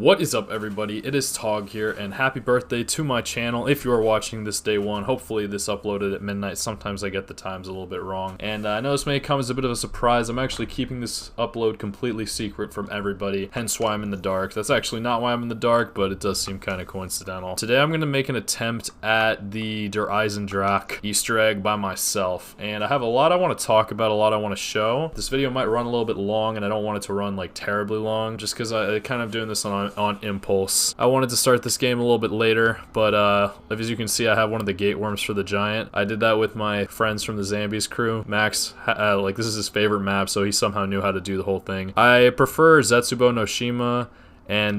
What is up, everybody? It is Tog here, and happy birthday to my channel if you are watching this day one. Hopefully this uploaded at midnight. Sometimes I get the times a little bit wrong, and I know this may come as a bit of a surprise. I'm actually keeping this upload completely secret from everybody, hence why I'm in the dark. That's actually not why I'm in the dark, but it does seem kind of coincidental. Today I'm going to make an attempt at the Eisendrache Easter egg by myself, and I have a lot I want to talk about, a lot I want to show. This video might run a little bit long, and I don't want it to run like terribly long, just because I kind of doing this on impulse. I wanted to start this game a little bit later, but as you can see, I have one of the gate worms for the giant. I did that with my friends from the Zombies crew. Max, like, this is his favorite map, so he somehow knew how to do the whole thing. I prefer Zetsubo no Shima, and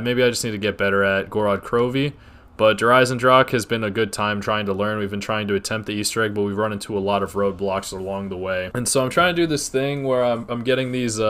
maybe I just need to get better at Gorod Krovi. But Eisendrache has been a good time trying to learn. We've been trying to attempt the Easter egg, but we've run into a lot of roadblocks along the way. And so I'm trying to do this thing where I'm getting these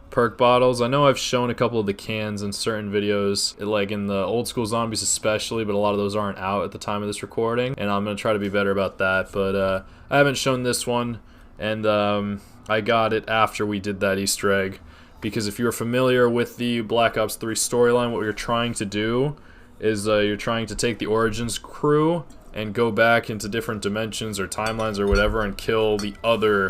perk bottles. I know I've shown a couple of the cans in certain videos, like in the old school zombies especially, but a lot of those aren't out at the time of this recording, and I'm going to try to be better about that. But I haven't shown this one, and I got it after we did that Easter egg, because if you're familiar with the Black Ops 3 storyline, what you're trying to do is you're trying to take the Origins crew and go back into different dimensions or timelines or whatever and kill the other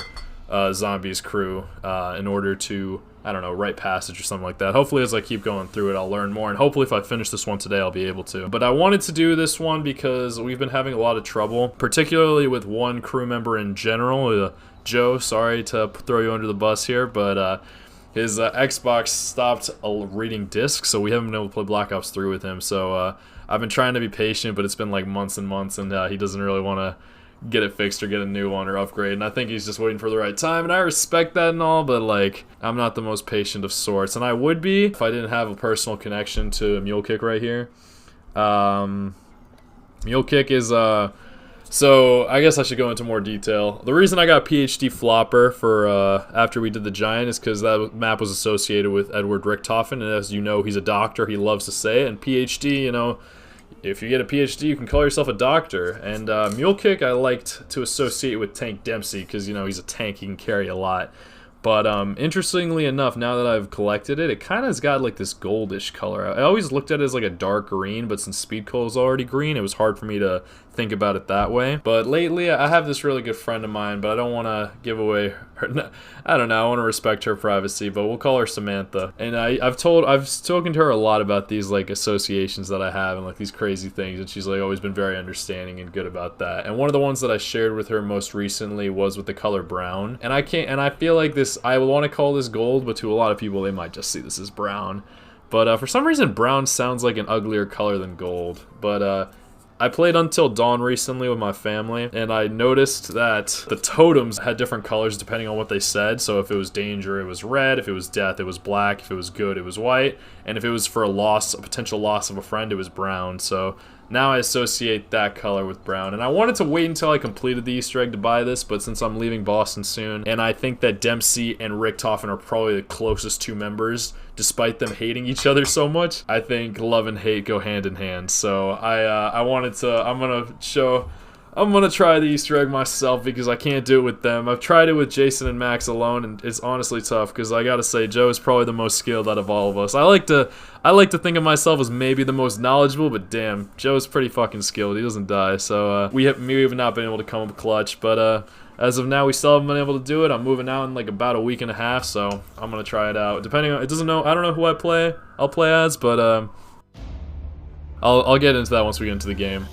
zombies crew in order to, I don't know, rite passage or something like that. Hopefully as I keep going through it I'll learn more, and hopefully if I finish this one today I'll be able to. But I wanted to do this one because we've been having a lot of trouble, particularly with one crew member in general, Joe. Sorry to throw you under the bus here, but his Xbox stopped reading discs, so we haven't been able to play Black Ops 3 with him. So I've been trying to be patient, but it's been like months and months, and he doesn't really want to get it fixed or get a new one or upgrade, and I think he's just waiting for the right time, and I respect that and all, but like, I'm not the most patient of sorts, and I would be if I didn't have a personal connection to Mule Kick right here. Mule Kick is so I guess I should go into more detail. The reason I got PhD Flopper for after we did the Giant is because that map was associated with Edward Richtofen, and as you know, he's a doctor. He loves to say it, and PhD, you know, if you get a PhD, you can call yourself a doctor. And Mule Kick I liked to associate with Tank Dempsey because, you know, he's a tank, he can carry a lot. But interestingly enough, now that I've collected it, it kind of has got like this goldish color. I always looked at it as like a dark green, but since Speed Coal is already green, it was hard for me to think about it that way. But lately, I have this really good friend of mine, but I don't want to give away her, I don't know, I want to respect her privacy, but we'll call her Samantha. And I've spoken to her a lot about these like associations that I have and like these crazy things, and she's like always been very understanding and good about that. And one of the ones that I shared with her most recently was with the color brown. And I feel like this, I want to call this gold, but to a lot of people they might just see this as brown. But for some reason brown sounds like an uglier color than gold. But I played Until Dawn recently with my family, and I noticed that the totems had different colors depending on what they said. So if it was danger, it was red. If it was death, it was black. If it was good, it was white. And if it was for a potential loss of a friend, it was brown. So now I associate that color with brown. And I wanted to wait until I completed the Easter egg to buy this, but since I'm leaving Boston soon, and I think that Dempsey and Richtofen are probably the closest two members, despite them hating each other so much, I think love and hate go hand in hand. So I'm gonna try the Easter egg myself because I can't do it with them. I've tried it with Jason and Max alone, and it's honestly tough because I gotta say Joe is probably the most skilled out of all of us. I like to think of myself as maybe the most knowledgeable, but damn, Joe's pretty fucking skilled. He doesn't die. So we have not been able to come up clutch, but as of now we still haven't been able to do it. I'm moving out in like about a week and a half, so I'm gonna try it out. Depending on, I don't know who I'll play as, but I'll get into that once we get into the game.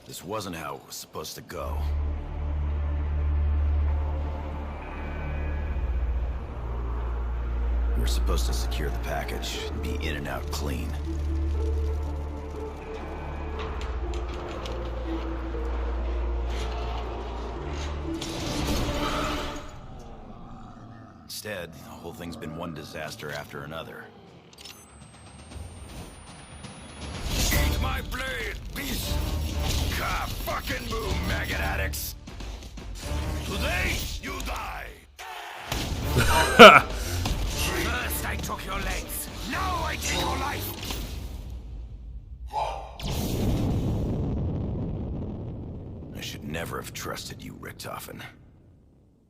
This wasn't how it was supposed to go. We were supposed to secure the package and be in and out clean. Instead, the whole thing's been one disaster after another. First I took your legs, now I take your life. I should never have trusted you, Richtofen.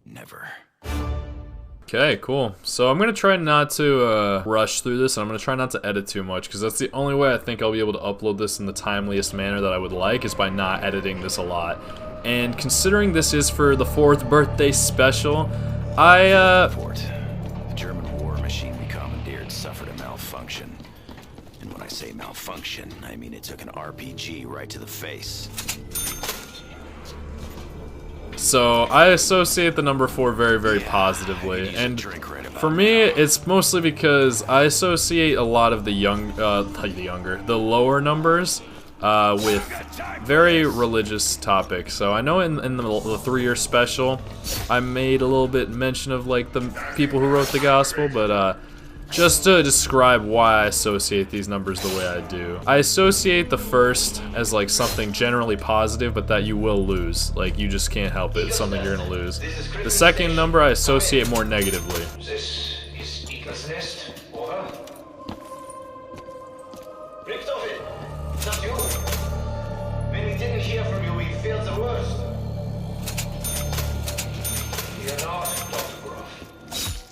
Never. Okay, cool. So I'm gonna try not to rush through this, and I'm gonna try not to edit too much, because that's the only way I think I'll be able to upload this in the timeliest manner that I would like, is by not editing this a lot. And considering this is for the 4th birthday special, Report. The German war machine we commandeered suffered a malfunction. And when I say malfunction, I mean it took an RPG right to the face. So I associate the number 4 very, very positively, and for me, it's mostly because I associate a lot of the the lower numbers with very religious topics. So I know in the 3-year special, I made a little bit mention of like the people who wrote the gospel, but just to describe why I associate these numbers the way I do. I associate the first as like something generally positive, but that you will lose. Like, you just can't help it. It's something you're gonna lose. The second number I associate more negatively. This is Eagle's Nest. Over. Richtofen, not you. When we didn't hear from you, we feared the worst. Fear not, Dr. Groff.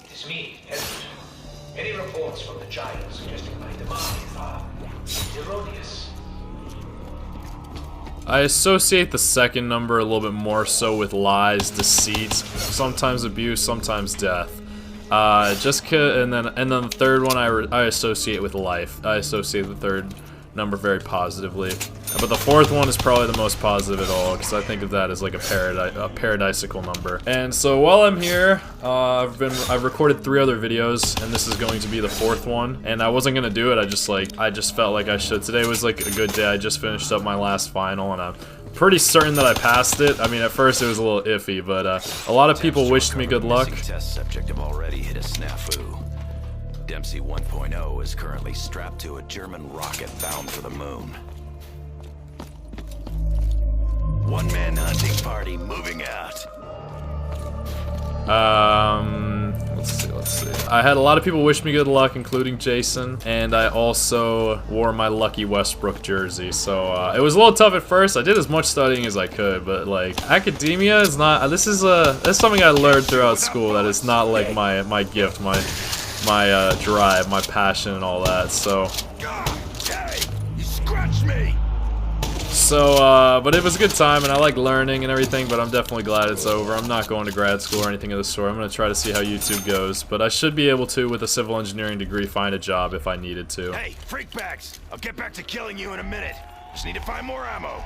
It is me, Edward. Any reports from the Giants suggesting my demise are erroneous. I associate the second number a little bit more so with lies, deceit, sometimes abuse, sometimes death. And then the third one I associate with life. I associate the third number very positively. But the 4th one is probably the most positive at all, because I think of that as like a paradisical number. And so while I'm here, I've recorded 3 other videos, and this is going to be the 4th one. And I wasn't gonna do it. I just felt like I should. Today was like a good day. I just finished up my last final, and I'm pretty certain that I passed it. I mean, at first it was a little iffy, but a lot of people wished me good luck. Test subject have already hit a snafu. Dempsey 1.0 is currently strapped to a German rocket bound for the moon. One-man hunting party moving out. Let's see. I had a lot of people wish me good luck, including Jason, and I also wore my Lucky Westbrook jersey, so it was a little tough at first. I did as much studying as I could, but like, academia is not, this is something I learned throughout school that is not like my gift, my drive, my passion, and all that. So, you scratched me. But it was a good time, and I like learning and everything, but I'm definitely glad it's over. I'm not going to grad school or anything of the sort. I'm going to try to see how YouTube goes, but I should be able to, with a civil engineering degree, find a job if I needed to. Hey, freak bags! I'll get back to killing you in a minute. Just need to find more ammo.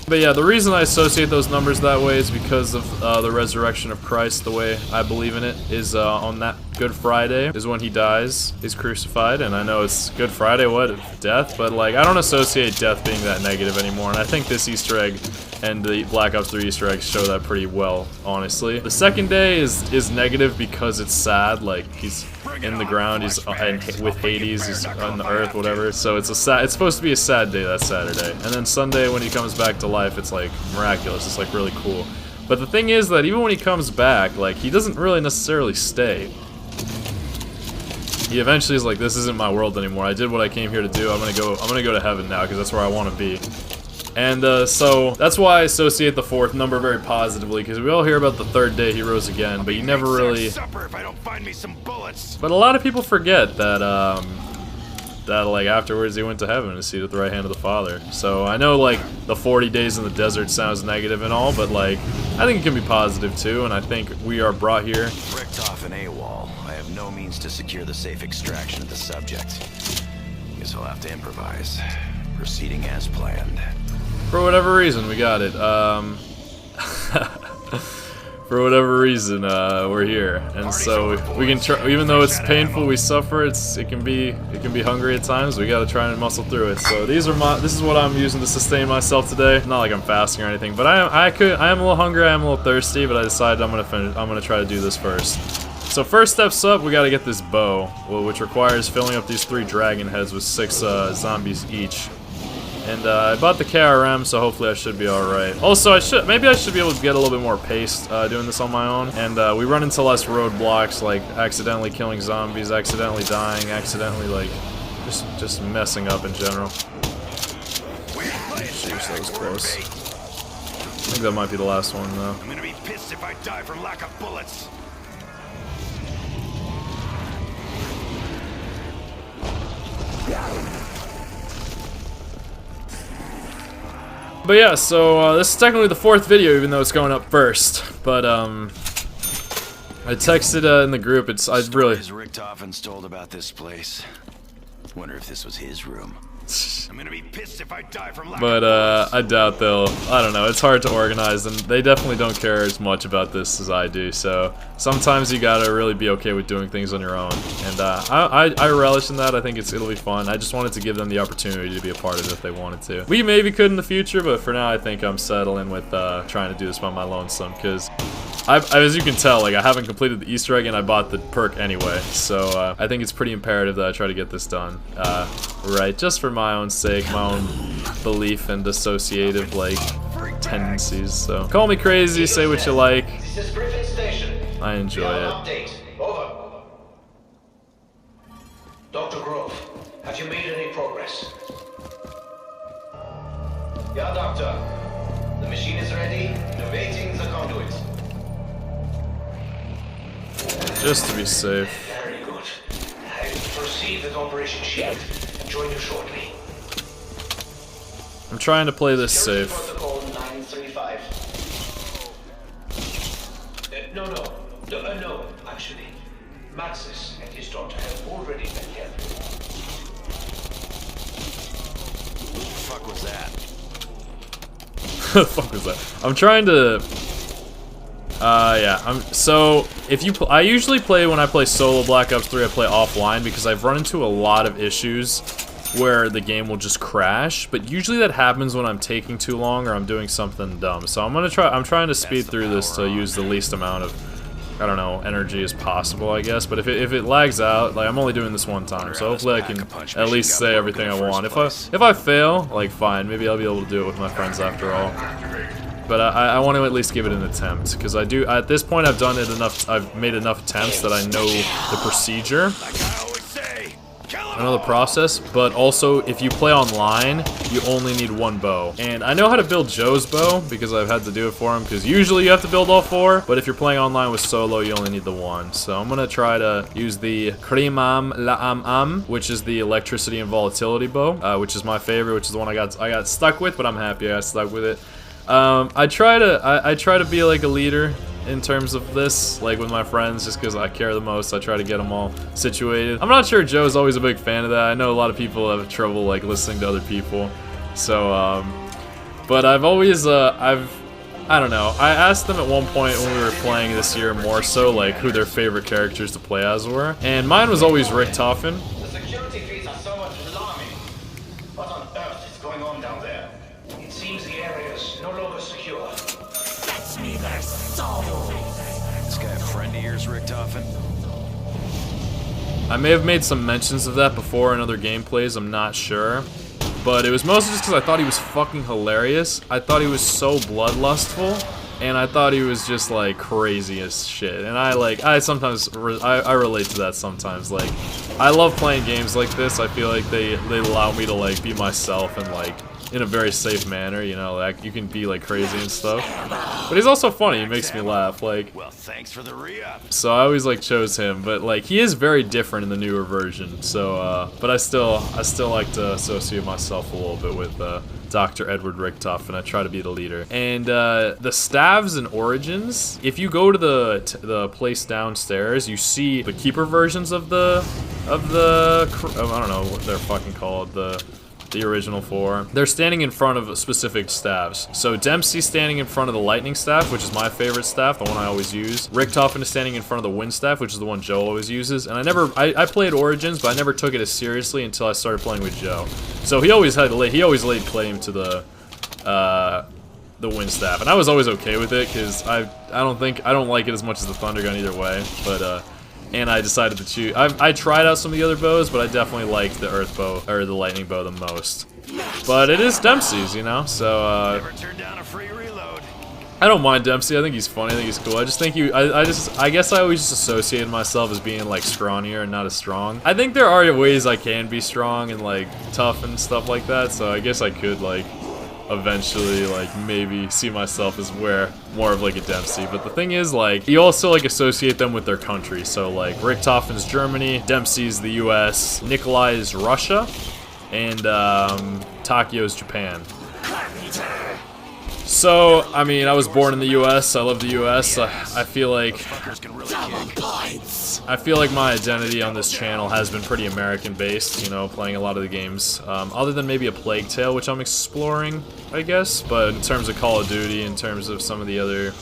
But yeah, the reason I associate those numbers that way is because of the resurrection of Christ. The way I believe in it is on that Good Friday is when he dies, he's crucified, and I know it's Good Friday, what, death? But like, I don't associate death being that negative anymore, and I think this Easter egg and the Black Ops 3 Easter eggs show that pretty well, honestly. The second day is negative because it's sad, like, he's in the ground, he's with Hades, he's on the earth, whatever, so it's supposed to be a sad day, that Saturday. And then Sunday, when he comes back to life, it's like miraculous, it's like really cool. But the thing is that even when he comes back, like, he doesn't really necessarily stay. He eventually is like, this isn't my world anymore, I did what I came here to do, I'm gonna go to heaven now, because that's where I want to be. And so that's why I associate the 4th number very positively, because we all hear about the 3rd day he rose again, but you never really. But a lot of people forget that that like afterwards he went to heaven to seat at the right hand of the Father. So I know like the 40 days in the desert sounds negative and all, but like I think it can be positive too, and I think we are brought here. Richtofen AWOL. I have no means to secure the safe extraction of the subject. Guess I'll have to improvise. Proceeding as planned. For whatever reason, we got it. For whatever reason, we're here, and so we can try. Even though it's painful, we suffer. It can be hungry at times. We gotta try and muscle through it. So this is what I'm using to sustain myself today. Not like I'm fasting or anything, but I am a little hungry. I am a little thirsty, but I decided I'm gonna try to do this first. So first steps up, we gotta get this bow, which requires filling up these 3 dragon heads with 6 zombies each. And I bought the KRM, so hopefully I should be alright. Also, maybe I should be able to get a little bit more pace doing this on my own. And we run into less roadblocks, like accidentally killing zombies, accidentally dying, accidentally, like, just messing up in general. Jeez, that was close. I think that might be the last one, though. I'm gonna be pissed if I die from lack of bullets. But yeah, so this is technically the 4th video, even though it's going up first. But I texted in the group. I really. Richthofen's told about this place. Wonder if this was his room. I'm gonna be pissed if I die from lack But of bullets. I doubt they'll. I don't know. It's hard to organize, and they definitely don't care as much about this as I do. So sometimes you gotta really be okay with doing things on your own. And I relish in that. I think it'll be fun. I just wanted to give them the opportunity to be a part of it if they wanted to. We maybe could in the future, but for now I think I'm settling with trying to do this by my lonesome, because as you can tell, like, I haven't completed the Easter egg and I bought the perk anyway, so I think it's pretty imperative that I try to get this done, right, just for my own sake, my own belief and associative, like, tendencies. So call me crazy, say what you like. This is Griffin Station. I enjoy it. Update. Over. Dr. Grove, have you made any progress? Yeah, Doctor. The machine is ready. Innovating the conduit. Just to be safe. Very good. I will proceed with Operation Shield and join you shortly. I'm trying to play this Security safe. Protocol 935. No, actually. Maxis and his daughter have already been here. What the fuck was that? The fuck was that? I'm trying to. Yeah. So if you, I usually play when I play solo Black Ops 3. I play offline because I've run into a lot of issues where the game will just crash. But usually that happens when I'm taking too long or I'm doing something dumb. So I'm trying to speed through this to use the least amount of, I don't know, energy as possible, I guess. But if it lags out, like, I'm only doing this one time, so hopefully I can at least say everything I want. If I fail, like, fine, maybe I'll be able to do it with my friends after all. But I want to at least give it an attempt, because I do. At this point, I've done it enough. I've made enough attempts that I know the procedure. I know the process, but also if you play online, you only need one bow. And I know how to build Joe's bow because I've had to do it for him, because usually you have to build all 4, but if you're playing online with solo, you only need the 1. So I'm gonna try to use the Krimam La'am, which is the electricity and volatility bow, which is my favorite, which is the one I got stuck with, but I'm happy I got stuck with it. I try to be like a leader in terms of this, like with my friends, just because I care the most. I try to get them all situated. I'm not sure Joe's always a big fan of that. I know a lot of people have trouble like listening to other people. So, but I've always, I don't know. I asked them at one point when we were playing this year more so, like, who their favorite characters to play as were. And mine was always Richtofen. The security feeds are somewhat alarming. What on earth is going on down there? It seems the area is no longer secure. Fetch me their soul. This guy a friend of yours, Richtofen? I may have made some mentions of that before in other gameplays, I'm not sure. But it was mostly just because I thought he was fucking hilarious. I thought he was so bloodlustful, and I thought he was just like crazy as shit. And I sometimes I relate to that sometimes. Like, I love playing games like this. I feel like they allow me to like be myself and like in a very safe manner, you know, like you can be like crazy and stuff. But he's also funny, he makes me laugh, like. Well, thanks for the re-up. So I always like chose him, but like he is very different in the newer version. So but I still like to associate myself a little bit with Dr. Edward Richtofen, and I try to be the leader. And the Stavs and Origins, if you go to the place downstairs, you see the Keeper versions of the I don't know what they're fucking called, the original 4. They're standing in front of specific staffs. So Dempsey's standing in front of the lightning staff, which is my favorite staff, the one I always use. Richtofen is standing in front of the wind staff, which is the one Joe always uses. And I played Origins, but I never took it as seriously until I started playing with Joe. So he always laid claim to the wind staff, and I was always okay with it because I don't like it as much as the thunder gun either way. But and I decided to choose. I tried out some of the other bows, but I definitely liked the earth bow or the lightning bow the most. But it is Dempsey's, you know, so Never turn down a free reload. I don't mind Dempsey. I think he's funny. I think he's cool. I just think I guess I always just associated myself as being like scrawnier and not as strong. I think there are ways I can be strong and like tough and stuff like that. So I guess I could like eventually like maybe see myself as more of like a Dempsey. But the thing is, like, you also like associate them with their country. So like Richtofen's Germany, Dempsey's the U.S., Nikolai is Russia, and Takio's Japan. So, I mean, I was born in the U.S. I love the U.S. I feel like my identity on this channel has been pretty American-based, you know, playing a lot of the games. Other than maybe a Plague Tale, which I'm exploring, I guess. But in terms of Call of Duty, in terms of some of the other...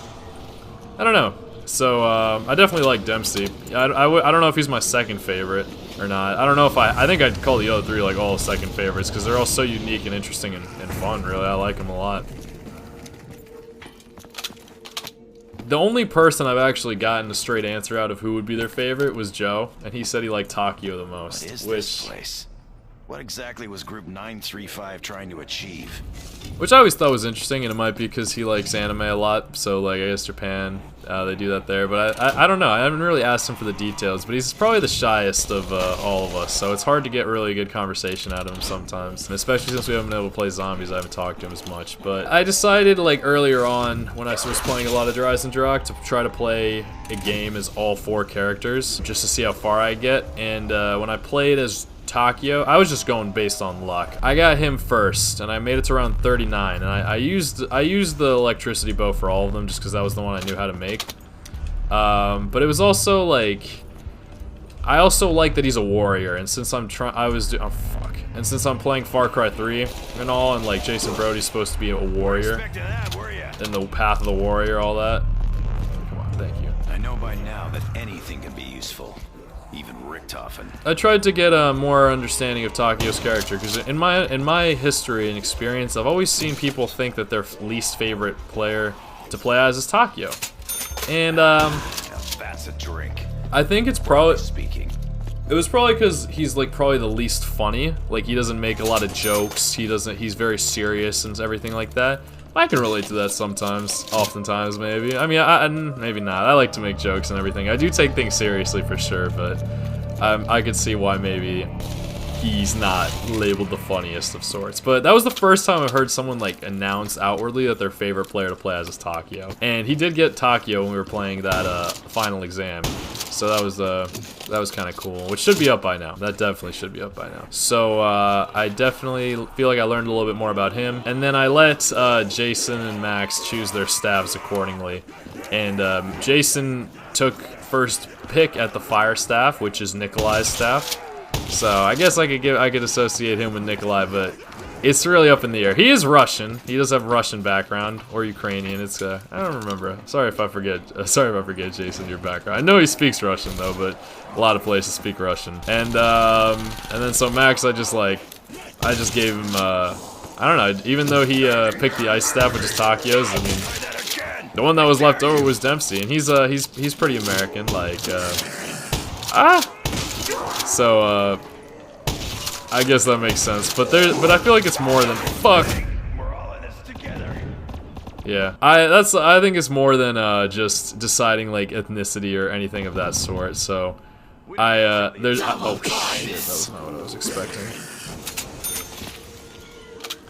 I don't know. So, I definitely like Dempsey. I don't know if he's my second favorite or not. I don't know if I think I'd call the other three, like, all second favorites, because they're all so unique and interesting and fun, really. I like them a lot. The only person I've actually gotten a straight answer out of who would be their favorite was Joe, and he said he liked Takio the most. What is this place? What exactly was Group 935 trying to achieve? Which I always thought was interesting, and it might be because he likes anime a lot, so like I guess Japan, they do that there. But I don't know, I haven't really asked him for the details, but he's probably the shyest of all of us, so it's hard to get really good conversation out of him sometimes. And especially since we haven't been able to play zombies, I haven't talked to him as much. But I decided like earlier on, when I was playing a lot of Eisendrache, to try to play a game as all 4 characters, just to see how far I get. And when I played as Takio, I was just going based on luck. I got him first, and I made it to around 39, and I used the electricity bow for all of them just because that was the one I knew how to make. But it was also like, I also like that he's a warrior, and since I'm and since I'm playing Far Cry 3 and all, and like Jason Brody's supposed to be a warrior, in the path of the warrior, all that. Come on, thank you. I know by now that anything can be useful. Even Richtofen. I tried to get a more understanding of Takio's character, because in my history and experience, I've always seen people think that their least favorite player to play as is Takio. And now that's a drink. I think it's probably Speaking. It was probably because he's like probably the least funny. Like he doesn't make a lot of jokes. He's very serious and everything like that. I can relate to that sometimes, oftentimes maybe. I mean, maybe not. I like to make jokes and everything. I do take things seriously for sure, but I could see why maybe he's not labeled the funniest of sorts. But that was the first time I've heard someone like announce outwardly that their favorite player to play as is Takio. And he did get Takio when we were playing that final exam. So that was kind of cool, which should be up by now. That definitely should be up by now. So I definitely feel like I learned a little bit more about him. And then I let Jason and Max choose their staffs accordingly. And Jason took first pick at the fire staff, which is Nikolai's staff. So I guess I could associate him with Nikolai, but it's really up in the air. He is Russian. He does have Russian background or Ukrainian. It's I don't remember. Sorry if I forget, Jason, your background. I know he speaks Russian though, but a lot of places speak Russian. And then so Max, I just gave him I don't know. Even though he picked the ice staff, which is Takio's, I mean, the one that was left over was Dempsey, and he's pretty American, like So, I guess that makes sense. But I feel like it's more than fuck. We're all in this together. Yeah, I think it's more than just deciding like ethnicity or anything of that sort. So, oh shit, that was not what I was expecting.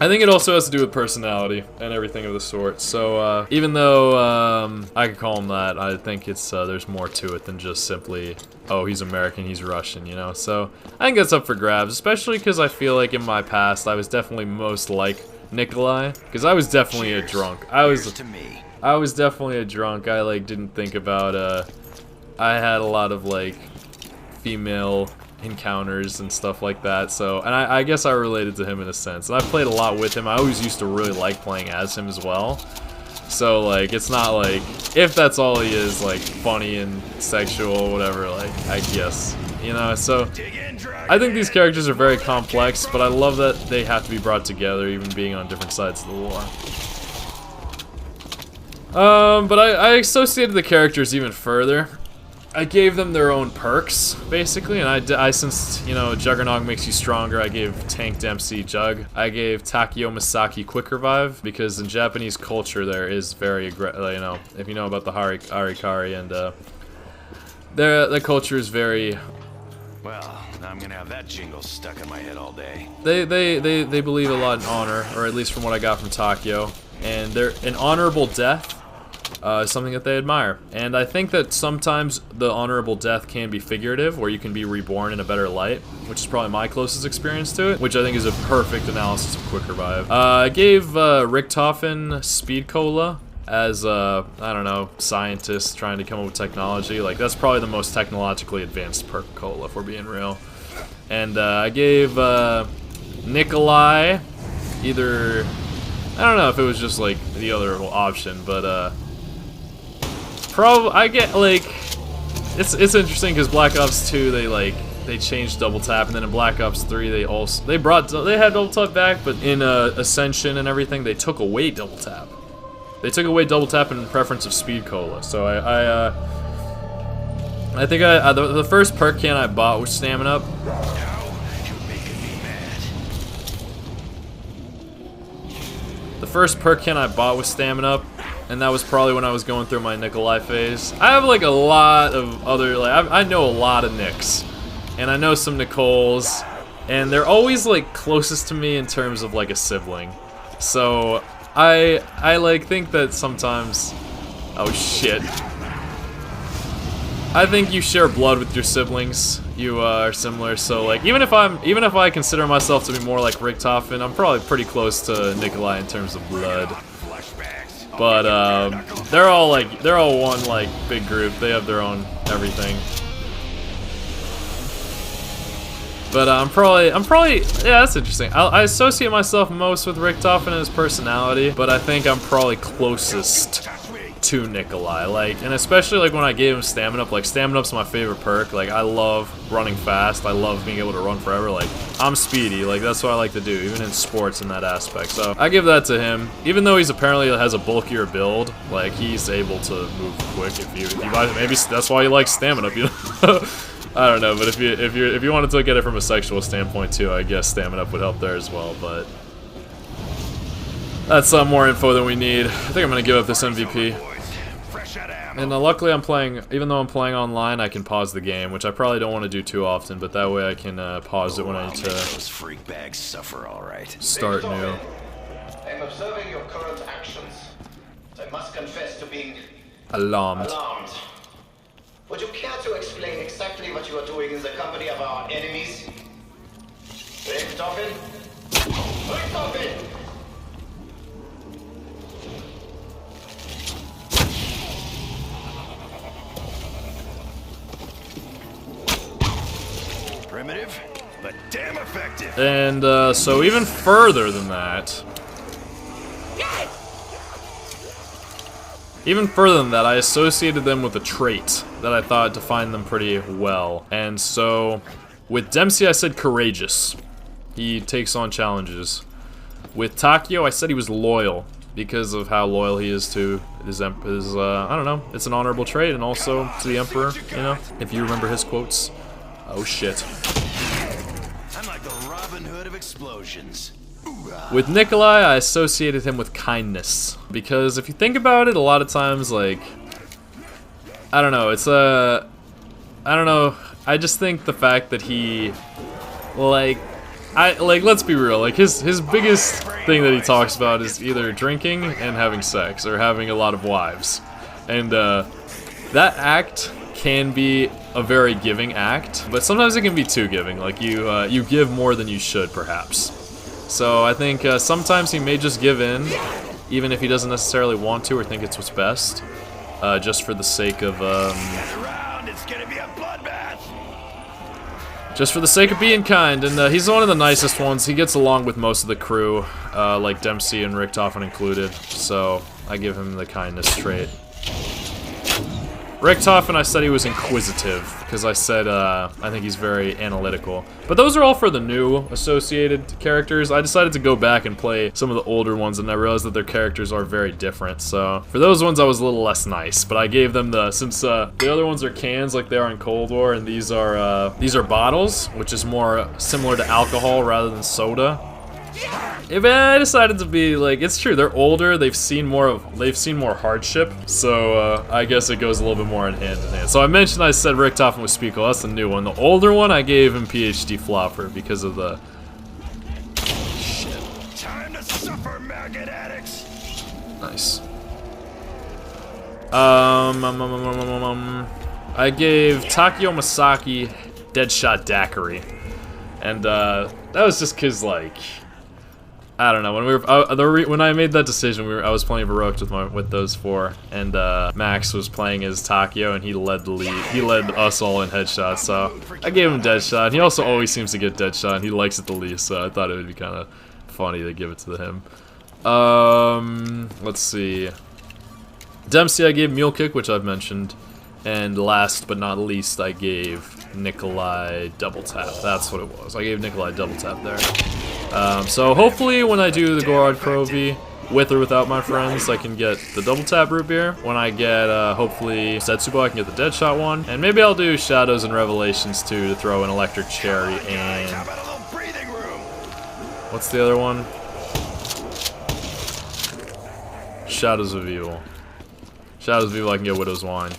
I think it also has to do with personality and everything of the sort. So even though I could call him that, I think it's there's more to it than just simply, oh, he's American, he's Russian, you know. So I think that's up for grabs, especially because I feel like in my past I was definitely most like Nikolai, because I was definitely a drunk. I was definitely a drunk. I like didn't think about I had a lot of like female encounters and stuff like that, so, and I guess I related to him in a sense, and I played a lot with him. I always used to really like playing as him as well, so like it's not like, if that's all he is, like funny and sexual, whatever, like I guess, you know. So I think these characters are very complex, but I love that they have to be brought together, even being on different sides of the war. But I associated the characters even further. I gave them their own perks, basically, and I since, you know, Juggernog makes you stronger, I gave Tank Dempsey Jug. I gave Takeo Misaki Quick Revive, because in Japanese culture there is very, you know, if you know about the Harikari, and their culture is very... Well, now I'm gonna have that jingle stuck in my head all day. They believe a lot in honor, or at least from what I got from Takeo, and an honorable death is something that they admire. And I think that sometimes the honorable death can be figurative, where you can be reborn in a better light, which is probably my closest experience to it, which I think is a perfect analysis of Quick Revive. I gave Richtofen Speed Cola as I don't know, scientists trying to come up with technology. Like, that's probably the most technologically advanced perk cola, if we're being real. And I gave Nikolai either... I don't know if it was just, like, the other option, but I get, like, it's interesting because Black Ops 2, they changed double tap, and then in Black Ops 3 they had double tap back, but in Ascension and everything they took away double tap. They took away double tap in preference of Speed Cola. So I think the first perk can I bought was Stamina Up. The first perk can I bought was Stamina Up, and that was probably when I was going through my Nikolai phase. I have like a lot of other, like, I know a lot of Nicks, and I know some Nicoles, and they're always like closest to me in terms of like a sibling. So I like think that sometimes, oh shit, I think you share blood with your siblings. You are similar, so like even if I consider myself to be more like Richtofen, I'm probably pretty close to Nikolai in terms of blood. But they're all one like big group. They have their own everything. But I'm probably yeah, that's interesting. I associate myself most with Richtofen and his personality, but I think I'm probably closest to Nikolai, like, and especially like when I gave him Stamina Up. Like, Stamina Up's my favorite perk. Like, I love running fast. I love being able to run forever. Like, I'm speedy. Like, that's what I like to do, even in sports in that aspect. So I give that to him. Even though he's apparently has a bulkier build, like, he's able to move quick. If you maybe that's why you like Stamina Up. You know, I don't know. But if you wanted to look at it from a sexual standpoint too, I guess Stamina Up would help there as well. But that's some more info than we need. I think I'm gonna give up this MVP. And luckily I'm playing, even though I'm playing online, I can pause the game, which I probably don't want to do too often, but that way I can pause it when I need to those freak bags suffer, all right. Start new. I'm observing your current actions. I must confess to being alarmed. Would you care to explain exactly what you are doing in the company of our enemies? Richtofen? Richtofen! Primitive, but damn effective. And so even further than that, I associated them with a trait that I thought defined them pretty well. And so with Dempsey, I said courageous. He takes on challenges. With Takeo, I said he was loyal because of how loyal he is to his I don't know, it's an honorable trait, and also to the Emperor, you know, if you remember his quotes. Oh shit. I'm like the Robin Hood of explosions. With Nikolai, I associated him with kindness, because if you think about it, a lot of times, like, I don't know, it's I don't know, I just think the fact that he, like, let's be real, like, his biggest thing that he talks about is either drinking and having sex, or having a lot of wives, and that act can be a very giving act, but sometimes it can be too giving. Like, you give more than you should, perhaps. So I think sometimes he may just give in, even if he doesn't necessarily want to or think it's what's best, just for the sake of just for the sake of being kind. And he's one of the nicest ones. He gets along with most of the crew, like Dempsey and Richtofen included. So I give him the kindness trait. Richtofen, I said he was inquisitive, because I said, I think he's very analytical. But those are all for the new associated characters. I decided to go back and play some of the older ones, and I realized that their characters are very different. So, for those ones, I was a little less nice, but I gave them the, since the other ones are cans like they are in Cold War, and these are bottles, which is more similar to alcohol rather than soda. I decided to be like, it's true, they're older, they've seen more hardship, so I guess it goes a little bit more in hand in hand. So I said Richtofen was Spiegel, that's the new one. The older one, I gave him PhD Flopper because of the... Shit. Time to suffer, maggot addicts. Nice. I gave Takeo Masaki Deadshot Daiquiri. And that was just cause like... I don't know, when we were when I made that decision, I was playing Baroque with those four, and Max was playing as Takeo, and he led the lead. He led us all in headshots, so I gave him Deadshot. He also always seems to get Deadshot, and he likes it the least, so I thought it would be kind of funny to give it to him. Let's see. Dempsey I gave Mule Kick, which I've mentioned, and last but not least I gave Nikolai Double Tap. That's what it was. I gave Nikolai Double Tap there. So hopefully when I do the Gorod Krovi, with or without my friends, I can get the Double Tap Root Beer. When I get, hopefully, Setsubo, I can get the Deadshot one. And maybe I'll do Shadows and Revelations too, to throw an Electric Cherry and... What's the other one? Shadows of Evil. Shadows of Evil, I can get Widow's Wine.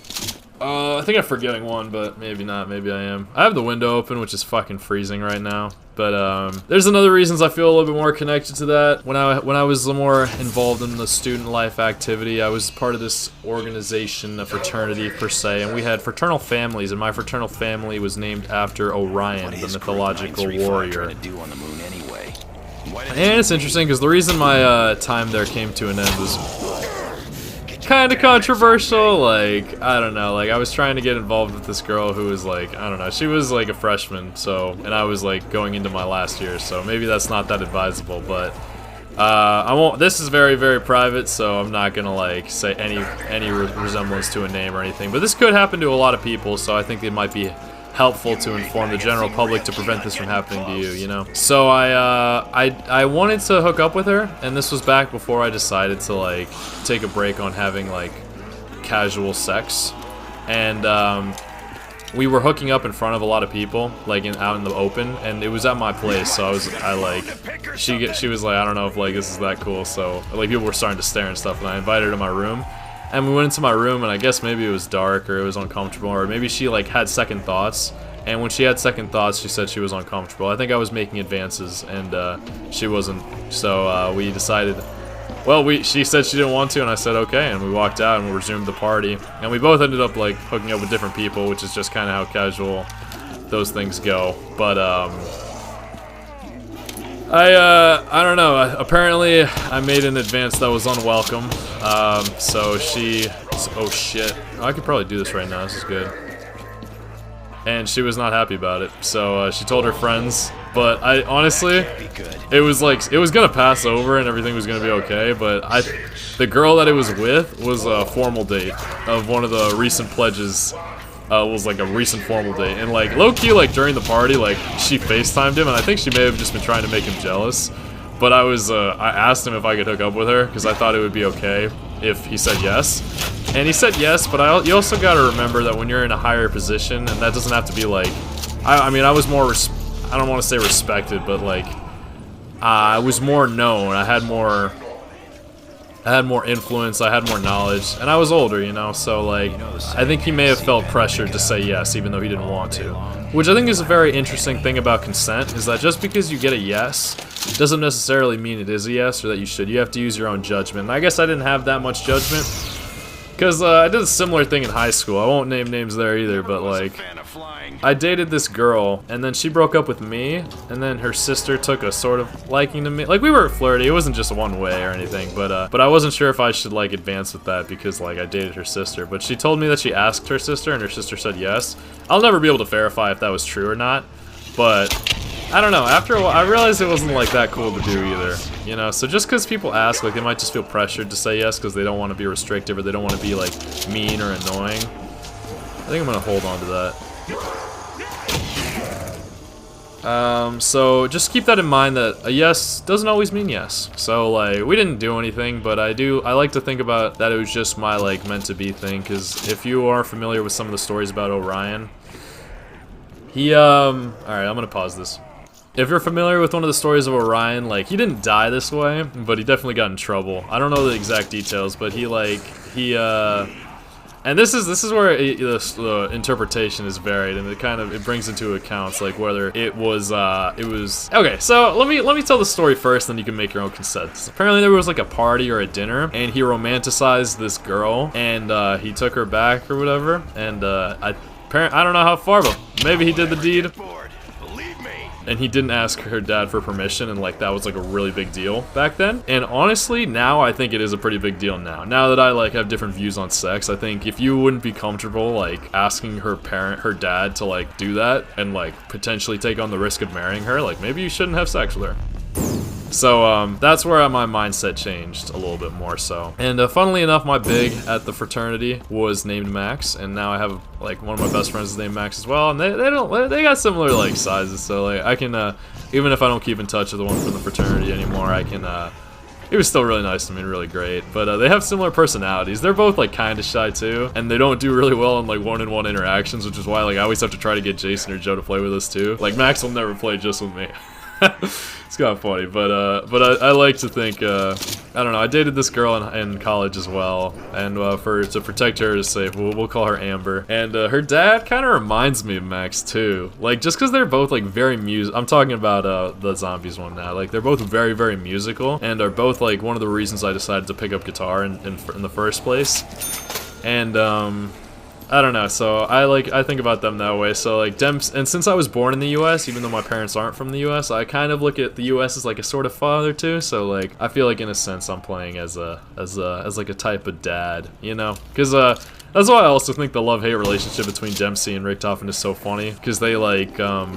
I think I'm forgetting one, but maybe not, maybe I am. I have the window open, which is fucking freezing right now. But, there's another reasons I feel a little bit more connected to that. When I was more involved in the student life activity, I was part of this organization, a fraternity per se, and we had fraternal families, and my fraternal family was named after Orion, the mythological warrior. And it's interesting, because the reason my time there came to an end was kind of controversial. Like, I don't know, like I was trying to get involved with this girl who was like, I don't know, she was like a freshman, so, and I was like going into my last year, so maybe that's not that advisable, but I won't, this is very, very private, so I'm not gonna like say any resemblance to a name or anything, but this could happen to a lot of people, so I think it might be helpful to inform the general public to prevent this from happening to you, you know? So I wanted to hook up with her, and this was back before I decided to like take a break on having like casual sex, and we were hooking up in front of a lot of people, like out in the open, and it was at my place, so she was like, I don't know if like this is that cool, so like people were starting to stare and stuff, and I invited her to my room. And we went into my room, and I guess maybe it was dark, or it was uncomfortable, or maybe she like had second thoughts. And when she had second thoughts, she said she was uncomfortable. I think I was making advances, and she wasn't. So we decided. Well, she said she didn't want to, and I said okay, and we walked out and we resumed the party. And we both ended up like hooking up with different people, which is just kind of how casual those things go. But I don't know, apparently I made an advance that was unwelcome, so she, oh shit, I could probably do this right now, this is good, and she was not happy about it, so she told her friends, but I honestly, it was like, it was gonna pass over and everything was gonna be okay, but the girl that it was with was a formal date of one of the recent pledges. Was like a recent formal date, and like low-key, like during the party, like she FaceTimed him, and I think she may have just been trying to make him jealous, but I asked him if I could hook up with her, because I thought it would be okay if he said yes, and he said yes, but you also gotta remember that when you're in a higher position, and that doesn't have to be like, I mean, I was more, I don't want to say respected, but like, I was more known, I had more influence, I had more knowledge, and I was older, you know, so like, I think he may have felt pressured to say yes, even though he didn't want to. Which I think is a very interesting thing about consent, is that just because you get a yes, doesn't necessarily mean it is a yes, or that you should. You have to use your own judgment. And I guess I didn't have that much judgment, because I did a similar thing in high school. I won't name names there either, but like, I dated this girl, and then she broke up with me, and then her sister took a sort of liking to me. Like, we were flirty, it wasn't just one way or anything, but I wasn't sure if I should, like, advance with that, because, like, I dated her sister. But she told me that she asked her sister, and her sister said yes. I'll never be able to verify if that was true or not, but I don't know, after a while, I realized it wasn't, like, that cool to do either, you know? So just because people ask, like, they might just feel pressured to say yes because they don't want to be restrictive, or they don't want to be, like, mean or annoying. think I'm gonna hold on to that. So just keep that in mind that a yes doesn't always mean yes. So like, we didn't do anything, but I like to think about that it was just my like meant to be thing, because if you are familiar with some of the stories about Orion, he, alright, I'm gonna pause this. If you're familiar with one of the stories of Orion, like, he didn't die this way, but he definitely got in trouble. I don't know the exact details, but and this is where the interpretation is varied, and it brings into account like whether it was okay. So let me tell the story first, then you can make your own consensus. Apparently there was like a party or a dinner, and he romanticized this girl, and he took her back or whatever, and I don't know how far, but maybe he did the deed. And he didn't ask her dad for permission, and like that was like a really big deal back then. And honestly, now I think it is a pretty big deal now. Now that I like have different views on sex, I think if you wouldn't be comfortable like asking her dad to like do that and like potentially take on the risk of marrying her, like maybe you shouldn't have sex with her. So that's where my mindset changed a little bit more so. And funnily enough, my big at the fraternity was named Max, and now I have like one of my best friends is named Max as well, and they got similar like sizes, so like I can even if I don't keep in touch with the one from the fraternity anymore, I can he was still really nice to me and really great, but they have similar personalities. They're both like kind of shy too, and they don't do really well in like one-on-one interactions, which is why like I always have to try to get Jason or Joe to play with us too. Like Max will never play just with me. It's kind of funny, but I like to think, I don't know, I dated this girl in college as well, and to protect her, to say, we'll call her Amber, and her dad kind of reminds me of Max too, like, just because they're both, like, very I'm talking about, the Zombies one now, like, they're both very, very musical, and are both, like, one of the reasons I decided to pick up guitar in the first place, and, I don't know, so I think about them that way. So like and since I was born in the US, even though my parents aren't from the US, I kind of look at the US as like a sort of father too. So like I feel like in a sense I'm playing as like a type of dad, you know? Cuz that's why I also think the love-hate relationship between Dempsey and Richtofen is so funny, because they like, I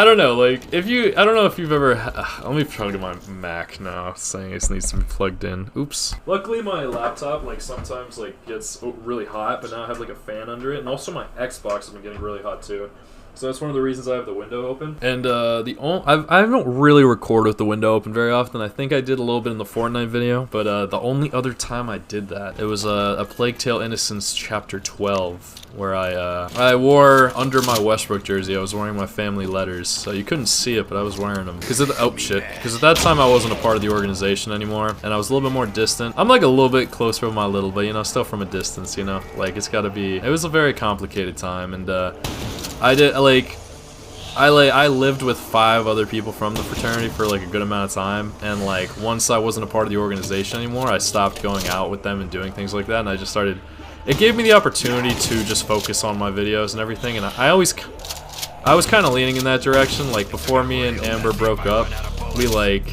don't know, like, I don't know if you've ever, let me plug in my Mac now, saying it needs to be plugged in, oops. Luckily my laptop, like, sometimes, like, gets really hot, but now I have, like, a fan under it, and also my Xbox has been getting really hot, too. So that's one of the reasons I have the window open. And I don't really record with the window open very often. I think I did a little bit in the Fortnite video, but the only other time I did that, it was a Plague Tale Innocence Chapter 12, where I wore under my Westbrook jersey. I was wearing my family letters, so you couldn't see it, but I was wearing them because at that time I wasn't a part of the organization anymore, and I was a little bit more distant. I'm like a little bit closer with my little, but you know, still from a distance, you know, like it's got to be. It was a very complicated time, and I lived with 5 other people from the fraternity for like a good amount of time, and like once I wasn't a part of the organization anymore, I stopped going out with them and doing things like that, and I just started. It gave me the opportunity to just focus on my videos and everything, and I was kind of leaning in that direction. Like before me and Amber broke up,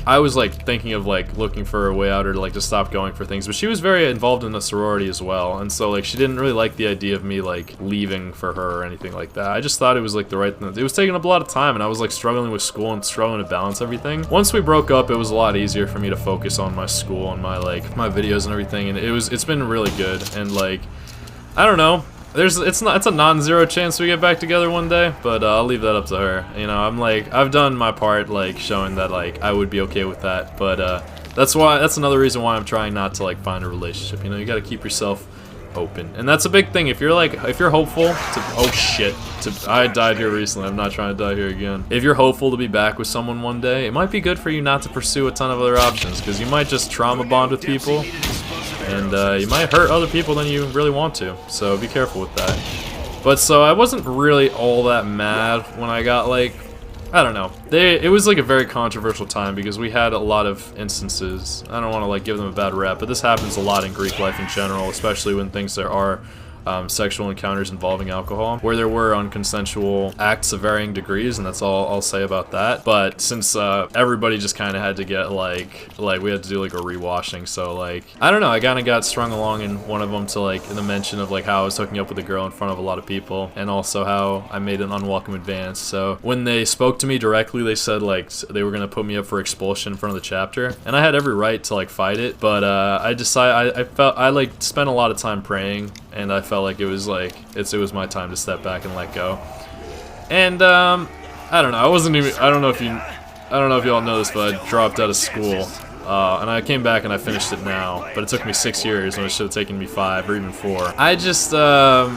I was like thinking of like looking for a way out or like to stop going for things, but she was very involved in the sorority as well, and so like she didn't really like the idea of me like leaving for her or anything like that. I just thought it was like the right thing. It was taking up a lot of time, and I was like struggling with school and struggling to balance everything. Once we broke up, it was a lot easier for me to focus on my school and my videos and everything, and it's been really good. And like I don't know, it's a non-zero chance we get back together one day, but I'll leave that up to her. You know, I've done my part, like showing that like I would be okay with that, but that's another reason why I'm trying not to like find a relationship. You know, you got to keep yourself open, and that's a big thing. If you're hopeful to, oh shit, I died here recently, I'm not trying to die here again. If you're hopeful to be back with someone one day, it might be good for you not to pursue a ton of other options, because you might just trauma bond with people, and you might hurt other people than you really want to, so be careful with that. But so I wasn't really all that mad when I got like, I don't know, it was like a very controversial time because we had a lot of instances. I don't want to like give them a bad rep, but this happens a lot in Greek life in general, especially when there are sexual encounters involving alcohol, where there were unconsensual acts of varying degrees, and that's all I'll say about that. But since everybody just kind of had to get like we had to do like a rewashing, so like I don't know, I kind of got strung along in one of them to like in the mention of like how I was hooking up with a girl in front of a lot of people, and also how I made an unwelcome advance. So when they spoke to me directly, they said like they were gonna put me up for expulsion in front of the chapter, and I had every right to like fight it, but I decided I like spent a lot of time praying and I felt like it was my time to step back and let go. And I don't know. I don't know if y'all know this, but I dropped out of school. And I came back and I finished it now, but it took me 6 years when it should have taken me 5 or even 4. I just, I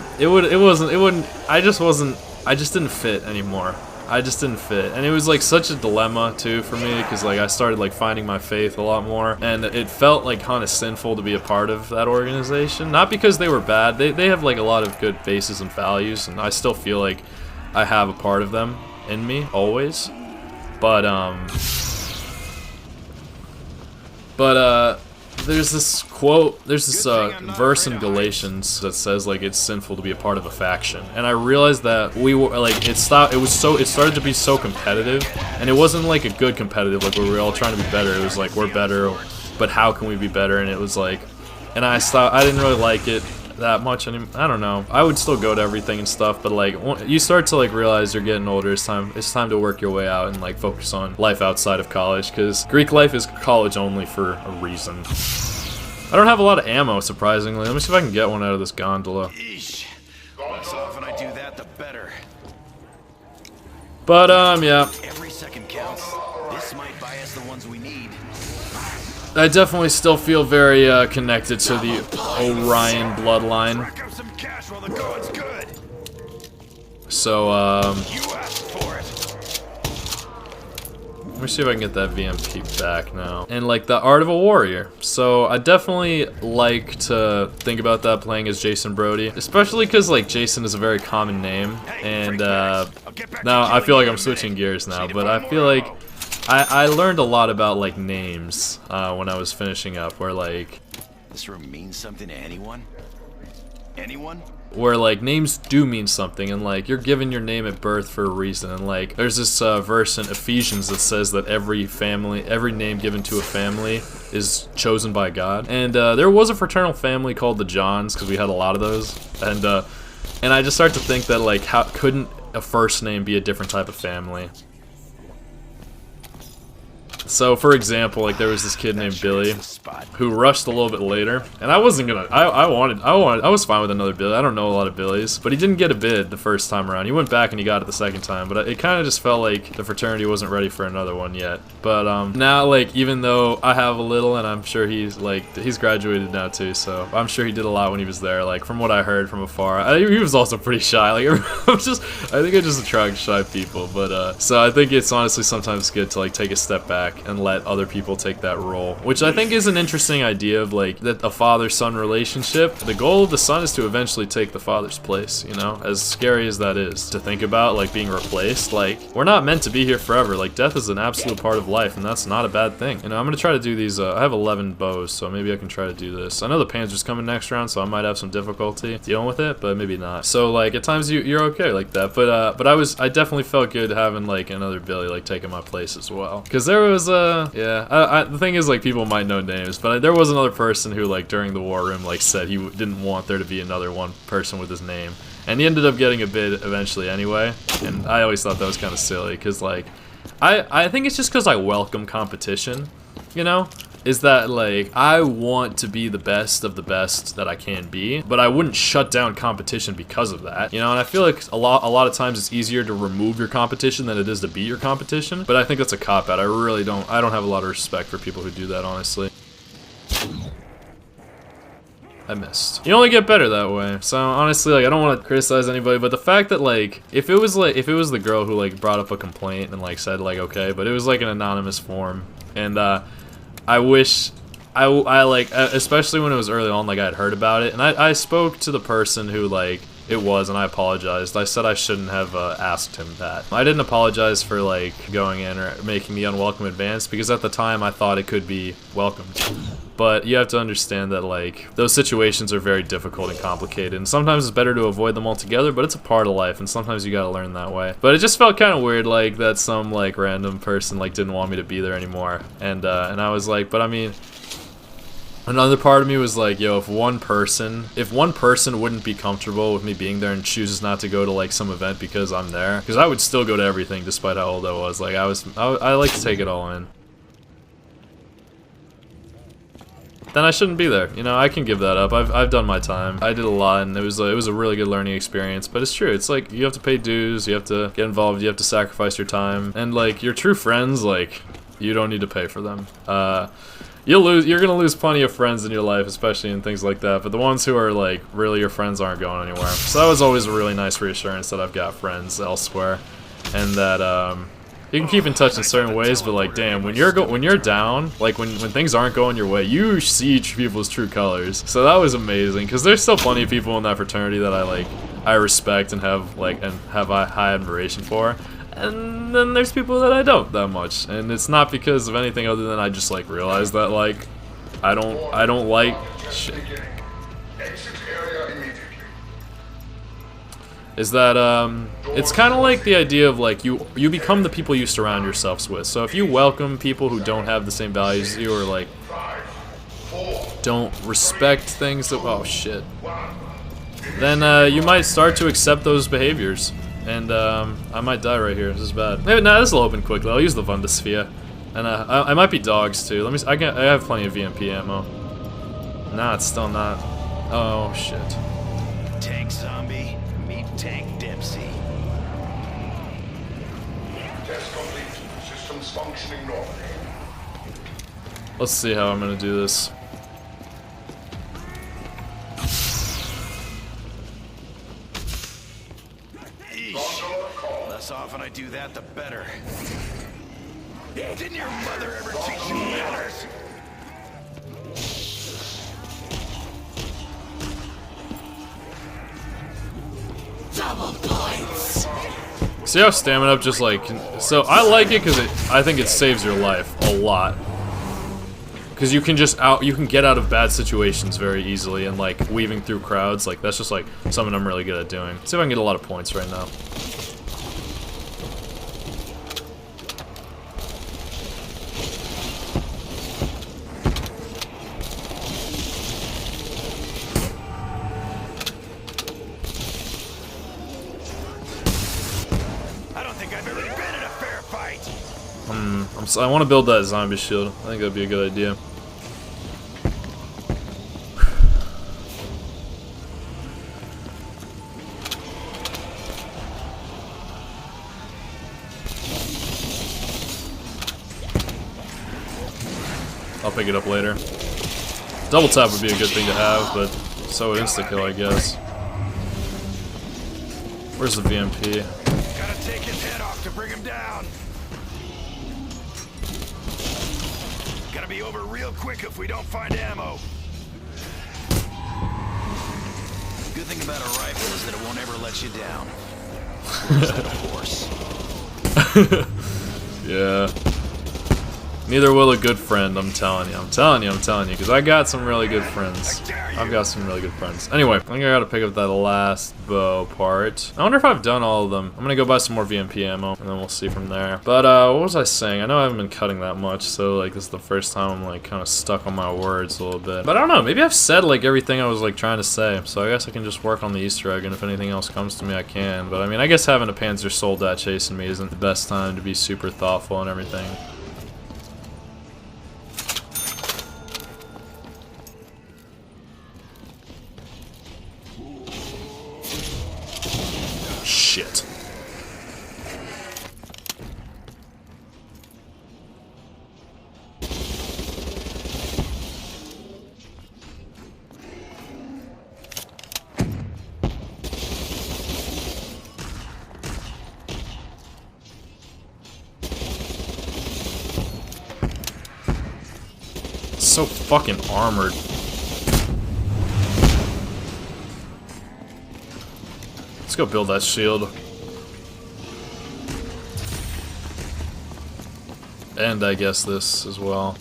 just didn't fit anymore. I just didn't fit, and it was like such a dilemma too for me, because like I started like finding my faith a lot more, and it felt like kind of sinful to be a part of that organization. Not because they were bad, they have like a lot of good bases and values, and I still feel like I have a part of them in me always, but there's this quote, there's this verse in Galatians that says like it's sinful to be a part of a faction, and I realized that we were like it started to be so competitive, and it wasn't like a good competitive, like where we were all trying to be better. It was like we're better, but how can we be better? And it was like, and I didn't really like it that much anymore. I don't know. I would still go to everything and stuff, but like you start to like realize you're getting older. It's time to work your way out and like focus on life outside of college, because Greek life is college only for a reason. I don't have a lot of ammo, surprisingly. Let me see if I can get one out of this gondola. Eesh. Less often I do that, the better. But yeah. Every second counts. This might buy us the ones we need. I definitely still feel very connected to the Orion bloodline. Rack up some cash while the going's good. So, You asked for it. let me see if I can get that VMP back now. And like the Art of a Warrior. So I definitely like to think about that playing as Jason Brody, especially because like Jason is a very common name. And now I feel like I'm switching gears now, but I feel like I learned a lot about like names when I was finishing up, where like This room means something to anyone? Anyone? where like names do mean something, and like you're given your name at birth for a reason, and like there's this verse in Ephesians that says that every name given to a family is chosen by God. And there was a fraternal family called the Johns, because we had a lot of those, and I just start to think that like how couldn't a first name be a different type of family? So, for example, like there was this kid named Billy who rushed a little bit later, and I wasn't gonna. I was fine with another Billy. I don't know a lot of Billies, but he didn't get a bid the first time around. He went back and he got it the second time, but it kind of just felt like the fraternity wasn't ready for another one yet. But now, like, even though I have a little, and I'm sure he's graduated now too, so I'm sure he did a lot when he was there. Like from what I heard from afar, he was also pretty shy. Like I think I just attract shy people. But so I think it's honestly sometimes good to like take a step back and let other people take that role, which I think is an interesting idea of like that a father-son relationship. The goal of the son is to eventually take the father's place, you know, as scary as that is to think about, like being replaced. Like we're not meant to be here forever. Like death is an absolute part of life, and that's not a bad thing. You know, I'm gonna try to do these. I have 11 bows, so maybe I can try to do this. I know the Panzer's coming next round, so I might have some difficulty dealing with it, but maybe not. So like at times you're okay like that, but I definitely felt good having like another Billy like taking my place as well, because there was yeah, the thing is, like, people might know names, but there was another person who, like, during the war room, like, said he didn't want there to be another one person with his name, and he ended up getting a bid eventually anyway, and I always thought that was kind of silly, because, like, I think it's just because I welcome competition, you know? Is that, like, I want to be the best of the best that I can be, but I wouldn't shut down competition because of that, you know? And I feel like a lot of times it's easier to remove your competition than it is to beat your competition, but I think that's a cop-out. I don't have a lot of respect for people who do that, honestly. I missed. You only get better that way. So honestly, like, I don't want to criticize anybody, but the fact that like if it was the girl who like brought up a complaint and like said like okay, but it was like an anonymous form, and I wish I like, especially when it was early on, like I had heard about it, and I spoke to the person who like it was, and I apologized. I said I shouldn't have asked him that. I didn't apologize for like going in or making the unwelcome advance, because at the time I thought it could be welcomed. But you have to understand that like those situations are very difficult and complicated, and sometimes it's better to avoid them altogether, but it's a part of life, and sometimes you gotta learn that way. But it just felt kind of weird, like that some like random person like didn't want me to be there anymore, and I was like, but I mean, another part of me was like, yo, if one person wouldn't be comfortable with me being there and chooses not to go to like some event because I'm there, because I would still go to everything despite how old I was. Like I like to take it all in. then I shouldn't be there. You know, I can give that up. I've done my time. I did a lot, and it was a really good learning experience. But it's true. It's like you have to pay dues. You have to get involved. You have to sacrifice your time. And like your true friends, like you don't need to pay for them. You're gonna lose plenty of friends in your life, especially in things like that. But the ones who are like really your friends aren't going anywhere. So that was always a really nice reassurance that I've got friends elsewhere, and that you can keep in touch in certain ways, but like, damn, when you're down, like when things aren't going your way, you see people's true colors. So that was amazing, because there's still plenty of people in that fraternity that I respect and have high admiration for, and then there's people that I don't that much, and it's not because of anything other than I just like realize that like I don't like shit. Is that it's kind of like the idea of like you become the people you surround yourselves with. So if you welcome people who don't have the same values as you, or like don't respect things that, oh shit, then you might start to accept those behaviors. And I might die right here. This is bad. Maybe nah, this will open quickly. I'll use the Wundersphere, and I might be dogs too. Let me. I have plenty of VMP ammo. Nah, it's still not. Oh shit. Tank zombie. Tank Dempsey. Test complete. Systems functioning normally. Let's see how I'm gonna do this. Less often I do that, the better. Didn't your mother ever teach you manners? Double points. See how stamina up just like, so I like it because I think it saves your life a lot. Because you can get out of bad situations very easily, and like weaving through crowds, like that's just like something I'm really good at doing. See if I can get a lot of points right now. I want to build that zombie shield. I think that'd be a good idea. I'll pick it up later. Double tap would be a good thing to have, but so would insta kill, I guess. Where's the VMP? Gotta take his head off to bring him down. Gotta be over real quick if we don't find ammo. Good thing about a rifle is that it won't ever let you down. Worse than a horse. Yeah. Neither will a good friend, I'm telling you, because I got some really good friends. I've got some really good friends. Anyway, I think I gotta pick up that last bow part. I wonder if I've done all of them. I'm gonna go buy some more VMP ammo, and then we'll see from there. But, what was I saying? I know I haven't been cutting that much, so, like, this is the first time I'm, like, kind of stuck on my words a little bit. But I don't know, maybe I've said, like, everything I was, like, trying to say, so I guess I can just work on the Easter egg, and if anything else comes to me, I can. But, I mean, I guess having a Panzer Soldat chasing me isn't the best time to be super thoughtful and everything. Shit. It's so fucking armored. Let's go build that shield. And I guess this as well.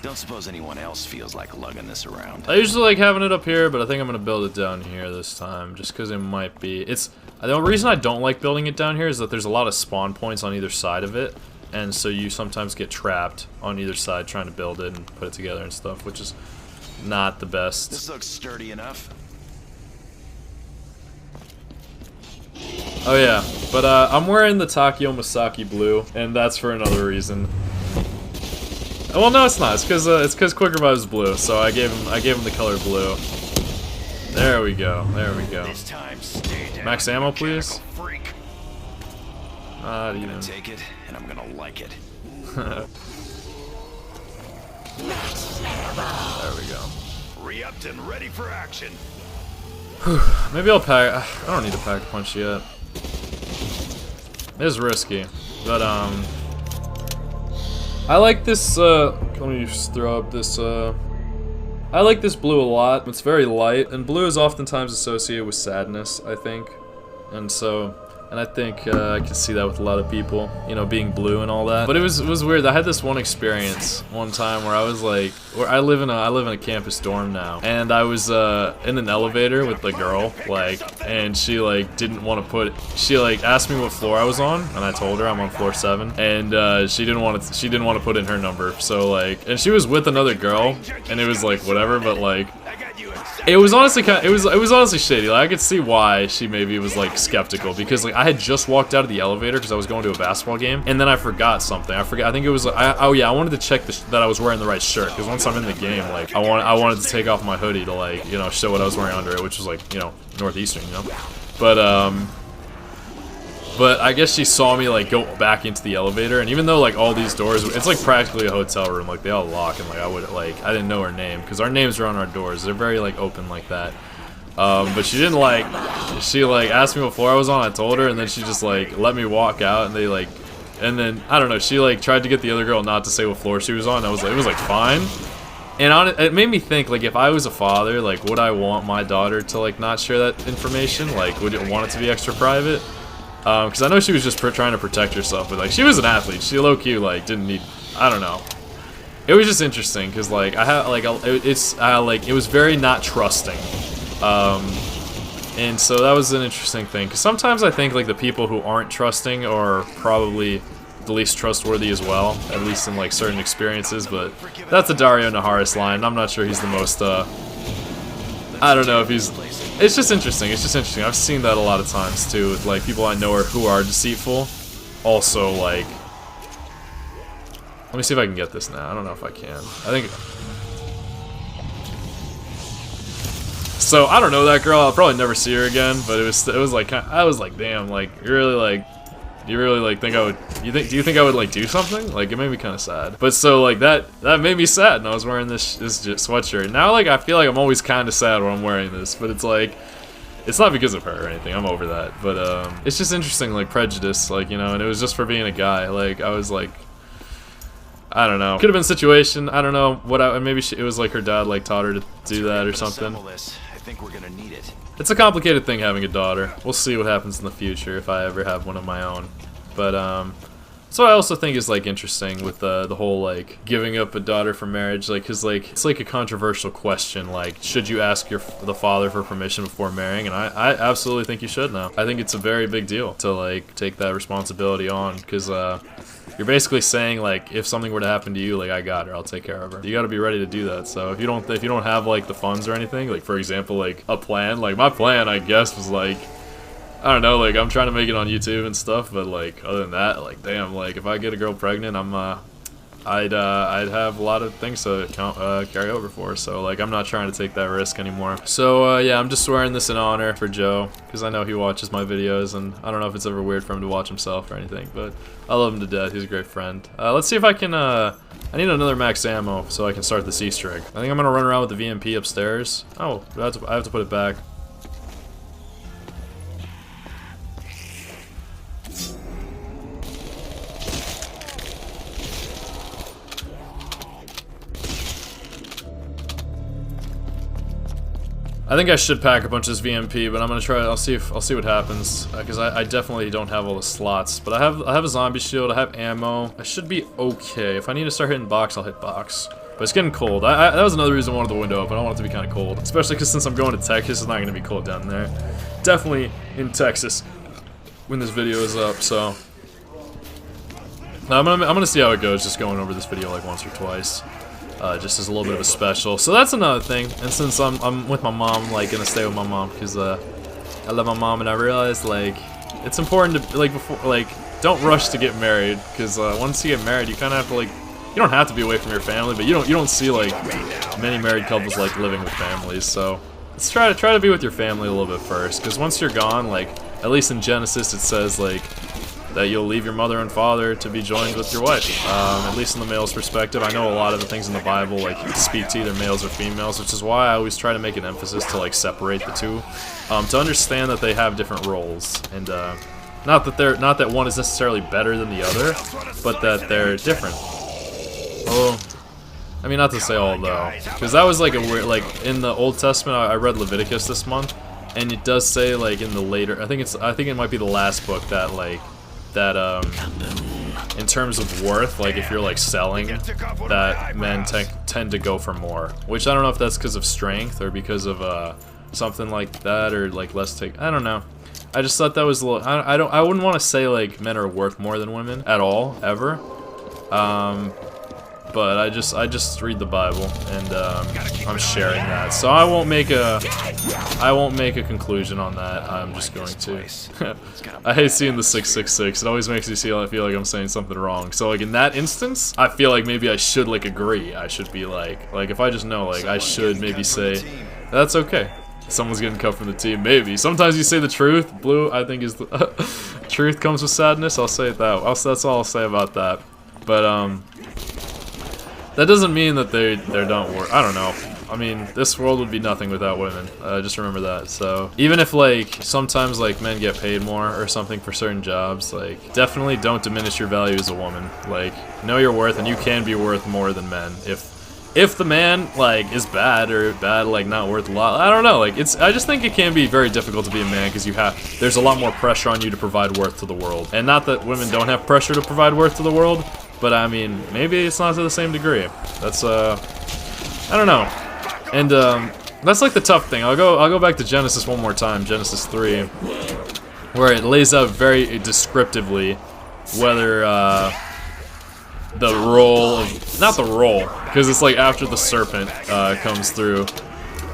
Don't suppose anyone else feels like lugging this around. I usually like having it up here, but I think I'm gonna build it down here this time, just because it might be. The reason I don't like building it down here is that there's a lot of spawn points on either side of it. And so you sometimes get trapped on either side trying to build it and put it together and stuff, which is not the best. This looks sturdy enough. Oh yeah, But I'm wearing the Takio Masaki blue, and that's for another reason. Well, no, it's not. It's because Quick Revive is blue, so I gave him the color blue. There we go. There we go. Max ammo, please. Not even. I'm gonna take it, and I'm gonna like it. There we go. Re-upped and ready for action. Maybe I'll pack. I don't need to pack a punch yet. It's risky, but I like this. Let me just throw up this. I like this blue a lot. It's very light, and blue is oftentimes associated with sadness, I think, and so. And I think I can see that with a lot of people, you know, being blue and all that. But it was weird. I had this one experience one time where I was like, I live in a campus dorm now, and I was in an elevator with the girl, like, and she like didn't want to she like asked me what floor I was on, and I told her I'm on floor 7, and she didn't want to put in her number. So like, and she was with another girl, and it was like whatever, but like. It was honestly it was honestly shady. Like, I could see why she maybe was like skeptical, because like I had just walked out of the elevator because I was going to a basketball game, and then I forgot something. I think it was oh yeah, I wanted to check that I was wearing the right shirt, because once I'm in the game, like I wanted to take off my hoodie to like, you know, show what I was wearing under it, which was like, you know, Northeastern, you know. But I guess she saw me like go back into the elevator, and even though like all these doors, it's like practically a hotel room, like they all lock, and like I didn't know her name because our names are on our doors. They're very like open like that. But she didn't like, she like asked me what floor I was on. I told her, and then she just like let me walk out, and they like, and then I don't know. She like tried to get the other girl not to say what floor she was on. It was like fine. And it made me think, like, if I was a father, like, would I want my daughter to like not share that information? Like, would you want it to be extra private? Because I know she was just trying to protect herself, but like she was an athlete. She low-key like didn't need. I don't know. It was just interesting because like I have like it was very not trusting, and so that was an interesting thing. Because sometimes I think like the people who aren't trusting are probably the least trustworthy as well, at least in like certain experiences. But that's a Dario Naharis line. I'm not sure he's the most. I don't know if he's. It's just interesting. It's just interesting. I've seen that a lot of times too, with like people I know who are deceitful. Also, like, let me see if I can get this now. I don't know if I can. I think. So I don't know that girl. I'll probably never see her again. But it was like I was like, damn, like you really like. Do you really like think I would? Do you think I would like do something? Like it made me kind of sad. But so like that made me sad, and I was wearing this sweatshirt. Now like I feel like I'm always kind of sad when I'm wearing this, but it's like it's not because of her or anything. I'm over that. But it's just interesting, like prejudice, like, you know. And it was just for being a guy. Like I was like, I don't know. Could have been a situation. I don't know what. Maybe it was like her dad like taught her to do that or something. I think we're gonna need it. It's a complicated thing having a daughter. We'll see what happens in the future if I ever have one of my own. But so I also think is like interesting with the whole like giving up a daughter for marriage, like, cause like it's like a controversial question, like should you ask the father for permission before marrying? And I absolutely think you should now. I think it's a very big deal to like take that responsibility on, cause you're basically saying like if something were to happen to you, like I got her, I'll take care of her. You got to be ready to do that. So if you don't have like the funds or anything, like for example like a plan, like my plan I guess was like, I don't know, like I'm trying to make it on YouTube and stuff, but like other than that, like damn, like if I get a girl pregnant, I'd have a lot of things to carry over for. So like I'm not trying to take that risk anymore. So yeah, I'm just wearing this in honor for Joe, because I know he watches my videos, and I don't know if it's ever weird for him to watch himself or anything, but I love him to death. He's a great friend. Let's see if I can. I need another max ammo so I can start this Easter egg. I think I'm gonna run around with the VMP upstairs. Oh, I have to put it back. I think I should pack a bunch of this VMP, but I'm gonna try. I'll see what happens, because I definitely don't have all the slots. But I have a zombie shield. I have ammo. I should be okay. If I need to start hitting box, I'll hit box. But it's getting cold. That was another reason I wanted the window open. I want it to be kind of cold, especially because since I'm going to Texas, it's not gonna be cold down there. Definitely in Texas when this video is up. So I'm gonna see how it goes. Just going over this video like once or twice. Just as a little bit of a special. So that's another thing. And since I'm with my mom, like gonna stay with my mom, because I love my mom, and I realized like it's important to, like, before, like, don't rush to get married, because once you get married, you kind of have to, like, you don't have to be away from your family, but you don't see, like, many married couples, like, living with families, so let's try to be with your family a little bit first, because once you're gone, like, at least in Genesis it says, like, that you'll leave your mother and father to be joined with your wife, at least in the male's perspective. I know a lot of the things in the Bible, like, speak to either males or females, which is why I always try to make an emphasis to, like, separate the two, to understand that they have different roles, and, not that one is necessarily better than the other, but that they're different. Oh, I mean, not to say all though, because that was like a weird, like, in the Old Testament, I read Leviticus this month, and it does say, like, in the later, I think it might be the last book that, like, in terms of worth, like, if you're, like, selling, that men tend to go for more, which I don't know if that's because of strength, or because of, something like that, or, like, less take, I don't know. I just thought that was a little, I wouldn't want to say, like, men are worth more than women, at all, ever, but I just read the Bible, and I'm sharing that. So I won't make a conclusion on that. I'm just going to. I hate seeing the 666. It always makes me feel like I'm saying something wrong. So, like, in that instance, I feel like maybe I should, like, agree. I should be like if I just know, like, I should maybe say that's okay. Someone's getting cut from the team, maybe. Sometimes you say the truth. Blue, I think, is the truth comes with sadness. I'll say it that. That's all I'll say about that. But that doesn't mean that they don't work. I don't know. I mean, this world would be nothing without women. Just remember that. So even if, like, sometimes, like, men get paid more or something for certain jobs, like, definitely don't diminish your value as a woman. Like, know your worth, and you can be worth more than men. If the man, like, is bad, like, not worth a lot, I don't know, like, I just think it can be very difficult to be a man, because there's a lot more pressure on you to provide worth to the world. And not that women don't have pressure to provide worth to the world, but I mean, maybe it's not to the same degree. That's, I don't know. And, that's, like, the tough thing. I'll go back to Genesis one more time, Genesis 3, where it lays out very descriptively whether, the role of, not the role, because it's like after the serpent comes through,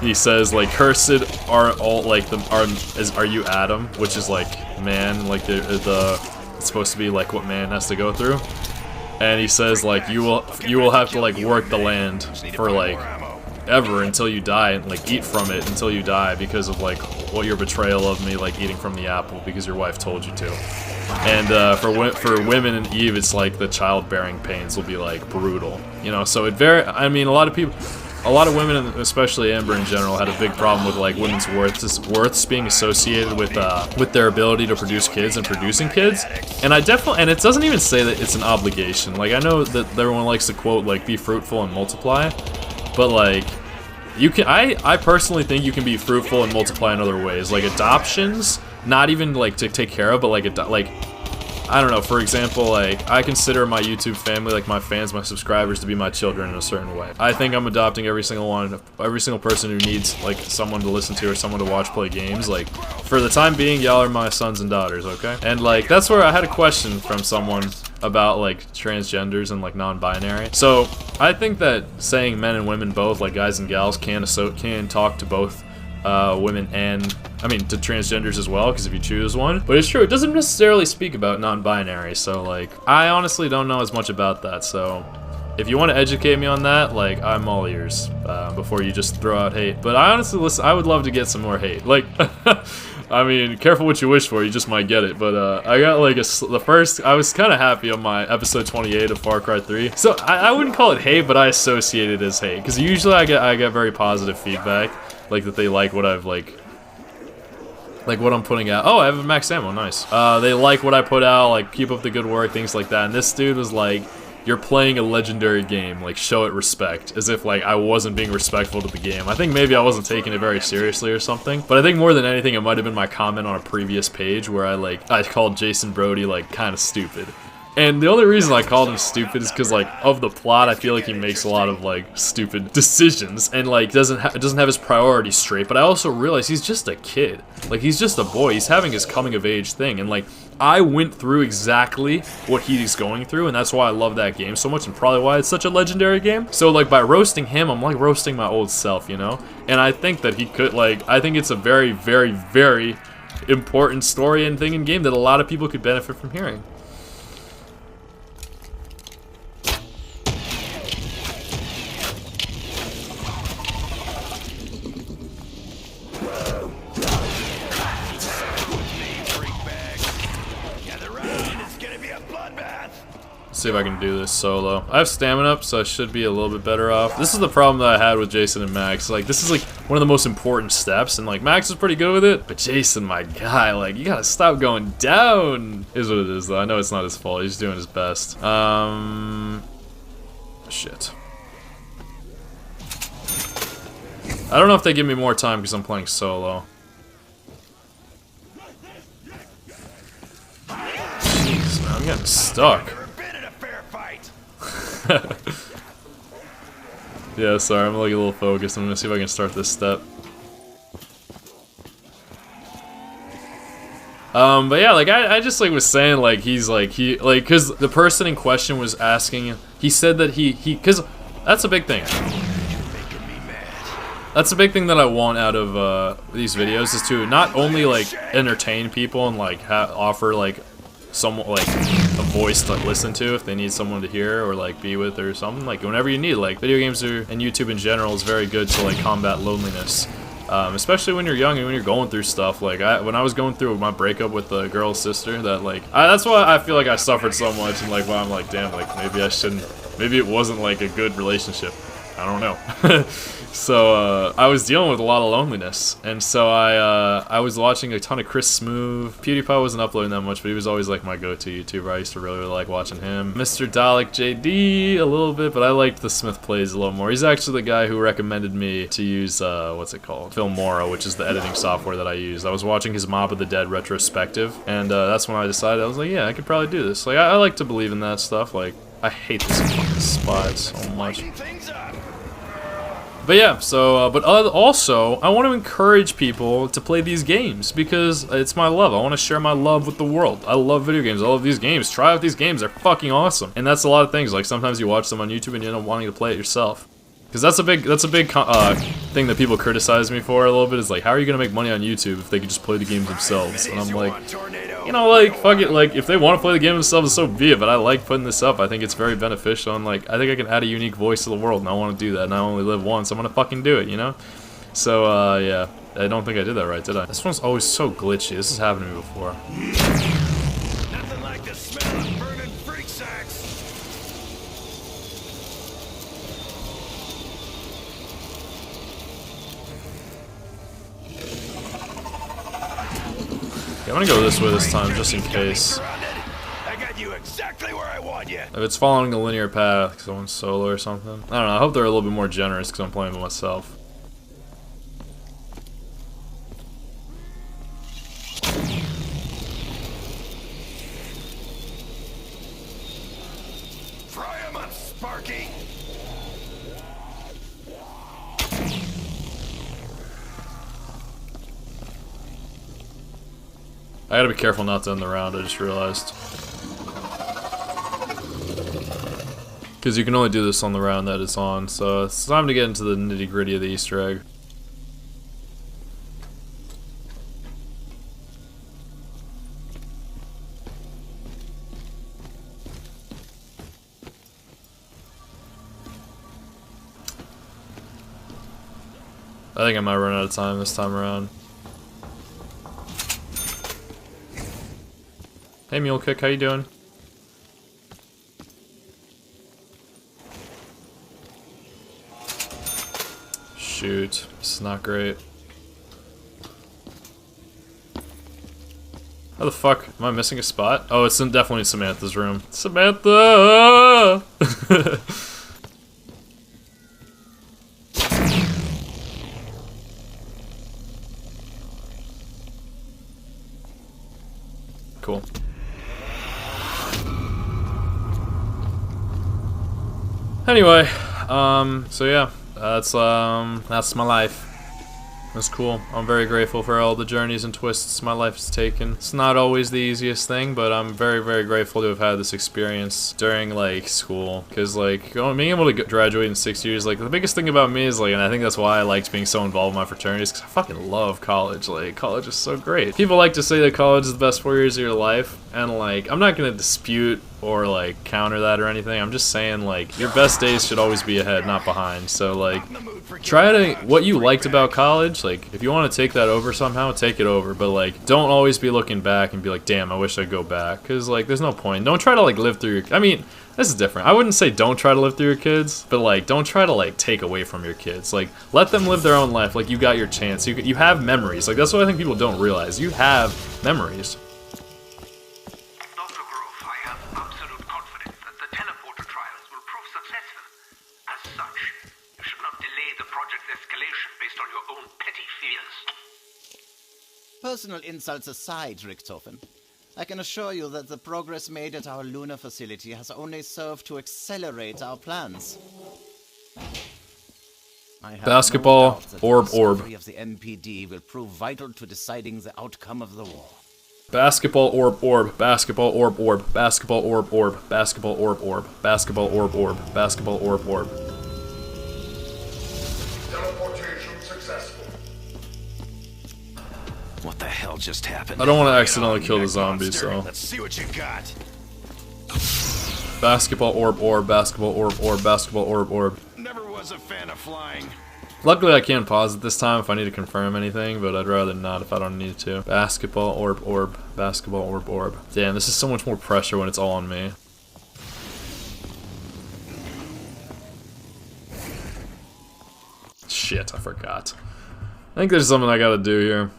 he says, like, cursed are all, like, are you Adam, which is, like, man, like, it's supposed to be, like, what man has to go through, and he says, like, you will have to, like, work the land for, like, ever until you die, and, like, eat from it until you die because of, like, what your betrayal of me, like, eating from the apple because your wife told you to. And for women and Eve, it's like the childbearing pains will be, like, brutal, you know. So I mean, a lot of women, especially Amber in general, had a big problem with, like, women's worths being associated with their ability to produce kids and producing kids. And and it doesn't even say that it's an obligation. Like, I know that everyone likes to quote, like, be fruitful and multiply, but, like, I personally think you can be fruitful and multiply in other ways, like adoptions. Not even, like, to take care of, but, like, I don't know, for example, like, I consider my YouTube family, like, my fans, my subscribers, to be my children in a certain way. I think I'm adopting every single person who needs, like, someone to listen to or someone to watch play games. Like, for the time being, y'all are my sons and daughters, okay? And, like, that's where I had a question from someone about, like, transgenders and, like, non-binary. So, I think that saying men and women both, like, guys and gals, can talk to both women and, I mean, to transgenders as well, because if you choose one. But it's true, it doesn't necessarily speak about non-binary, so, like, I honestly don't know as much about that, so if you want to educate me on that, like, I'm all ears, before you just throw out hate. But I honestly, listen, I would love to get some more hate. Like, I mean, careful what you wish for, you just might get it. But, I got, like, I was kind of happy on my episode 28 of Far Cry 3. So, I wouldn't call it hate, but I associate it as hate, because usually I get very positive feedback. Like, that they like what I've, like, what I'm putting out. Oh, I have a max ammo, nice. They like what I put out, like, keep up the good work, things like that. And this dude was like, you're playing a legendary game, like, show it respect. As if, like, I wasn't being respectful to the game. I think maybe I wasn't taking it very seriously or something. But I think more than anything, it might have been my comment on a previous page where I called Jason Brody, like, kind of stupid. And the only reason I called him stupid is because, like, of the plot, I feel like he makes a lot of, like, stupid decisions and, like, doesn't have his priorities straight. But I also realize he's just a kid. Like, he's just a boy. He's having his coming-of-age thing. And, like, I went through exactly what he's going through, and that's why I love that game so much, and probably why it's such a legendary game. So, like, by roasting him, I'm, like, roasting my old self, you know? And I think that he could, like, I think it's a very, very, very important story and thing in game that a lot of people could benefit from hearing. See if I can do this solo. I have stamina up, so I should be a little bit better off. This is the problem that I had with Jason and Max. Like, this is like one of the most important steps, and like Max is pretty good with it, but Jason, my guy, like, you gotta stop going down. Is what it is, though. I know it's not his fault. He's doing his best. Shit. I don't know if they give me more time because I'm playing solo. Jeez, man, I'm getting stuck. Yeah, sorry, I'm like a little focused. I'm gonna see if I can start this step. But yeah, like I just like was saying, like cause the person in question was asking, he said that cause that's a big thing. That's a big thing that I want out of these videos, is to not only like entertain people and like offer like someone like a voice to listen to if they need someone to hear or like be with or something, like whenever you need. Like video games and YouTube in general is very good to like combat loneliness, especially when you're young and when you're going through stuff. Like when I was going through my breakup with the girl's sister, that like that's why I feel like I suffered so much, and like why I'm like, damn, like maybe I shouldn't, maybe it wasn't like a good relationship, I don't know. So I was dealing with a lot of loneliness, and so I was watching a ton of Chris Smooth. PewDiePie wasn't uploading that much, but he was always like my go-to YouTuber. I used to really like watching him. Mr. Dalek JD a little bit, but I liked the Smith Plays a little more. He's actually the guy who recommended me to use what's it called, Filmora, which is the editing software that I use. I was watching his Mob of the Dead retrospective, and that's when I decided, I was like, yeah, I could probably do this. Like I like to believe in that stuff. Like I hate this fucking spot so much. But yeah, so, but also, I want to encourage people to play these games, because it's my love. I want to share my love with the world. I love video games. I love these games. Try out these games. They're fucking awesome. And that's a lot of things. Like, sometimes you watch them on YouTube and you end up wanting to play it yourself. Because that's a big thing that people criticize me for a little bit, is like, how are you going to make money on YouTube if they could just play the games themselves? And I'm like, you know, like, fuck it, like, if they want to play the game themselves, so be it, but I like putting this up. I think it's very beneficial, and like, I think I can add a unique voice to the world, and I want to do that, and I only live once, I'm gonna fucking do it, you know? So, yeah, I don't think I did that right, did I? This one's always so glitchy. This has happened to me before. Nothing like the smell of burning freak sacks. Yeah, I'm gonna go this way this time, just in case. I got you exactly where I want you. If it's following a linear path, because I'm solo or something. I don't know, I hope they're a little bit more generous, because I'm playing with myself. Fry 'em up, Sparky. I gotta be careful not to end the round, I just realized. Because you can only do this on the round that it's on, so it's time to get into the nitty-gritty of the Easter egg. I think I might run out of time this time around. Hey Mule Kick, how you doing? Shoot, this is not great. How the fuck, am I missing a spot? Oh, it's definitely Samantha's room. Samantha! Cool. Anyway, so yeah, that's my life. That's cool. I'm very grateful for all the journeys and twists my life has taken. It's not always the easiest thing, but I'm very, very grateful to have had this experience during, like, school. Because, like, being able to graduate in 6 years, like, the biggest thing about me is, like, and I think that's why I liked being so involved in my fraternities, because I fucking love college. Like, college is so great. People like to say that college is the best 4 years of your life, and, like, I'm not gonna dispute or, like, counter that or anything. I'm just saying, like, your best days should always be ahead, not behind. So, like, try to, what you liked about college, like, if you want to take that over somehow, take it over. But, like, don't always be looking back and be like, damn, I wish I'd go back. Because, like, there's no point. Don't try to, like, live through your, I mean, this is different. I wouldn't say don't try to live through your kids, but, like, don't try to, like, take away from your kids. Like, let them live their own life. Like, you got your chance. You have memories. Like, that's what I think people don't realize. You have memories. Personal insults aside, Richtofen, I can assure you that the progress made at our lunar facility has only served to accelerate our plans. I have Basketball, no doubt that the orb. discovery of the MPD will prove vital to deciding the outcome of the war. Basketball, orb. Basketball, orb. Basketball, orb. Basketball, orb. Basketball, orb. Basketball, orb. Teleportation successful. What the hell just happened? I don't want to accidentally kill the zombies, so. Let's see what you got. Basketball, orb. Basketball, orb. Basketball, orb. Never was a fan of flying. Luckily, I can pause it this time if I need to confirm anything, but I'd rather not if I don't need to. Basketball, orb. Basketball, orb. Damn, this is so much more pressure when it's all on me. Shit, I forgot. I think there's something I gotta do here.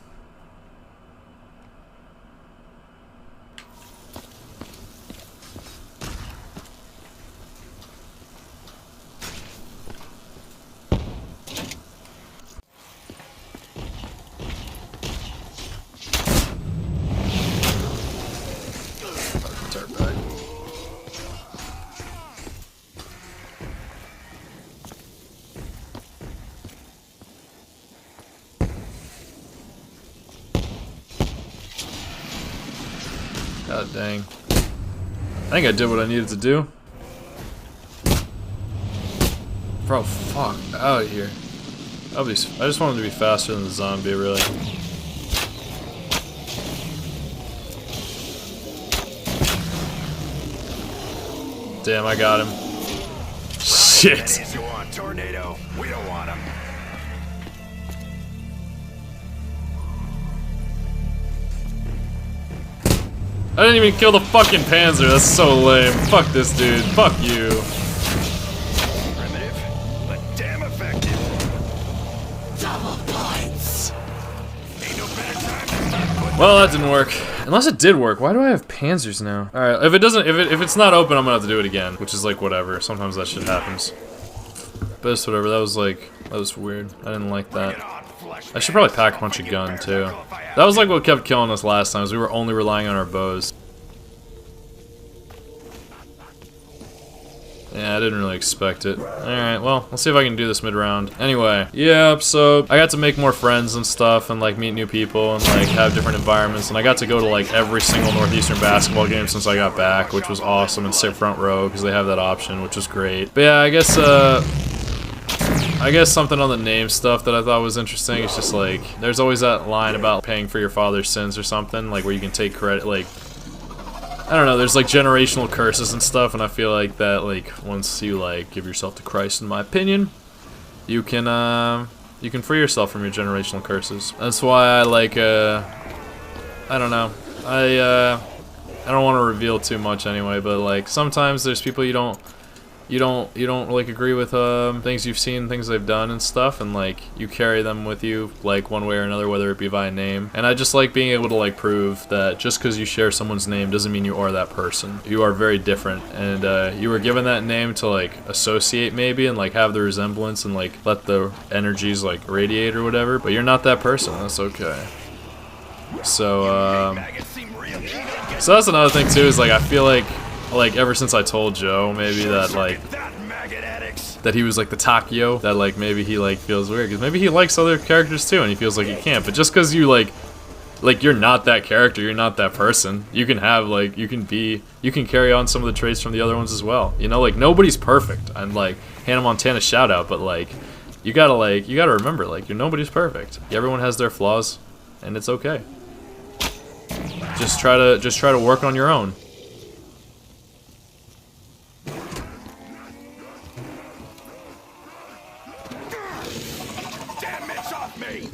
God dang. I think I did what I needed to do. Bro, fuck. Out of here. I just wanted to be faster than the zombie, really. Damn, I got him. Shit. You want tornado? We don't want him. I didn't even kill the fucking Panzer. That's so lame. Fuck this dude. Fuck you. Primitive, but damn effective. Double points! Ain't no better time to start putting. Well, that didn't work. Unless it did work. Why do I have Panzers now? All right. If it doesn't, if it's not open, I'm gonna have to do it again. Which is like whatever. Sometimes that shit happens. But it's whatever. That was weird. I didn't like that. I should probably pack a punch a gun too. That was like what kept killing us last time, is we were only relying on our bows. Yeah, I didn't really expect it. Alright, well, let's see if I can do this mid-round. Anyway, yeah, so I got to make more friends and stuff and like meet new people and like have different environments, and I got to go to like every single Northeastern basketball game since I got back, which was awesome, and sit front row because they have that option, which was great. But yeah, I guess something on the name stuff that I thought was interesting is just like, there's always that line about paying for your father's sins or something, like where you can take credit, like, I don't know, there's like generational curses and stuff, and I feel like that, like, once you like give yourself to Christ, in my opinion, you can free yourself from your generational curses. That's why I like, I don't know, I don't want to reveal too much anyway, but like, sometimes there's people you don't like agree with things you've seen, things they've done and stuff, and like you carry them with you like one way or another, whether it be via name. And I just like being able to like prove that just because you share someone's name doesn't mean you are that person. You are very different, and you were given that name to like associate maybe and like have the resemblance and like let the energies like radiate or whatever, but you're not that person. That's okay. So that's another thing too, is like I feel like ever since I told Joe maybe that like that he was like the Takio, that like maybe he like feels weird because maybe he likes other characters too and he feels like he can't. But just because you like you're not that character, you're not that person. You can have like you can carry on some of the traits from the other ones as well. You know, like nobody's perfect. And like Hannah Montana shout out, but like you gotta remember like nobody's perfect. Everyone has their flaws, and it's okay. Just try to work on your own. Damn it's off me!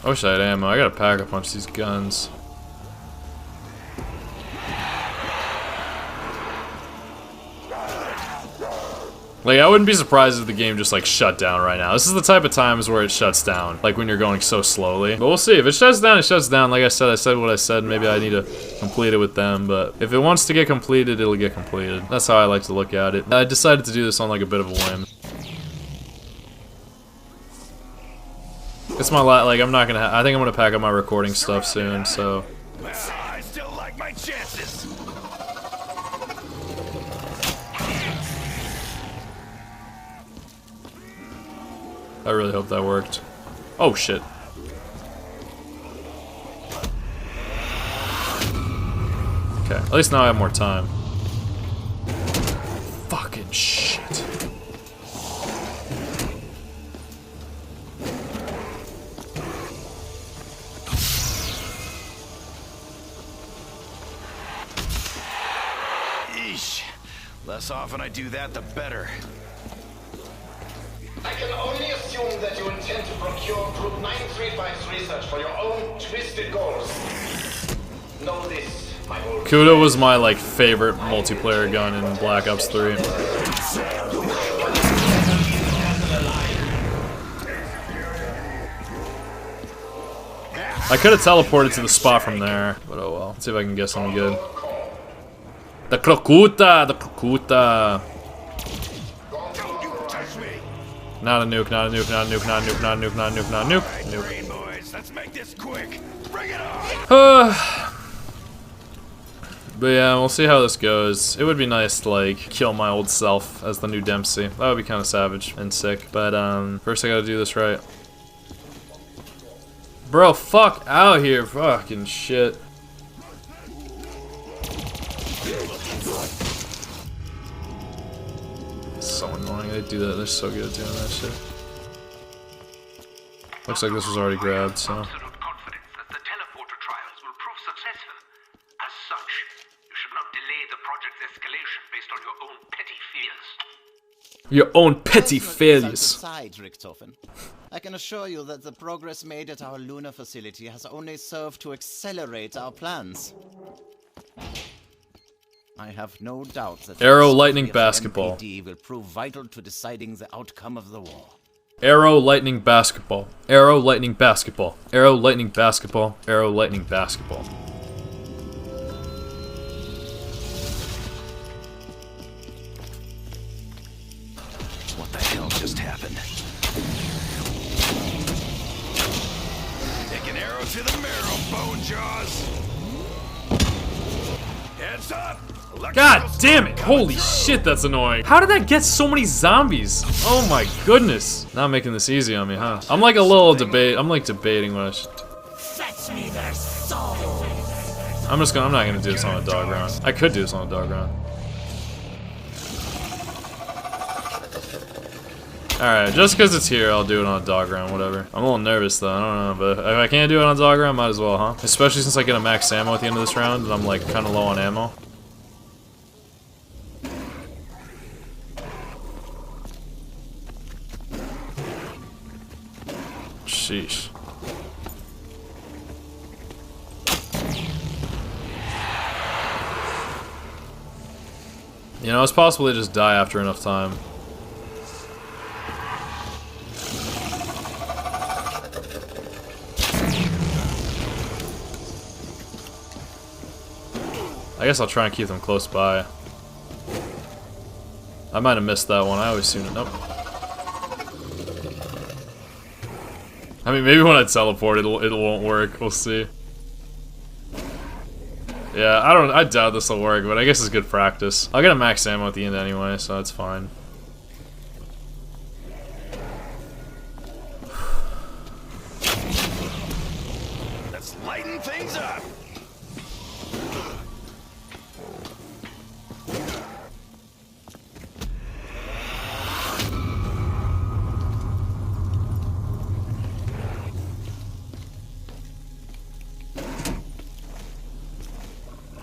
I wish I had ammo. I gotta pack a bunch of these guns. Like, I wouldn't be surprised if the game just, like, shut down right now. This is the type of times where it shuts down. Like, when you're going so slowly. But we'll see. If it shuts down, it shuts down. Like I said what I said. Maybe I need to complete it with them. But if it wants to get completed, it'll get completed. That's how I like to look at it. I decided to do this on, like, a bit of a whim. It's my like, I'm not gonna I think I'm gonna pack up my recording stuff soon, so... I still like my chances. I really hope that worked. Oh, shit. Okay, at least now I have more time. Fucking shit. Eesh. Less often I do that, the better. I can only assume that you intend to procure Group 935's research for your own twisted goals. Know this, my old... Kuda was my, like, favorite multiplayer gun in Black Ops 3. I could have teleported to the spot from there, but oh well. Let's see if I can get something good. The Krokuta! The Krokuta! Not a nuke, not a nuke, not a nuke, not a nuke, not a nuke, not a nuke, not a nuke. Nuke. Green boys, let's make this quick. Bring it on. But yeah, we'll see how this goes. It would be nice to like kill my old self as the new Dempsey. That would be kind of savage and sick. But first I gotta do this right. Bro, fuck out here, fucking shit. So annoying. They do that. They're so good at doing that shit. Looks like this was already grabbed, so. Absolute confidence that the teleporter trials will prove successful. As such, you should not delay the project's escalation based on your own petty fears. Your own petty failures. Aside, Richtofen, I can assure you that the progress made at our lunar facility has only served to accelerate our plans. I have no doubt that Arrow the lightning discovery of basketball. MPD will prove vital to deciding the outcome of the war. Arrow lightning basketball. Arrow lightning basketball. Arrow lightning basketball. Arrow lightning basketball. What the hell just happened? Take an arrow to the marrow, bone jaws. Heads up. God damn it! Holy shit, that's annoying. How did that get so many zombies? Oh my goodness. Not making this easy on me, huh? I'm like a little debate. I'm like debating what I should. Fetch me their souls. I'm not gonna do this on a dog round. I could do this on a dog round. Alright, just because it's here, I'll do it on a dog round, whatever. I'm a little nervous though, I don't know, but if I can't do it on a dog round, might as well, huh? Especially since I get a max ammo at the end of this round, and I'm like kinda low on ammo. Sheesh. You know, it's possible they just die after enough time. I guess I'll try and keep them close by. I might have missed that one. I always seem to... Nope. I mean, maybe when I teleport, it won't work. We'll see. Yeah, I doubt this will work, but I guess it's good practice. I'll get a max ammo at the end anyway, so it's fine. Let's lighten things up.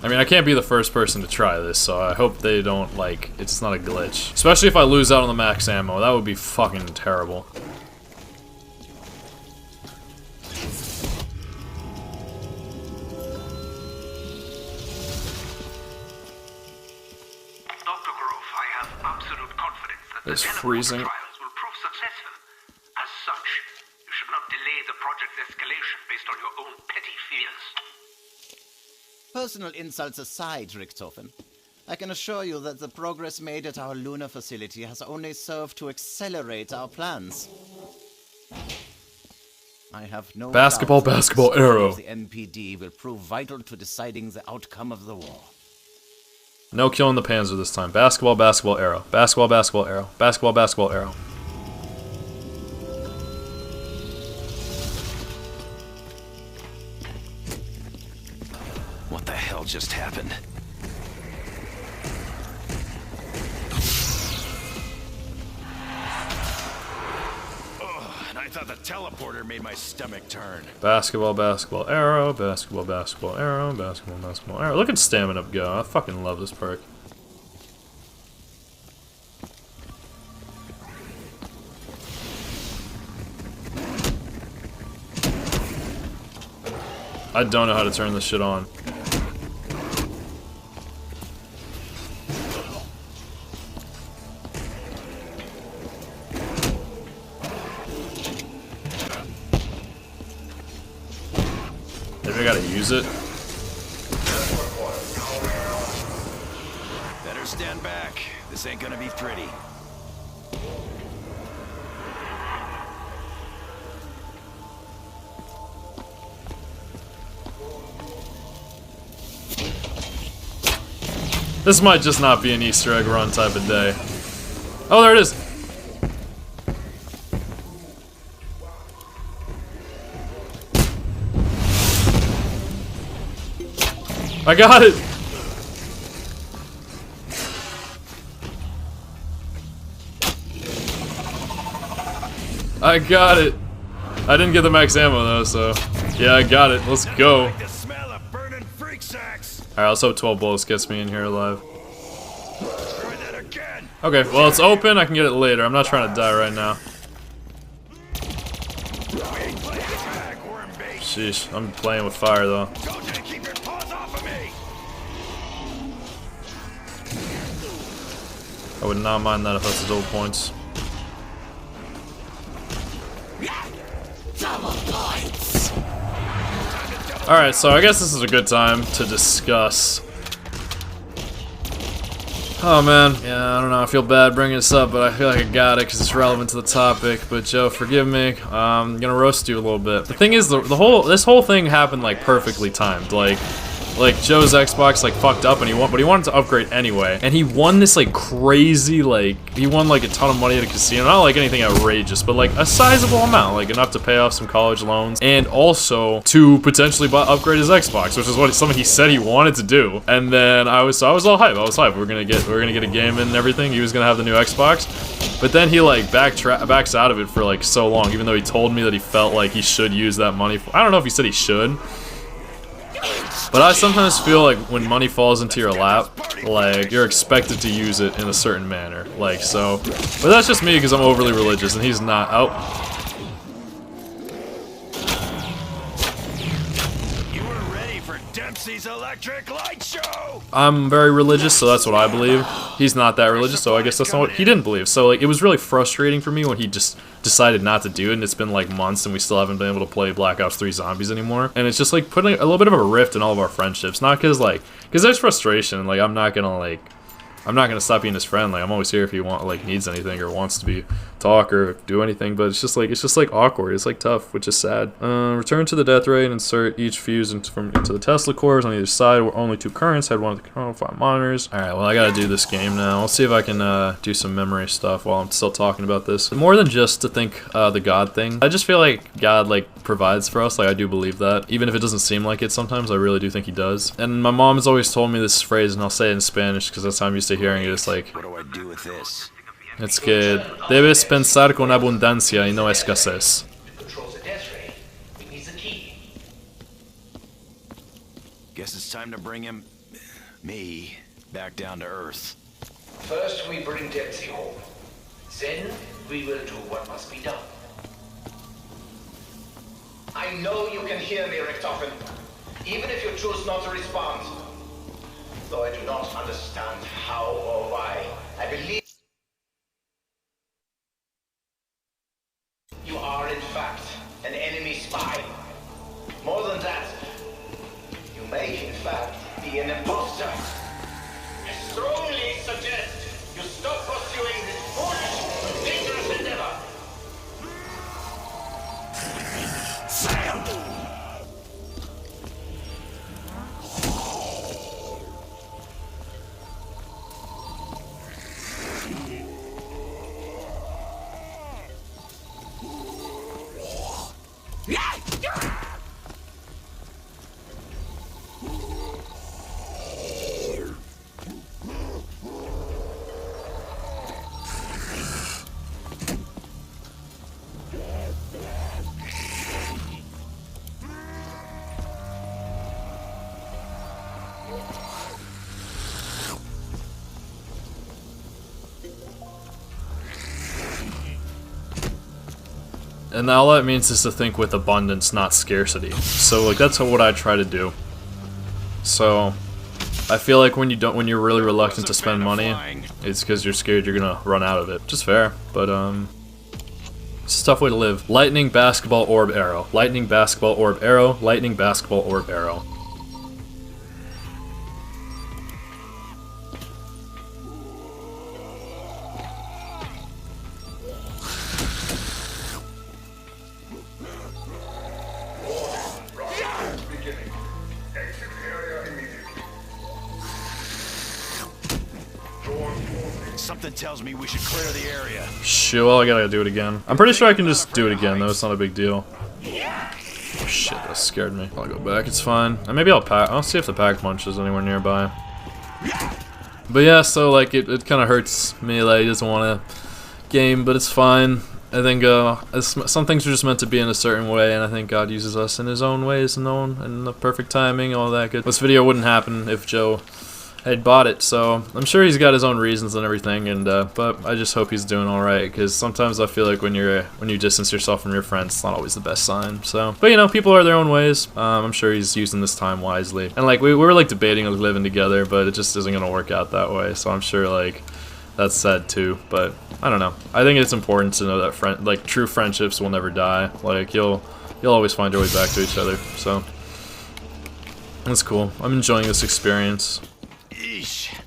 I mean, I can't be the first person to try this, so I hope they don't, like, it's not a glitch. Especially if I lose out on the max ammo, that would be fucking terrible. Dr. Grove, I have absolute confidence that the It's teleporter freezing. trials will prove successful. As such, you should not delay the project's escalation based on your own petty fears. Personal insults aside, Richtofen, I can assure you that the progress made at our lunar facility has only served to accelerate our plans. I have no Basketball, doubt that basketball, the arrow. The NPD will prove vital to deciding the outcome of the war. No killing the Panzer this time. Basketball, basketball, arrow. Basketball, basketball, arrow. Basketball, basketball, arrow. What the hell just happened? And I thought the teleporter made my stomach turn. Basketball, basketball, arrow. Basketball, basketball, arrow. Basketball, basketball, arrow. Look at stamina go. I fucking love this perk. I don't know how to turn this shit on. Maybe I gotta use it. Better stand back. This ain't gonna be pretty. This might just not be an Easter egg run type of day. Oh, there it is! I got it! I got it! I didn't get the max ammo though, so... Yeah, I got it. Let's go. Like the smell of burning freak sacks. Alright, let's hope 12 bullets gets me in here alive. Try that again. Okay, well it's open, I can get it later. I'm not trying to die right now. We ain't playing tag, worm bait. Sheesh, I'm playing with fire though. Told you to keep your paws off of me. I would not mind that if that's his old points. Double points! Alright, so I guess this is a good time to discuss. Oh man, yeah, I don't know, I feel bad bringing this up, but I feel like I got it because it's relevant to the topic. But Joe, forgive me, I'm gonna roast you a little bit. The thing is, this whole thing happened like perfectly timed. Like Joe's Xbox like fucked up and he wanted to upgrade anyway, and he won this like crazy, like he won like a ton of money at a casino, not like anything outrageous, but like a sizable amount, like enough to pay off some college loans and also to potentially upgrade his Xbox, which is something he said he wanted to do. And then I was all hype. I was hype. We're gonna get a game and everything. He was gonna have the new Xbox, but then he like backs out of it for like so long, even though he told me that he felt like he should use that money for, I don't know if he said he should. But I sometimes feel like when money falls into your lap, like, you're expected to use it in a certain manner. Like, so... But that's just me because I'm overly religious and he's not. Oh. You were ready for Dempsey's electric light show. I'm very religious, so that's what I believe. He's not that religious, so I guess that's not what he didn't believe. So, like, it was really frustrating for me when he just decided not to do it, and it's been like months and we still haven't been able to play Black Ops 3 Zombies anymore. And it's just like putting a little bit of a rift in all of our friendships. Not because there's frustration, like I'm not gonna I'm not gonna stop being his friend. Like, I'm always here if he needs anything or wants to talk or do anything. But it's just like awkward. It's like tough, which is sad. Return to the death ray and insert each fuse into the Tesla cores on either side. Where only 2 currents had one of the control 5 monitors. All right, well I gotta do this game now. I'll see if I can do some memory stuff while I'm still talking about this. More than just to think the God thing. I just feel like God provides for us. Like, I do believe that, even if it doesn't seem like it sometimes. I really do think he does. And my mom has always told me this phrase, and I'll say it in Spanish because that's how I'm used to hearing it. It's like, What do I do with this? it's que debes pensar con abundancia y no escasez. Controls the death ray. It needs a key. Guess it's time to bring me, back down to Earth. First, we bring Dempsey home. Then, we will do what must be done. I know you can hear me, Richtofen, even if you choose not to respond. Though I do not understand how or why. I believe you are, in fact, an enemy spy. More than that, you may, in fact, be an imposter. I strongly suggest you stop pursuing this foolish and dangerous endeavor. Sam! And all that means is to think with abundance, not scarcity. So like that's what I try to do. So I feel like when you're really reluctant to spend money, it's because you're scared you're gonna run out of it. Just fair, but it's a tough way to live. Lightning, basketball, orb, arrow. Lightning, basketball, orb, arrow. Lightning, basketball, orb, arrow. Something tells me we should clear the area. Shit, well, I gotta do it again. I'm pretty sure I can just do it again, though. It's not a big deal. Oh, shit, that scared me. I'll go back, it's fine. And maybe I'll see if the pack punch is anywhere nearby. But yeah, so, like, it kind of hurts me that he doesn't want to game, but it's fine. I think some things are just meant to be in a certain way, and I think God uses us in his own ways and the perfect timing, all that good. This video wouldn't happen if Joe had bought it, so I'm sure he's got his own reasons and everything, and but I just hope he's doing all right, because sometimes I feel like when you distance yourself from your friends, it's not always the best sign. So, but you know, people are their own ways. I'm sure he's using this time wisely, and like we were like debating like living together, but it just isn't gonna work out that way. So I'm sure like that's sad too, but I don't know. I think it's important to know that true friendships will never die. Like you'll always find your way back to each other. So that's cool. I'm enjoying this experience. Eesh.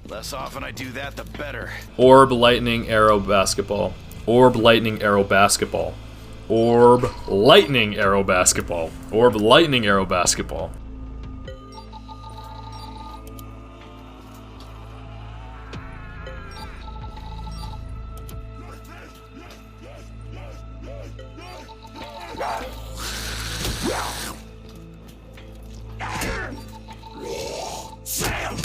Less often I do that, the better. Orb, lightning, arrow, basketball. Orb, lightning, arrow, basketball. Orb, lightning, arrow, basketball. Orb, lightning, arrow, basketball. Sam!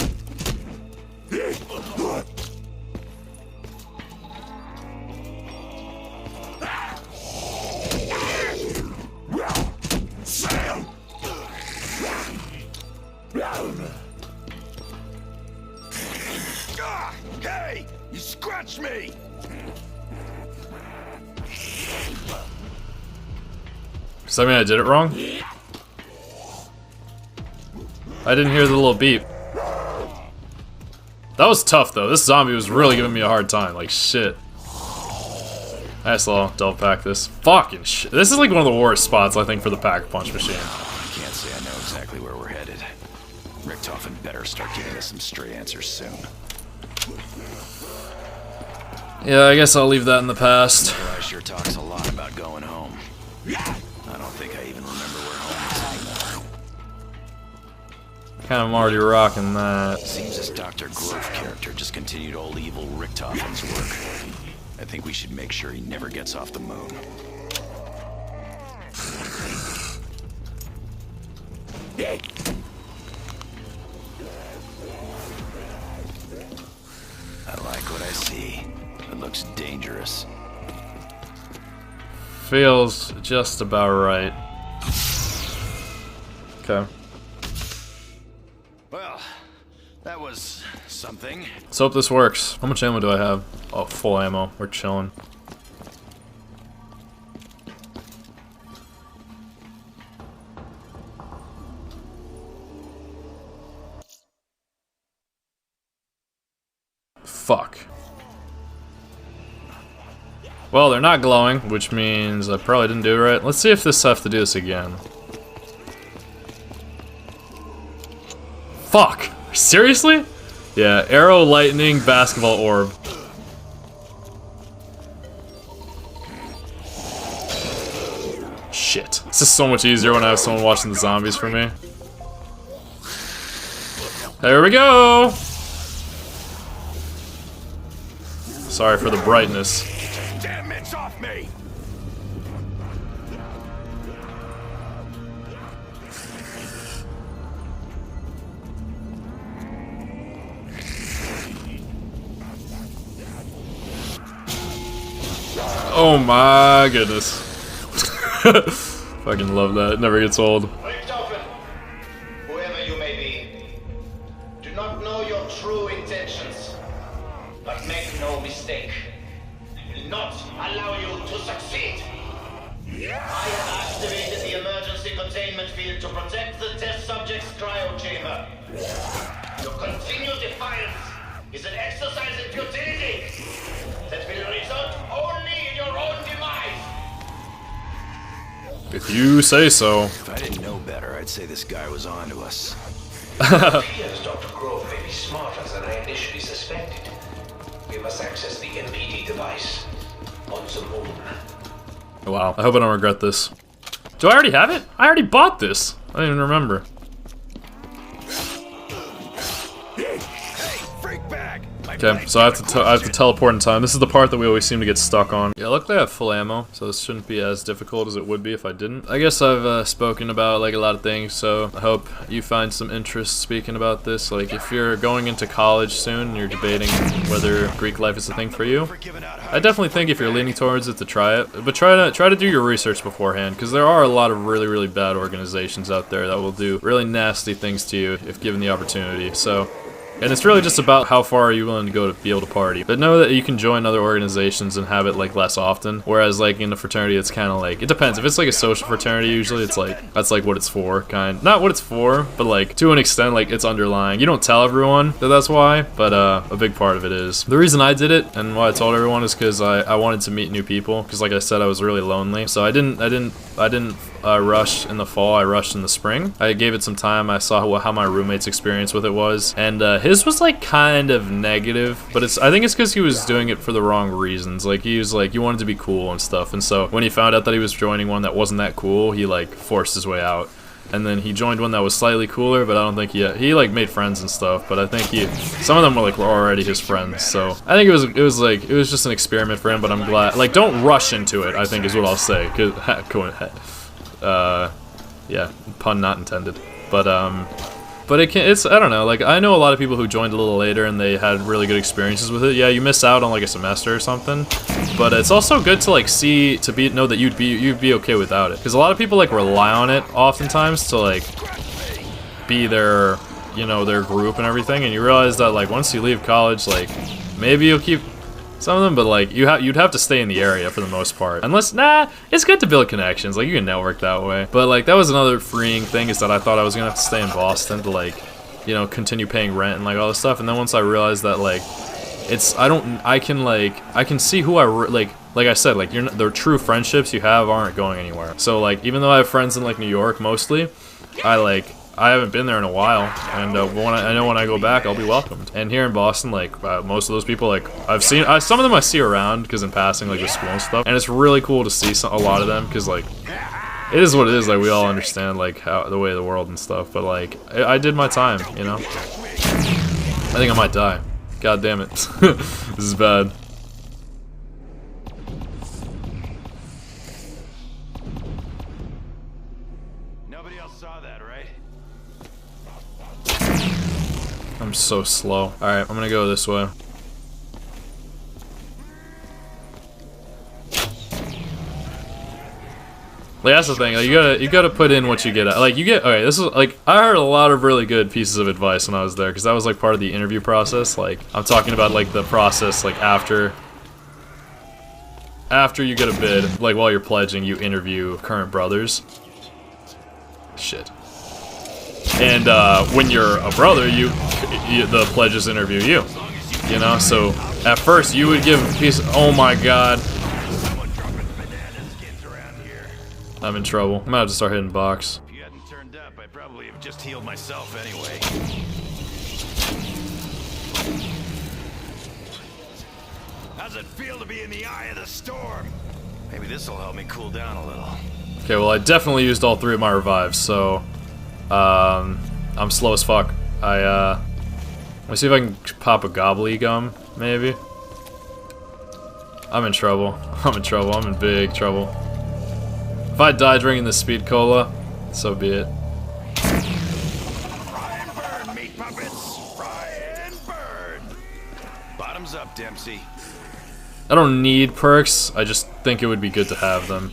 Sam! Hey! You scratched me! Does that mean I did it wrong? I didn't hear the little beep. That was tough though. This zombie was really giving me a hard time. Like shit. I saw double pack this. Fucking shit. This is like one of the worst spots I think for the pack punch machine. I can't say I know exactly where we're headed. Richtofen better start giving us some straight answers soon. Yeah, I guess I'll leave that in the past. The guy sure talks a lot about going home. I don't think I even remember where home is anymore. Kind of already rocking that. Seems this Dr. Grove character just continued old evil Richtofen's work. I think we should make sure he never gets off the moon. I like what I see. It looks dangerous. Feels just about right. Okay. Well, that was something. Let's hope this works. How much ammo do I have? Oh, full ammo. We're chilling. Fuck. Well, they're not glowing, which means I probably didn't do it right. Let's see if this have to do this again. Fuck! Seriously? Yeah, arrow, lightning, basketball orb. Shit. This is so much easier when I have someone watching the zombies for me. There we go! Sorry for the brightness. Damn mitts off me! Oh my goodness. Fucking love that. It never gets old. Richthofen, whoever you may be, do not know your true intentions. But make no mistake, I will not allow you to succeed. I have activated the emergency containment field to protect the test subject's cryo chamber. Your continued defiance is an exercise in futility that will result only in your own demise. If you say so. If I didn't know better, I'd say this guy was on to us. It appears Dr. Grove may be smarter than I initially suspected. We must access the NPD device on the moon. Wow, I hope I don't regret this. Do I already have it? I already bought this. I don't even remember. Okay, so I have to teleport in time. This is the part that we always seem to get stuck on. Yeah, luckily I have full ammo, so this shouldn't be as difficult as it would be if I didn't. I guess I've spoken about like a lot of things, so I hope you find some interest speaking about this. Like if you're going into college soon and you're debating whether Greek life is a thing for you, I definitely think if you're leaning towards it to try it, but try to do your research beforehand, because there are a lot of really bad organizations out there that will do really nasty things to you if given the opportunity. So. And it's really just about how far are you willing to go to be able to party. But know that you can join other organizations and have it like less often. Whereas like in a fraternity, it's kind of like, it depends. If it's like a social fraternity, usually it's like, that's like what it's for, not what it's for, but like to an extent, like it's underlying. You don't tell everyone that that's why, but a big part of it is. The reason I did it and why I told everyone is because I wanted to meet new people. Because like I said, I was really lonely. So I didn't rush in the fall, I rushed in the spring. I gave it some time, I saw how my roommate's experience with it was, and his was like kind of negative, but I think it's because he was doing it for the wrong reasons. Like he was like, he wanted to be cool and stuff, and so when he found out that he was joining one that wasn't that cool, he like forced his way out. And then he joined one that was slightly cooler, but I don't think he like made friends and stuff, but I think some of them were already his friends. So I think it was just an experiment for him, but I'm glad, like, don't rush into it, I think is what I'll say. Yeah, pun not intended. But it's I don't know, like I know a lot of people who joined a little later and they had really good experiences with it. Yeah, you miss out on like a semester or something, but it's also good to like know that you'd be okay without it, because a lot of people like rely on it oftentimes to like be their, you know, their group and everything, and you realize that like once you leave college, like maybe you'll keep some of them, but like you'd have to stay in the area for the most part. Unless, it's good to build connections, like you can network that way. But like that was another freeing thing, is that I thought I was gonna have to stay in Boston to like, you know, continue paying rent and like all this stuff. And then once I realized that like I can see who like I said, like the true friendships you have aren't going anywhere. So like even though I have friends in like New York mostly, I I haven't been there in a while, and I know when I go back, I'll be welcomed. And here in Boston, like most of those people, like I've seen, some of them I see around because in passing, like with school and stuff, and it's really cool to see a lot of them because like it is what it is. Like we all understand like how the way of the world and stuff, but like I did my time, you know. I think I might die. God damn it, this is bad. Nobody else saw that, right? I'm so slow. Alright, I'm gonna go this way. Like, that's the thing, like, you gotta put in what you get at. Like, okay, this is, like, I heard a lot of really good pieces of advice when I was there, because that was, like, part of the interview process. Like, I'm talking about, like, the process, like, after you get a bid, like, while you're pledging, you interview current brothers. Shit. And, when you're a brother, the pledges interview you. You know, so, at first, you would give a piece, oh my god. I'm in trouble. I'm gonna have to start hitting box. If you hadn't turned up, I probably have just healed myself anyway. How's it feel to be in the eye of the storm? Maybe this'll help me cool down a little. Okay, well I definitely used all 3 of my revives, so I'm slow as fuck. Let me see if I can pop a gobbly gum, maybe. I'm in trouble. I'm in trouble. I'm in big trouble. If I die drinking the speed cola, so be it. Fry and burn, meat puppets! Fry and burn! Bottoms up, Dempsey. I don't need perks, I just think it would be good to have them.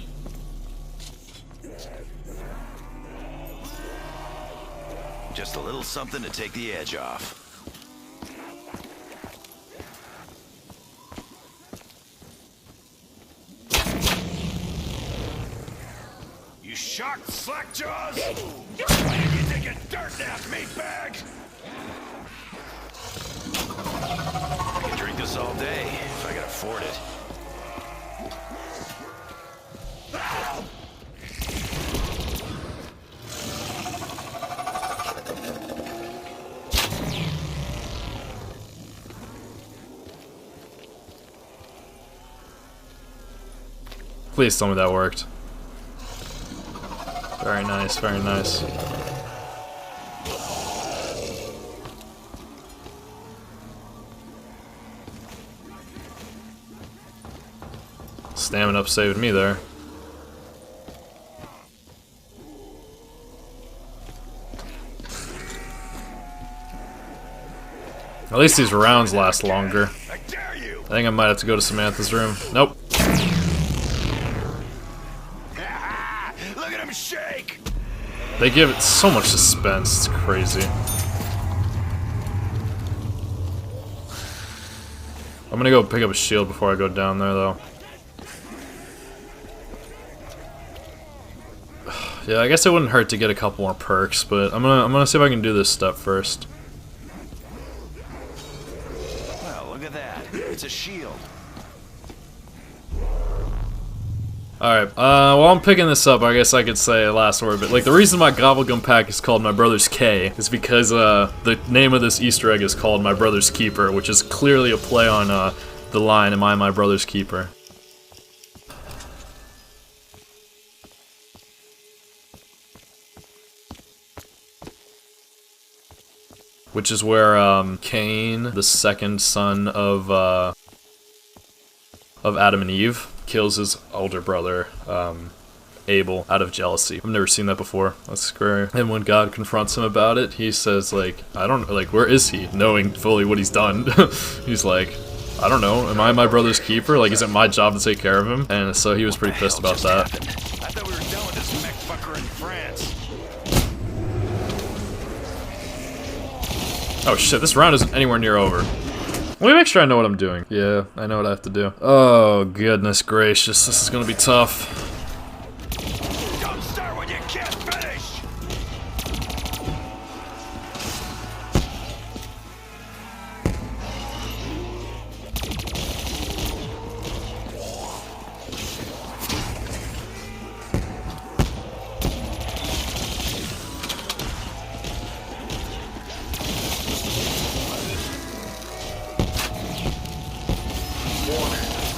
Just a little something to take the edge off. You shocked, slackjaws? You take a dirt nap, meatbag! I can drink this all day if I can afford it. Please tell me that worked. Very nice, very nice. Stamina up saved me there. At least these rounds last longer. I dare you! I think I might have to go to Samantha's room. Nope. Look at him shake! They give it so much suspense, it's crazy. I'm gonna go pick up a shield before I go down there, though. Yeah, I guess it wouldn't hurt to get a couple more perks, but I'm gonna see if I can do this step first. Well, look at that. It's a shield. Alright, while I'm picking this up, I guess I could say a last word, but like the reason my Gobblegum pack is called My Brother's K is because the name of this Easter egg is called My Brother's Keeper, which is clearly a play on the line, Am I my brother's keeper? Which is where Cain, the second son of Adam and Eve, kills his older brother, Abel, out of jealousy. I've never seen that before. That's scary. And when God confronts him about it, he says, like, I don't, like, where is he? Knowing fully what he's done. He's like, I don't know, am I my brother's keeper? Like, is it my job to take care of him? And so he was pretty pissed about that. Happened? I thought we were done with this mech fucker in France. Oh shit, this round isn't anywhere near over. Let me make sure I know what I'm doing. Yeah, I know what I have to do. Oh, goodness gracious, this is gonna be tough. Don't start when you can't finish!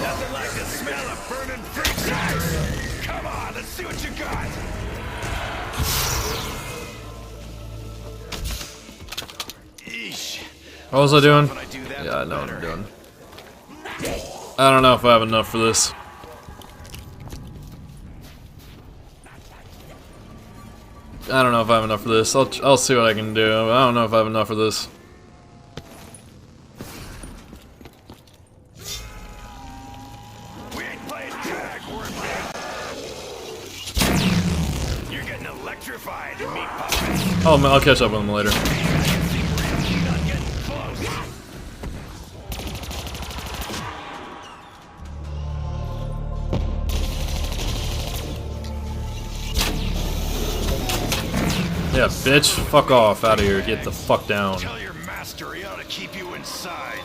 Nothing like the smell of burning freaks eyes. Come on, let's see what you got. Eesh. What was I doing? When I do that, Yeah, I know what better. I'm doing. I don't know if I have enough for this. I don't know if I have enough for this. I'll see what I can do. I don't know if I have enough for this. We ain't playing tag, we're playing. You're getting electrified, meat puppet. Oh, man, I'll catch up with him later. Not getting close. Yeah, bitch. Fuck off. Out of here. Get the fuck down. Tell your master he ought to keep you inside.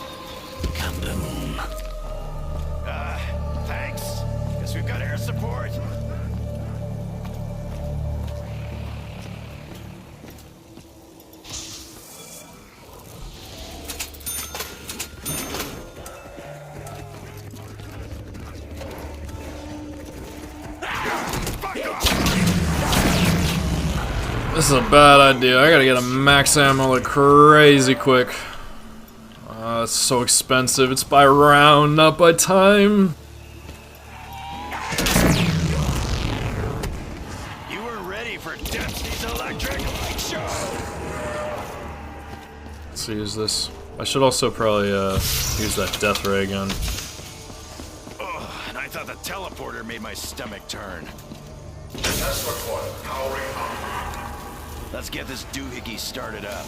Thanks. Guess we've got air support. This is a bad idea. I gotta get a max ammo like crazy quick. It's so expensive. It's by round, not by time. You were ready for Dempsey's electric light show. Let's use this. I should also probably use that death ray gun. Ugh, and I thought the teleporter made my stomach turn. Test report powering up. Let's get this doohickey started up.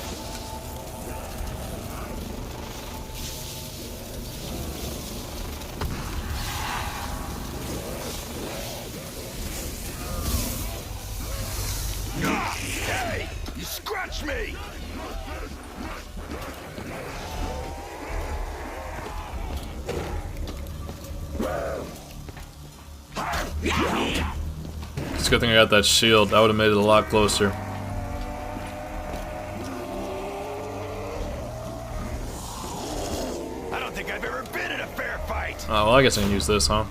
Ah, hey! You scratched me! It's a good thing I got that shield. That would have made it a lot closer. I don't think I've ever been in a fair fight! Oh, well, I guess I can use this, huh?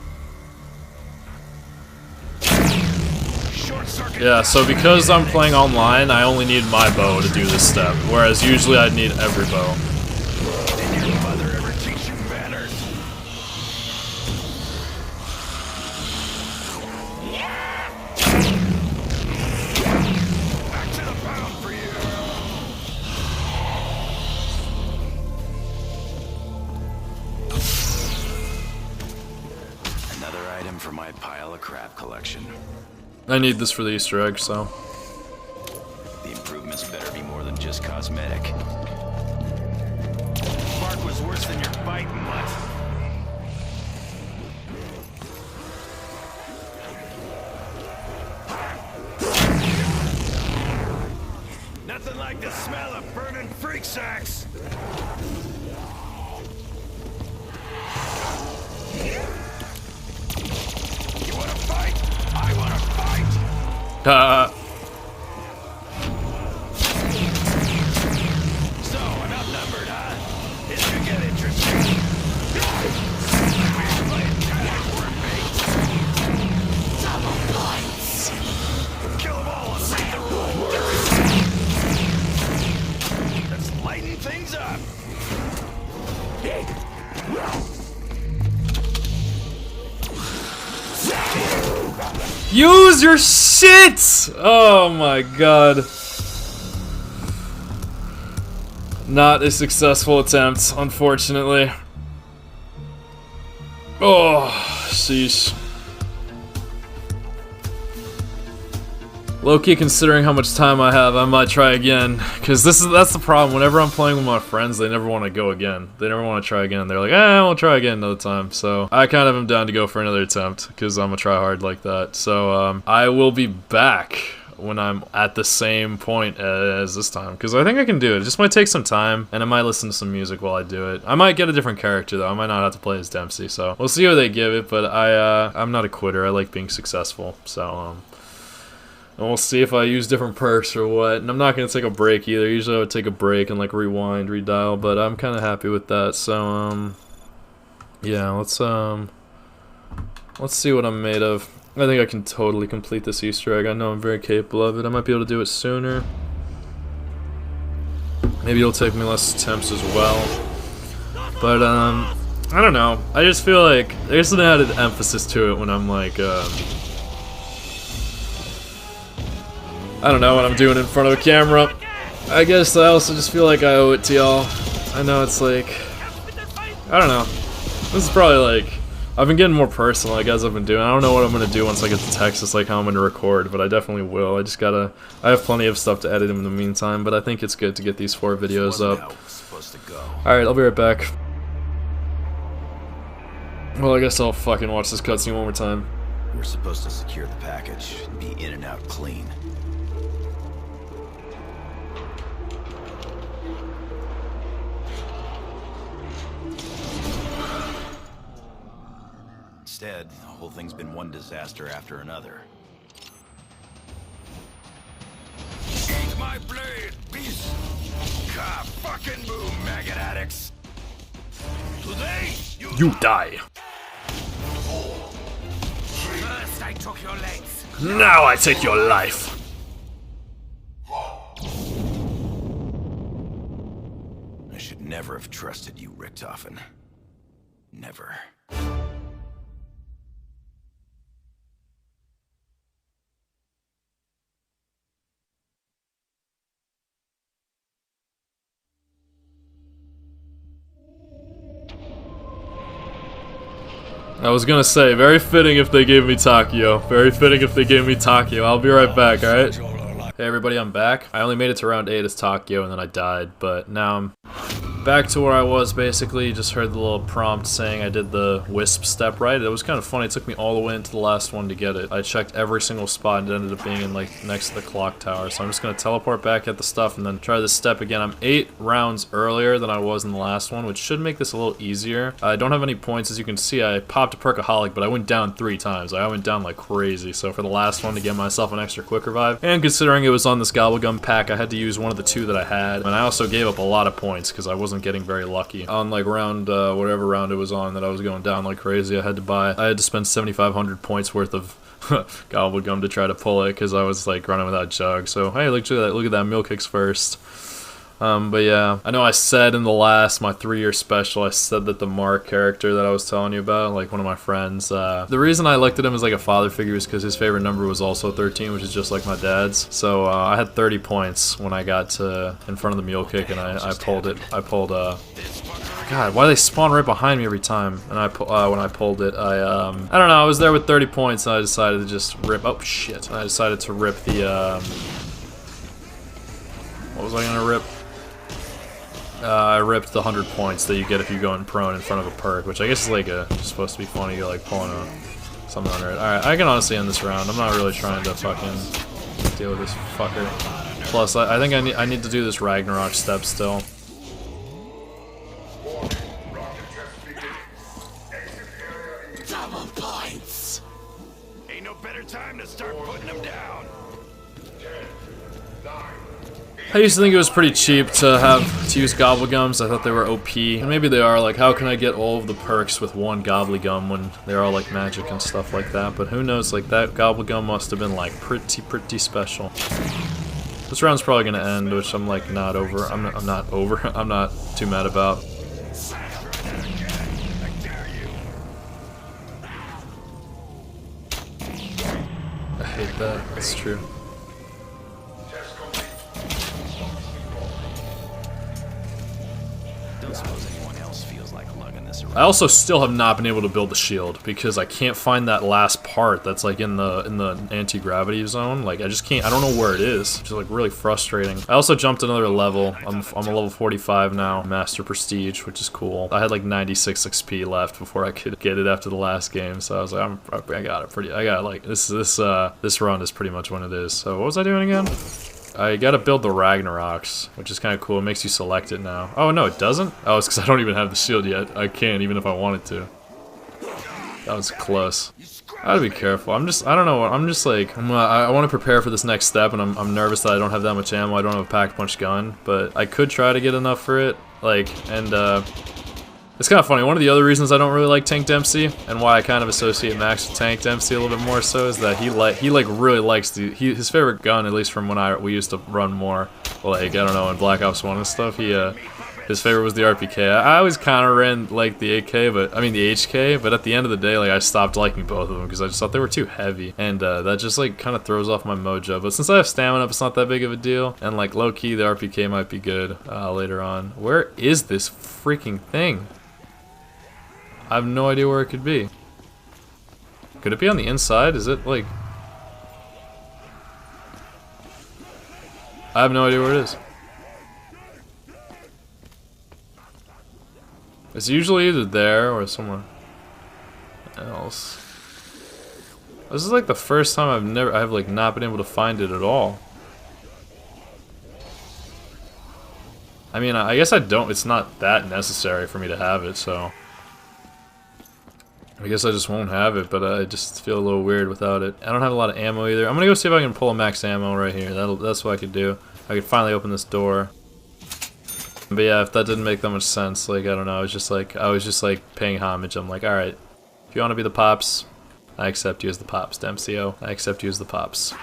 Short circuit. Yeah, so because I'm playing online, I only need my bow to do this step, whereas usually I'd need every bow. Did your mother ever teach you manners? Back to the pound for you. Another item for my pile of crap collection. I need this for the Easter egg, so. The improvements better be more than just cosmetic. Spark was worse than your bite, mutt. Nothing like the smell of burning freak sacks. You wanna fight? I wanna fight! So, I'm outnumbered, huh? This should get interesting. We're playing tag, we're bait. Double points. Kill them all and leave the room. Let's lighten things up. Use your shit! Oh my god. Not a successful attempt, unfortunately. Oh, sheesh. Low-key, considering how much time I have, I might try again. Because that's the problem. Whenever I'm playing with my friends, they never want to go again. They never want to try again. They're like, we'll try again another time. So I kind of am down to go for another attempt, because I'm a tryhard like that. So I will be back when I'm at the same point as this time, because I think I can do it. It just might take some time, and I might listen to some music while I do it. I might get a different character, though. I might not have to play as Dempsey, so we'll see what they give it, but I'm not a quitter. I like being successful, so and we'll see if I use different perks or what. And I'm not going to take a break either. Usually I would take a break and like rewind, redial, but I'm kind of happy with that. So, yeah, let's Let's see what I'm made of. I think I can totally complete this Easter egg. I know I'm very capable of it. I might be able to do it sooner. Maybe it'll take me less attempts as well. But, I don't know. I just feel like there's an added emphasis to it when I'm like, I don't know, when I'm doing it in front of a camera. I guess I also just feel like I owe it to y'all. I know it's like, I don't know. This is probably like, I've been getting more personal, like, as I've been doing. I don't know what I'm gonna do once I get to Texas, like how I'm gonna record, but I definitely will. I have plenty of stuff to edit in the meantime, but I think it's good to get these 4 videos up. Alright, I'll be right back. Well, I guess I'll fucking watch this cutscene one more time. We're supposed to secure the package and be in and out clean. Instead, the whole thing's been one disaster after another. Eat my blade, beast! Ka fucking boom, maggot addicts! Today, You die. First I took your legs. Now I take your life. I should never have trusted you, Richtofen. Never. I was gonna say, very fitting if they gave me Takio. Very fitting if they gave me Takio. I'll be right back, alright? Hey everybody, I'm back. I only made it to round 8 as Takio and then I died, but now I'm back to where I was basically. Just heard the little prompt saying I did the wisp step right. It was kind of funny. It took me all the way into the last one to get it. I checked every single spot and it ended up being in like next to the clock tower. So I'm just gonna teleport back at the stuff and then try this step again. I'm 8 rounds earlier than I was in the last one, which should make this a little easier. I don't have any points, as you can see. I popped a Perkaholic, but I went down 3 times. I went down like crazy. So for the last one to get myself an extra quick revive, and considering it was on this Gobblegum pack, I had to use one of the 2 that I had. And I also gave up a lot of points because I wasn't getting very lucky. On like round, whatever round it was on that I was going down like crazy, I had to spend 7,500 points worth of Gobblegum to try to pull it because I was like running without Jug. So hey, look at that meal kicks first. But yeah, I know I said in the last, my 3-year special, I said that the Mark character that I was telling you about, like one of my friends, the reason I looked at him as like a father figure is because his favorite number was also 13, which is just like my dad's. So I had 30 points when I got to in front of the mule kick, and I pulled it. God, why do they spawn right behind me every time? And when I pulled it, I don't know, I was there with 30 points, and I decided to just rip, oh shit, and I decided to rip the, what was I gonna rip? I ripped the 100 points that you get if you go in prone in front of a perk, which I guess is like supposed to be funny, you're like pulling something under it. Alright, I can honestly end this round. I'm not really trying to fucking deal with this fucker. Plus, I think I need to do this Ragnarok step still. double points! Ain't no better time to start putting them down! I used to think it was pretty cheap to use Gobblegums. I thought they were OP. And maybe they are, like how can I get all of the perks with one Gobblegum when they're all like magic and stuff like that, but who knows, like that Gobblegum must have been like pretty special. This round's probably gonna end, which I'm like not over. I'm not too mad about. I hate that, it's true. I also still have not been able to build the shield because I can't find that last part that's like in the anti-gravity zone. Like I just can't. I don't know where it is. It's like really frustrating. I also jumped another level. I'm a level 45 now, Master Prestige, which is cool. I had like 96 XP left before I could get it after the last game, so I was like, I got it. I got like this run is pretty much when it is. So what was I doing again? I gotta build the Ragnaroks, which is kind of cool. It makes you select it now. Oh, no, it doesn't? Oh, it's because I don't even have the shield yet. I can't, even if I wanted to. That was close. I gotta be careful. I don't know, I'm just like, I want to prepare for this next step, and I'm nervous that I don't have that much ammo. I don't have a pack-punch gun, but I could try to get enough for it. Like, and, It's kind of funny. One of the other reasons I don't really like Tank Dempsey, and why I kind of associate Max with Tank Dempsey a little bit more so, is that he really likes his favorite gun, at least from when we used to run more, like, I don't know, in Black Ops 1 and stuff. His favorite was the RPK. I always kind of ran like the AK, the HK, but at the end of the day, like, I stopped liking both of them because I just thought they were too heavy, and that just like kind of throws off my mojo. But since I have stamina, it's not that big of a deal, and like low key, the RPK might be good later on. Where is this freaking thing? I have no idea where it could be. Could it be on the inside? Is it like... I have no idea where it is. It's usually either there or somewhere else. This is like the first time I've like not been able to find it at all. I mean, I guess it's not that necessary for me to have it, so I guess I just won't have it, but I just feel a little weird without it. I don't have a lot of ammo either. I'm gonna go see if I can pull a max ammo right here. That's what I could do. I could finally open this door. But yeah, if that didn't make that much sense, like, I don't know, I was just like paying homage. I'm like, alright, if you want to be the Pops, I accept you as the Pops, Dempsey-o. I accept you as the Pops.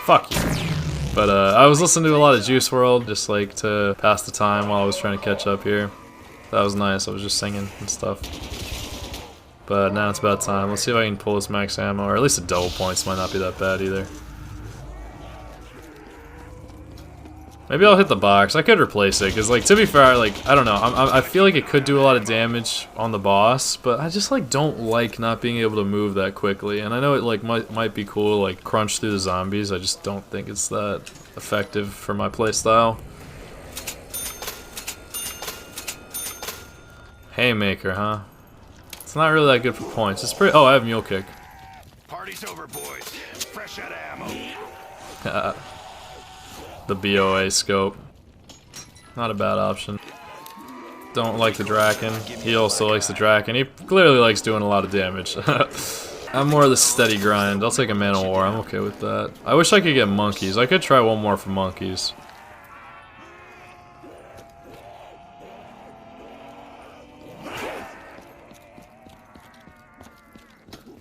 Fuck you. But I was listening to a lot of Juice WRLD, just like to pass the time while I was trying to catch up here. That was nice, I was just singing and stuff. But now it's about time. Let's see if I can pull this max ammo, or at least a double points might not be that bad either. Maybe I'll hit the box. I could replace it, because, like, to be fair, like, I don't know. I feel like it could do a lot of damage on the boss, but I just, like, don't like not being able to move that quickly. And I know it, like, might be cool, like, crunch through the zombies. I just don't think it's that effective for my playstyle. Haymaker, huh? It's not really that good for points. It's pretty... Oh, I have Mule Kick. Party's over, boys. Fresh out of ammo. The BOA scope. Not a bad option. Don't like the Draken. He also likes the Draken. He clearly likes doing a lot of damage. I'm more of the steady grind. I'll take a Man of War. I'm okay with that. I wish I could get monkeys. I could try one more for monkeys.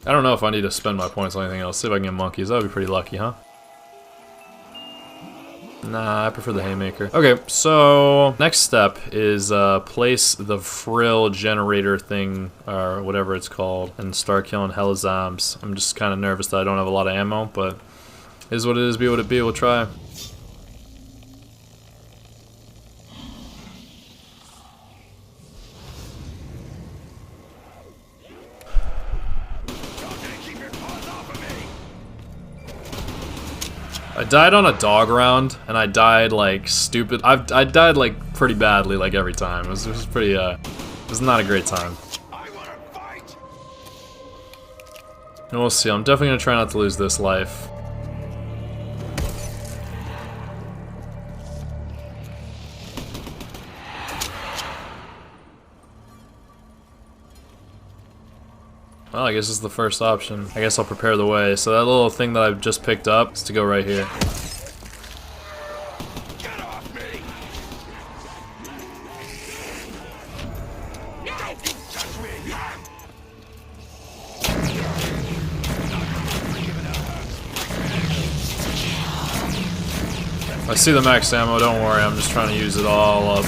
I don't know if I need to spend my points on anything else. See if I can get monkeys. That would be pretty lucky, huh? Nah, I prefer the Haymaker. Okay, so next step is place the frill generator thing, or whatever it's called, and start killing hella zombs. I'm just kind of nervous that I don't have a lot of ammo, but it is what it is, be what it be, we'll try. I died on a dog round, and I died like stupid. I died like pretty badly like every time. It was pretty it was not a great time. And we'll see. I'm definitely gonna try not to lose this life. Well, I guess this is the first option. I guess I'll prepare the way. So that little thing that I've just picked up is to go right here. Get off me! Don't you touch me! I see the max ammo, don't worry, I'm just trying to use it all up.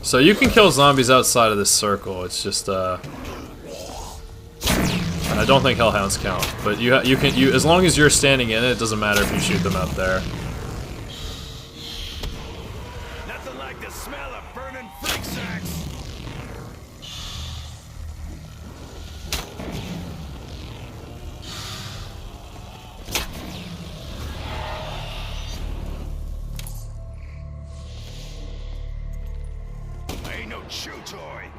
So you can kill zombies outside of this circle. It's just and I don't think hellhounds count, but you as long as you're standing in it, it doesn't matter if you shoot them out there. Nothing like the smell of burning freak sacks. Ain't no chew toy.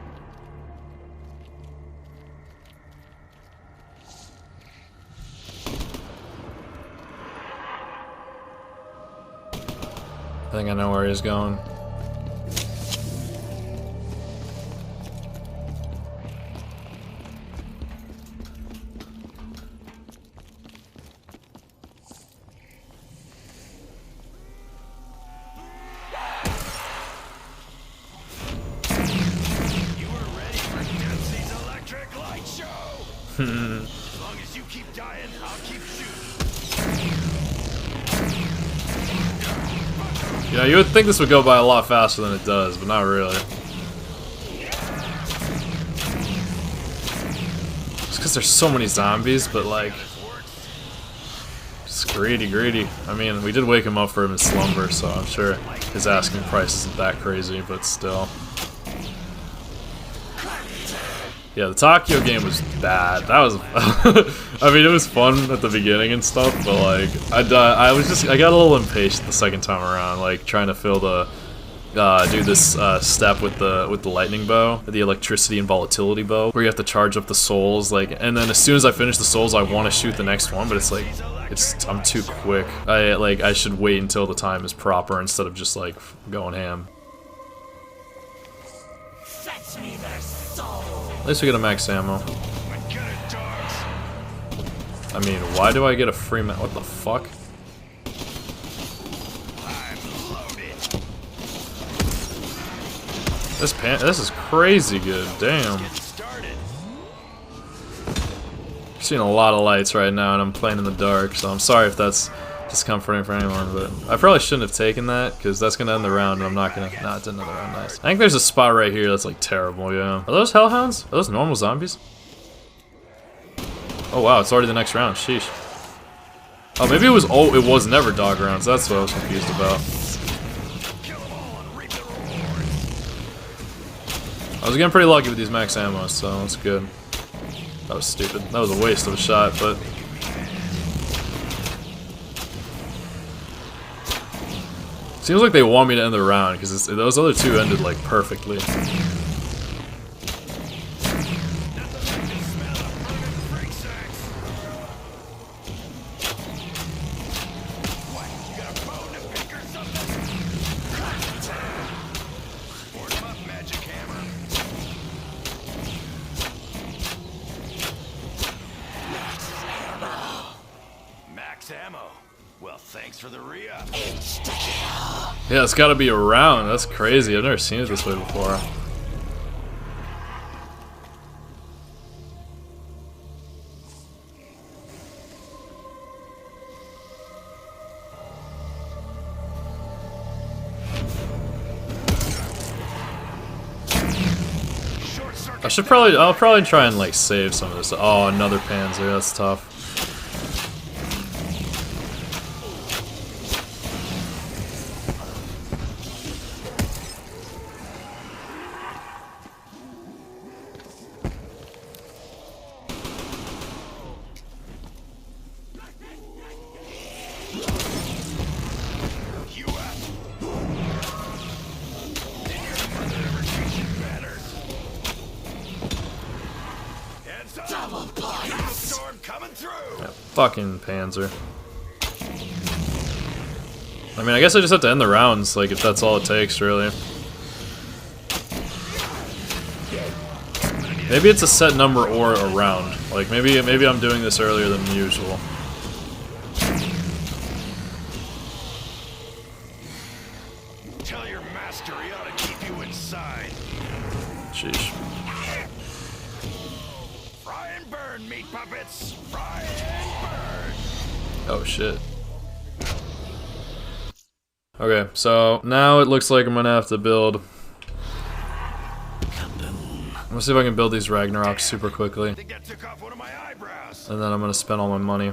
I think I know where he's going. As long as you keep dying, I'll keep shooting. You know, you would think this would go by a lot faster than it does, but not really. Just because there's so many zombies, but like... Just greedy. I mean, we did wake him up for him in slumber, so I'm sure his asking price isn't that crazy, but still. Yeah, the Tokyo game was bad. That was... I mean, it was fun at the beginning and stuff, but like... I got a little impatient the second time around, like trying to fill the... do this step with the lightning bow, the electricity and volatility bow, where you have to charge up the souls, like, and then as soon as I finish the souls, I want to shoot the next one, but it's like, I'm too quick. I should wait until the time is proper instead of just like going ham. Fetch me their soul. At least we get a max ammo. I mean, why do I get a free what the fuck? This is crazy good, damn. I'm seeing a lot of lights right now and I'm playing in the dark, so I'm sorry if that's discomforting for anyone, but I probably shouldn't have taken that, because that's gonna end the round and I'm not gonna... Nah, it's another round, nice. I think there's a spot right here that's like terrible, yeah. Are those hellhounds? Are those normal zombies? Oh wow, it's already the next round, sheesh. Oh, maybe it was... Oh, it was never dog rounds, that's what I was confused about. I was getting pretty lucky with these max ammo, so that's good. That was stupid. That was a waste of a shot, but... Seems like they want me to end the round, because those other two ended, like, perfectly. Ammo. Well, thanks for the re-up. Yeah, it's gotta be a round. That's crazy. I've never seen it this way before. I'll probably try and like save some of this. Oh, another Panzer. That's tough. Yeah, fucking Panzer. I mean, I guess I just have to end the rounds, like, if that's all it takes, really. Maybe it's a set number or a round. Like, maybe I'm doing this earlier than usual. Tell your master he ought to keep you inside. Sheesh. Fry and burn, meat puppets! Fry and burn! Oh shit. Okay, so now it looks like I'm gonna have to build... Let's see if I can build these Ragnaroks super quickly. I think that took off one of my eyebrows. And then I'm gonna spend all my money.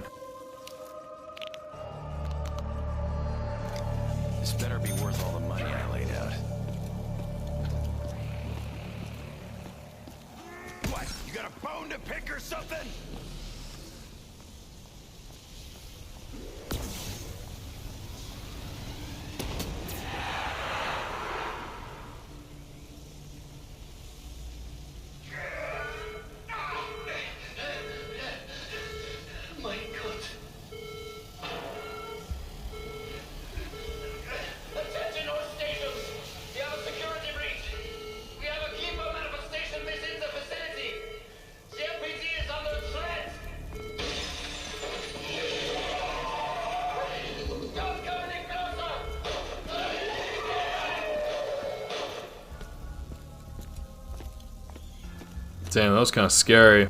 This better be worth all the money I laid out. What? You got a bone to pick or something? My God. Attention all stations! We have a security breach! We have a keeper manifestation within the facility! The MPD is under threat! Don't come any closer! Damn, that was kind of scary.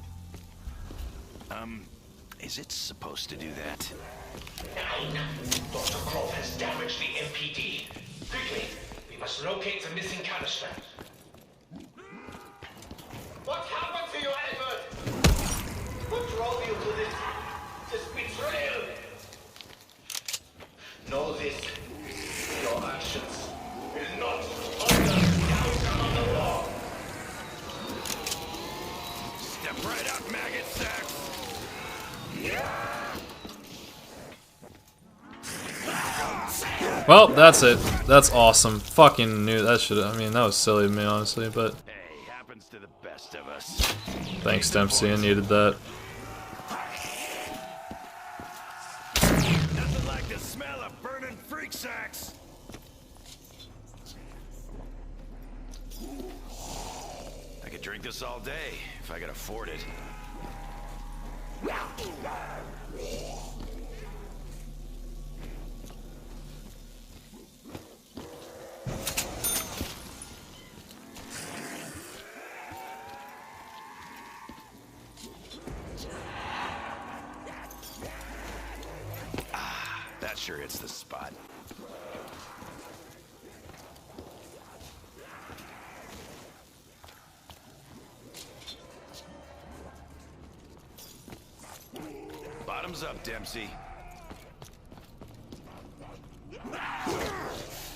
Is it supposed to do that? 9. Dr. Croft has damaged the MPD. Quickly, we must locate the missing canister. What happened to you, Edward? What drove you to this betrayal? Know this. Your actions will not alter the outcome of the war. Step right up, maggot sacks. Well, that's it. That's awesome. Fucking knew that should. I mean, that was silly of me, honestly, but Hey, happens to the best of us. thanks, Dempsey. I needed that. Nothing like the smell of burning freak sacks. I could drink this all day if I could afford it. That sure hits the spot. Bottoms up, Dempsey.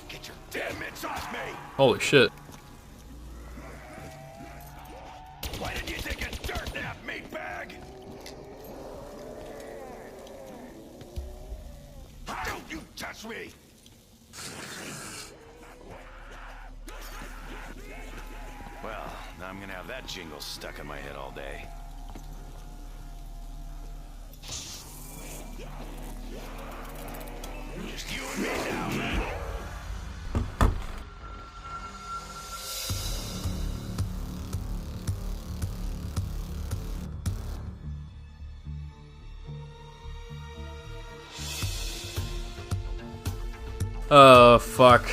Get your damn mitts off me! Holy shit. Why did you take a dirt nap, meatbag? Don't you touch me! Well, now I'm gonna have that jingle stuck in my head all day. Just you and me now, man. Fuck.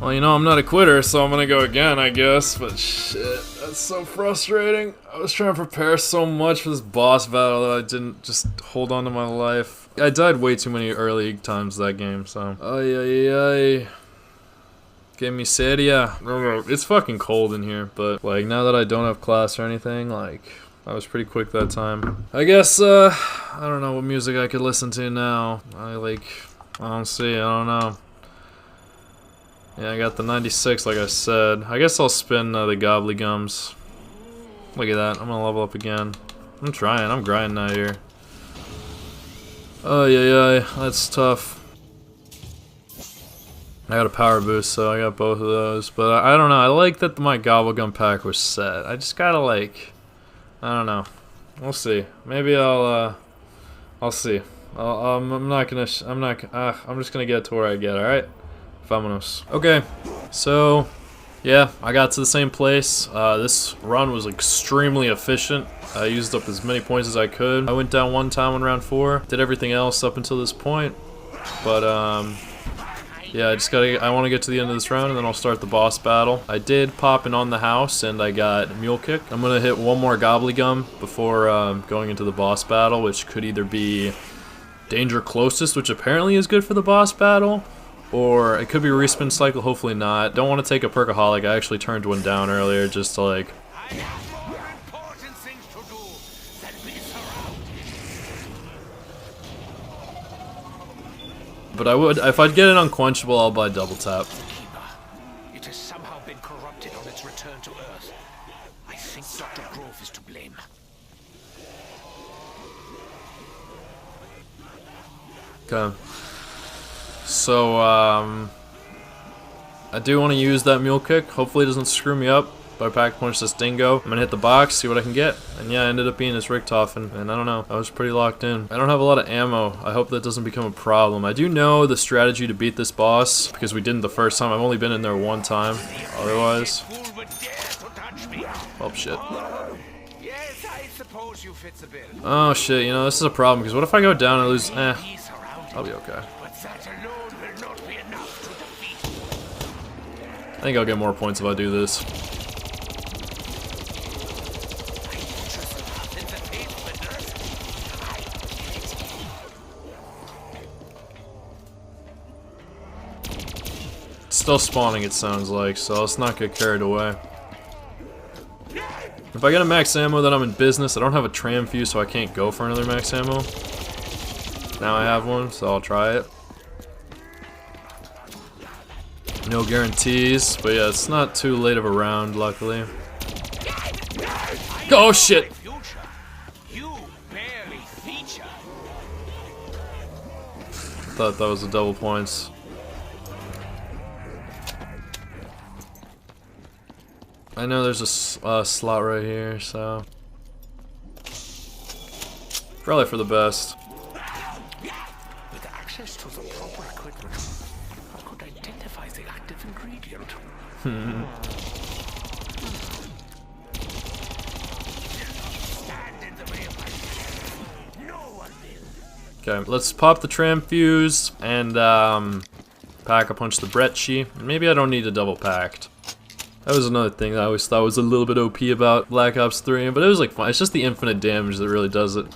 Well, you know, I'm not a quitter, so I'm gonna go again, I guess, but shit, that's so frustrating. I was trying to prepare so much for this boss battle that I didn't just hold on to my life. I died way too many early times that game, so. Ay, ay, ay. Que miseria. It's fucking cold in here, but, like, now that I don't have class or anything, like, I was pretty quick that time. I guess, I don't know what music I could listen to now. I don't see, I don't know. Yeah, I got the 96, like I said. I guess I'll spin the Gobblygums. Look at that, I'm gonna level up again. I'm trying, I'm grinding out here. Oh, yeah, that's tough. I got a power boost, so I got both of those. But I don't know, I like that my Gobblegum pack was set. I just gotta, like, I don't know. We'll see. Maybe I'll see. I'm just gonna get to where I get, alright? Vamonos. Okay, so, yeah, I got to the same place. This run was extremely efficient. I used up as many points as I could. I went down one time on round 4, did everything else up until this point, but, yeah, I want to get to the end of this round and then I'll start the boss battle. I did pop in on the house and I got Mule Kick. I'm gonna hit one more Gobblygum before going into the boss battle, which could either be Danger Closest, which apparently is good for the boss battle, or it could be Respin Cycle, hopefully not. Don't want to take a Perkaholic, I actually turned one down earlier just to like... I have more important things to do than be surrounded. But I would, if I'd get an Unquenchable, I'll buy Double Tap. Keeper. It has somehow been corrupted on its return to Earth. I think Dr. Grove is to blame. Okay. So, I do want to use that Mule Kick. Hopefully it doesn't screw me up. If I pack punch this dingo, I'm gonna hit the box, see what I can get. And yeah, I ended up being this Richtofen, and I don't know, I was pretty locked in. I don't have a lot of ammo. I hope that doesn't become a problem. I do know the strategy to beat this boss, because we didn't the first time. I've only been in there one time, otherwise. Oh shit. Yes, I suppose you fit the bill. Oh shit, you know, this is a problem, because what if I go down and lose? I'll be okay. But that alone will not be enough to defeat. I think I'll get more points if I do this. still spawning, it sounds like, so let's not get carried away. If I get a max ammo, then I'm in business. I don't have a tram fuse, so I can't go for another max ammo. Now I have one, so I'll try it. No guarantees, but yeah, it's not too late of a round, luckily. Oh shit! Thought that was a double points. I know there's a slot right here, so probably for the best. With access to the proper equipment, I could identify the active ingredient. Stand in the way of my no one will. Okay, let's pop the tram fuse and pack a punch the Brecci. Maybe I don't need a double packed. That was another thing that I always thought was a little bit OP about Black Ops 3, but it was like fun. It's just the infinite damage that really does it.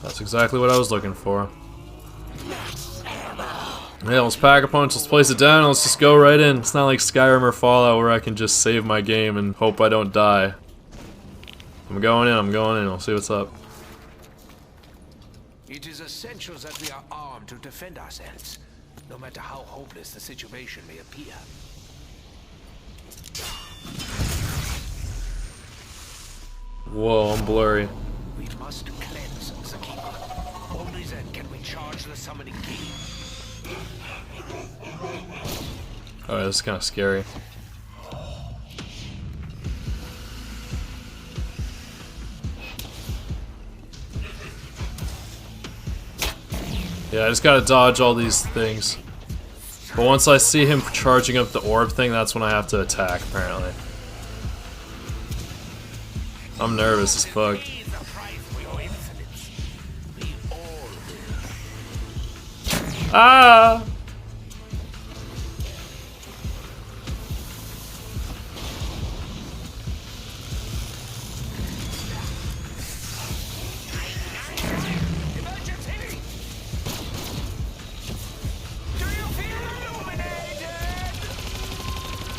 That's exactly what I was looking for. Yeah, let's pack a punch, let's place it down, and let's just go right in. It's not like Skyrim or Fallout where I can just save my game and hope I don't die. I'm going in, I'll see what's up. It is essential that we are armed to defend ourselves, no matter how hopeless the situation may appear. Whoa, I'm blurry. We must cleanse the Keeper. Only then can we charge the summoning key. Alright, this is kind of scary. Yeah, I just gotta dodge all these things. But once I see him charging up the orb thing, that's when I have to attack, apparently. I'm nervous as fuck. Ah!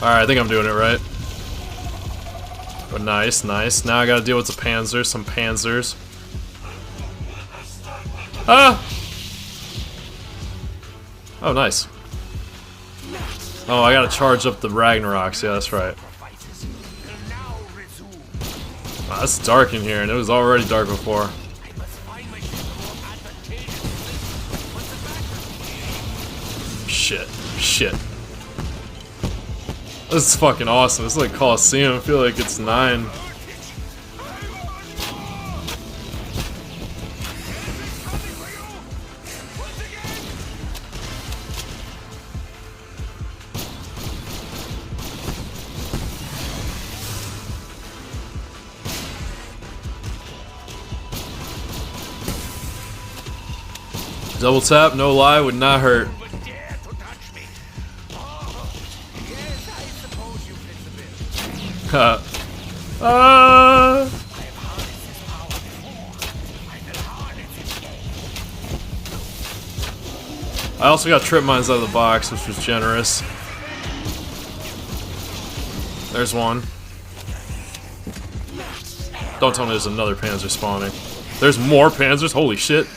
Alright, I think I'm doing it right. Oh, nice, nice. Now I gotta deal with the panzers, some panzers. Ah! Oh, nice. Oh, I gotta charge up the Ragnaroks. Yeah, that's right. Wow, it's dark in here, and it was already dark before. Shit. Shit. This is fucking awesome. This is like Coliseum. I feel like it's 9. Double tap, no lie, would not hurt. I also got trip mines out of the box, which was generous. There's one. Don't tell me there's another panzer spawning. There's more panzers? Holy shit.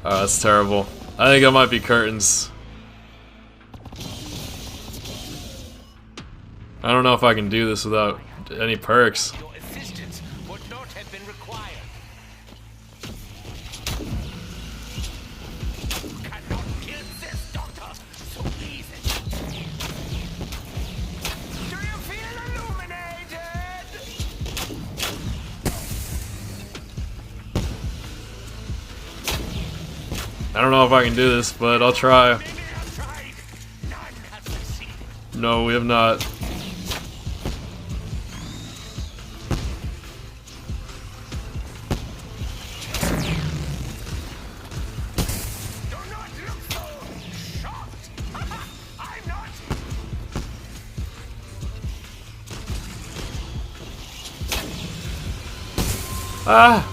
Oh, that's terrible. I think that might be curtains. I don't know if I can do this without any perks. Your assistance would not have been required. Cannot kill this doctor so easy. Do you feel illuminated? I don't know if I can do this, but I'll try. Many have tried. None have succeeded. No, we have not. Do not look so shocked. Ah!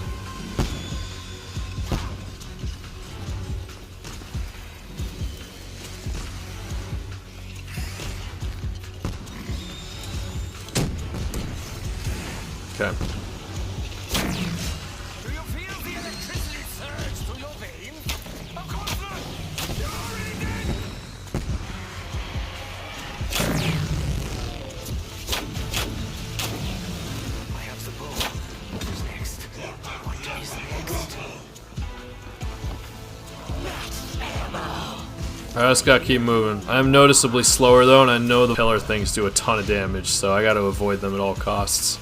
Okay. Do you feel the electricity surge through your veins? Of course not! You're already dead! I have the bow. What is next? What is next? I just gotta keep moving. I'm noticeably slower though, and I know the killer things do a ton of damage, so I gotta avoid them at all costs.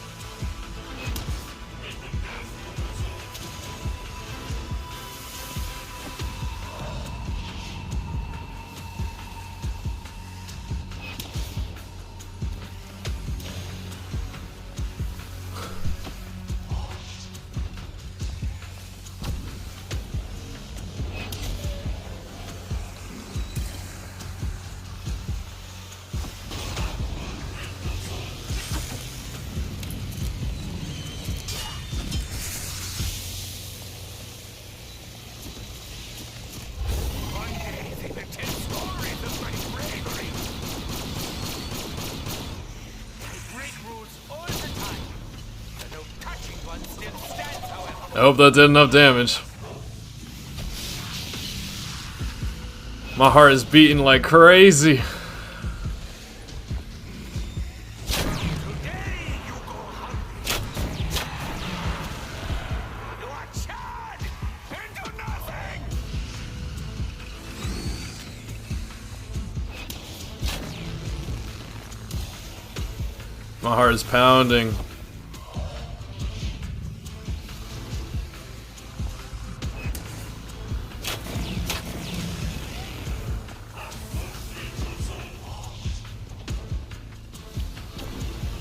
One day they will tell stories of my bravery. I break rules all the time. The no touching one still stands, however. I hope that did enough damage. My heart is beating like crazy. Today you go hungry. You are charred into nothing. My heart is pounding.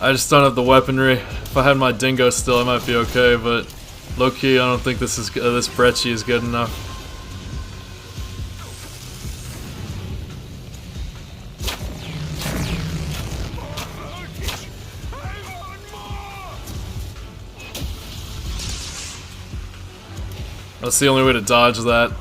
I just don't have the weaponry. If I had my dingo still, I might be okay, but low-key, I don't think this Brecci is good enough. That's the only way to dodge that.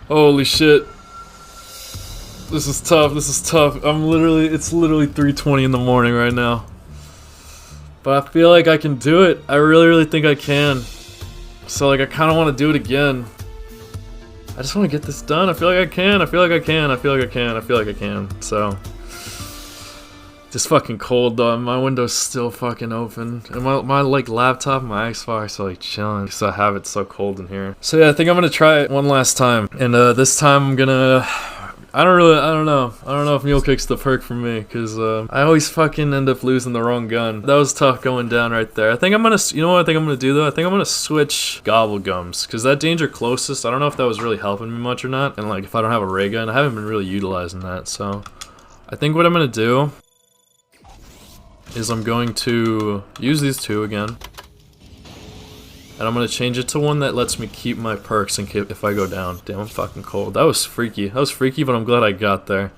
Holy shit. This is tough, this is tough. It's literally 3:20 in the morning right now. But I feel like I can do it. I really think I can. So like I kinda wanna do it again. I just wanna get this done. I feel like I can, I feel like I can, I feel like I can, I feel like I can. So just fucking cold though. My window's still fucking open. And my like laptop, my Xbox are like chilling because I have it so cold in here. So yeah, I think I'm gonna try it one last time. And this time I'm gonna I don't know if Mule Kick's the perk for me, because I always fucking end up losing the wrong gun. That was tough going down right there. I think I'm gonna, you know what I think I'm gonna do though? I think I'm gonna switch Gobblegums, because that danger closest, I don't know if that was really helping me much or not, and like if I don't have a ray gun, I haven't been really utilizing that, so I think what I'm gonna do is I'm going to use these two again. And I'm gonna change it to one that lets me keep my perks in case if I go down. Damn, I'm fucking cold. That was freaky. That was freaky, but I'm glad I got there.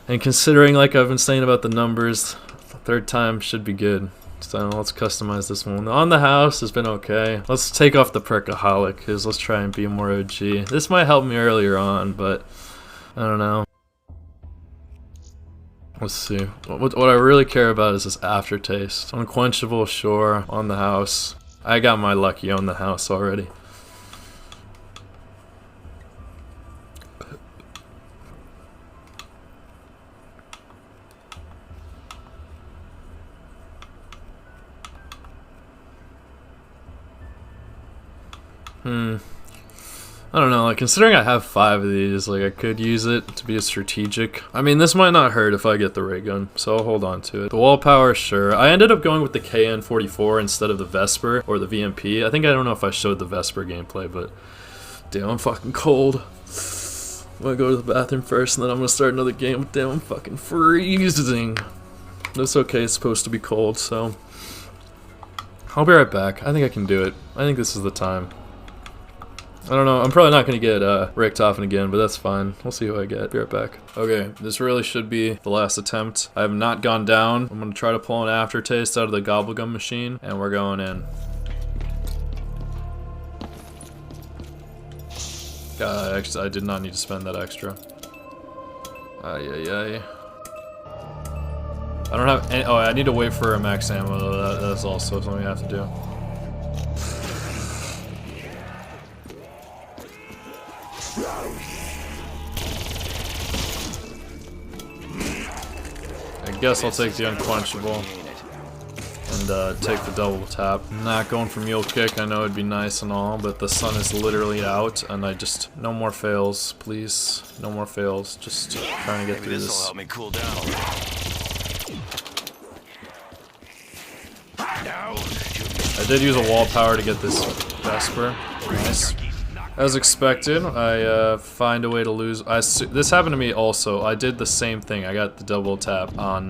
And considering, like I've been saying about the numbers, the third time should be good. So let's customize this one. On the house has been okay. Let's take off the Perkaholic, because let's try and be more OG. This might help me earlier on, but I don't know. Let's see. What I really care about is this aftertaste. Unquenchable, sure. On the house. I got my lucky on the house already. I don't know, like, considering I have 5 of these, like, I could use it to be a strategic. I mean, this might not hurt if I get the ray gun, so I'll hold on to it. The wall power, sure. I ended up going with the KN-44 instead of the Vesper, or the VMP. I don't know if I showed the Vesper gameplay, but damn, I'm fucking cold. I'm gonna go to the bathroom first, and then I'm gonna start another game, but damn, I'm fucking freezing. It's okay, it's supposed to be cold, so I'll be right back. I think I can do it. I think this is the time. I don't know, I'm probably not going to get Richtofen again, but that's fine. We'll see who I get. Be right back. Okay, this really should be the last attempt. I have not gone down. I'm going to try to pull an aftertaste out of the gobblegum machine, and we're going in. God, I did not need to spend that extra. Ay. I don't have any. Oh, I need to wait for a max ammo, though. That's also something I have to do. I guess I'll take the unquenchable and take the double tap. I'm not going for mule kick. I know it'd be nice and all, but the sun is literally out, and I just no more fails, please. No more fails. Just trying to get through this. Help me cool down. I did use a wall power to get this Vesper. Nice. As expected, I find a way to lose. This happened to me also. I did the same thing. I got the double tap on.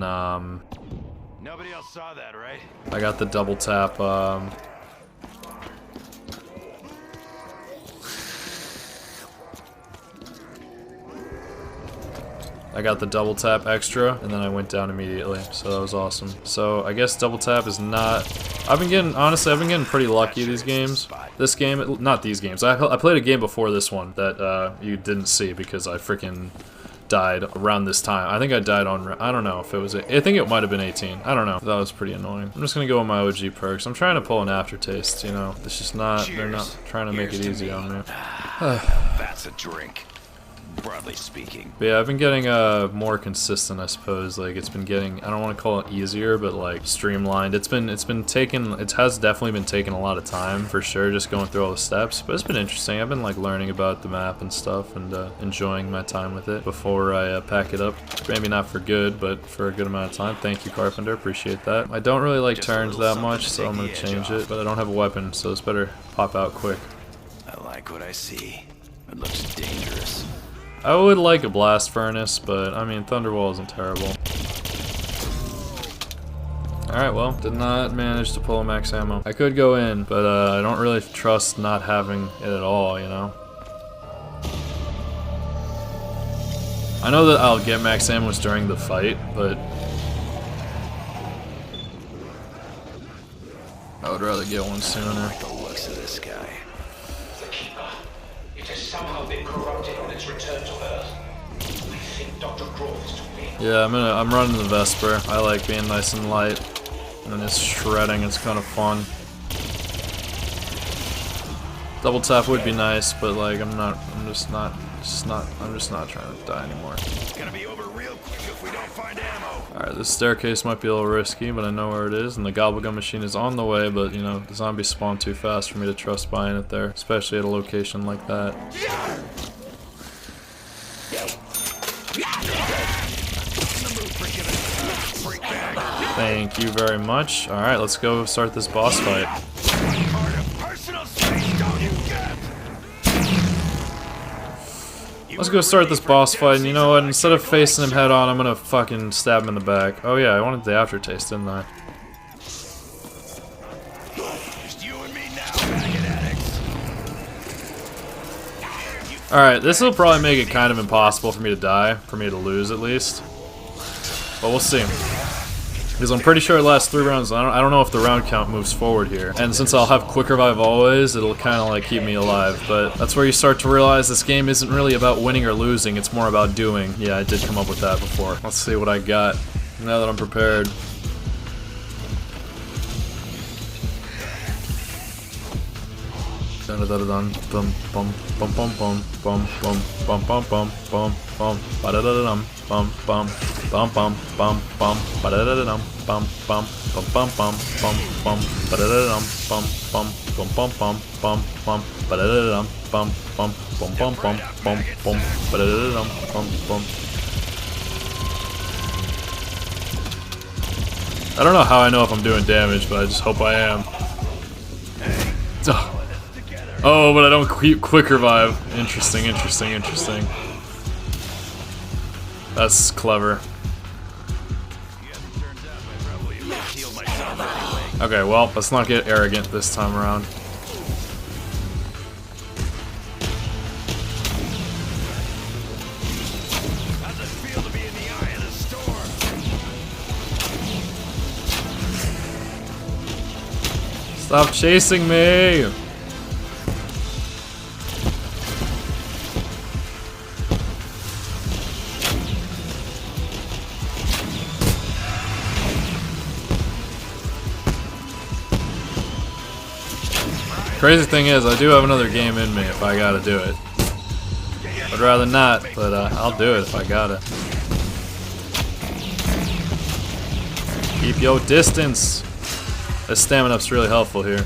Nobody else saw that, right? I got the double tap. I got the double tap extra, and then I went down immediately, so that was awesome. So I guess double tap is not. Honestly, I've been getting pretty lucky these games. This game, not these games. I played a game before this one that you didn't see because I freaking died around this time. I think I died on. I don't know if it was. I think it might have been 18. I don't know. That was pretty annoying. I'm just gonna go with my OG perks. I'm trying to pull an aftertaste. You know, it's just not. They're not trying to make it easy on me. That's a drink. Broadly speaking. But yeah, I've been getting more consistent, I suppose. Like it's been getting, I don't want to call it easier, but like streamlined. It has definitely been taking a lot of time for sure, just going through all the steps. But it's been interesting. I've been like learning about the map and stuff, and enjoying my time with it before I pack it up. Maybe not for good, but for a good amount of time. Thank you, Carpenter. Appreciate that. I don't really like turns that much, so I'm gonna change it. But I don't have a weapon, so it's better pop out quick. I like what I see. It looks dangerous. I would like a blast furnace, but I mean, Thunderwall isn't terrible. Alright, well, did not manage to pull a max ammo. I could go in, but I don't really trust not having it at all, you know? I know that I'll get max ammos during the fight, but I would rather get one sooner. I like the looks of this guy. The Keeper. It has somehow been corrupted on its return to Earth. I think Dr. Grove is to blame. Yeah, I'm running the Vesper. I like being nice and light. And it's shredding, it's kind of fun. Double tap would be nice, but like I'm just not trying to die anymore. It's gonna be over real quick if we don't find ammo. Alright, this staircase might be a little risky, but I know where it is, and the gobblegum machine is on the way, but you know, the zombies spawn too fast for me to trust buying it there, especially at a location like that. Thank you very much. Alright, let's go start this boss fight. Let's go start this boss fight, and you know what, instead of facing him head on, I'm gonna fucking stab him in the back. Oh yeah, I wanted the aftertaste, didn't I? Alright, this will probably make it kind of impossible for me to die, for me to lose at least. But we'll see. Because I'm pretty sure it lasts 3 rounds. I don't know if the round count moves forward here. And since I'll have quick revive always, it'll kind of like keep me alive. But that's where you start to realize this game isn't really about winning or losing, it's more about doing. Yeah, I did come up with that before. Let's see what I got, now that I'm prepared. Dun dun dun dun bum bum bum bum bum bum bum bum bum bum bum ba da da dum bum bum bum bum bum bum ba da da dum bum bum bum bum bum bum ba da da dum bum bum bum bum bum bum ba da da dum bum bum bum bum bum bum ba da da dum bum bum. I don't know how I know if I'm doing damage, but I just hope I am. Oh, but I don't quick revive. Interesting, interesting, interesting. That's clever. Okay, well, let's not get arrogant this time around. Stop chasing me! Crazy thing is, I do have another game in me if I gotta do it. I'd rather not, but I'll do it if I gotta. Keep your distance! This stamina up's really helpful here.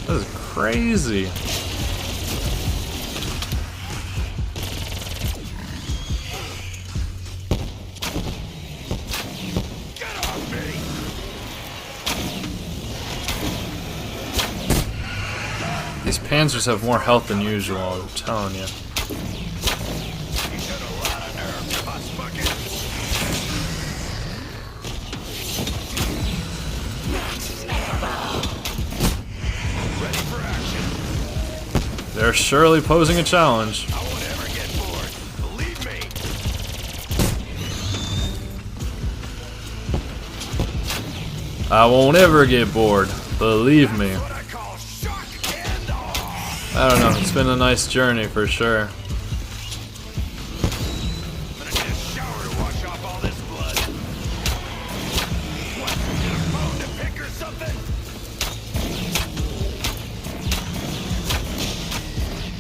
That is crazy. These panzers have more health than usual, I'm telling you. They're surely posing a challenge. I won't ever get bored. Believe me. I won't ever get bored. Believe me. What I call shock and awe. I don't know. It's been a nice journey for sure. I'm gonna need a shower to wash off all this blood. What? Get a bone to pick or something?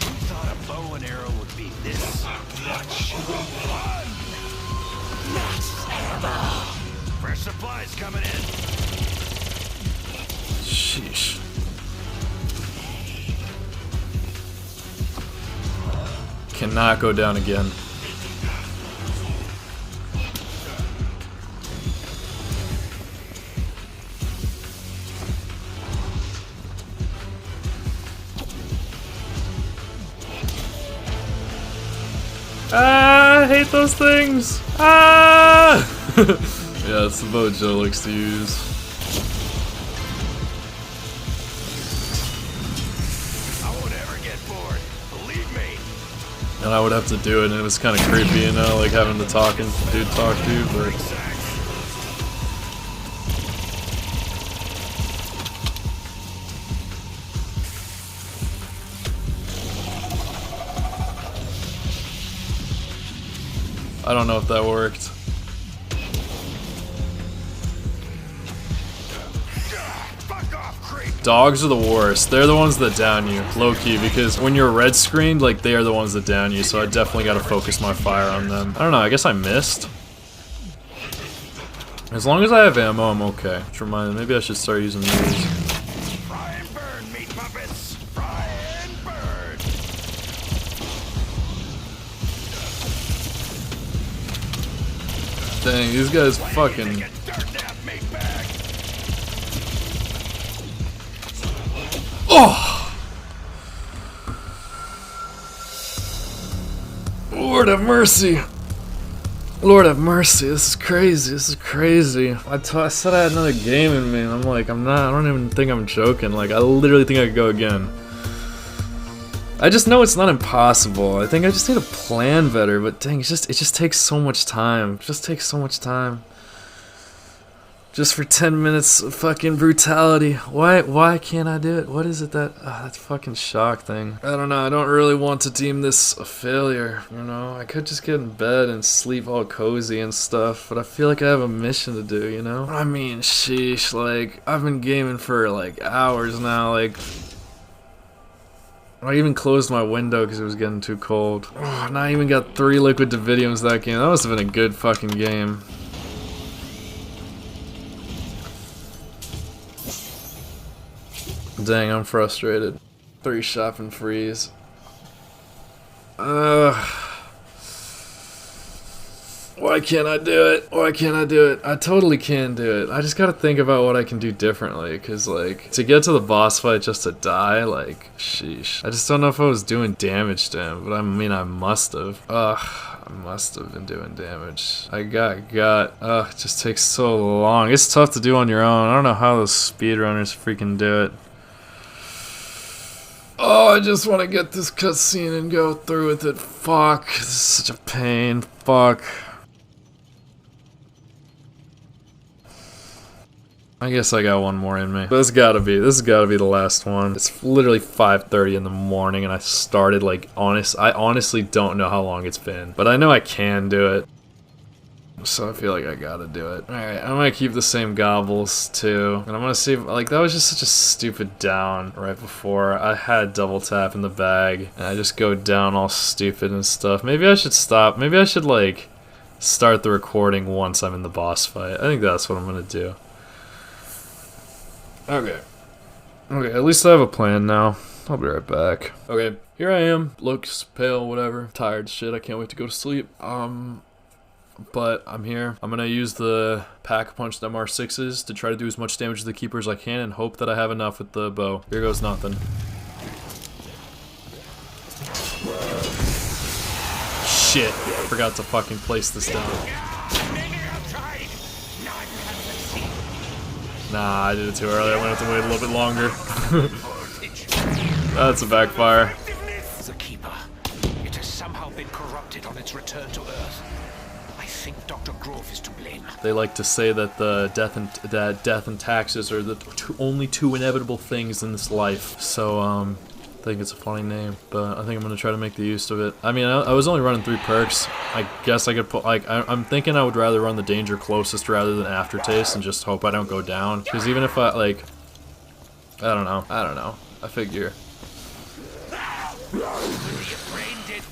Who thought a bow and arrow would be this much fun? Fresh supplies coming in. Sheesh. Cannot go down again. Ah, I hate those things. Ah! Yeah, it's the bow Joe likes to use. I won't ever get bored. Believe me. And I would have to do it, and it was kind of creepy, you know, like having to talk and dude talk to you, but I don't know if that worked. Fuck off, creep. Dogs are the worst. They're the ones that down you, low-key, because when you're red screened, like, they are the ones that down you, so I definitely gotta focus my fire on them. I don't know, I guess I missed. As long as I have ammo, I'm okay. Which reminds me, maybe I should start using these. Fry and burn, meat puppets. Fry and burn. Dang, these guys fucking... Get dirt nap, meat bag. Oh! Lord have mercy. Lord have mercy, this is crazy, this is crazy. I said I had another game in me, and I'm like, I don't even think I'm joking. Like, I literally think I could go again. I just know it's not impossible. I think I just need to plan better, but dang, it just takes so much time. It just takes so much time. Just for 10 minutes of fucking brutality. Why can't I do it? What is it that fucking shock thing? I don't know. I don't really want to deem this a failure, you know? I could just get in bed and sleep all cozy and stuff, but I feel like I have a mission to do, you know? I mean, sheesh, like, I've been gaming for like hours now, like, I even closed my window because it was getting too cold. Oh, and I even got 3 liquid Davidiums that game. That must have been a good fucking game. Dang, I'm frustrated. 3 shop and freeze. Why can't I do it? Why can't I do it? I totally can do it. I just gotta think about what I can do differently, cause like, to get to the boss fight just to die, like, sheesh. I just don't know if I was doing damage to him, but I mean, I must have. I must have been doing damage. I got, it just takes so long. It's tough to do on your own. I don't know how those speedrunners freaking do it. Oh, I just want to get this cutscene and go through with it. Fuck, this is such a pain. Fuck. I guess I got one more in me. This has gotta be the last one. It's literally 5:30 in the morning and I started like I honestly don't know how long it's been. But I know I can do it. So I feel like I gotta do it. Alright, I'm gonna keep the same gobbles too. And I'm gonna see if, like, that was just such a stupid down right before. I had double tap in the bag and I just go down all stupid and stuff. Maybe I should stop. Maybe I should like start the recording once I'm in the boss fight. I think that's what I'm gonna do. Okay. Okay, at least I have a plan now. I'll be right back. Okay, here I am. Looks pale, whatever. Tired shit. I can't wait to go to sleep. But I'm here. I'm gonna use the pack-punched MR6s to try to do as much damage to the keeper as I can and hope that I have enough with the bow. Here goes nothing. Shit. I forgot to fucking place this down. Nah, I did it too early. I'm gonna have to wait a little bit longer. That's a backfire. The keeper. It has somehow been corrupted on its return to Earth. I think Dr. Grove is to blame. They like to say that death and taxes are the only 2 inevitable things in this life. So I think it's a funny name, but I think I'm gonna try to make the use of it. I mean, I was only running 3 perks. I guess I could put, like, I'm thinking I would rather run the danger closest rather than aftertaste and just hope I don't go down. Because even if I, like, I don't know. I figure.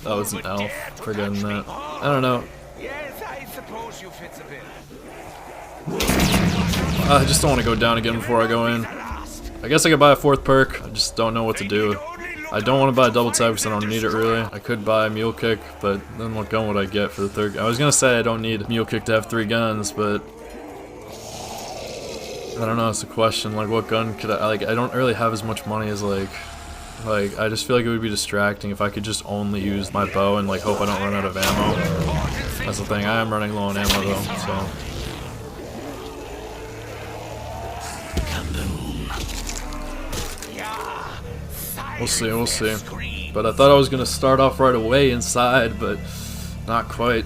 Oh, it's an elf. Forgetting that. I don't know. Yes, I suppose you fit the bill. I just don't want to go down again before I go in. I guess I could buy a 4th perk. I just don't know what to do. I don't want to buy a double tap because I don't need it really. I could buy a mule kick, but then what gun would I get for the 3rd? I was gonna say I don't need mule kick to have 3 guns, but I don't know. It's a question. Like, what gun could I? Like, I don't really have as much money as like I just feel like it would be distracting if I could just only use my bow and like hope I don't run out of ammo. That's the thing. I am running low on ammo though, so. We'll see. But I thought I was gonna start off right away inside, but not quite.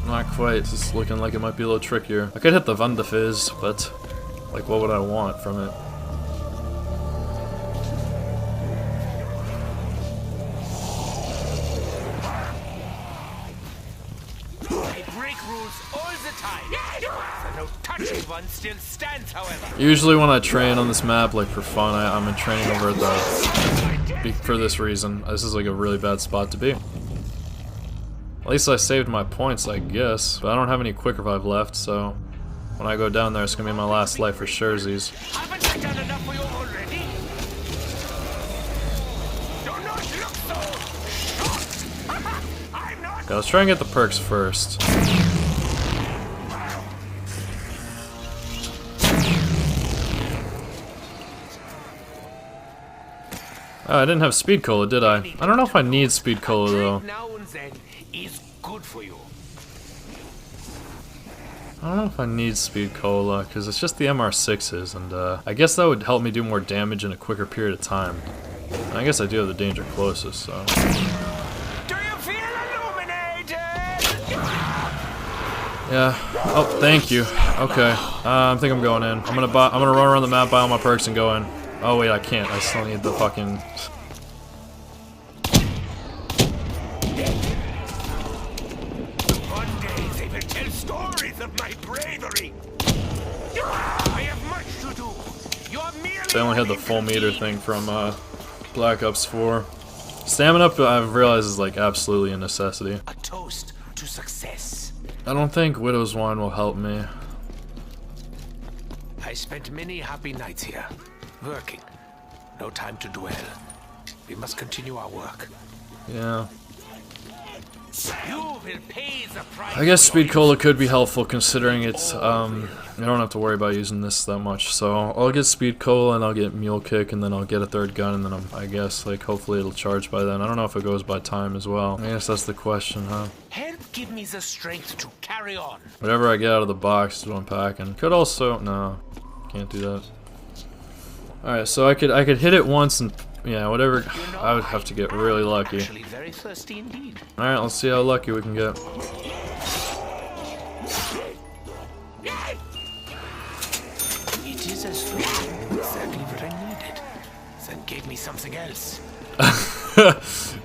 Not quite. It's just looking like it might be a little trickier. I could hit the Wunderfizz, but like, what would I want from it? Usually when I train on this map, like for fun, I'm in training over at the... for this reason. This is like a really bad spot to be. At least I saved my points, I guess. But I don't have any quick revive left, so... when I go down there, it's gonna be my last life for surezies. Yeah, let's try and get the perks first. Oh, I didn't have speed cola, did I? I don't know if I need speed cola though. I don't know if I need speed cola, because it's just the MR6s, and I guess that would help me do more damage in a quicker period of time. And I guess I do have the danger closest, so... Do you feel illuminated? Yeah. Oh, thank you. Okay. I think I'm going in. I'm gonna run around the map, buy all my perks, and go in. Oh wait, I can't. I still need the fucking. One day they will tell stories of my bravery. I have much to do. You're merely They only had the full meter thing from Black Ops 4. Stamina up, I've realized, is like absolutely a necessity. a toast to success. I don't think Widow's Wine will help me. I spent many happy nights here, working. No time to dwell. We must continue our work. Yeah. You will pay the price. I guess Speed Cola could be helpful considering it's, I don't have to worry about using this that much. So I'll get Speed Cola and I'll get Mule Kick and then I'll get a third gun and then I guess, like, hopefully it'll charge by then. I don't know if it goes by time as well. I guess that's the question, huh? Help give me the strength to carry on. Whatever I get out of the box is what I'm packing. Could also, no, can't do that. Alright, so I could hit it once and, yeah, whatever. I would have to get really lucky. Actually, very thirsty indeed. Alright, let's see how lucky we can get. It is as though you knew exactly what I needed, then gave me something else.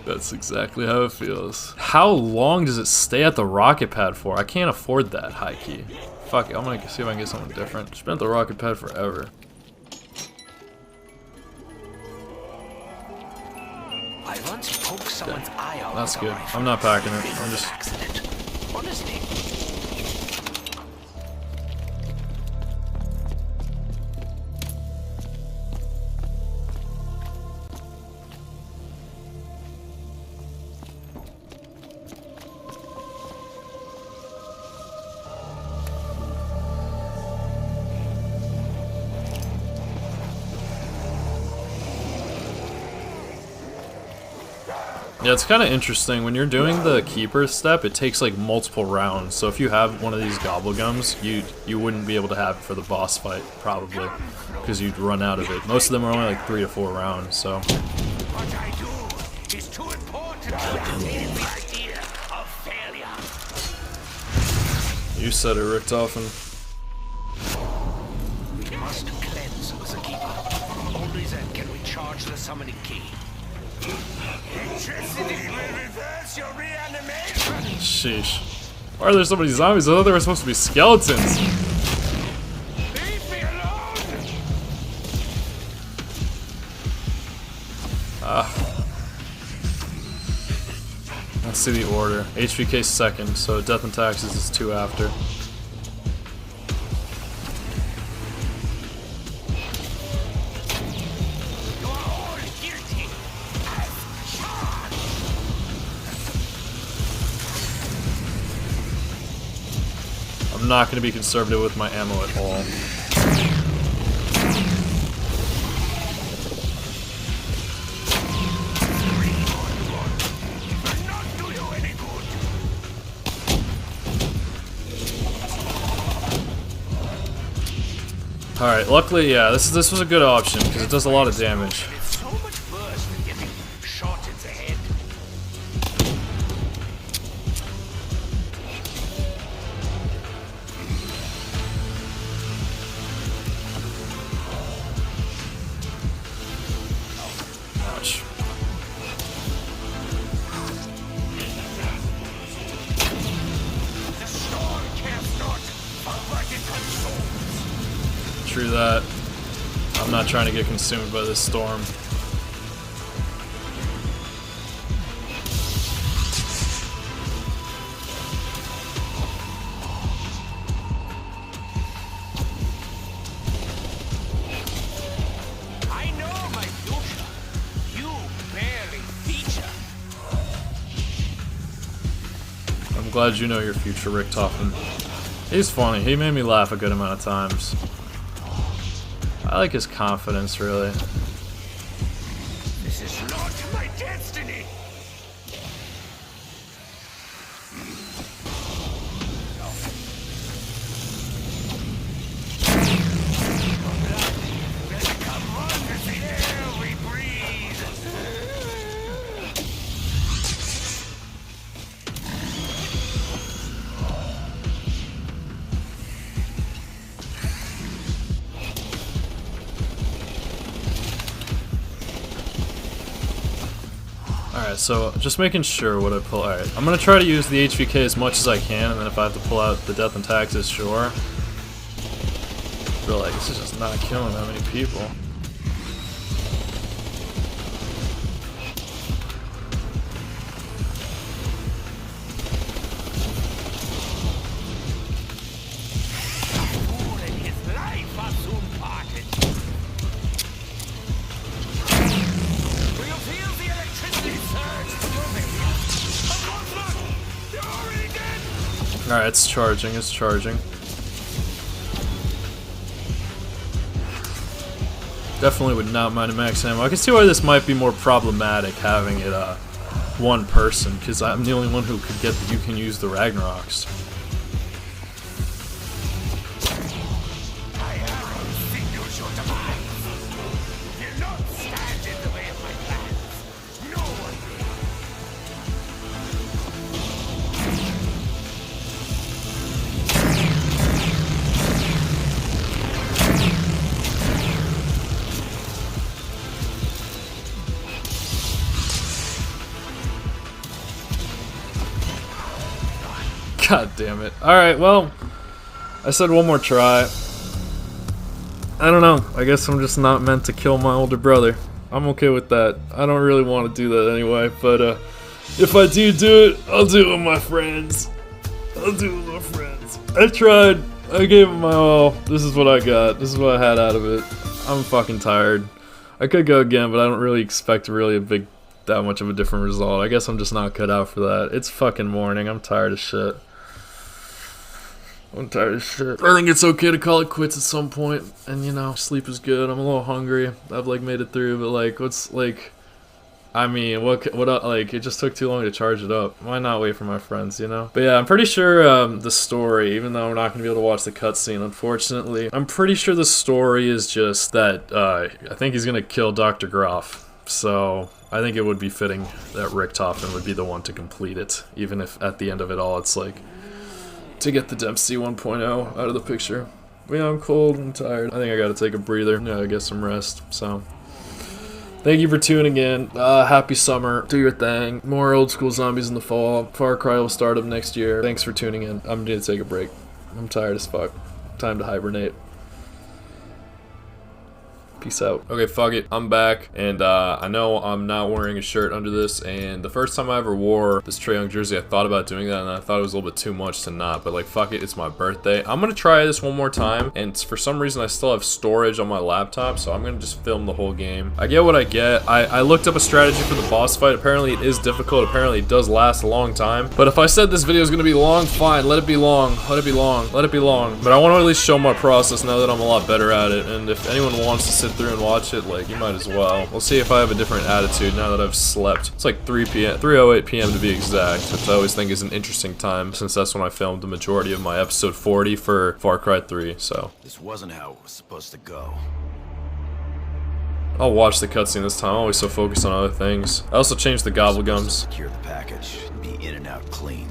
That's exactly how it feels. How long does it stay at the rocket pad for? I can't afford that, high key. Fuck it, I'm gonna see if I can get something different. Spent the rocket pad forever. I once poked someone's eye out. That's with a good. rifle. I'm not packing it. It I'm was just... an accident. Honestly. Yeah, it's kind of interesting. When you're doing the keeper step, it takes like multiple rounds. So if you have one of these gobblegums, you wouldn't be able to have it for the boss fight, probably, because you'd run out of it. Most of them are only like 3 to 4 rounds, so. What I do is too important to entertain the idea of failure. You said it, Richtofen. We must cleanse the keeper. Only then can we charge the summoning key. Electricity will reverse your reanimation. Sheesh. Why are there so many zombies? I thought there were supposed to be skeletons. Leave me alone. Let's see the order. HVK second, so Death and Taxes is 2 after. You are all guilty. I'm not going to be conservative with my ammo at all. Will not do you any good. Alright, luckily, yeah, this was a good option, because it does a lot of damage. It's so much worse than getting shot in the head. Ouch. The storm cares not for what it consumes. True that. I'm not trying to get consumed by this storm. I know my future. You barely feature. I'm glad you know your future, Richtofen. He's funny. He made me laugh a good amount of times. I like his confidence, really. This is not my destiny. Come on, the air we breathe. Alright, so just making sure what I pull. Alright, I'm gonna try to use the HVK as much as I can, and then if I have to pull out the Death and Taxes, sure. But like, this is just not killing that many people. Alright, it's charging, it's charging. Definitely would not mind a max ammo. I can see why this might be more problematic having it one person, because I'm the only one who could get that you can use the Ragnaroks. God damn it. Alright, well, I said one more try. I don't know. I guess I'm just not meant to kill my older brother. I'm okay with that. I don't really want to do that anyway, but if I do it, I'll do it with my friends. I'll do it with my friends. I tried. I gave it my all. This is what I got. This is what I had out of it. I'm fucking tired. I could go again, but I don't really expect really that much of a different result. I guess I'm just not cut out for that. It's fucking morning. I'm tired of shit. I'm tired of shit. I think it's okay to call it quits at some point, and you know, sleep is good. I'm a little hungry. I've like made it through, but like, what's like, I mean, what like, it just took too long to charge it up. Why not wait for my friends, you know? But yeah, I'm pretty sure the story, even though we're not gonna be able to watch the cutscene, unfortunately, I'm pretty sure the story is just that I think he's gonna kill Dr. Groff. So I think it would be fitting that Richtofen would be the one to complete it, even if at the end of it all, it's like, to get the Dempsey 1.0 out of the picture. But yeah, I'm cold, I'm tired. I think I gotta take a breather. Yeah, get some rest. So, thank you for tuning in. Happy summer. Do your thing. More old school zombies in the fall. Far Cry will start up next year. Thanks for tuning in. I'm gonna take a break. I'm tired as fuck. Time to hibernate. Peace out. Okay, fuck it. I'm back, and I know I'm not wearing a shirt under this, and the first time I ever wore this Trae Young jersey, I thought about doing that, and I thought it was a little bit too much to not, but like, fuck it, it's my birthday. I'm gonna try this one more time, and for some reason, I still have storage on my laptop, so I'm gonna just film the whole game. I get what I get. I looked up a strategy for the boss fight. Apparently, it is difficult. Apparently, it does last a long time, but if I said this video is gonna be long, fine, let it be long. Let it be long. Let it be long. But I want to at least show my process now that I'm a lot better at it, and if anyone wants to sit through and watch it, like, you might as well. We'll see if I have a different attitude now that I've slept. It's like 3:08 p.m. to be exact, which I always think is an interesting time, since that's when I filmed the majority of my episode 40 for Far Cry 3, so. This wasn't how it was supposed to go. I'll watch the cutscene this time. I'm always so focused on other things. I also changed the gobblegums. Secure the package, be in and out clean.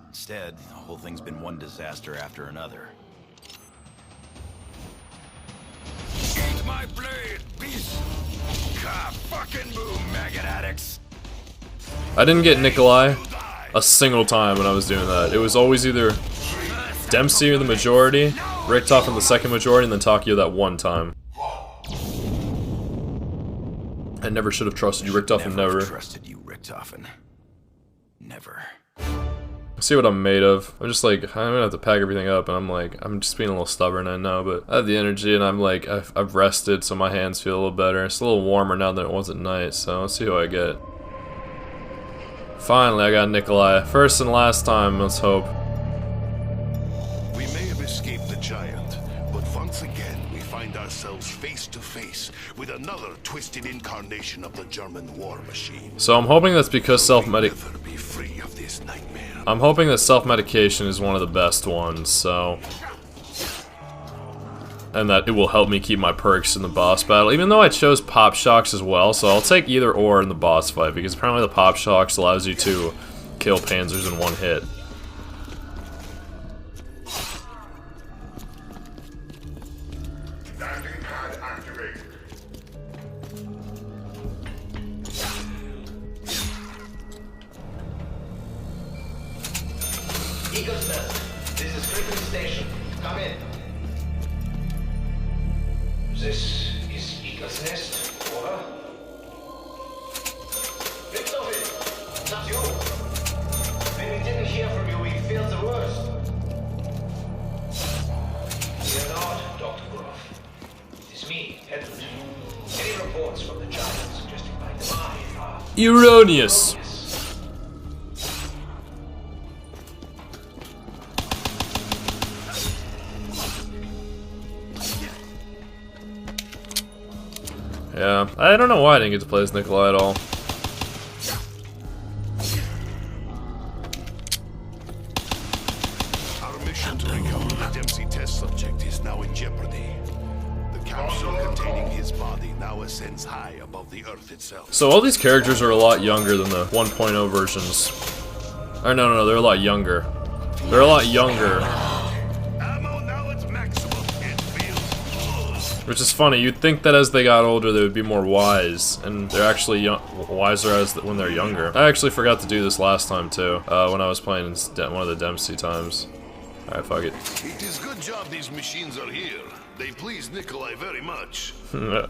Instead, the whole thing's been one disaster after another. Eat my blade, beast! God, fucking move, maggot addicts! I didn't get Nikolai a single time when I was doing that. It was always either Dempsey or the majority, Richtofen the second majority, and then Takio that one time. I never should have trusted you, Richtofen, never. Trusted you, Richtofen. Never. See what I'm made of. I'm just like, I'm gonna have to pack everything up, and I'm like, I'm just being a little stubborn, I know, but I have the energy, and I'm like, I've rested, so my hands feel a little better. It's a little warmer now than it was at night, so let's see who I get. Finally, I got Nikolai. First and last time, let's hope. We may have escaped the giant, but once again we find ourselves face to face with another twisted incarnation of the German war machine. So I'm hoping that's because self-medication. Never be free of this nightmare. I'm hoping that self-medication is one of the best ones, so. And that it will help me keep my perks in the boss battle, even though I chose Pop Shocks as well, so I'll take either or in the boss fight, because apparently the Pop Shocks allows you to kill Panzers in one hit. Eagle's Nest, this is Griffin Station. Come in. This is Eagle's Nest. Over. Richtofen, not you. When we didn't hear from you, we feared the worst. Fear not, Dr. Groff. It is me, Edward. Any reports from the Giants suggesting my demise are Erroneous. Yeah, I don't know why I didn't get to play as Nikolai at all. Our mission to recover the Dempsey test subject is now in jeopardy. The capsule containing his body now ascends high above the Earth itself. So all these characters are a lot younger than the 1.0 versions. Or no, they're a lot younger. They're a lot younger. Ammo now at maximum. It feels good. Which is funny, you'd think that as they got older they would be more wise, and they're actually wiser when they're younger. I actually forgot to do this last time too, when I was playing one of the Dempsey times. Alright, fuck it. It is good job these machines are here. They please Nikolai very much.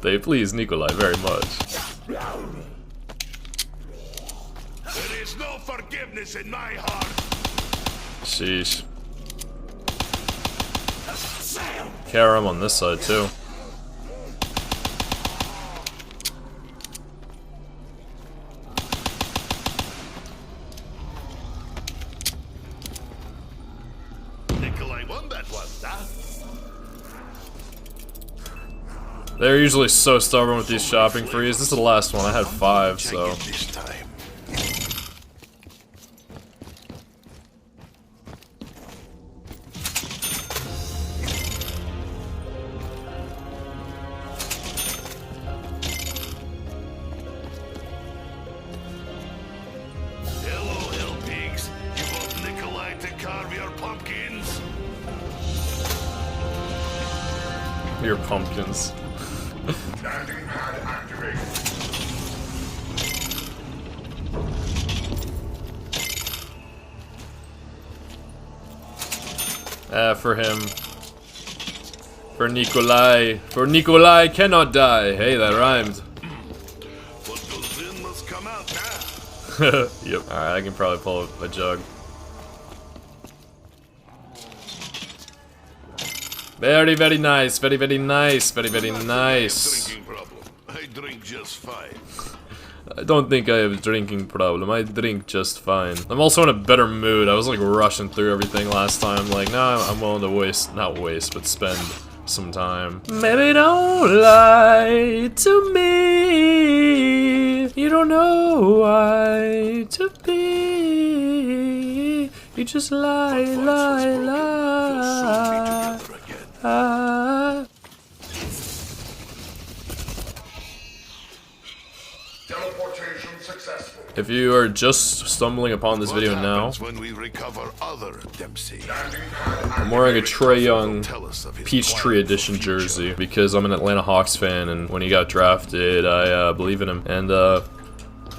They please Nikolai very much. There is no forgiveness in my heart. Sheesh. Karam on this side too. Nikolai won that one, huh? They're usually so stubborn with these shopping frees. This is the last one. I had 5, so. Take it this time. Hello, hell pigs. You want Nikolai to carve your pumpkins? Your pumpkins. Landing pad activated. For him. For Nikolai. For Nikolai cannot die. Hey, that rhymed. What goes in must come out now. Yep. Alright, I can probably pull a jug. Very, very nice. Very, very nice. Very, very nice. Drinking problem. I drink just fine. I don't think I have a drinking problem. I drink just fine. I'm also in a better mood. I was like rushing through everything last time. Like, nah, I'm willing to not waste, but spend some time. Maybe don't lie to me. You don't know why to be. You just lie, lie, lie. Teleportation successful. If you are just stumbling upon this video now, When we recover other Dempsey? I'm wearing a Trae Young Tell us of his Peachtree Edition jersey because I'm an Atlanta Hawks fan, and when he got drafted, I believe in him, and I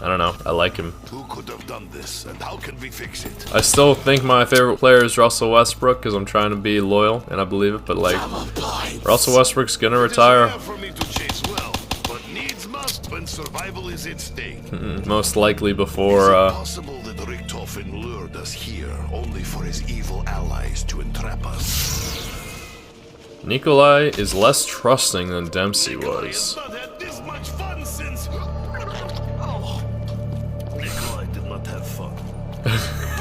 don't know, I like him. Who could have done this, and how can we fix it? I still think my favorite player is Russell Westbrook because I'm trying to be loyal, and I believe it, but like, Russell Westbrook's gonna retire. It is rare for me to chase well, but needs must when survival is at stake. Most likely before, Is it possible that Richtofen lured us here only for his evil allies to entrap us? Nikolai is less trusting than Dempsey Nikolai was. has not had this much fun since... Oh. Nikolai did not have fun.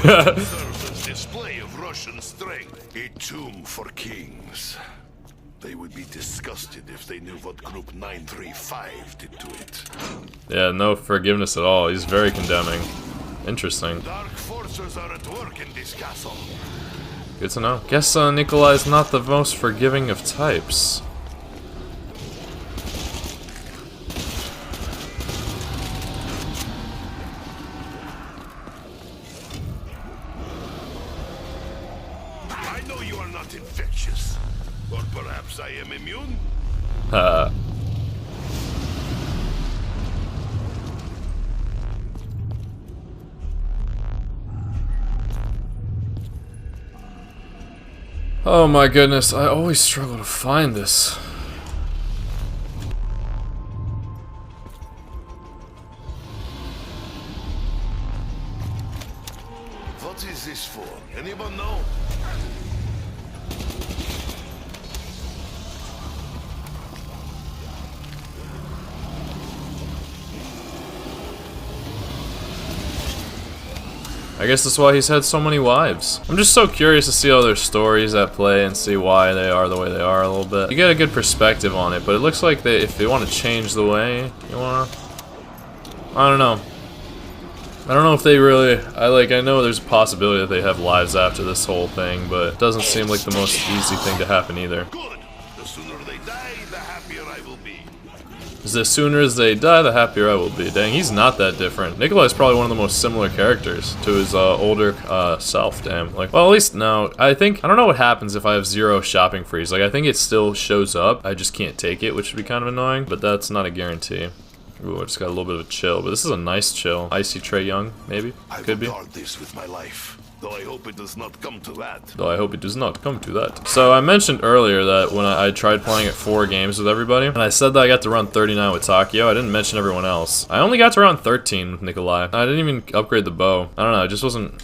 Served as display of Russian strength. A tomb for kings. They would be disgusted if they knew what Group 935 did to it. Yeah, no forgiveness at all. He's very condemning. Interesting. Dark forces are at work in this castle. Good to know. Guess Nikolai's not the most forgiving of types. I know you are not infectious. Or perhaps I am immune? Oh my goodness, I always struggle to find this. What is this for? Anyone know? I guess that's why he's had so many wives. I'm just so curious to see all their stories at play and see why they are the way they are a little bit. You get a good perspective on it, but it looks like if they want to change the way you wanna... I don't know. I don't know if they really... I know there's a possibility that they have lives after this whole thing, but it doesn't seem like the most easy thing to happen either. Good. The sooner they die, the happier I will be. The sooner as they die, the happier I will be. Dang, he's not that different. Nikolai's probably one of the most similar characters to his older self, damn. Like, well, at least now, I don't know what happens if I have 0 shopping freeze. Like, I think it still shows up. I just can't take it, which would be kind of annoying, but that's not a guarantee. Ooh, I just got a little bit of a chill, but this is a nice chill. Icy Trae Young, maybe? Could be. I will guard this with my life, though I hope it does not come to that. So I mentioned earlier that when I tried playing at 4 games with everybody, and I said that I got to run 39 with Takio, I didn't mention everyone else. I only got to run 13 with Nikolai. I didn't even upgrade the bow. I don't know, it just wasn't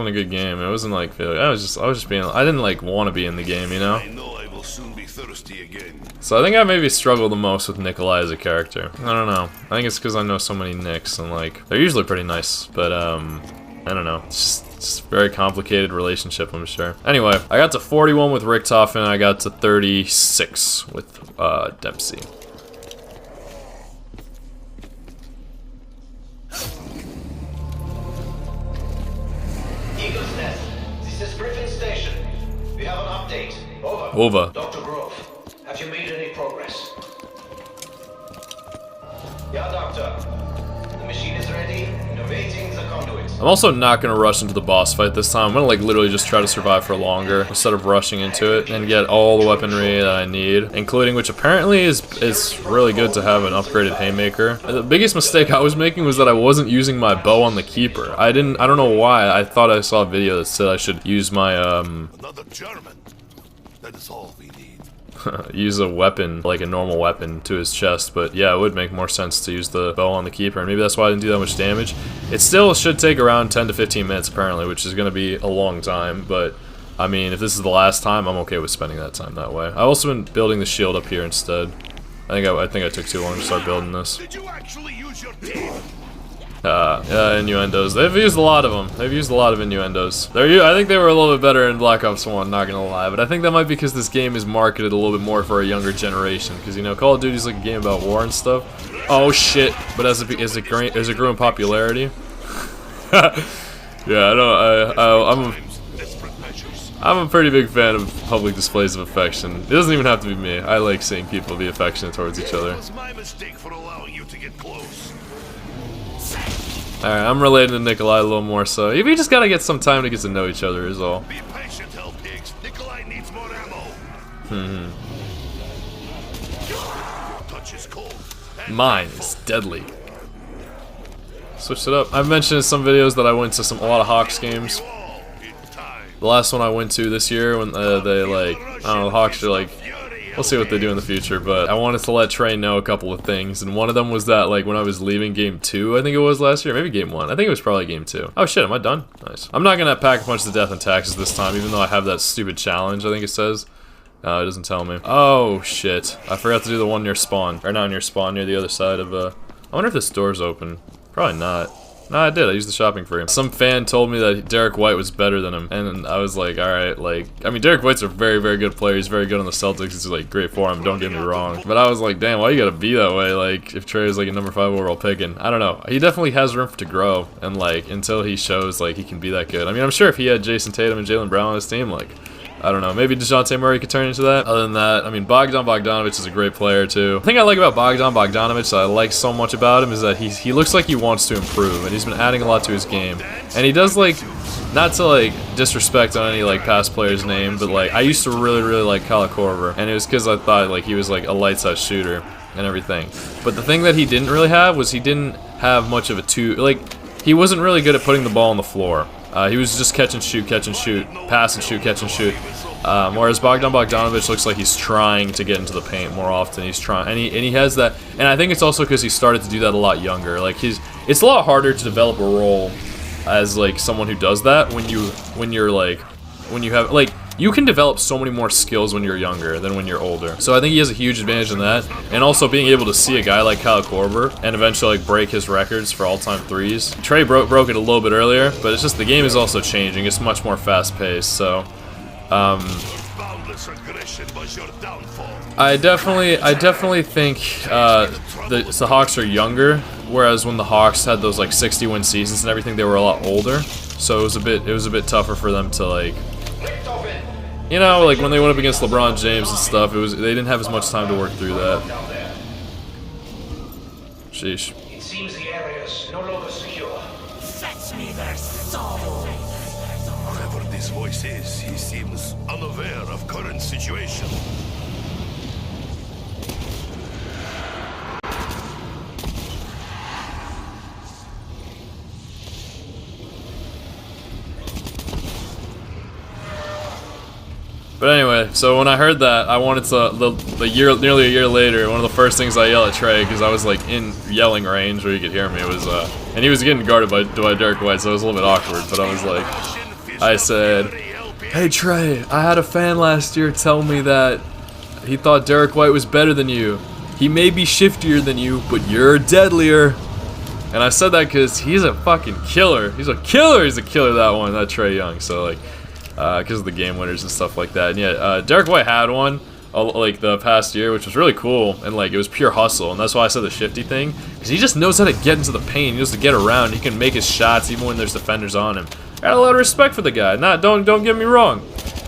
a good game. It wasn't like, I was just being, I didn't like want to be in the game, you know? I know I will soon be thirsty again. So I think I maybe struggle the most with Nikolai as a character. I don't know. I think it's because I know so many Nicks, and like, they're usually pretty nice, but I don't know. It's just a very complicated relationship, I'm sure. Anyway, I got to 41 with Richtofen, and I got to 36 with Dempsey. Eagle's Nest, this is Griffin Station. We have an update. Over. Over. Dr. Grove, have you made any progress? Yeah, Doctor. The machine is ready. Innovating the conduit. I'm also not going to rush into the boss fight this time. I'm going to like literally just try to survive for longer instead of rushing into it and get all the weaponry that I need, including which apparently is really good to have an upgraded haymaker. The biggest mistake I was making was that I wasn't using my bow on the keeper. I don't know why. I thought I saw a video that said I should use my Another German. That is all we need. use a weapon, like a normal weapon, to his chest, but yeah, it would make more sense to use the bow on the keeper, and maybe that's why I didn't do that much damage. It still should take around 10 to 15 minutes, apparently, which is going to be a long time, but I mean, if this is the last time, I'm okay with spending that time that way. I've also been building the shield up here instead. I think I took too long to start building this. Did you actually use your teeth? Innuendos. They've used a lot of them. They've used a lot of innuendos. I think they were a little bit better in Black Ops 1, not gonna lie, but I think that might be because this game is marketed a little bit more for a younger generation, because, you know, Call of Duty's like a game about war and stuff. Oh shit, but as it grew in popularity. Yeah, I'm a pretty big fan of public displays of affection. It doesn't even have to be me. I like seeing people be affectionate towards each other. It was my mistake for allowing you to get close. Alright, I'm related to Nikolai a little more, so we just gotta get some time to get to know each other is all. Be patient, hell pigs. Nikolai needs more ammo. Your touch is cold. Mine is deadly. Switched it up. I've mentioned in some videos that I went to a lot of Hawks games. The last one I went to this year, when they like, I don't know, the Hawks are like, we'll see what they do in the future, but I wanted to let Trey know a couple of things, and one of them was that, like, when I was leaving Game 2, I think it was last year, maybe Game 1, I think it was probably Game 2. Oh shit, am I done? Nice. I'm not gonna pack a punch to death and taxes this time, even though I have that stupid challenge, I think it says. It doesn't tell me. Oh shit, I forgot to do the one near spawn, or not near spawn, near the other side of, I wonder if this door's open. Probably not. No, I did. I used the shopping for him. Some fan told me that Derek White was better than him, and I was like, alright, like, I mean, Derek White's a very, very good player. He's very good on the Celtics. He's, like, great for him, don't get me wrong. But I was like, damn, why you gotta be that way, like, if Trey is, like, a number 5 overall pick, and I don't know. He definitely has room to grow, and, like, until he shows, like, he can be that good. I mean, I'm sure if he had Jason Tatum and Jaylen Brown on his team, like, I don't know, maybe DeJounte Murray could turn into that. Other than that, I mean, Bogdan Bogdanovic is a great player, too. The thing I like about Bogdan Bogdanovic that I like so much about him is that he looks like he wants to improve, and he's been adding a lot to his game. And he does, like, not to, like, disrespect on any, like, past player's name, but, like, I used to really, really like Kyle Korver, and it was because I thought, like, he was, like, a lights-out shooter and everything. But the thing that he didn't really have was he didn't have much of a he wasn't really good at putting the ball on the floor. He was just catch and shoot, pass and shoot, catch and shoot. Whereas Bogdan Bogdanovic looks like he's trying to get into the paint more often. He's trying, and he has that. And I think it's also because he started to do that a lot younger. Like it's a lot harder to develop a role as like someone who does that when you have like. You can develop so many more skills when you're younger than when you're older. So I think he has a huge advantage in that. And also being able to see a guy like Kyle Korver and eventually like break his records for all-time threes. Trey broke it a little bit earlier, but it's just the game is also changing. It's much more fast-paced, so... I definitely think the Hawks are younger, whereas when the Hawks had those like 60-win seasons and everything, they were a lot older. So it was a bit tougher for them to like... You know, like when they went up against LeBron James and stuff, they didn't have as much time to work through that. Sheesh. It seems the area is no longer secure. Fetch me their soul! Whoever this voice is, he seems unaware of current situation. But anyway, so when I heard that, I wanted to, nearly a year later, one of the first things I yelled at Trey, because I was like in yelling range where you could hear me, was, and he was getting guarded by Derek White, so it was a little bit awkward, but I was like, I said, "Hey Trey, I had a fan last year tell me that he thought Derek White was better than you. He may be shiftier than you, but you're deadlier." And I said that because he's a fucking killer. He's a killer that Trey Young, so like, because of the game winners and stuff like that. And yeah, Derek White had one like the past year, which was really cool, and like it was pure hustle, and that's why I said the shifty thing, because he just knows how to get into the paint. He knows to get around. He can make his shots even when there's defenders on him. Got a lot of respect for the guy. Don't get me wrong,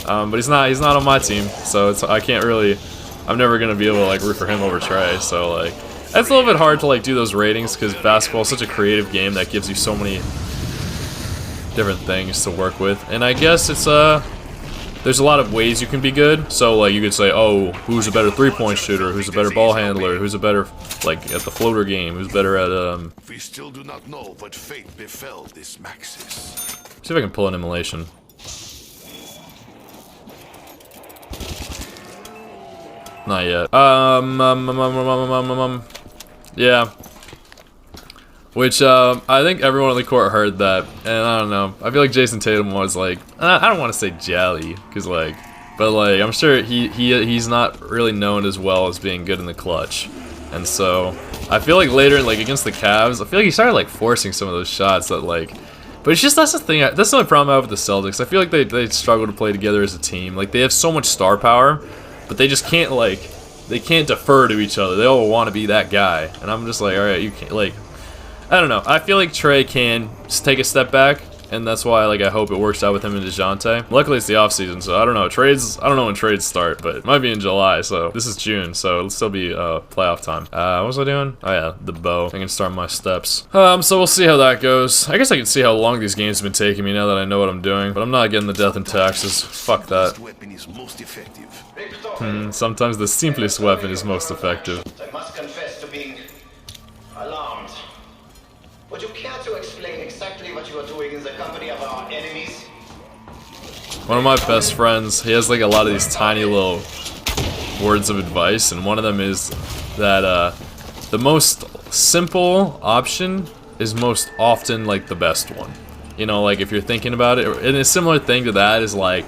but he's not on my team, so I can't really. I'm never gonna be able to like root for him over Trey. So like that's a little bit hard to like do those ratings because basketball is such a creative game that gives you so many different things to work with, and I guess it's there's a lot of ways you can be good. So like you could say, oh, who's a better three-point shooter, who's a better ball handler, who's a better like at the floater game, who's better at We still do not know what fate befell this Maxis. see if I can pull an immolation. Not yet. Yeah. Which, I think everyone on the court heard that, and I don't know. I feel like Jason Tatum was like, I don't want to say jelly, cause like, but like, I'm sure he's not really known as well as being good in the clutch, and so I feel like later, like against the Cavs, I feel like he started like forcing some of those shots that like, but it's just that's the thing. That's the only problem I have with the Celtics. I feel like they struggle to play together as a team. Like they have so much star power, but they just can't like, they can't defer to each other. They all want to be that guy, and I'm just like, all right, you can't like. I don't know. I feel like Trey can just take a step back, and that's why like I hope it works out with him and DeJounte. Luckily, it's the off season, so I don't know. I don't know when trades start, but it might be in July. So this is June, so it'll still be playoff time. What was I doing? Oh yeah, the bow. I can start my steps. So we'll see how that goes. I guess I can see how long these games have been taking me now that I know what I'm doing, but I'm not getting the death and taxes. Fuck that. Weapon is most effective. Sometimes the simplest weapon is most effective. I must confess to being alarmed. Would you care to explain exactly what you are doing in the company of our enemies? One of my best friends, he has like a lot of these tiny little words of advice, and one of them is that the most simple option is most often like the best one. You know, like if you're thinking about it, and a similar thing to that is like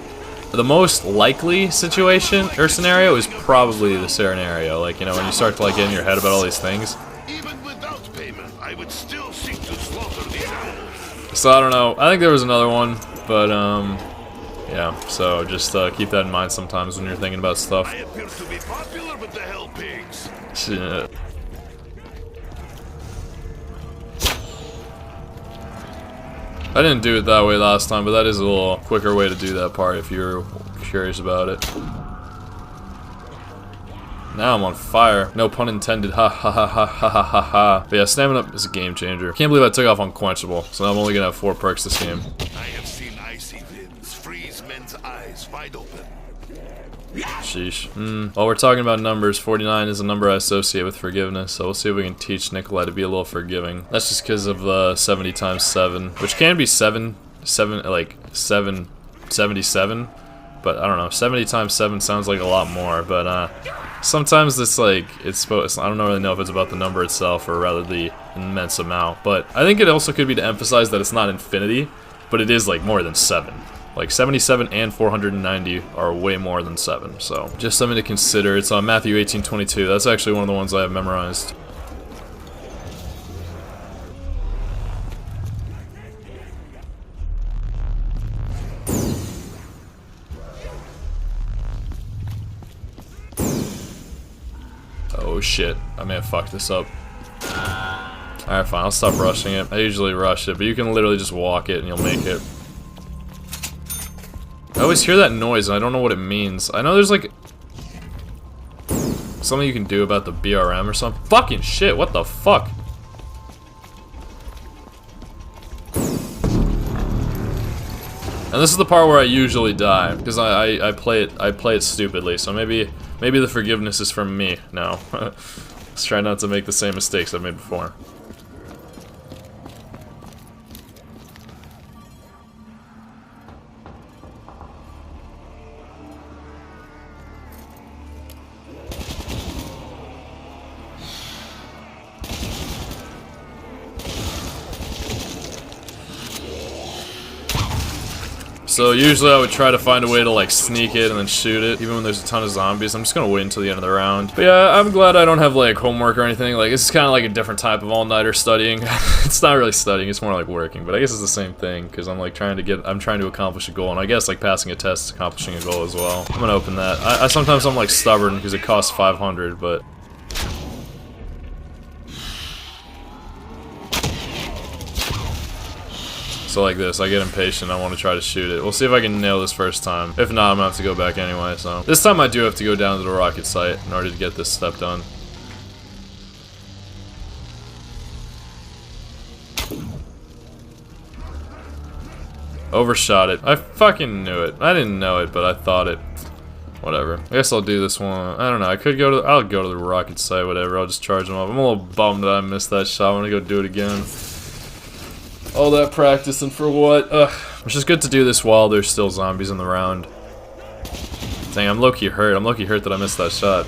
the most likely situation or scenario is probably the scenario. Like, you know, when you start to like get in your head about all these things. Even without payment, I would still seek to slaughter these animals. So I don't know. I think there was another one, but yeah. So just keep that in mind sometimes when you're thinking about stuff. I appear to be popular with the hell pigs. Shit. I didn't do it that way last time, but that is a little quicker way to do that part if you're curious about it. Now I'm on fire. No pun intended. Ha ha ha ha ha ha ha ha. But yeah, stamina is a game changer. Can't believe I took off Unquenchable, so I'm only gonna have 4 perks this game. I have seen icy winds freeze men's eyes wide open. Sheesh. While we're talking about numbers, 49 is a number I associate with forgiveness, so we'll see if we can teach Nikolai to be a little forgiving. That's just because of 70 times 7, which can be 7 777, but I don't know, 70 times 7 sounds like a lot more, but sometimes it's like, it's supposed, I don't really know if it's about the number itself or rather the immense amount, but I think it also could be to emphasize that it's not infinity, but it is like more than 7. Like 77 and 490 are way more than 7, so just something to consider. It's on Matthew 18:22. That's actually one of the ones I have memorized. Oh shit, I may have fucked this up. Alright, fine, I'll stop rushing it. I usually rush it, but you can literally just walk it and you'll make it. I always hear that noise and I don't know what it means. I know there's like something you can do about the BRM or something. Fucking shit, what the fuck? And this is the part where I usually die, because I play it stupidly, so maybe the forgiveness is from me now. Let's try not to make the same mistakes I've made before. So usually I would try to find a way to like sneak it and then shoot it, even when there's a ton of zombies. I'm just gonna wait until the end of the round. But yeah, I'm glad I don't have like homework or anything. Like, this is kind of like a different type of all-nighter studying. It's not really studying, it's more like working. But I guess it's the same thing, because I'm like trying to accomplish a goal, and I guess like passing a test is accomplishing a goal as well. I'm gonna open that. I sometimes I'm like stubborn because it costs 500, but. So like this, I get impatient, I want to try to shoot it. We'll see if I can nail this first time. If not, I'm gonna have to go back anyway, so. This time I do have to go down to the rocket site in order to get this step done. Overshot it. I fucking knew it. I didn't know it, but I thought it. Whatever. I guess I'll do this one. I don't know, I'll go to the rocket site, whatever. I'll just charge them up. I'm a little bummed that I missed that shot. I'm gonna go do it again. All that practice and for what? Ugh. It's just good to do this while there's still zombies in the round. Dang, I'm low-key hurt. I'm low-key hurt that I missed that shot.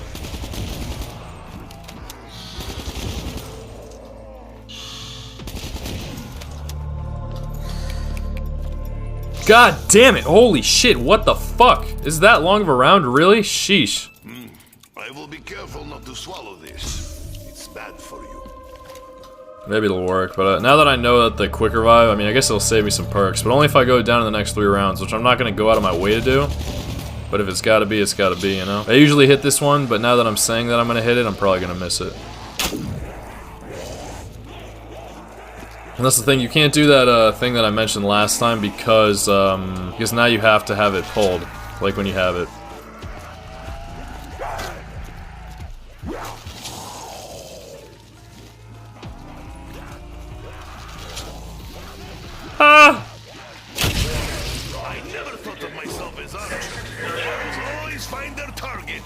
God damn it! Holy shit, what the fuck? Is that long of a round, really? Sheesh. I will be careful not to swallow this. It's bad for you. Maybe it'll work, but now that I know that the quick revive, I mean, I guess it'll save me some perks, but only if I go down in the next 3 rounds, which I'm not going to go out of my way to do. But if it's gotta be, it's gotta be, you know? I usually hit this one, but now that I'm saying that I'm going to hit it, I'm probably going to miss it. And that's the thing, you can't do that thing that I mentioned last time because now you have to have it pulled, like when you have it. Ah! I never thought of myself as archers. Always find their target.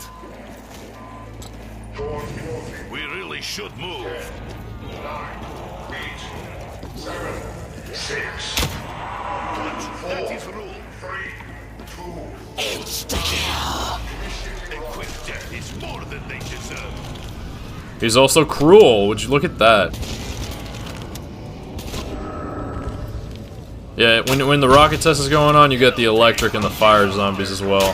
We really should move. 9, 8, 7, 6, That is rule. 3, 2. A quick death is more than they deserve. He's also cruel, would you look at that? Yeah, when the rocket test is going on, you get the electric and the fire zombies as well.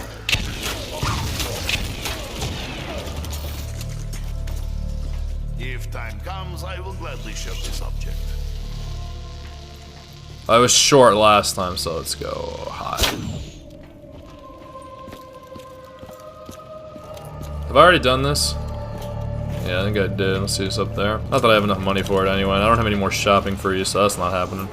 If time comes, I will gladly show this object. I was short last time, so let's go high. Have I already done this? Yeah, I think I did. Let's see what's up there. Not that I have enough money for it anyway. I don't have any more shopping for you, so that's not happening.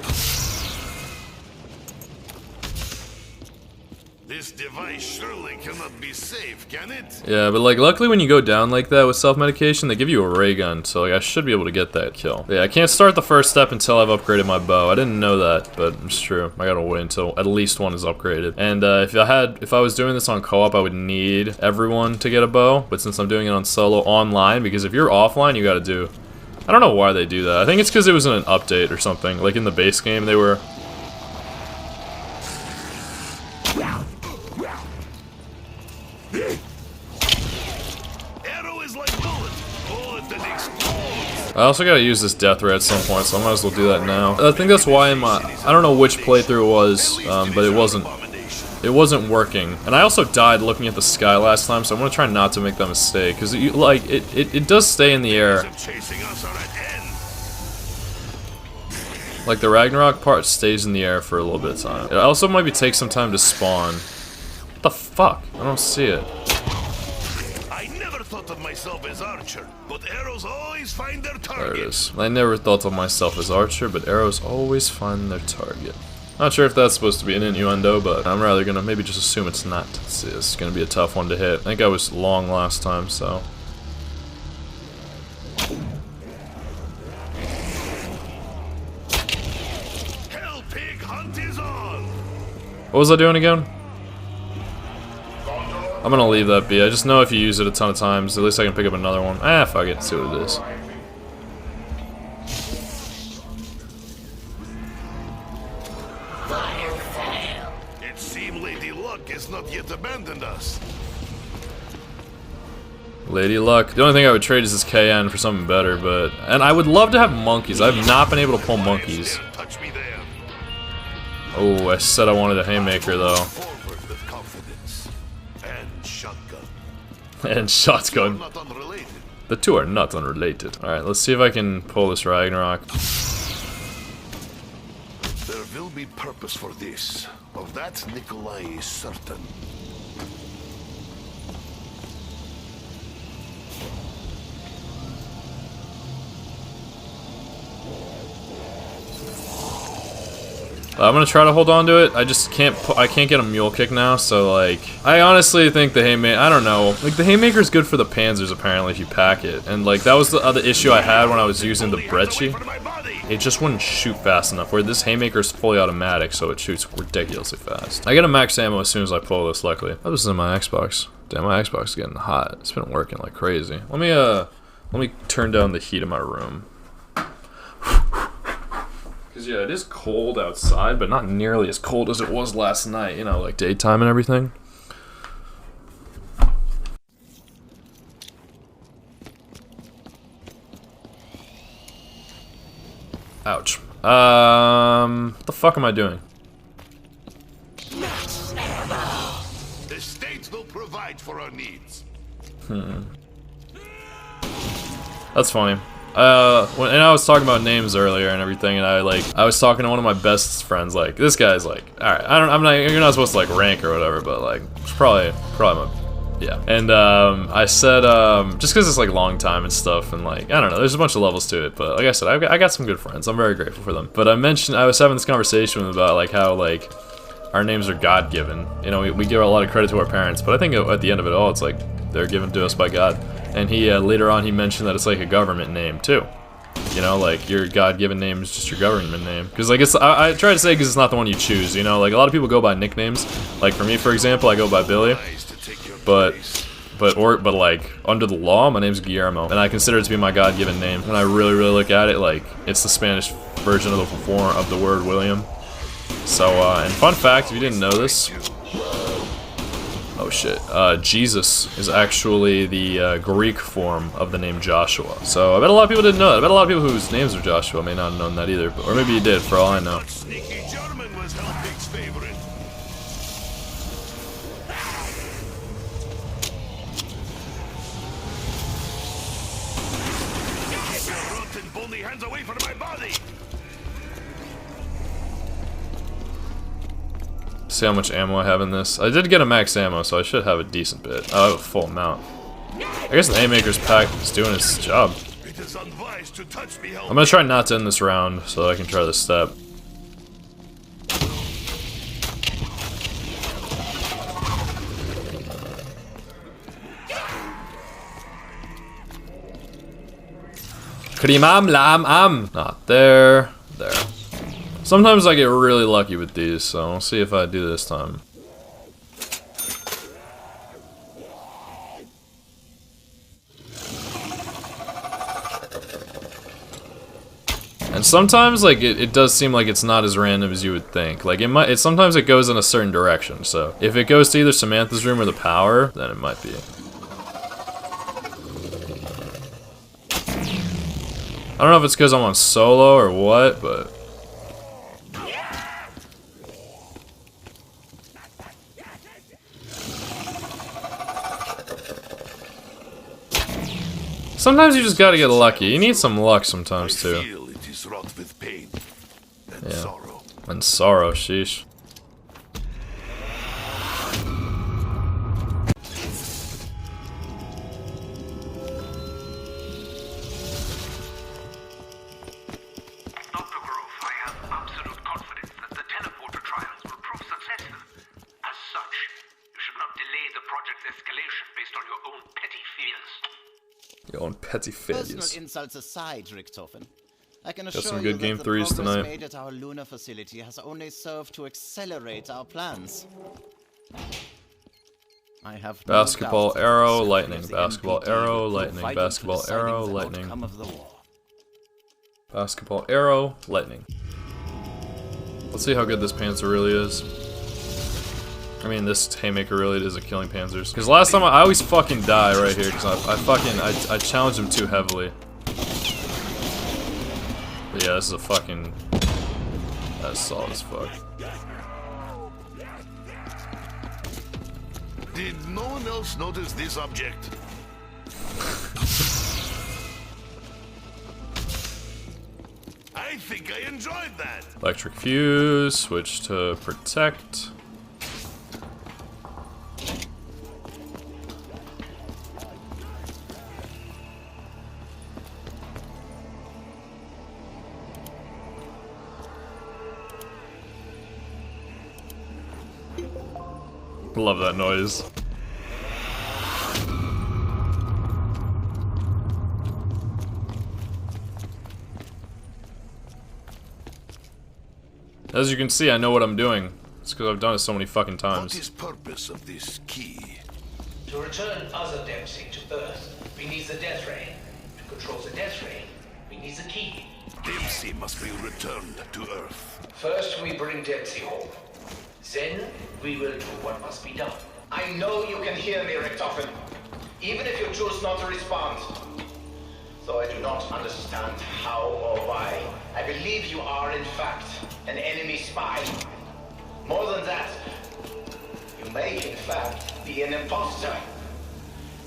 This device surely cannot be safe, can it? Yeah, but like luckily when you go down like that with self-medication, they give you a ray gun, so like I should be able to get that kill. But yeah, I can't start the first step until I've upgraded my bow. I didn't know that, but it's true. I gotta wait until at least one is upgraded. And if I was doing this on co-op, I would need everyone to get a bow. But since I'm doing it on solo online, because if you're offline, you gotta do. I don't know why they do that. I think it's because it was in an update or something. Like in the base game, they were. I also gotta use this death ray at some point, so I might as well do that now. I think that's why I don't know which playthrough it was, but it wasn't working. And I also died looking at the sky last time, so I'm gonna try not to make that mistake, because it does stay in the air. Like the Ragnarok part stays in the air for a little bit of time. It also might take some time to spawn. What the fuck? I don't see it. I never thought of myself as archer, but arrows always find their target. There it is. I never thought of myself as archer, but arrows always find their target. Not sure if that's supposed to be an innuendo, but I'm rather gonna maybe just assume it's not. It's gonna be a tough one to hit. I think I was long last time, so. Hell pig hunt is on. What was I doing again? I'm gonna leave that be. I just know if you use it a ton of times, at least I can pick up another one. Ah, fuck it, see what it is. It seems Lady Luck has not yet abandoned us. Lady Luck. The only thing I would trade is this KN for something better, but... And I would love to have monkeys. I've not been able to pull monkeys. Touch me there. Oh, I said I wanted a haymaker, though. Forward with confidence. And shotgun. And shotgun. Not unrelated. The two are not unrelated. Alright, let's see if I can pull this Ragnarok. There will be purpose for this. Of that, Nikolai is certain. I'm gonna try to hold on to it. I just can't. I can't get a mule kick now. So like, I honestly think the haymaker. I don't know. Like the haymaker is good for the panzers apparently if you pack it. And like that was the other issue I had when I was using the Brecci. It just wouldn't shoot fast enough. Where this haymaker is fully automatic, so it shoots ridiculously fast. I get a max ammo as soon as I pull this. Luckily, that was in my Xbox. Damn, my Xbox is getting hot. It's been working like crazy. Let me turn down the heat of my room. Because, yeah, it is cold outside, but not nearly as cold as it was last night, you know, like daytime and everything. Ouch. What the fuck am I doing? The state will provide for our needs. That's funny. And I was talking about names earlier and everything, and I was talking to one of my best friends, like, this guy's like, alright, you're not supposed to, like, rank or whatever, but, like, it's probably yeah. And, I said, just because it's, like, long time and stuff, and, like, I don't know, there's a bunch of levels to it, but, like I said, I got some good friends, I'm very grateful for them. But I was having this conversation with him about, like, how, like, our names are God-given. You know, we give a lot of credit to our parents, but I think at the end of it all, it's like, they're given to us by God. And he, later on, he mentioned that it's like a government name, too. You know, like, your God-given name is just your government name. Because, like, I try to say because it's not the one you choose, you know? Like, a lot of people go by nicknames. Like, for me, for example, I go by Billy. But like, under the law, my name's Guillermo. And I consider it to be my God-given name. When I really, really look at it, like, it's the Spanish version of the form of the word William. So, and fun fact, if you didn't know this... Oh shit. Jesus is actually the Greek form of the name Joshua. So I bet a lot of people didn't know that. I bet a lot of people whose names are Joshua may not have known that either. Or maybe you did, for all I know. Sneaky German was Hellpig's favorite. Get your rotten bony hands away from my body! See how much ammo I have in this. I did get a max ammo, so I should have a decent bit. Oh, I have a full amount. I guess the haymaker's pack is doing its job. It is unwise to touch me, I'm gonna try not to end this round so that I can try this step. Krimam lam am. Not there. There. Sometimes I get really lucky with these, so we'll see if I do this time. And sometimes, like, it does seem like it's not as random as you would think. Like, sometimes it goes in a certain direction, so if it goes to either Samantha's room or the power, then it might be. I don't know if it's because I'm on solo or what, but... Sometimes you just gotta get lucky. You need some luck sometimes too. I feel it is wrought with pain and sorrow. And sorrow, sheesh. Dr. Grove, I have absolute confidence that the teleporter trials will prove successful. As such, you should not delay the project's escalation based on your own petty fears. Your own petty failures. Personal insults aside, Richtofen, I can Got assure some you good that game the threes progress tonight. made at our lunar facility has only served to accelerate our plans. I have no Basketball, doubt that arrow, the lightning. of the Basketball, MPD arrow, will prove lightning. vital to Basketball, deciding arrow, the lightning. outcome of the war. Basketball, arrow, lightning. Let's see how good this Panzer really is. I mean, this Haymaker really is at killing Panzers. Because last time I always fucking die right here. Because I challenged him too heavily. But yeah, this is a fucking... That's solid as fuck. Did no one else notice this object? I think I enjoyed that. Electric fuse, switch to protect. Love that noise. As you can see, I know what I'm doing. It's because I've done it so many fucking What times. is purpose of this key? To return Other Dempsey to Earth, we need the Death Ray. To control the Death Ray, we need the key. Dempsey must be returned to Earth. First, we bring Dempsey home. Then, we will do what must be done. I know you can hear me, Richtofen, even if you choose not to respond. Though I do not understand how or why, I believe you are, in fact, an enemy spy. More than that, you may, in fact, be an imposter.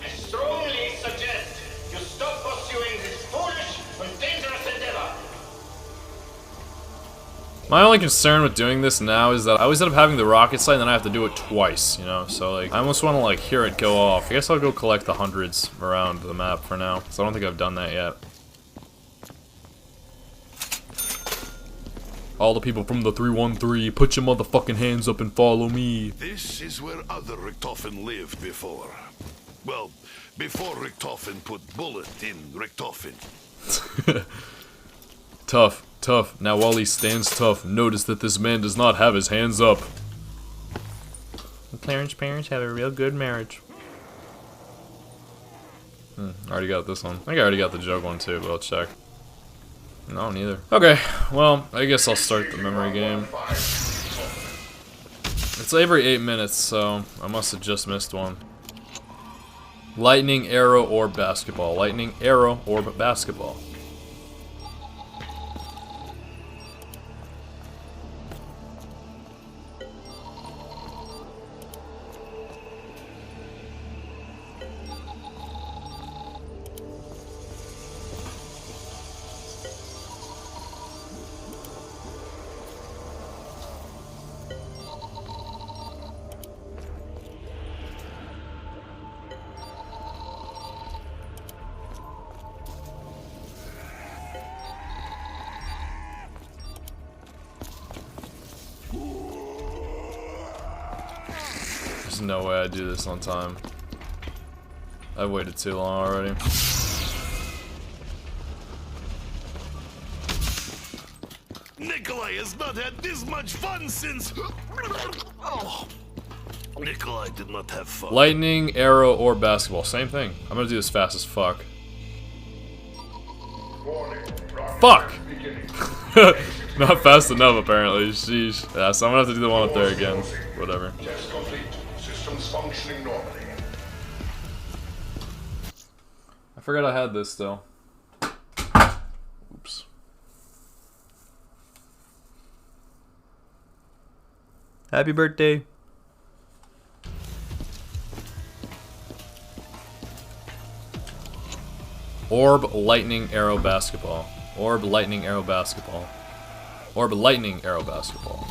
I strongly suggest you stop pursuing this foolish and dangerous endeavor. My only concern with doing this now is that I always end up having the rocket sight and then I have to do it twice, you know? So, like, I almost want to, like, hear it go off. I guess I'll go collect the hundreds around the map for now, so I don't think I've done that yet. All the people from the 313, put your motherfucking hands up and follow me. This is where other Richtofen lived before. Well, before Richtofen put bullet in Richtofen. Tough, tough. Now while he stands tough, notice that this man does not have his hands up. Clarence parents have a real good marriage. Already got this one. I think I already got the joke one too, but I'll check. No, neither. Okay, well, I guess I'll start the memory game. It's every 8 minutes, so I must have just missed one. Lightning, arrow, or basketball. Lightning, arrow, or basketball. There's no way I do this on time. I've waited too long already. Nikolai has not had this much fun since... Oh. Nikolai did not have fun. Lightning, arrow, or basketball. Same thing. I'm gonna do this fast as fuck. Fuck! Not fast enough, apparently. Sheesh. Yeah, so I'm gonna have to do the one up there again. Whatever. Test complete. Systems functioning normally. I forgot I had this still. Happy birthday. Orb, lightning, arrow, basketball. Orb, lightning, arrow, basketball. Orb, lightning, arrow, basketball.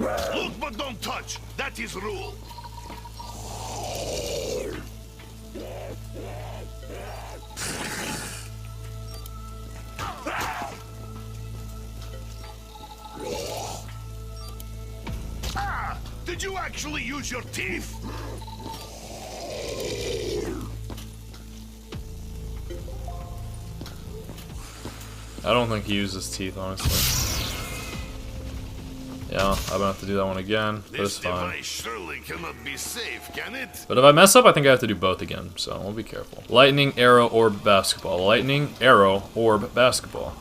Look but don't touch. That is rule. Ah! Did you actually use your teeth? I don't think he uses teeth, honestly. Yeah, I'm gonna have to do that one again, but it's This fine. device surely cannot be safe, can it? But if I mess up, I think I have to do both again, so we'll be careful. Lightning, arrow, orb, basketball. Lightning, arrow, orb, basketball.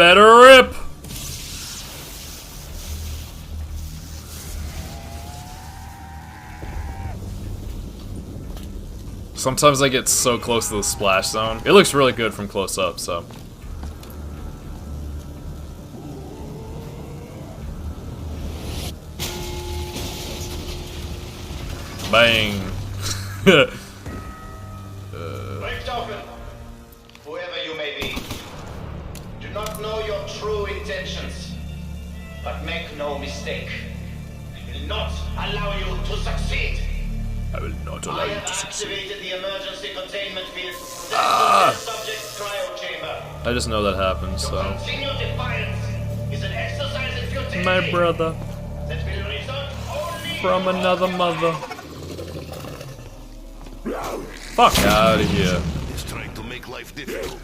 Let her rip! Sometimes I get so close to the splash zone. It looks really good from close up, so. Bang. Richthofen, whoever you may be, do not know your true intentions. But make no mistake, I will not allow you to succeed. I will not allow I you have to succeed. activated the emergency containment field to the subject's cryo chamber. I just know that happens, so. Continued defiance is an exercise in futility. My brother. That will result only From in another mother. Fuck out of here. He's trying to make life difficult.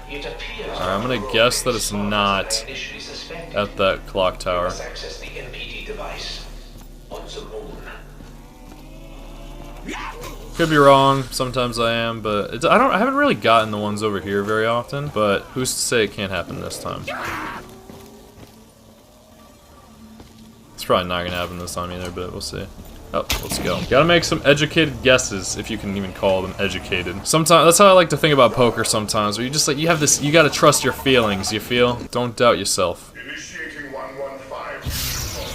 It appears Alright, I'm gonna guess that it's not initially suspected. at that clock tower. Let's access the NPD device on the moon. Could be wrong. Sometimes I am, but it's, I haven't really gotten the ones over here very often. But who's to say it can't happen this time? It's probably not gonna happen this time either, but we'll see. Oh, let's go. Gotta make some educated guesses, if you can even call them educated. Sometimes that's how I like to think about poker. Sometimes, where you just like you have this, you gotta trust your feelings. You feel? Don't doubt yourself. Initiating 115.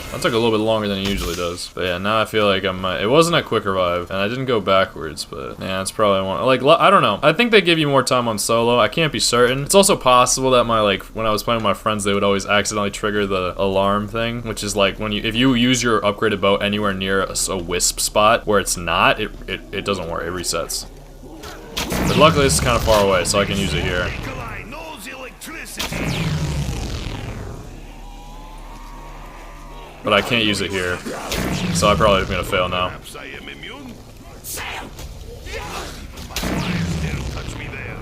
That took a little bit longer than it usually does. But yeah, now I feel like I'm. It wasn't a quick revive, and I didn't go backwards. But yeah, it's probably one. Like I don't know. I think they give you more time on solo. I can't be certain. It's also possible that when I was playing with my friends, they would always accidentally trigger the alarm thing, which is like if you use your upgraded bow anywhere near a wisp spot where it's not, it doesn't work. It resets. But luckily, this is kind of far away, so I can use it here. Nikolai knows electricity. But I can't use it here, so I probably am gonna fail now. Perhaps I am immune. My fires dare touch me there.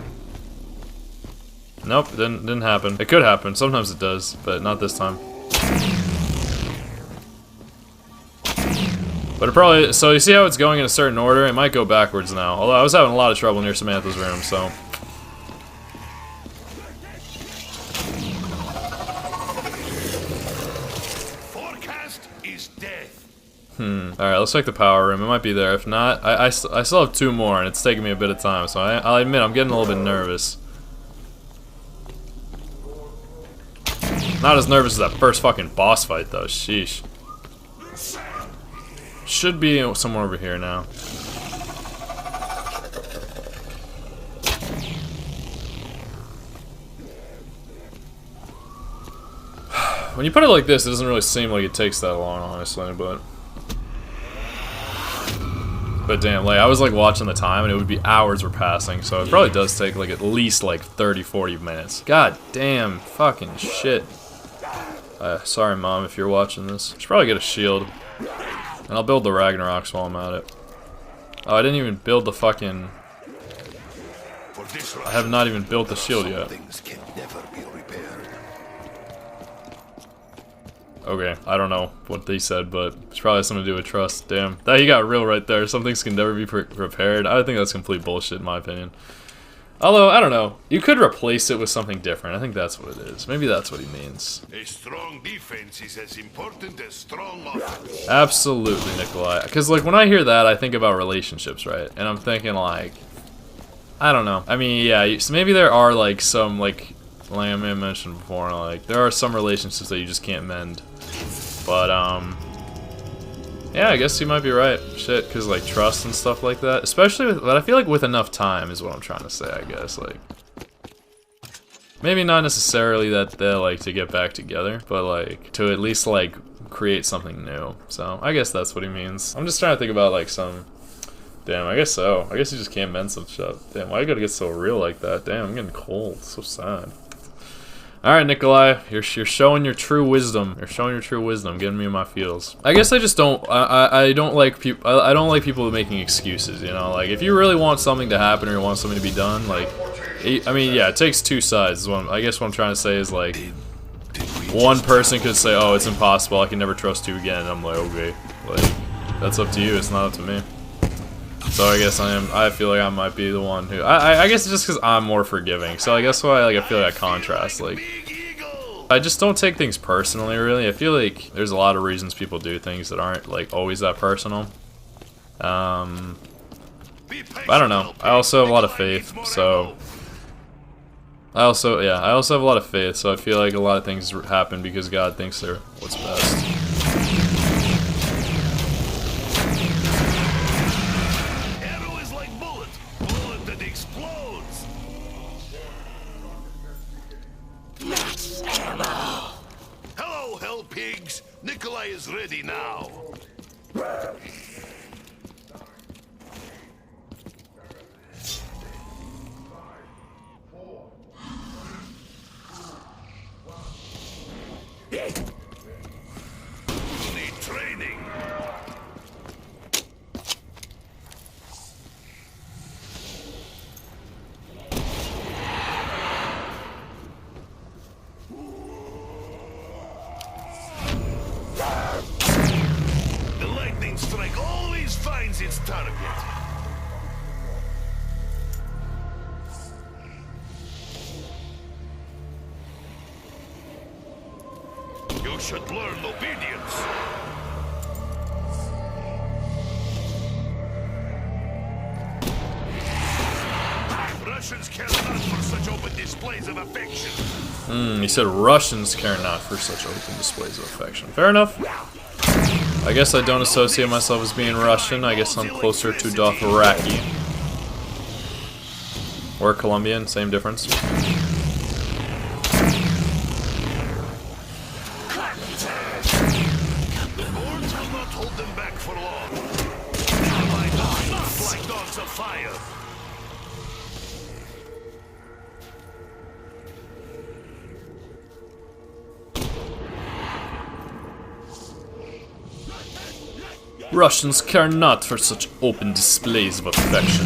Nope, didn't happen. It could happen. Sometimes it does, but not this time. But it probably, so you see how it's going in a certain order? It might go backwards now. Although I was having a lot of trouble near Samantha's room, so. Forecast is death. Alright, let's check the power room. It might be there. If not, I still have two more, and it's taking me a bit of time, so I'll admit I'm getting a little bit nervous. Not as nervous as that first fucking boss fight, though. Sheesh. Should be somewhere over here now. When you put it like this, it doesn't really seem like it takes that long, honestly, but. But damn, like I was like watching the time and it would be hours were passing, so it probably does take like at least like 30-40 minutes. God damn, fucking shit. Sorry mom if you're watching this. Should probably get a shield. And I'll build the Ragnaroks while I'm at it. Oh, I didn't even build the fucking... I have not even built the shield yet. Things can never be repaired. Okay, I don't know what they said, but it's probably something to do with trust. Damn. That you got real right there. Some things can never be repaired. I think that's complete bullshit in my opinion. Although, I don't know. You could replace it with something different. I think that's what it is. Maybe that's what he means. A strong defense is as important as strong offense. Absolutely, Nikolai. Because, like, when I hear that, I think about relationships, right? And I'm thinking, like... I don't know. I mean, yeah, so maybe there are, like, some, like I may have mentioned before, like, there are some relationships that you just can't mend. But, yeah, I guess you might be right. Shit, because, like, trust and stuff like that. Especially with, but I feel like with enough time is what I'm trying to say, I guess. Like, maybe not necessarily that they'll, like, to get back together, but, like, to at least, like, create something new. So, I guess that's what he means. I'm just trying to think about, like, some... Damn, I guess so. I guess you just can't mend some shit. Damn, why you gotta get so real like that? Damn, I'm getting cold. So sad. Alright, Nikolai, you're showing your true wisdom. You're showing your true wisdom, getting me in my feels. I guess I just don't, I don't like people, I don't like people making excuses, you know? Like, if you really want something to happen or you want something to be done, like, I mean, yeah, it takes two sides. I guess what I'm trying to say is, like, one person could say, oh, it's impossible, I can never trust you again, and I'm like, okay, like, that's up to you, it's not up to me. So I guess I feel like I might be the one who, I guess it's just because I'm more forgiving, so I guess why, like, I feel like I contrast, like, I just don't take things personally, really. I feel like there's a lot of reasons people do things that aren't, like, always that personal. I don't know, I also have a lot of faith, so, I also have a lot of faith, so I feel like a lot of things happen because God thinks they're what's best. Nikolai is ready now. You need training. The lightning strike always finds its target. You should learn obedience. Russians care not for such open displays of affection. He said Russians care not for such open displays of affection. Fair enough. I guess I don't associate myself as being Russian. I guess I'm closer to Dothraki. Or Colombian, same difference. The Lords will not hold them back for long. My dogs not like dogs of fire. Russians care not for such open displays of affection.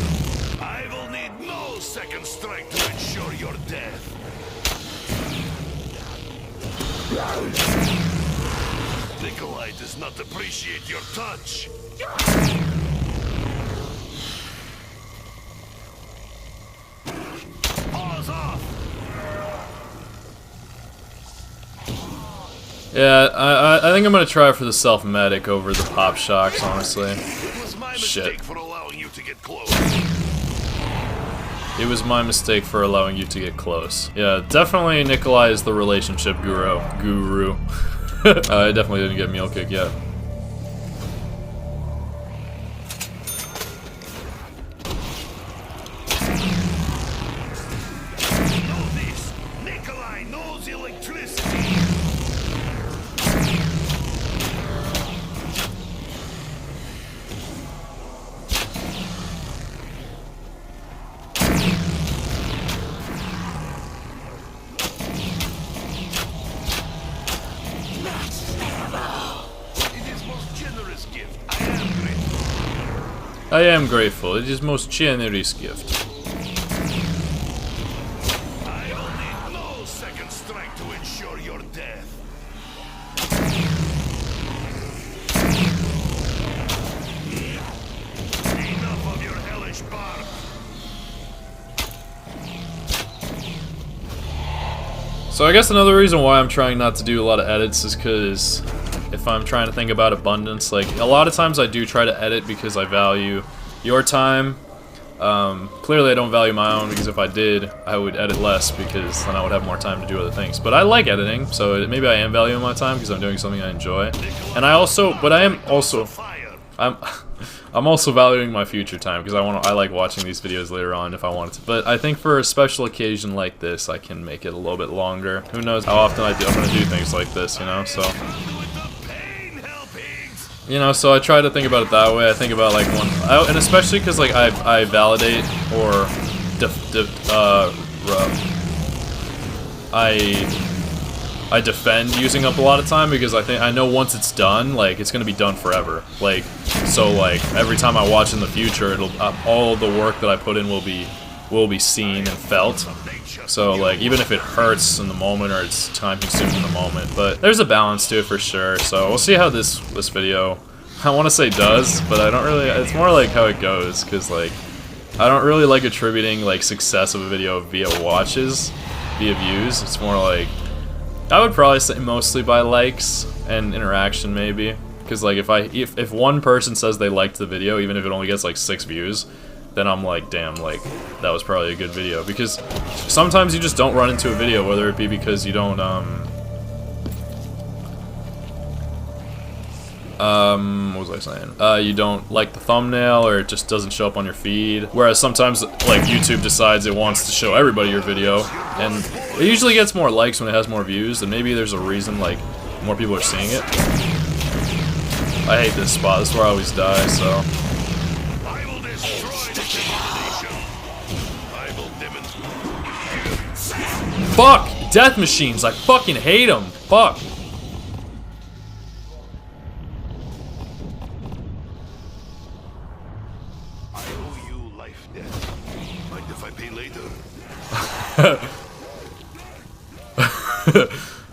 I will need no second strike to ensure your death. Nikolai does not appreciate your touch. Pause off. Yeah, I think I'm gonna try for the self-medic over the pop shocks, honestly. It was my mistake for allowing you to get close. It was my mistake for allowing you to get close. Yeah, definitely Nikolai is the relationship guru. I definitely didn't get meal kick yet. Know this. Nikolai knows electricity. generous gift. I am grateful. I am grateful. It is most generous gift. I will need no second strike to ensure your death. Enough of your hellish bark. So I guess another reason why I'm trying not to do a lot of edits is because if I'm trying to think about abundance, like a lot of times I do try to edit because I value your time. Clearly I don't value my own, because if I did, I would edit less because then I would have more time to do other things. But I like editing, so maybe I am valuing my time because I'm doing something I enjoy. And I also, but I am also, I'm also valuing my future time because I like watching these videos later on if I wanted to. But I think for a special occasion like this, I can make it a little bit longer. Who knows how often I'm going to do things like this, you know? So, you know, so I try to think about it that way. I think about like and especially because like I validate or I defend using up a lot of time because I know once it's done, like it's gonna be done forever. Like, so like every time I watch in the future, it'll all the work that I put in will be seen and felt. So like even if it hurts in the moment or it's time consuming in the moment, but there's a balance to it for sure. So we'll see how this video, I want to say does, but I don't really. It's more like how it goes, because like I don't really like attributing like success of a video via watches, via views. It's more like I would probably say mostly by likes and interaction maybe, because like if one person says they liked the video, even if it only gets like 6 views, then I'm like, damn, like that was probably a good video. Because sometimes you just don't run into a video, whether it be because you don't what was I saying? You don't like the thumbnail, or it just doesn't show up on your feed. Whereas sometimes, like, YouTube decides it wants to show everybody your video, and it usually gets more likes when it has more views, and maybe there's a reason, like, more people are seeing it. I hate this spot. This is where I always die, so. I will destroy the civilization. I will demonstrate. Fuck! Death machines! I fucking hate them! Fuck!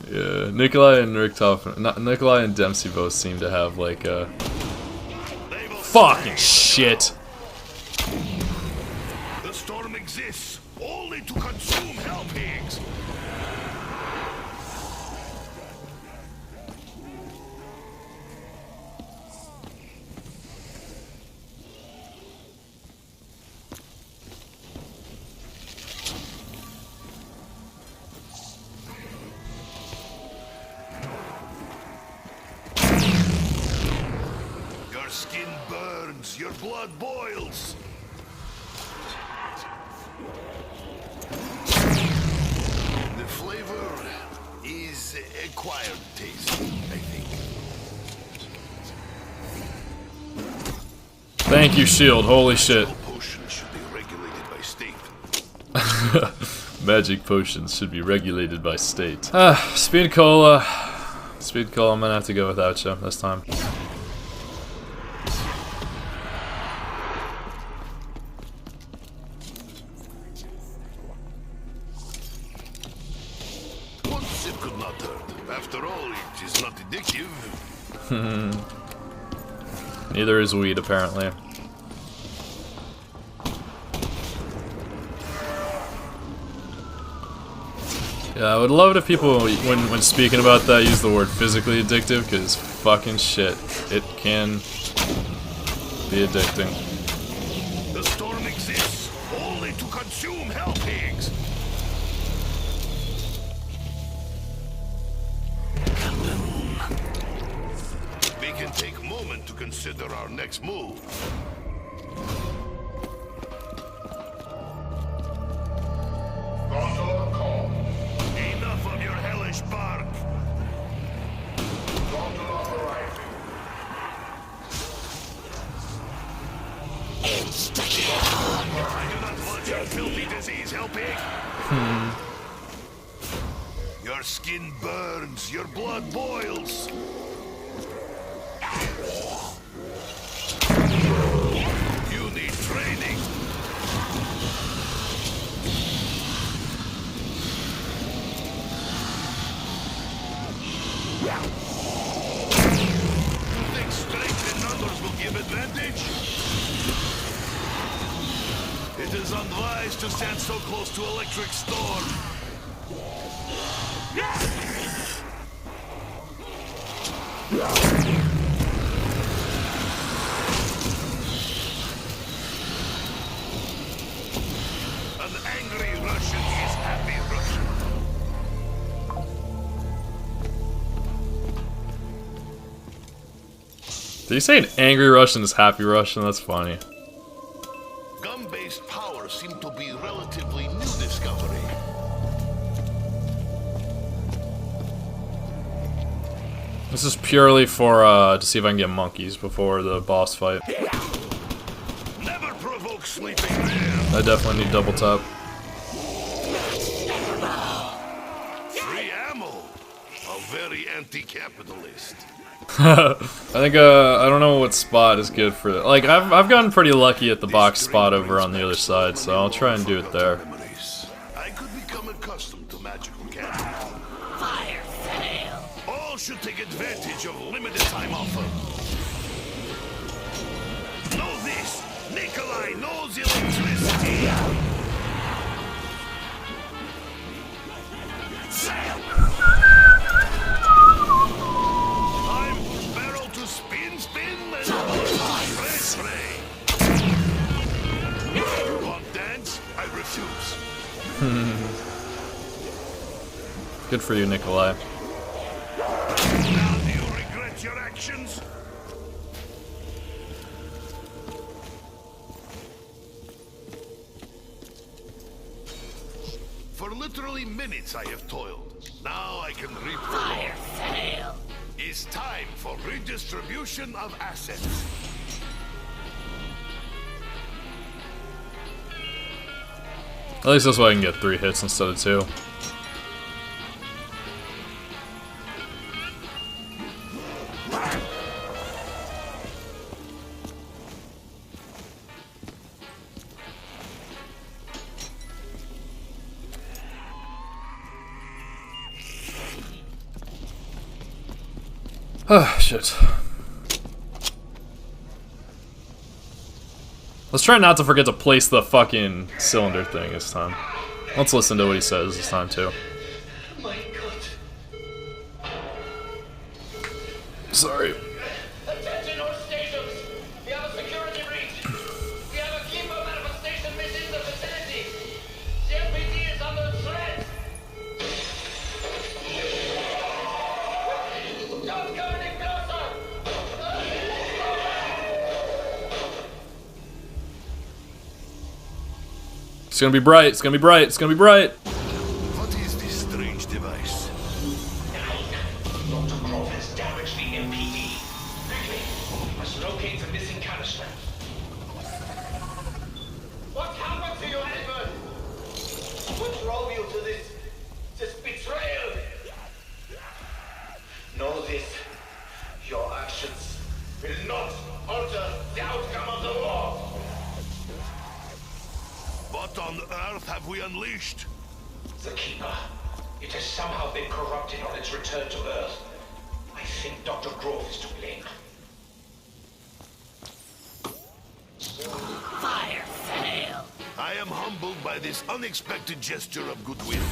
Yeah, Nikolai and Nikolai and Dempsey both seem to have like a fucking shit. The storm exists only to consume hell pigs. Your skin burns, your blood boils. The flavor is acquired taste, I think. Thank you, Shield. Holy shit. Potions should be regulated by state. Magic potions should be regulated by state. Speed Cola. Speed Cola, I'm gonna have to go without you this time. Once it could not hurt. After all, it is not addictive. Neither is weed, apparently. Yeah, I would love it if people, when speaking about that, use the word physically addictive, because fucking shit, it can be addicting. The storm exists only to consume hell pigs. We can take a moment to consider our next move. Gondola call. Enough of your hellish bark. Gondola arriving. I do not want your filthy disease, hell pig. Your skin burns, your blood boils. is unwise to stand so close to electric storm. An angry Russian is happy Russian. Did you say an angry Russian is happy Russian? That's funny. Gun-based power seemed to be relatively new discovery. This is purely for to see if I can get monkeys before the boss fight. Never provoke sleeping bear. I definitely need double tap. Free ammo. A very anti-capitalist. I think I don't know what spot is good for that. Like I've gotten pretty lucky at the box spot over on the other side, so I'll try and do it there. I could become accustomed to magical candy. Fire sale. All should take advantage of limited time offer. Know this, Nikolai knows electricity. I'm barrel to spin, and spray. You want dance? I refuse. Good for you, Nikolai. Now do you regret your actions? For literally minutes I have toiled. Now I can reap the Fire reward. sale. It's time for redistribution of assets. At least this way I can get 3 hits instead of 2. Ah, shit. Let's try not to forget to place the fucking cylinder thing this time. Let's listen to what he says this time, too. My God. Sorry. Attention all stations! We have a security breach! We have a keeper manifestation within the facility! The MPD is under threat! Don't go any closer! It's gonna be bright, it's gonna be bright, it's gonna be bright! What is this strange device? Dr. Grove has damaged the MPD. Quickly, we must locate the missing canister. What happened to you, Edward? What drove you to this betrayal? Know this. Your actions will not alter the outcome of the war. What on earth have we unleashed? The Keeper. It has somehow been corrupted on its return to Earth. I think Dr. Grove is to blame. Fire sale. I am humbled by this unexpected gesture of goodwill.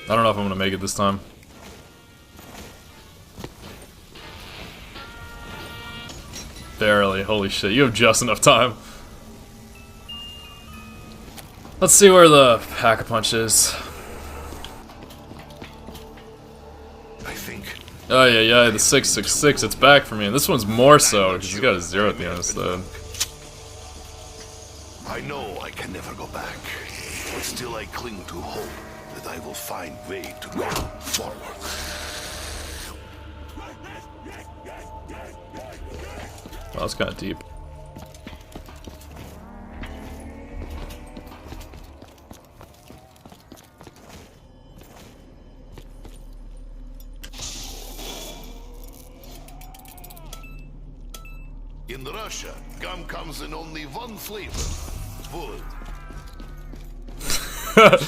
I don't know if I'm gonna make it this time. Barely, holy shit, you have just enough time. Let's see where the Pack-a-Punch is. I think. Oh yeah, the 666, it's back for me. And this one's more so, because he's got a 0 at the end instead. I know I can never go back, but still I cling to hope that I will find way to go forward. Well, that's kind of deep. In Russia, gum comes in only one flavor. Wood.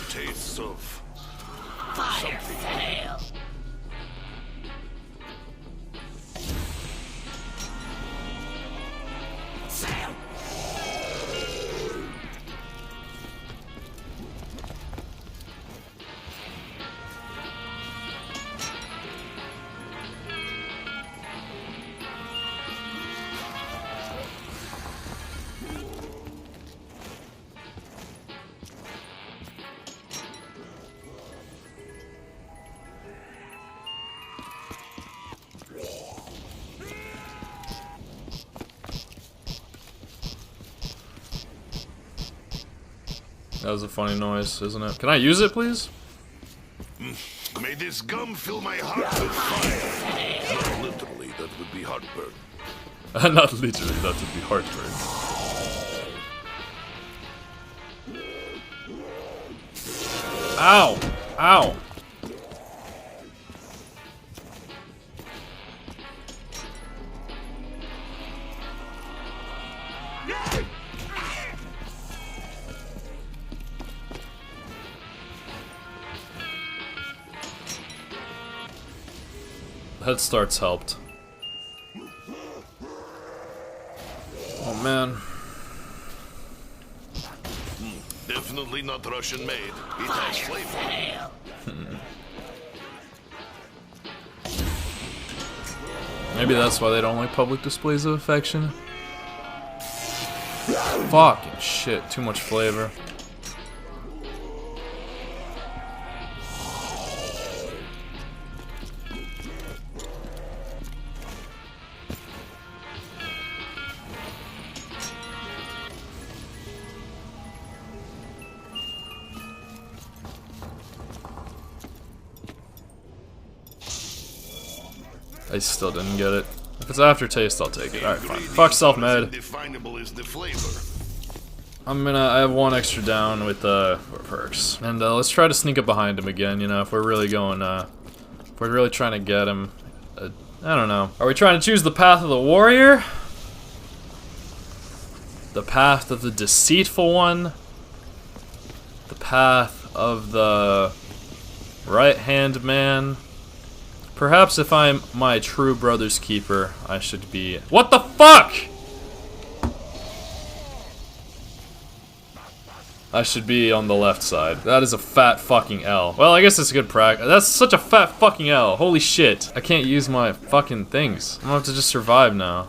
Tastes of something. That was a funny noise, isn't it? Can I use it, please? May this gum fill my heart with fire. Not literally, that would be heartburn. Not literally, that would be heartburn. Ow! Ow! Head starts helped. Oh man. Definitely not Russian made. It has flavor. Maybe that's why they don't like public displays of affection. Fucking shit, too much flavor. I still didn't get it. If it's aftertaste, I'll take it. Alright, fine. Fuck self-med. Indefinable is the flavor. I have one extra down with perks. And let's try to sneak up behind him again, you know, if we're really going, if we're really trying to get him. I don't know. Are we trying to choose the path of the warrior? The path of the deceitful one? The path of the right-hand man? Perhaps if I'm my true brother's keeper, I should be... What the fuck?! I should be on the left side. That is a fat fucking L. Well, I guess it's a good practice. That's such a fat fucking L. Holy shit. I can't use my fucking things. I'm gonna have to just survive now.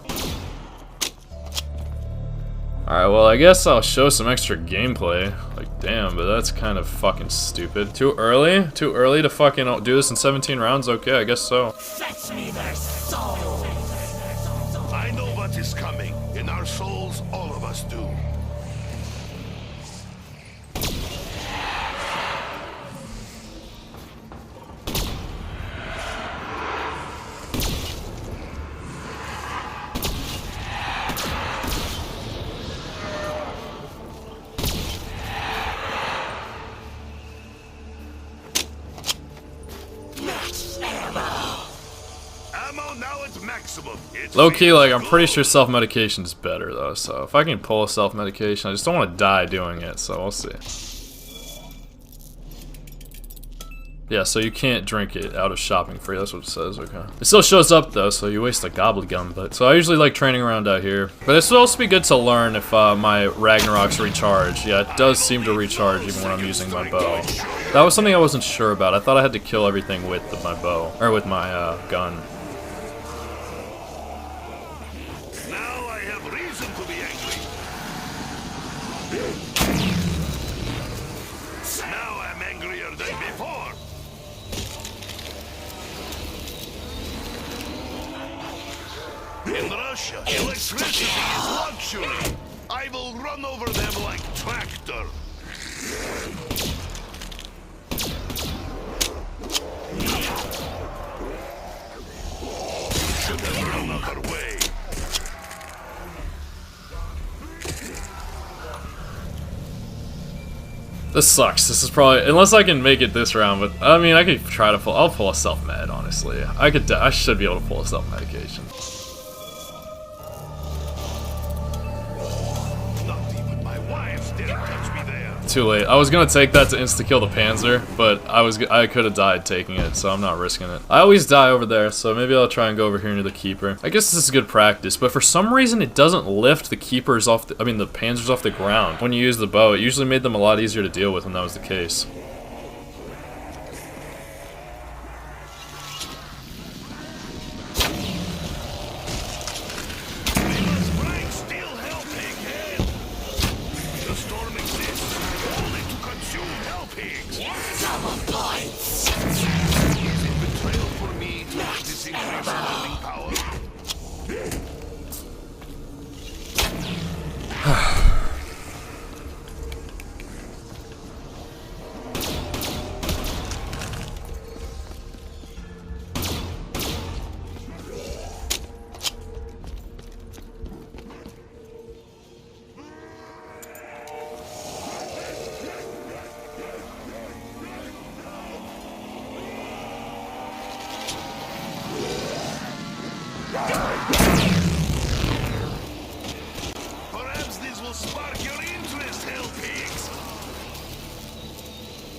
Alright, well, I guess I'll show some extra gameplay. Like, damn, but that's kind of fucking stupid. Too early? Too early to fucking do this in 17 rounds? Okay, I guess so. Fetch me their souls! I know what is coming. In our souls, all of us do. Low key, like, I'm pretty sure self-medication is better, though, so if I can pull a self-medication, I just don't want to die doing it, so we'll see. Yeah, so you can't drink it out of shopping free, that's what it says, okay. It still shows up, though, so you waste a gobblegum, but... So I usually like training around out here. But it's supposed to be good to learn if my Ragnaroks recharge. Yeah, it does seem to recharge even when I'm using my bow. That was something I wasn't sure about. I thought I had to kill everything with my bow, or with my gun. In Russia, electricity is luxury. I will run over them like tractor. Should have run another way. This sucks. This is probably, unless I can make it this round, but I mean, I could try to pull. I'll pull a self-med, honestly. I should be able to pull a self-medication. Can't touch me there. Too late. I was gonna take that to insta-kill the Panzer, but I could have died taking it, so I'm not risking it. I always die over there, so maybe I'll try and go over here near the Keeper. I guess this is good practice, but for some reason it doesn't lift the Keepers off the, the Panzers off the ground when you use the bow. It usually made them a lot easier to deal with when that was the case.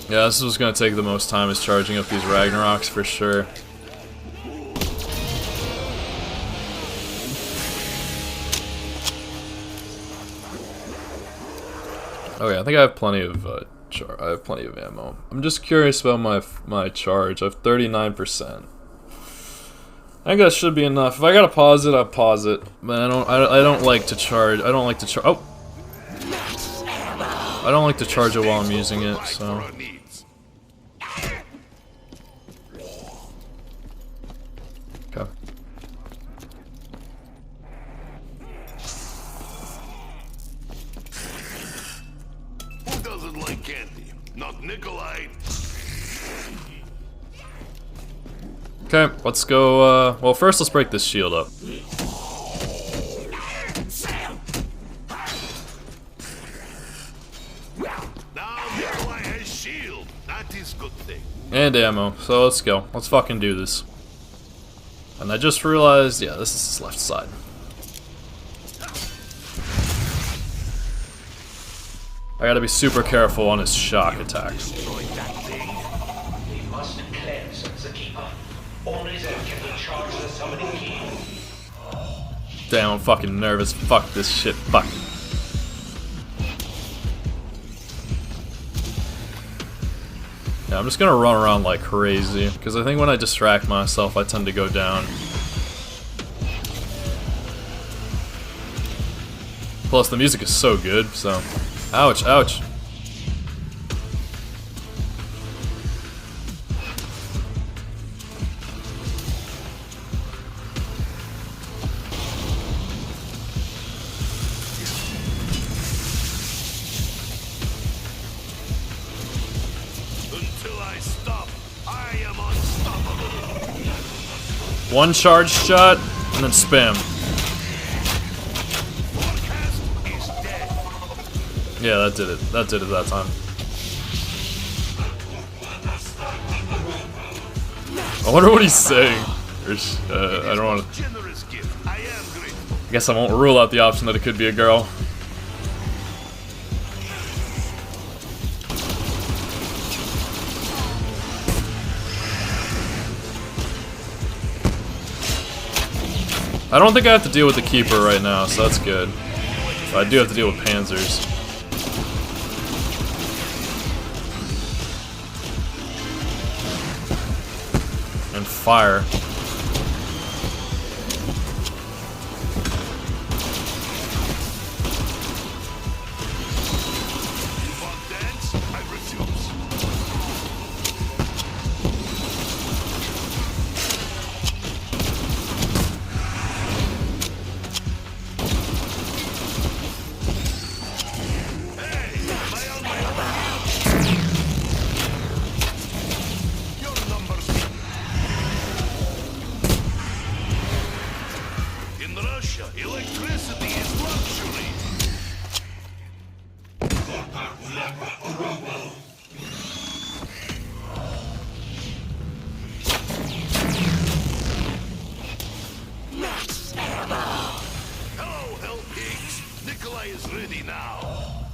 Yeah, this was gonna take the most time, is charging up these Ragnaroks for sure. Okay, I think I have plenty of I have plenty of ammo. I'm just curious about my charge. I have 39%. I think that should be enough. If I gotta pause it, I'll pause it. But I don't like to charge. I don't like to charge. Oh, I don't like to charge it while I'm using it. So. Okay. Who doesn't like candy? Not Nikolai. Okay, let's go, well, first let's break this shield up. Now Nikolai has shield. That is good thing. And ammo, so let's go. Let's fucking do this. And I just realized, yeah, this is his left side. I gotta be super careful on his shock attacks. We must cleanse the Keeper. Only then can we charge the summoning key. Damn, I'm fucking nervous. Fuck this shit. Fuck. Yeah, I'm just gonna run around like crazy, because I think when I distract myself, I tend to go down. Plus, the music is so good, so... Ouch, ouch. Until I stop, I am unstoppable. One charge shot, and then spam. Yeah, that did it. That did it that time. I wonder what he's saying. I don't want to... I guess I won't rule out the option that it could be a girl. I don't think I have to deal with the Keeper right now, so that's good. But I do have to deal with Panzers. And fire. Electricity is luxury. Hello, hell pigs. Nikolai is ready now.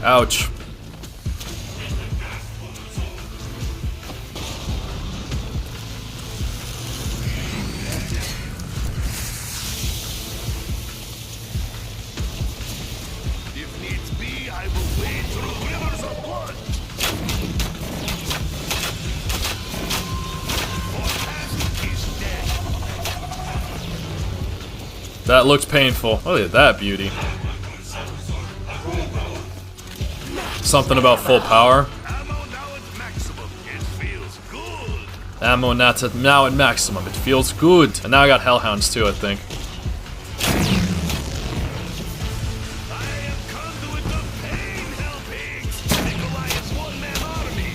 Ouch. If needs be, I will wade through rivers of blood. For is dead. That looks painful. Look at that beauty. Something about full power. Ammo now at maximum. It feels good. Ammo now at maximum. It feels good. And now I got hellhounds too, I think. I am conduit of pain, hell pigs. Nikolai is one-man army.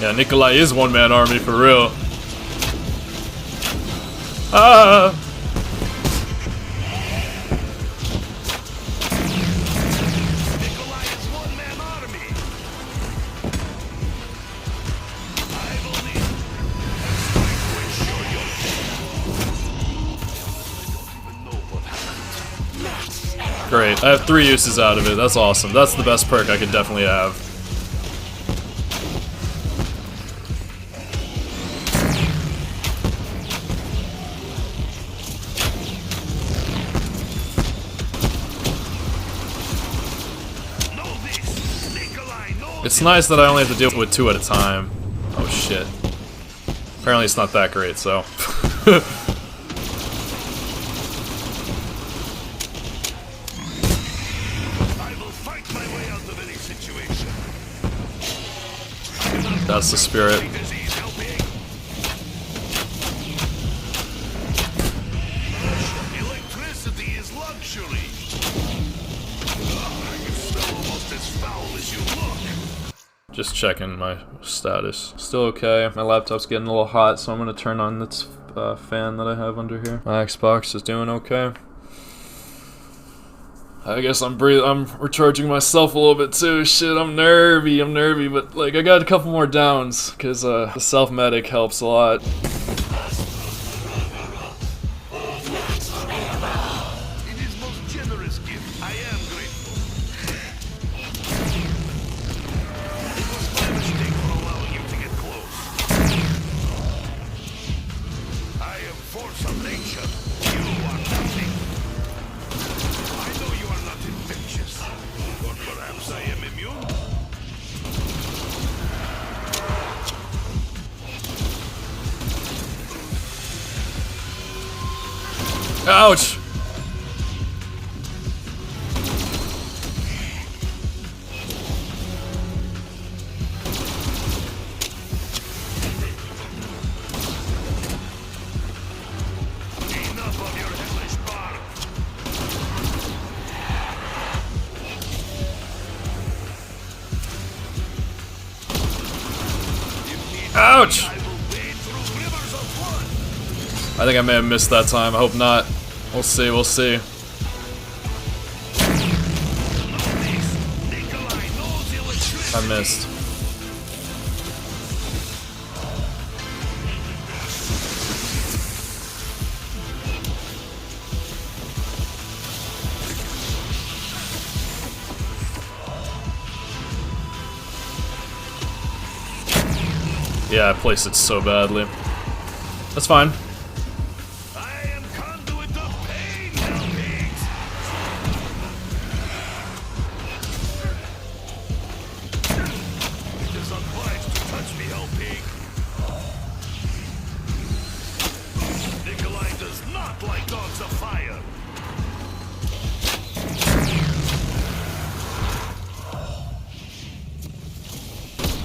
Yeah, Nikolai is one-man army for real. Ah! Nikolai is one-man army. I will need to ensure your I don't even know what happened. Great. I have 3 uses out of it. That's awesome. That's the best perk I could definitely have. Know this. Nikolai knows It's nice that I only have to deal with 2 at a time. Oh shit. Apparently it's not that great, so. I will fight my way out of any situation. That's the spirit. Disease helping. Electricity is luxury. You smell almost as foul as you look. Just checking my status. Still okay. My laptop's getting a little hot, so I'm gonna turn on this fan that I have under here. My Xbox is doing okay. I guess I'm recharging myself a little bit too. Shit, I'm nervy, but like I got a couple more downs because the self-medic helps a lot. It is most generous gift. I am grateful. It was my mistake for allowing you to get close. I am force of nature. You are nothing. I know you are not infectious, or perhaps I am immune. Ouch! Enough of your hellish bark. Ouch! I will wade through rivers of blood. I think I may have missed that time. I hope not. We'll see, we'll see. Nikolai knows electricity. I missed. Yeah, I placed it so badly. That's fine. I am conduit of pain, hell pigs. It is unwise to touch me, hell pig. Nikolai does not like dogs of fire.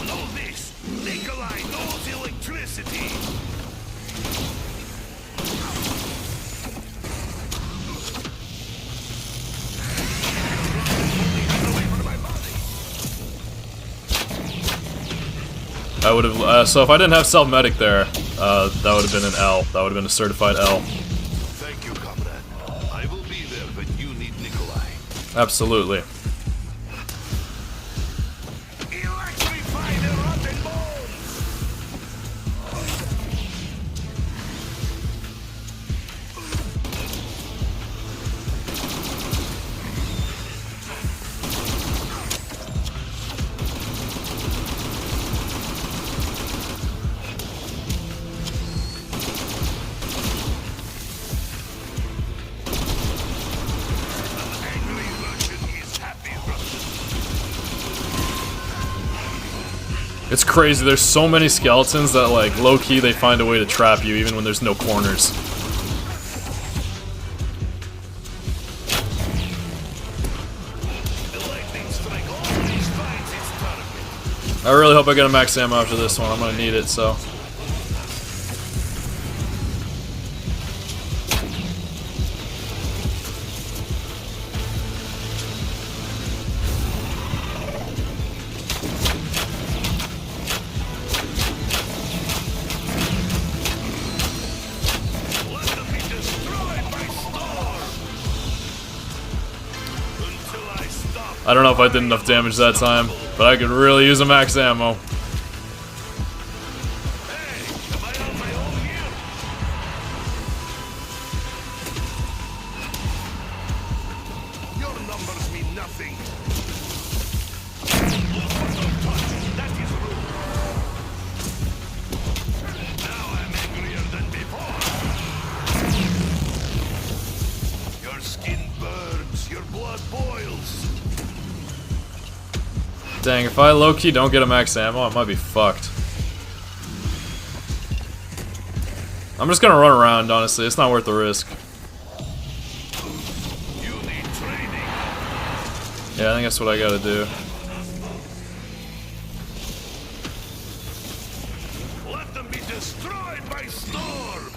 Know this. Nikolai knows electricity. I would have, so if I didn't have self-medic there, that would have been an L. That would have been a certified L. Thank you, comrade. I will be there when you need Nikolai. Absolutely. Electrify the rotten bones! It's crazy. There's so many skeletons that, like, low-key they find a way to trap you even when there's no corners. I really hope I get a max ammo after this one. I'm gonna need it, so. I don't know if I did enough damage that time, but I could really use a max ammo. Your numbers mean nothing. That is rude. Now I'm angrier than before. Your skin burns, your blood boils. Dang, if I low-key don't get a max ammo, I might be fucked. I'm just gonna run around, honestly. It's not worth the risk. You need training. Yeah, I think that's what I gotta do. Let them be destroyed by storm.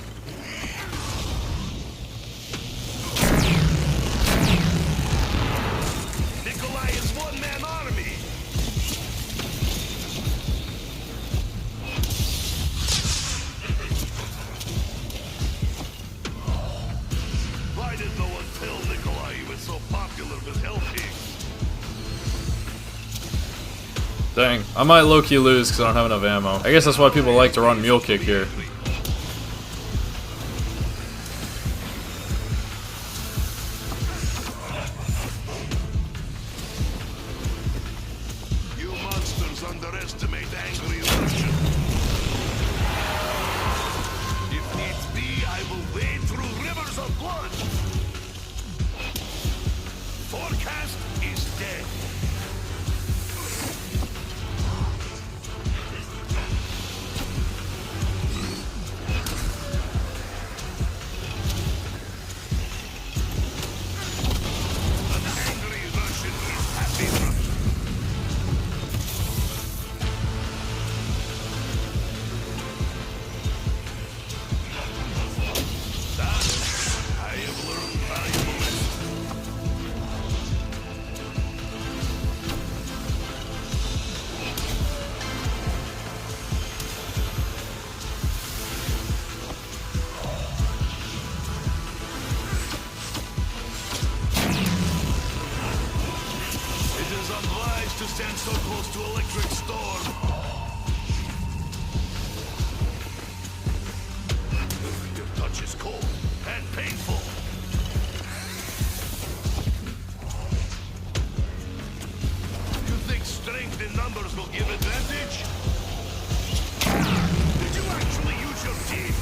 Nikolai is one-man army. Why did no one tell Nikolai he was so popular with hell pigs? Dang, I might low-key lose because I don't have enough ammo. I guess that's why people like to run Mule Kick here. You monsters underestimate angry Russian. If needs be, I will wade through rivers of blood. Forecast is dead. An angry Russian is happy Russian. I have learned valuable lessons. It is unwise to stand so close to electric storm. Your touch is cold and painful. You think strength in numbers will give advantage? Did you actually use your teeth?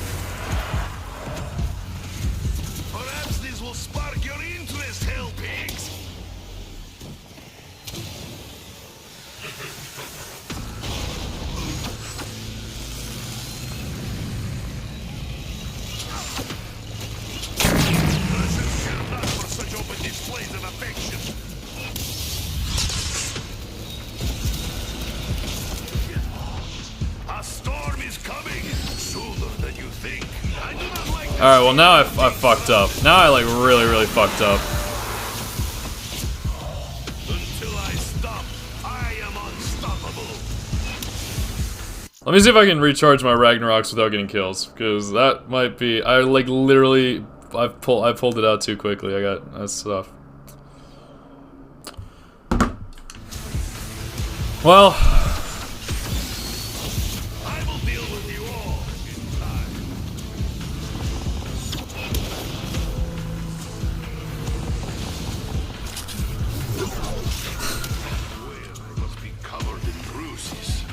Perhaps these will spark your interest, hell pigs. Russians care not for such open displays of affection. A storm is coming sooner than you think. I do not like this. Alright, well now I fucked up. Now I like really fucked up. Until I stop, I am unstoppable. Let me see if I can recharge my Ragnaroks without getting kills, because that might be. I like literally. I pulled it out too quickly. I got that stuff. Well, I will deal with you all in time. Well, I must be covered in bruises.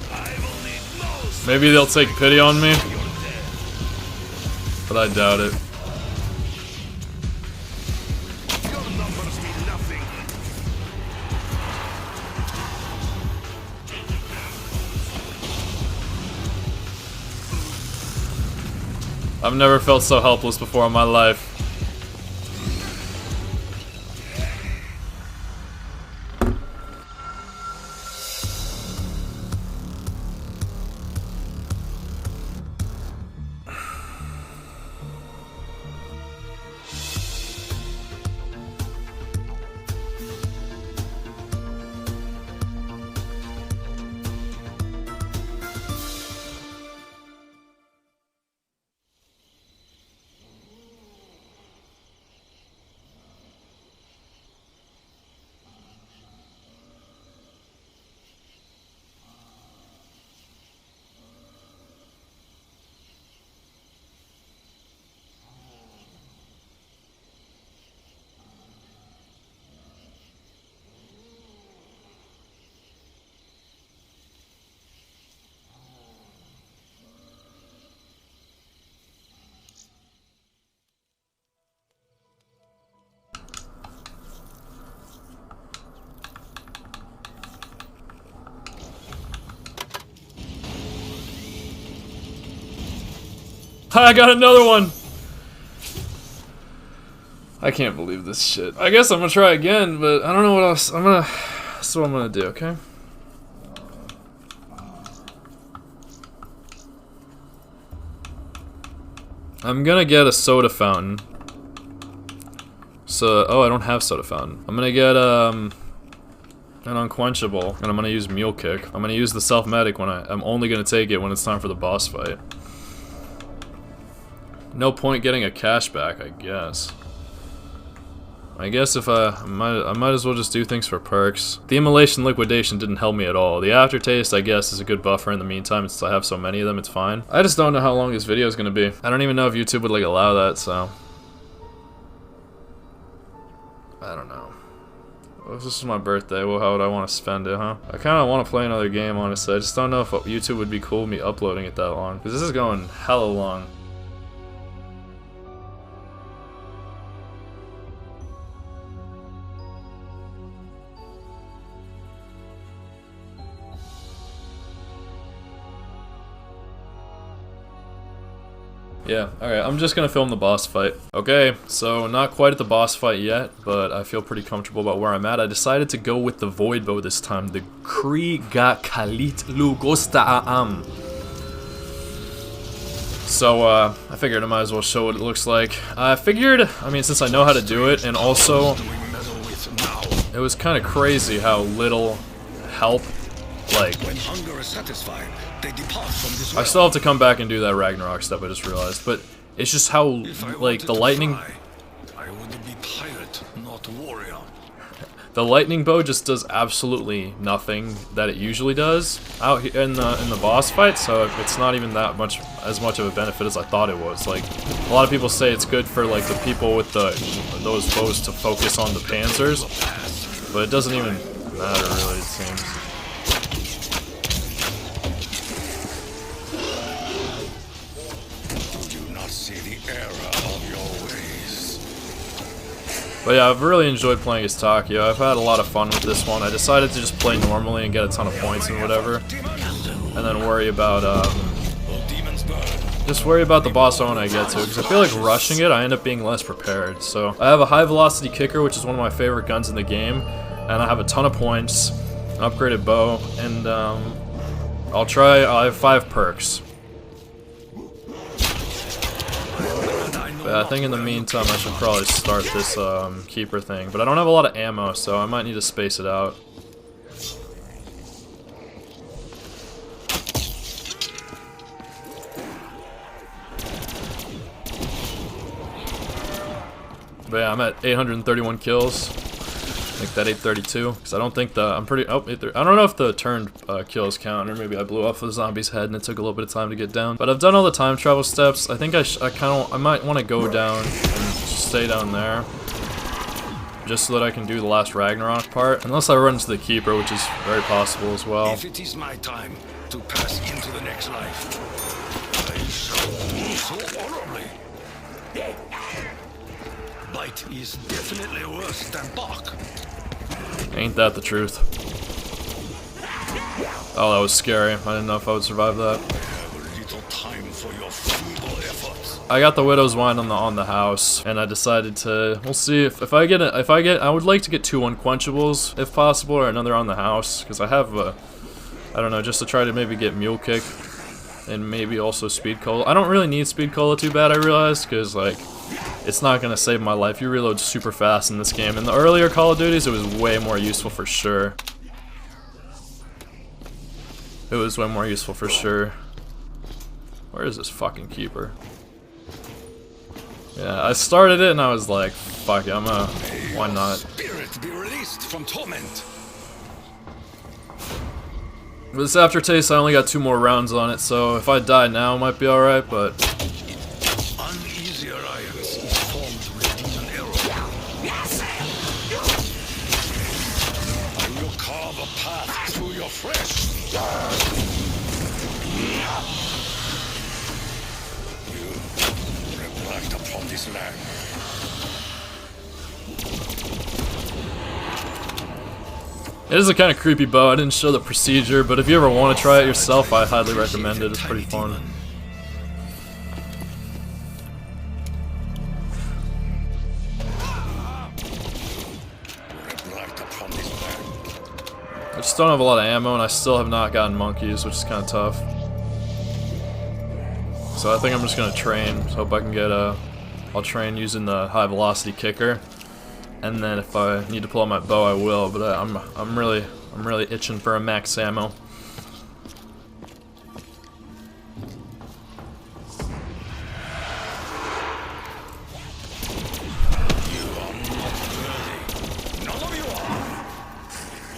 I will need no maybe they'll take pity on me, but I doubt it. Your numbers mean nothing. I've never felt so helpless before in my life. I got another one! I can't believe this shit. I guess I'm gonna try again, but I don't know what else. That's what I'm gonna do, okay? I'm gonna get a soda fountain. So, oh, I don't have soda fountain. I'm gonna get, an unquenchable, and I'm gonna use mule kick. I'm gonna use the self-medic when I'm only gonna take it when it's time for the boss fight. No point getting a cashback, I guess. I guess if I might as well just do things for perks. The immolation liquidation didn't help me at all. The aftertaste, I guess, is a good buffer in the meantime, since I have so many of them, it's fine. I just don't know how long this video is gonna be. I don't even know if YouTube would like allow that, so I don't know. Well, if this is my birthday, well, how would I want to spend it, huh? I kind of want to play another game, honestly. I just don't know if YouTube would be cool with me uploading it that long, because this is going hella long. Yeah, alright, I'm just gonna film the boss fight. Okay, so not quite at the boss fight yet, but I feel pretty comfortable about where I'm at. I decided to go with the Void Bow this time, the Kri Ga Kalit Lugosta Aam. So, I figured I might as well show what it looks like. I mean, since I know how to do it, and also, it was kind of crazy how little help, like, When hunger is satisfied, they depart from this I still have to come back and do that Ragnarok stuff, I just realized, but it's just how, like, the lightning... I would be pirate, not warrior. The lightning bow just does absolutely nothing that it usually does out here in the boss fight, so it's not even that much as much of a benefit as I thought it was. Like, a lot of people say it's good for, like, the people with those bows to focus on the panzers, but it doesn't even matter really, it seems. But yeah, I've really enjoyed playing as Takio. I've had a lot of fun with this one. I decided to just play normally and get a ton of points and whatever, and then worry about just worry about the boss when I get to it, because I feel like rushing it, I end up being less prepared. So I have a high velocity kicker, which is one of my favorite guns in the game, and I have a ton of points, an upgraded bow, and I have 5 perks. But I think in the meantime I should probably start this keeper thing, but I don't have a lot of ammo, so I might need to space it out. But yeah, I'm at 831 kills. Make that 832, because I don't think I don't know if the turned kills count, or maybe I blew off the zombie's head and it took a little bit of time to get down. But I've done all the time travel steps. I think I might want to go down and stay down there, just so that I can do the last Ragnarok part. Unless I run into the keeper, which is very possible as well. If it is my time to pass into the next life, I shall do so honorably. Bite is definitely worse than bark. Ain't that the truth? Oh, that was scary. I didn't know if I would survive that. I have a little time for your feeble efforts. I got the Widow's Wine on the house, and I decided to. We'll see if I get I would like to get 2 unquenchables if possible, or another on the house, because I have I don't know, just to try to maybe get Mule Kick, and maybe also Speed Cola. I don't really need Speed Cola too bad, I realized, because like it's not gonna save my life. You reload super fast in this game. In the earlier Call of Duties, it was way more useful for sure. It was way more useful for sure. Where is this fucking keeper? Yeah, I started it and I was like, fuck it, why not? Spirit be released from torment. With this aftertaste, I only got 2 more rounds on it, so if I die now, it might be alright, but... Uneasy alliance is formed with demon arrow. I will carve a path through your flesh. You reflect upon this land. It is a kind of creepy bow. I didn't show the procedure, but if you ever want to try it yourself, I highly recommend it. It's pretty fun. I just don't have a lot of ammo, and I still have not gotten monkeys, which is kind of tough. So I think I'm just gonna train. Hope I can get I'll train using the high velocity kicker, and then if I need to pull out my bow, I will. But I'm really itching for a max ammo.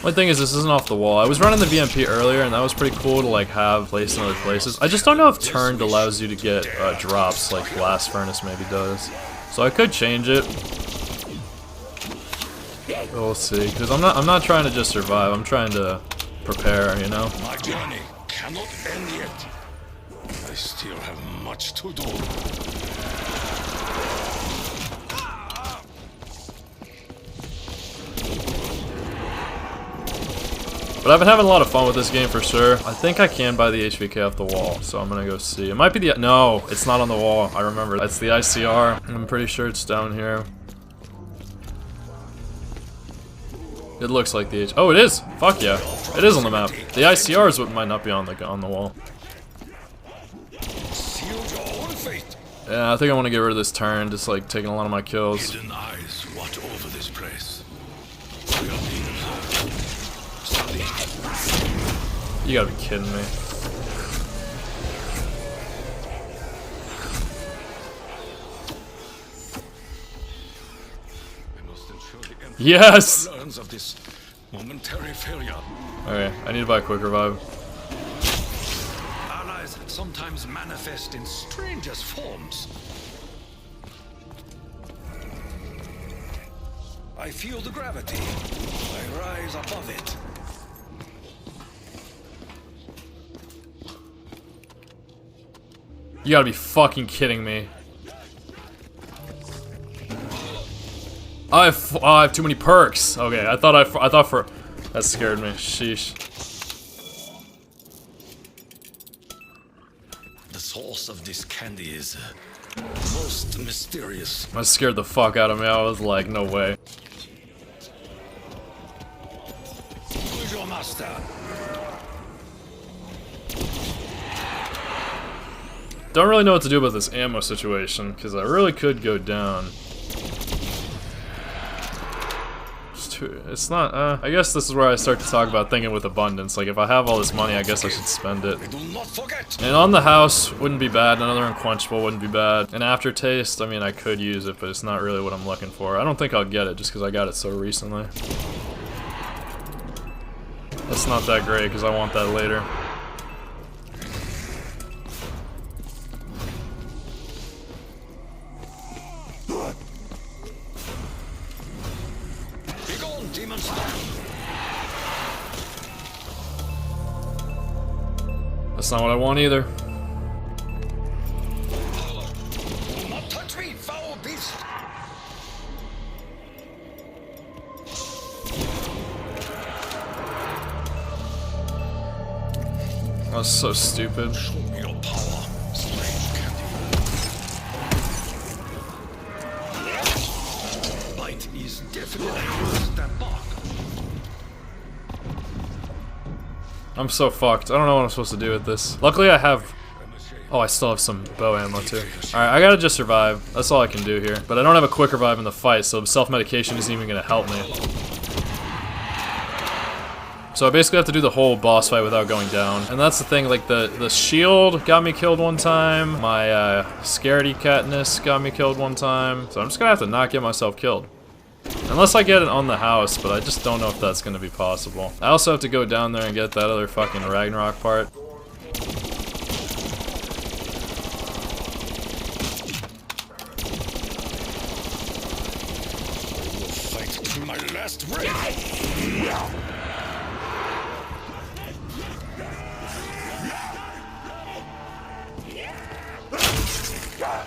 Only thing is, this isn't off the wall. I was running the VMP earlier, and that was pretty cool to like have placed in other places. I just don't know if turned allows you to get drops like Blast Furnace maybe does. So I could change it. We'll see, because I'm not trying to just survive. I'm trying to prepare, you know. My journey cannot end yet. I still have much to do. But I've been having a lot of fun with this game for sure. I think I can buy the HVK off the wall, so I'm gonna go see. It might be the... No, it's not on the wall. I remember. It's the ICR. I'm pretty sure it's down here. It looks like the H... Oh, it is! Fuck yeah. It is on the map. The ICR is what might not be on the wall. Yeah, I think I want to get rid of this turn, just like taking a lot of my kills. Hidden eyes watch over this place. You gotta be kidding me. Yes! Of this momentary failure. Okay, I need to buy a quick revive. Allies sometimes manifest in strangest forms. I feel the gravity. I rise above it. You gotta be fucking kidding me. I have too many perks. Okay, I thought for that scared me. Sheesh. The source of this candy is most mysterious. That scared the fuck out of me. I was like, no way. Who's your master? Don't really know what to do about this ammo situation, because I really could go down. It's not, I guess this is where I start to talk about thinking with abundance. Like, if I have all this money, I guess I should spend it. Do not forget. And on the house, wouldn't be bad. Another unquenchable wouldn't be bad. An aftertaste, I mean, I could use it, but it's not really what I'm looking for. I don't think I'll get it, just because I got it so recently. That's not that great, because I want that later. That's not what I want either. Do not touch me, foul beast! That was so stupid. Show me your power, strange candy. definitely step back. I'm so fucked. I don't know what I'm supposed to do with this. Luckily I have... Oh, I still have some bow ammo too. Alright, I gotta just survive. That's all I can do here. But I don't have a quick revive in the fight, so self-medication isn't even gonna help me. So I basically have to do the whole boss fight without going down. And that's the thing, like the shield got me killed one time. My scaredy catness got me killed one time. So I'm just gonna have to not get myself killed. Unless I get it on the house, but I just don't know if that's gonna be possible. I also have to go down there and get that other fucking Ragnarok part. Fight to my last breath.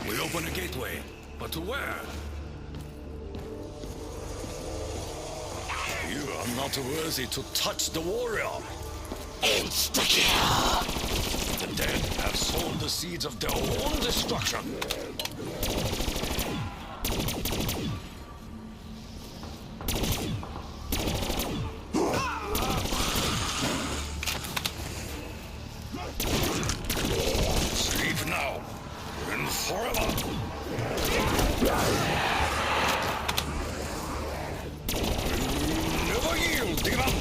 We open a gateway, but to where? You are not worthy to touch the warrior. Insta-kill! The dead have sown the seeds of their own destruction. Sleep now, and forever. Never yield, demon!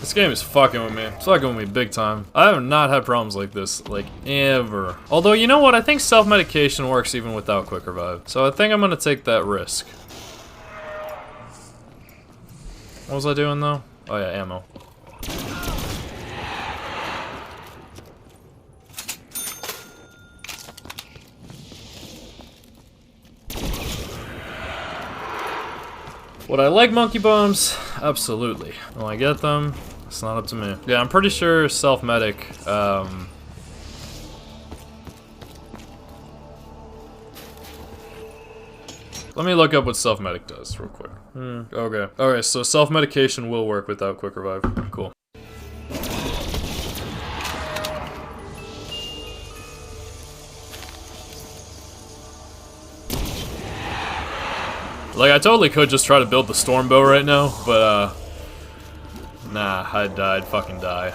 This game is fucking with me. It's fucking with me big time. I have not had problems like this, like, ever. Although, you know what? I think self-medication works even without quick revive. So I think I'm gonna take that risk. What was I doing, though? Oh yeah, ammo. Would I like monkey bombs? Absolutely. Will I get them? It's not up to me. Yeah, I'm pretty sure self-medic, let me look up what self-medic does real quick. Okay. Alright, so self-medication will work without quick revive. Cool. Like, I totally could just try to build the storm bow right now, but, nah, I'd fucking die.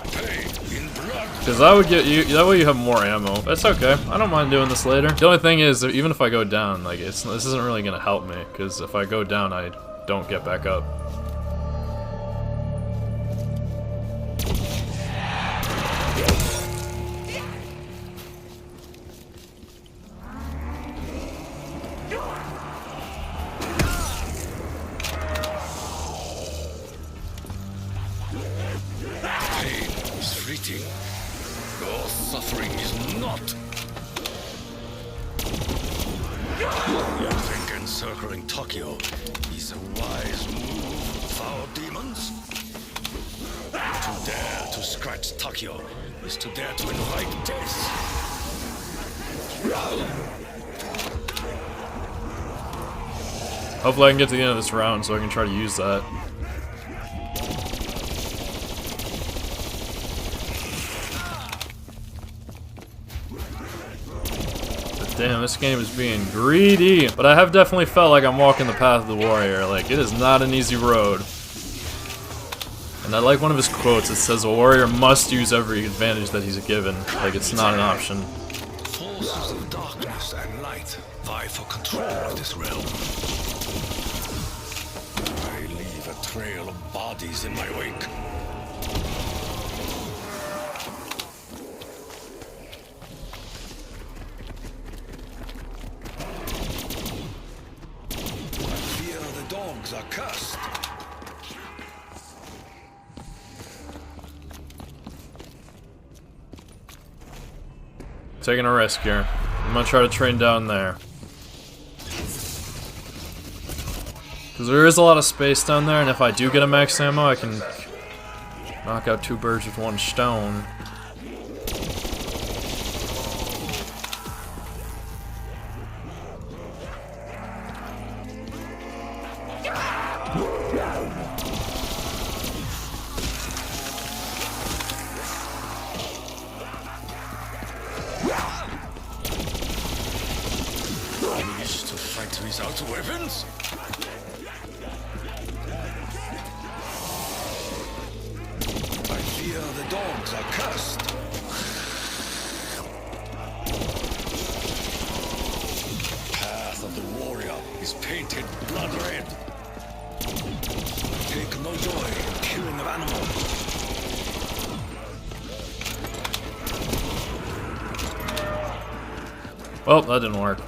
Because that would get you, that way you have more ammo. That's okay, I don't mind doing this later. The only thing is, even if I go down, like, this isn't really gonna help me, because if I go down, I don't get back up. Your suffering is not. You think encircling Tokyo is a wise move for our demons? To dare to scratch Tokyo is to dare to invite death. Hopefully I can get to the end of this round so I can try to use that. Damn, this game is being greedy. But I have definitely felt like I'm walking the path of the warrior. Like, it is not an easy road. And I like one of his quotes. It says, a warrior must use every advantage that he's given. Like, it's not an option. Forces of darkness and light vie for control of this realm. I leave a trail of bodies in my wake. Dogs are cursed. Taking a risk here. I'm gonna try to train down there. Because there is a lot of space down there, and if I do get a max ammo, I can knock out two birds with one stone. without weapons? I fear the dogs are cursed. Path of the warrior is painted blood red. Take no joy in killing of animals. Well, that didn't work.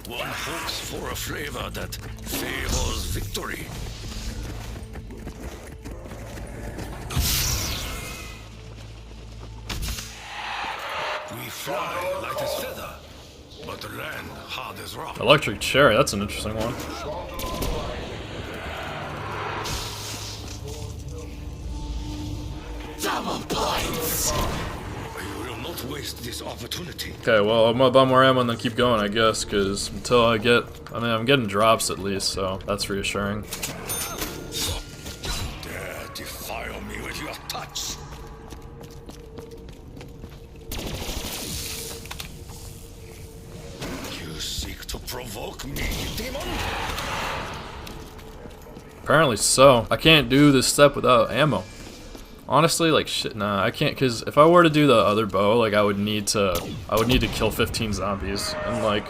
One hopes for a flavor that favors victory. We fly light as feather, but the land hard as rock. Electric cherry, that's an interesting one. Double points! I will not waste this opportunity. Okay, well, I'm gonna buy more ammo and then keep going, I guess, because until I get... I mean, I'm getting drops at least, so that's reassuring. Dare defile me with your touch. You seek to provoke me, demon? Apparently so. I can't do this step without ammo. Honestly, like, shit, nah, I can't, because if I were to do the other bow, like, I would need to kill 15 zombies, and, like,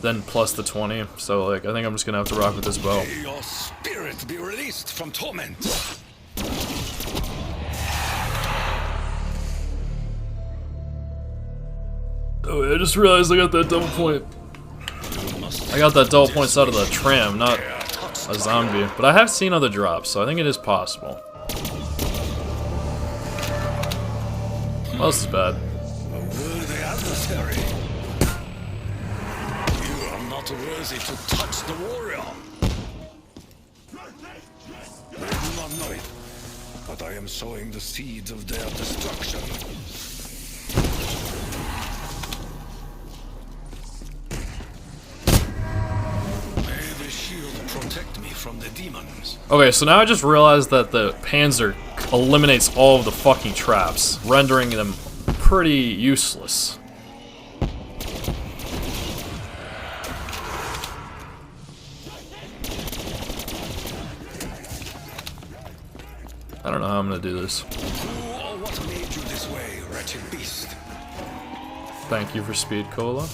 then plus the 20, so, like, I think I'm just gonna have to rock with this bow. May your spirit be released from torment. Oh, I just realized I got that double point. I got that double points out of the tram, not a zombie, but I have seen other drops, so I think it is possible. Well, this is bad. A worthy adversary. You are not worthy to touch the warrior. They do not know it, but I am sowing the seeds of their destruction. May the shield protect me from the demons. Okay, so now I just realized that the Panzer eliminates all of the fucking traps, rendering them pretty useless. I don't know how I'm gonna do this. Who or what made you this way, wretched beast? Thank you for speed, Cola.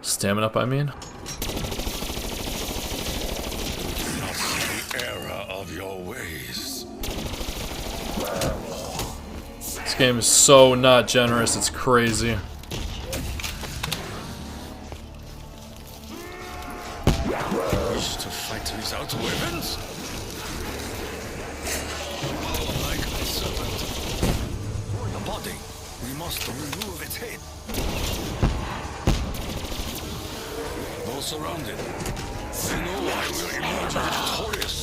Stamina up, I mean. Not the error of your ways. This game is so not generous, it's crazy. Wish to fight without weapons? Like the serpent. The body, we must remove its head. Though surrounded, they know I will emerge victorious.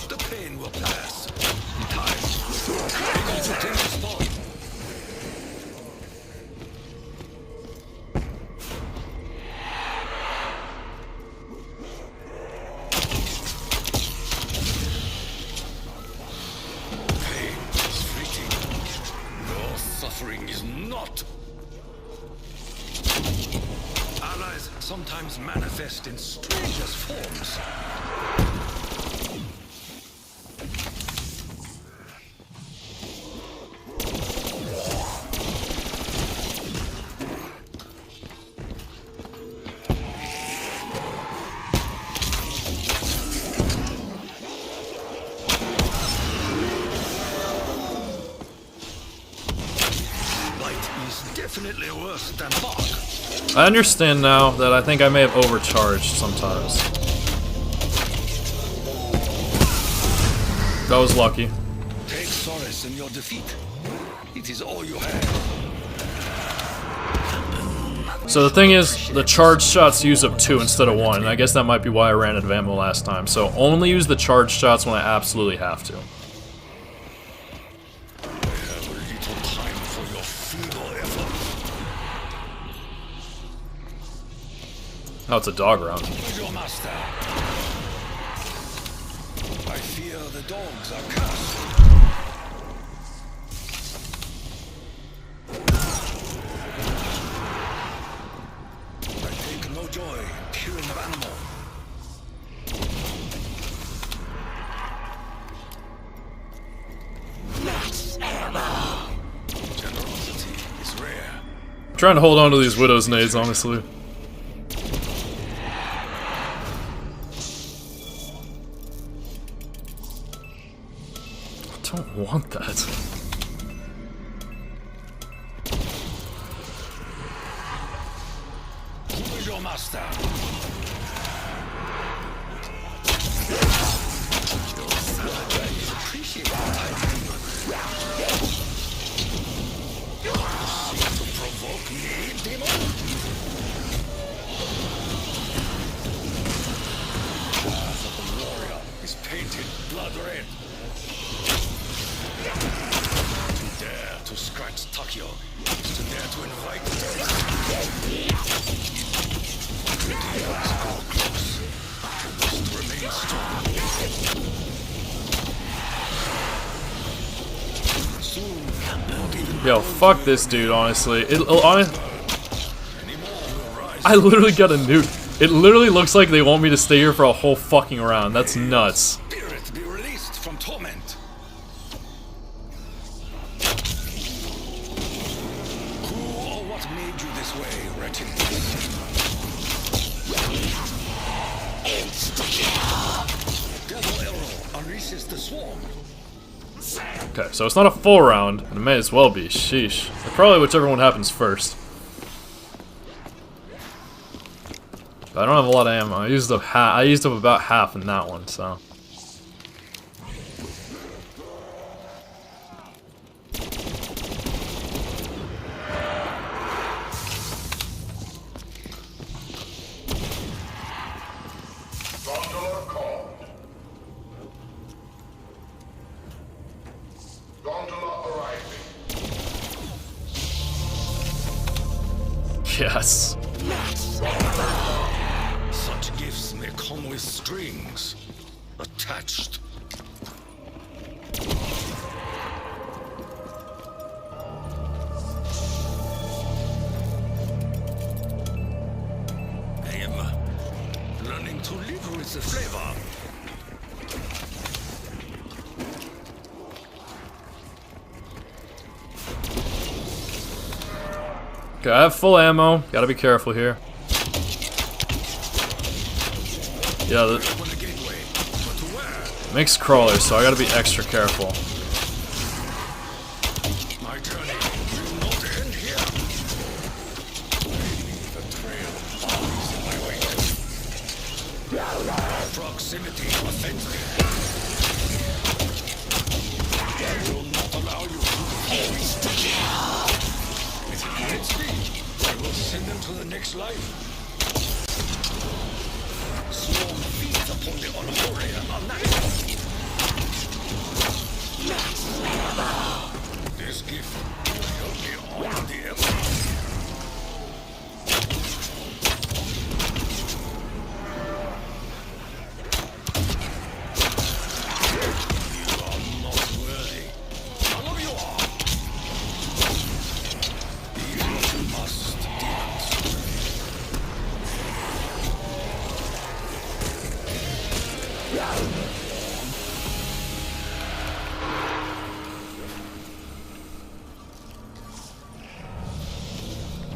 The pain will pass. In time, I will take the spot. Pain is fleeting. Your suffering is not. Allies sometimes manifest in strangest forms. Light is definitely worse than dark. I understand now that I think I may have overcharged sometimes. That was lucky. Take solace in your defeat. It is all you have. So the thing is, the charge shots use up 2 instead of 1, and I guess that might be why I ran out of ammo last time. So only use the charge shots when I absolutely have to. I have little time for your feeble efforts. Oh, it's a dog round. Your master. I fear where the dogs are cast. I take no joy in killing of animal. Generosity is rare. I'm trying to hold on to these Widow's nades, honestly. I don't want that. Who is your master? Appreciate that. To provoke me, demon? Path of the warrior is painted blood red. To dare to scratch Takio is to dare to invite death. Demons go close. You must remain strong. Soon, not even Yo, fuck this dude, honestly. I literally got a nuke. It literally looks like they want me to stay here for a whole fucking round. That's nuts. spirit be released from torment. Who or what made you this way, wretched beast? Devil arrow unleashes the swarm. Okay, so it's not a full round, and it may as well be. Sheesh. Probably whichever one happens first. But I don't have a lot of ammo. I used up about half in that one, so. Gondola called. Gondola arriving. Yes. Such gifts may come with strings attached. I am learning to live with the flavor. Okay, I have full ammo. Gotta be careful here. Yeah, Open the gateway, but to where? mixed crawlers, so I gotta be extra careful. My journey will not end here. Leave a trail of bodies in my wake. Proximity offends me. I will not allow you to defeat me. If it hits me, I will send them to the next life. Swarm feeds upon the unholy and unnatural. This gift will help me on the outside. You are not worthy. None of you are. Be what you must, demons.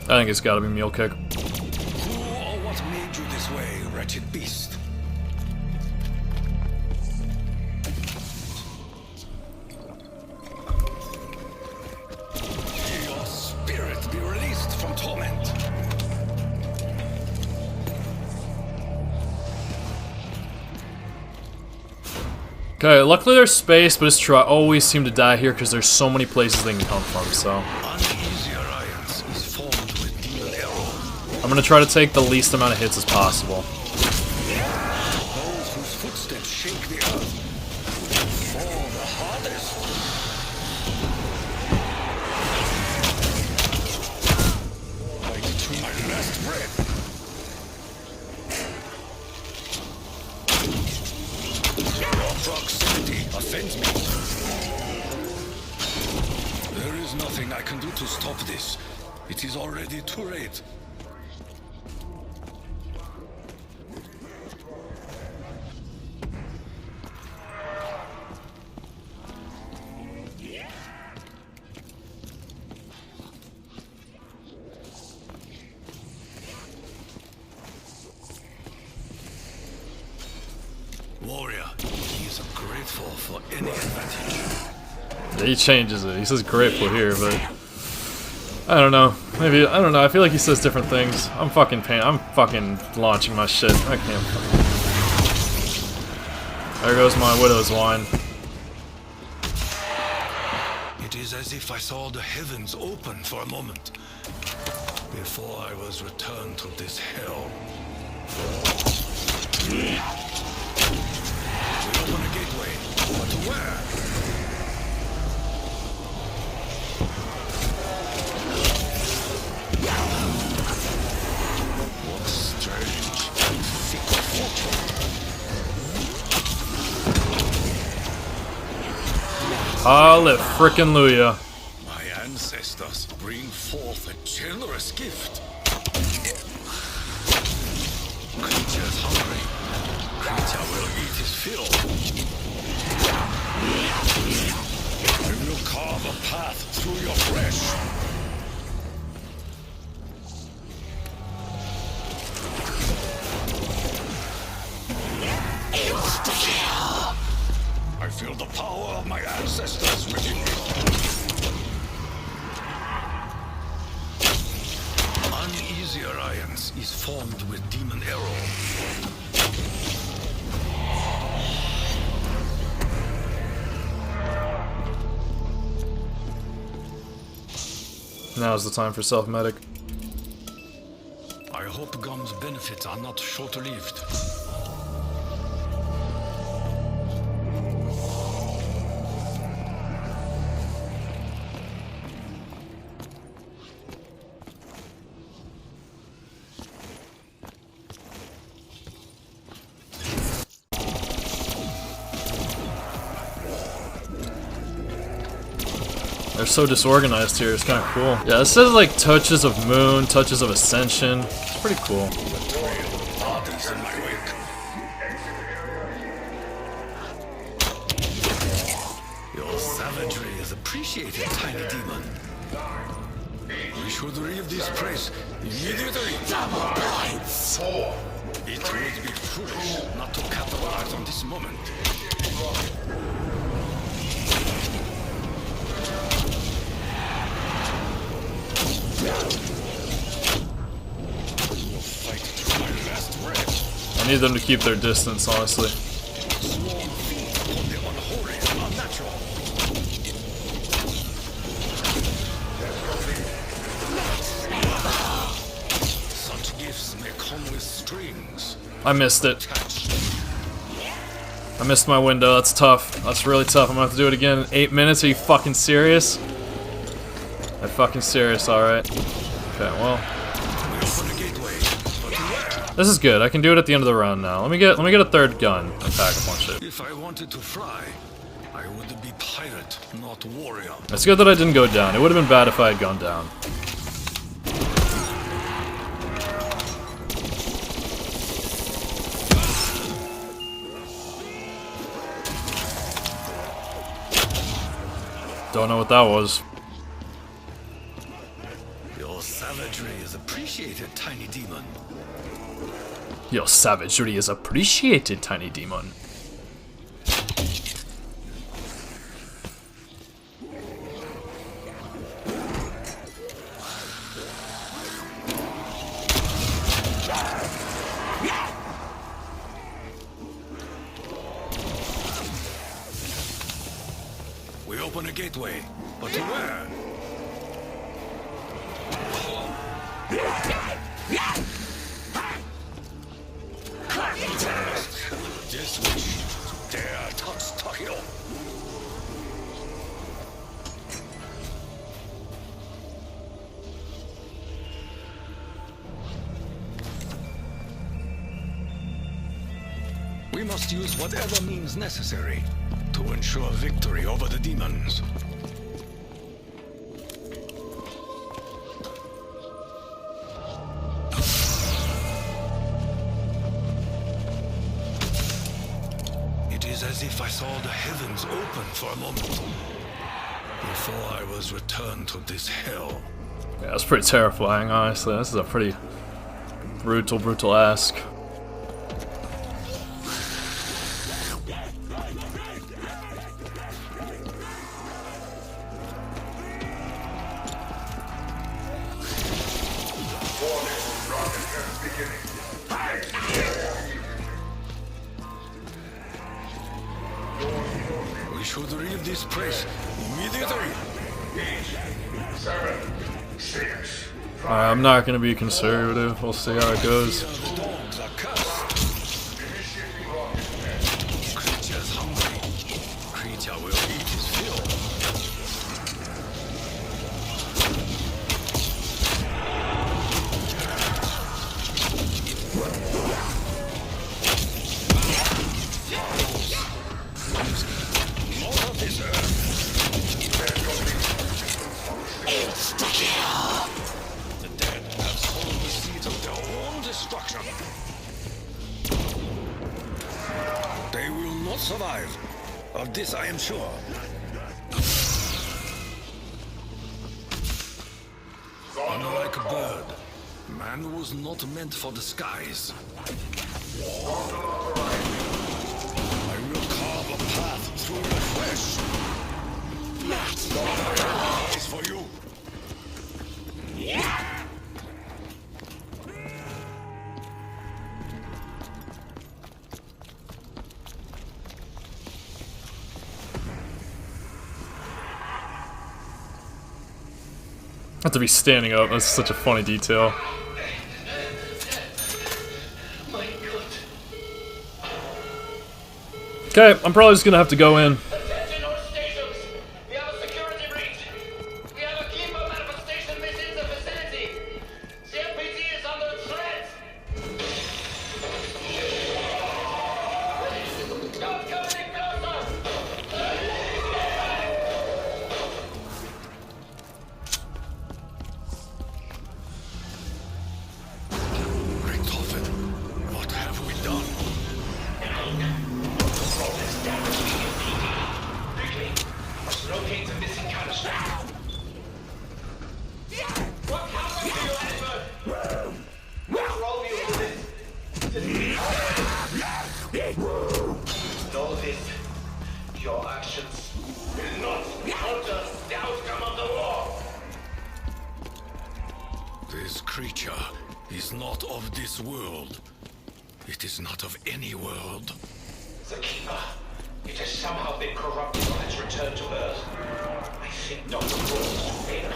I think it's gotta be Mule Kick. Who or what made you this way, wretched beast? May your spirit be released from torment. Okay, luckily there's space, but it's true, I always seem to die here because there's so many places they can come from, so. Uneasy alliance is formed with demon arrow. I'm gonna try to take the least amount of hits as possible. Those whose footsteps shake the earth fall the hardest. Fight to my last breath. Your proximity offends me. There is nothing I can do to stop this. It is already too late. Warrior, he is grateful for any advantage. He changes it. He says grateful here, but I don't know. Maybe I don't know. I feel like he says different things. I'm fucking launching my shit. I can't. There goes my widow's wine. It is as if I saw the heavens open for a moment before I was returned to this hell. We open a gateway, but where? What strange, fickle fortune. Hallelujah, frickin' Luya. My ancestors bring forth a generous gift. Creature's hungry. Creature will eat his fill. I will carve a path through your flesh. I feel the power of my ancestors within me. Uneasy alliance is formed with demon arrow. Now's the time for self-medic. I hope Gum's benefits are not short-lived. They're so disorganized here, it's kind of cool. Yeah, this says like touches of moon, touches of ascension. It's pretty cool. Bodies in my wake. Your savagery is appreciated, tiny demon. We should leave this place immediately. Double points. It would be foolish not to capitalize on this moment. I need them to keep their distance, honestly. Such gifts may come with strings. I missed it. I missed my window. That's tough. That's really tough. I'm gonna have to do it again in 8 minutes. Are you fucking serious? I'm fucking serious, alright. Okay, well. This is good. I can do it at the end of the round now. Let me get a third gun and pack a bunch of it. If I wanted to fly, I would be pirate, not warrior. It's good that I didn't go down. It would have been bad if I had gone down. Don't know what that was. Your savagery is appreciated, tiny demon. Your savagery is appreciated, tiny demon. We open a gateway, but to where? This wish to dare touch Tokyo. We must use whatever means necessary to ensure victory over the demons. It is as if I saw the heavens open for a moment before I was returned to this hell. Yeah, that's pretty terrifying, honestly. This is a pretty brutal ask. We should leave this place immediately. 7, 6. Alright, I'm not gonna be conservative. We'll see how it goes. The dogs are cursed. Initiating rocket. Creature's hungry. Creature will eat his fill. More of this earth. The dead have sown the seeds of their own destruction. They will not survive. Of this I am sure. Unlike a bird, man was not meant for the skies. I will carve a path through the flesh. That is for you. I have to be standing up. That's such a funny detail. My God. Okay, I'm probably just gonna have to go in. Attention all stations! We have a security breach! We have a keeper manifestation within the facility! CMPT is under threat! Don't come any closer! Richthofen, what have we done? Quickly, must locate the missing canister. What happened to you, Edward? What's wrong with you? Know this. Your actions will not alter the outcome of the war. This creature is not of this world. It is not of any world. The Keeper. It has somehow been corrupted on its return to Earth. I think Dr. Cross is to fail.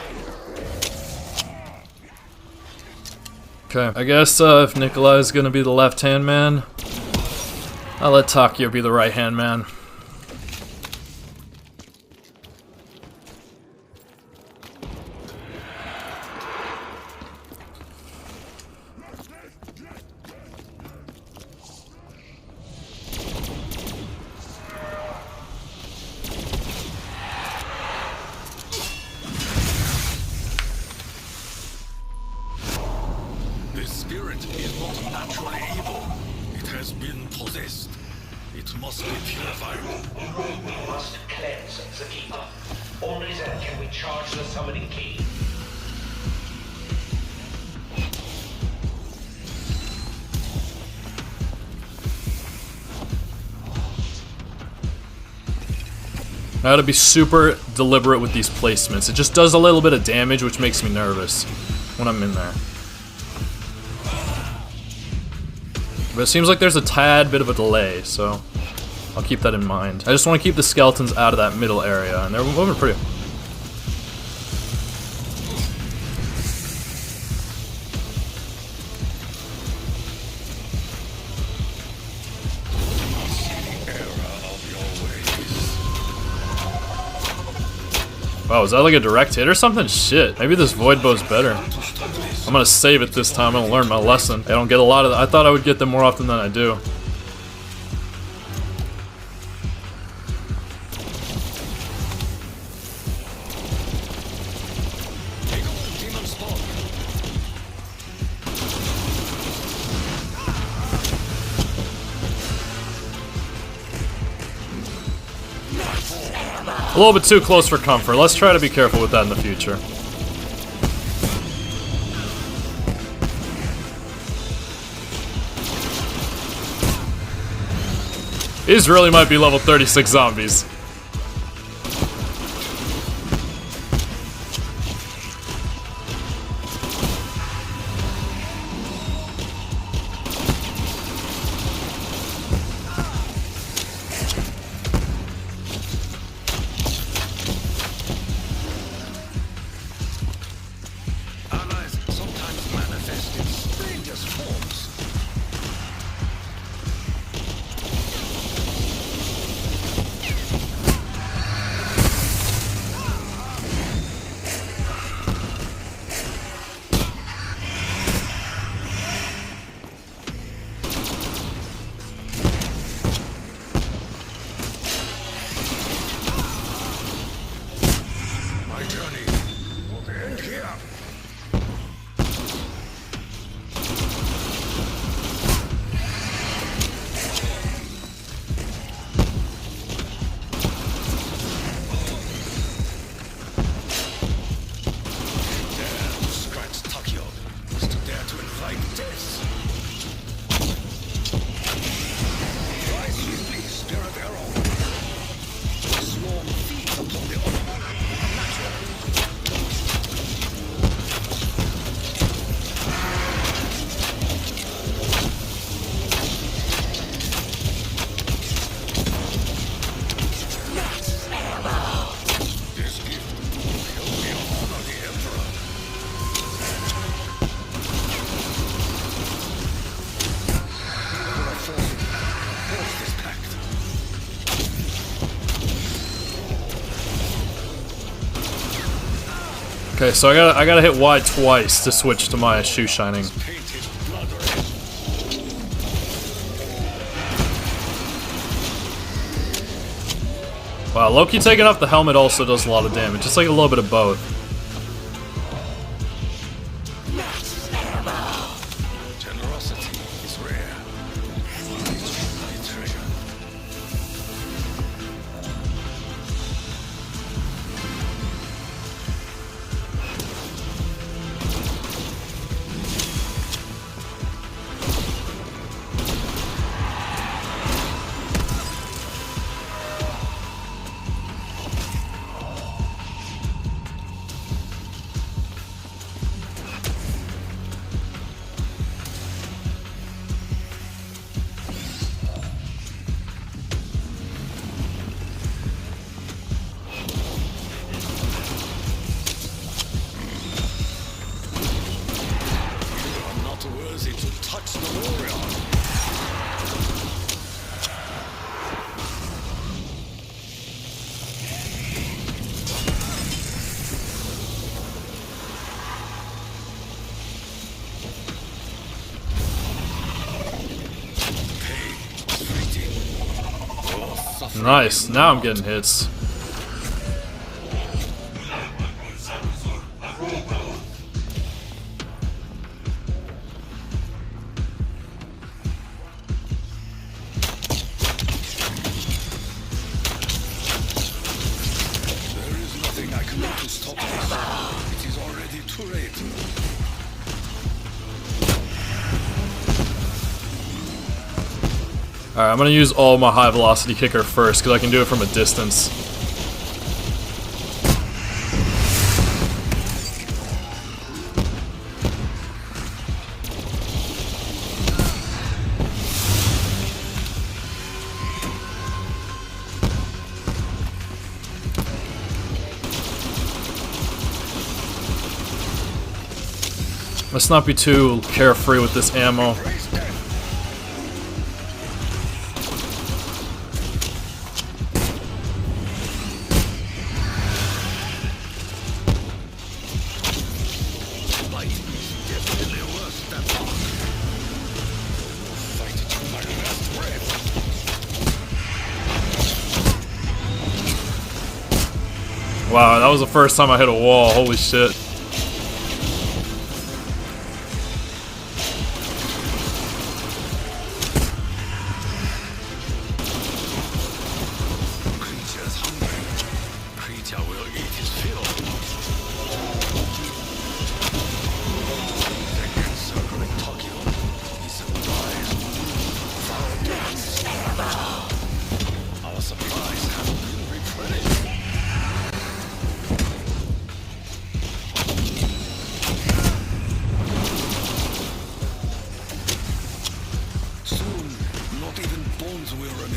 Okay, I guess if Nikolai is gonna be the left-hand man, I'll let Takio be the right-hand man. This spirit is not naturally evil. It has been possessed. It must be purified. We must cleanse the Keeper. Only then can we charge the summoning key. I gotta be super deliberate with these placements. It just does a little bit of damage, which makes me nervous when I'm in there. But it seems like there's a tad bit of a delay, so I'll keep that in mind. I just want to keep the skeletons out of that middle area, and they're moving pretty... Wow, is that like a direct hit or something? Shit, maybe this void bow's better. I'm gonna save it this time. I'm gonna learn my lesson. I don't get a lot of... I thought I would get them more often than I do. A little bit too close for comfort. Let's try to be careful with that in the future. These really might be level 36 zombies. Allies sometimes manifest in strangest forms. My journey will end here. Dare to scratch Tokyo is to dare to invite death. Rise swiftly, spirit arrow. The swarm feeds upon the unnatural. This gift will help me honor the Emperor. Emperor force this pact. Okay, so I gotta hit Y twice to switch to my shoe shining. Painted blood red. Wow, Loki taking off the helmet also does a lot of damage. It's like a little bit of both. Generosity is rare. It's a treasure. You are not worthy to touch the warrior. Pain, fleeting. Your suffering Nice, is now I'm not getting hits. There is nothing I can do to stop this. It is already too late. Alright, I'm gonna use all my high velocity kicker first, because I can do it from a distance. Let's not be too carefree with this ammo. Fight is definitely worse than talk. Fight to my last breath. Wow, that was the first time I hit a wall. Holy shit. Creatures hungry will remain.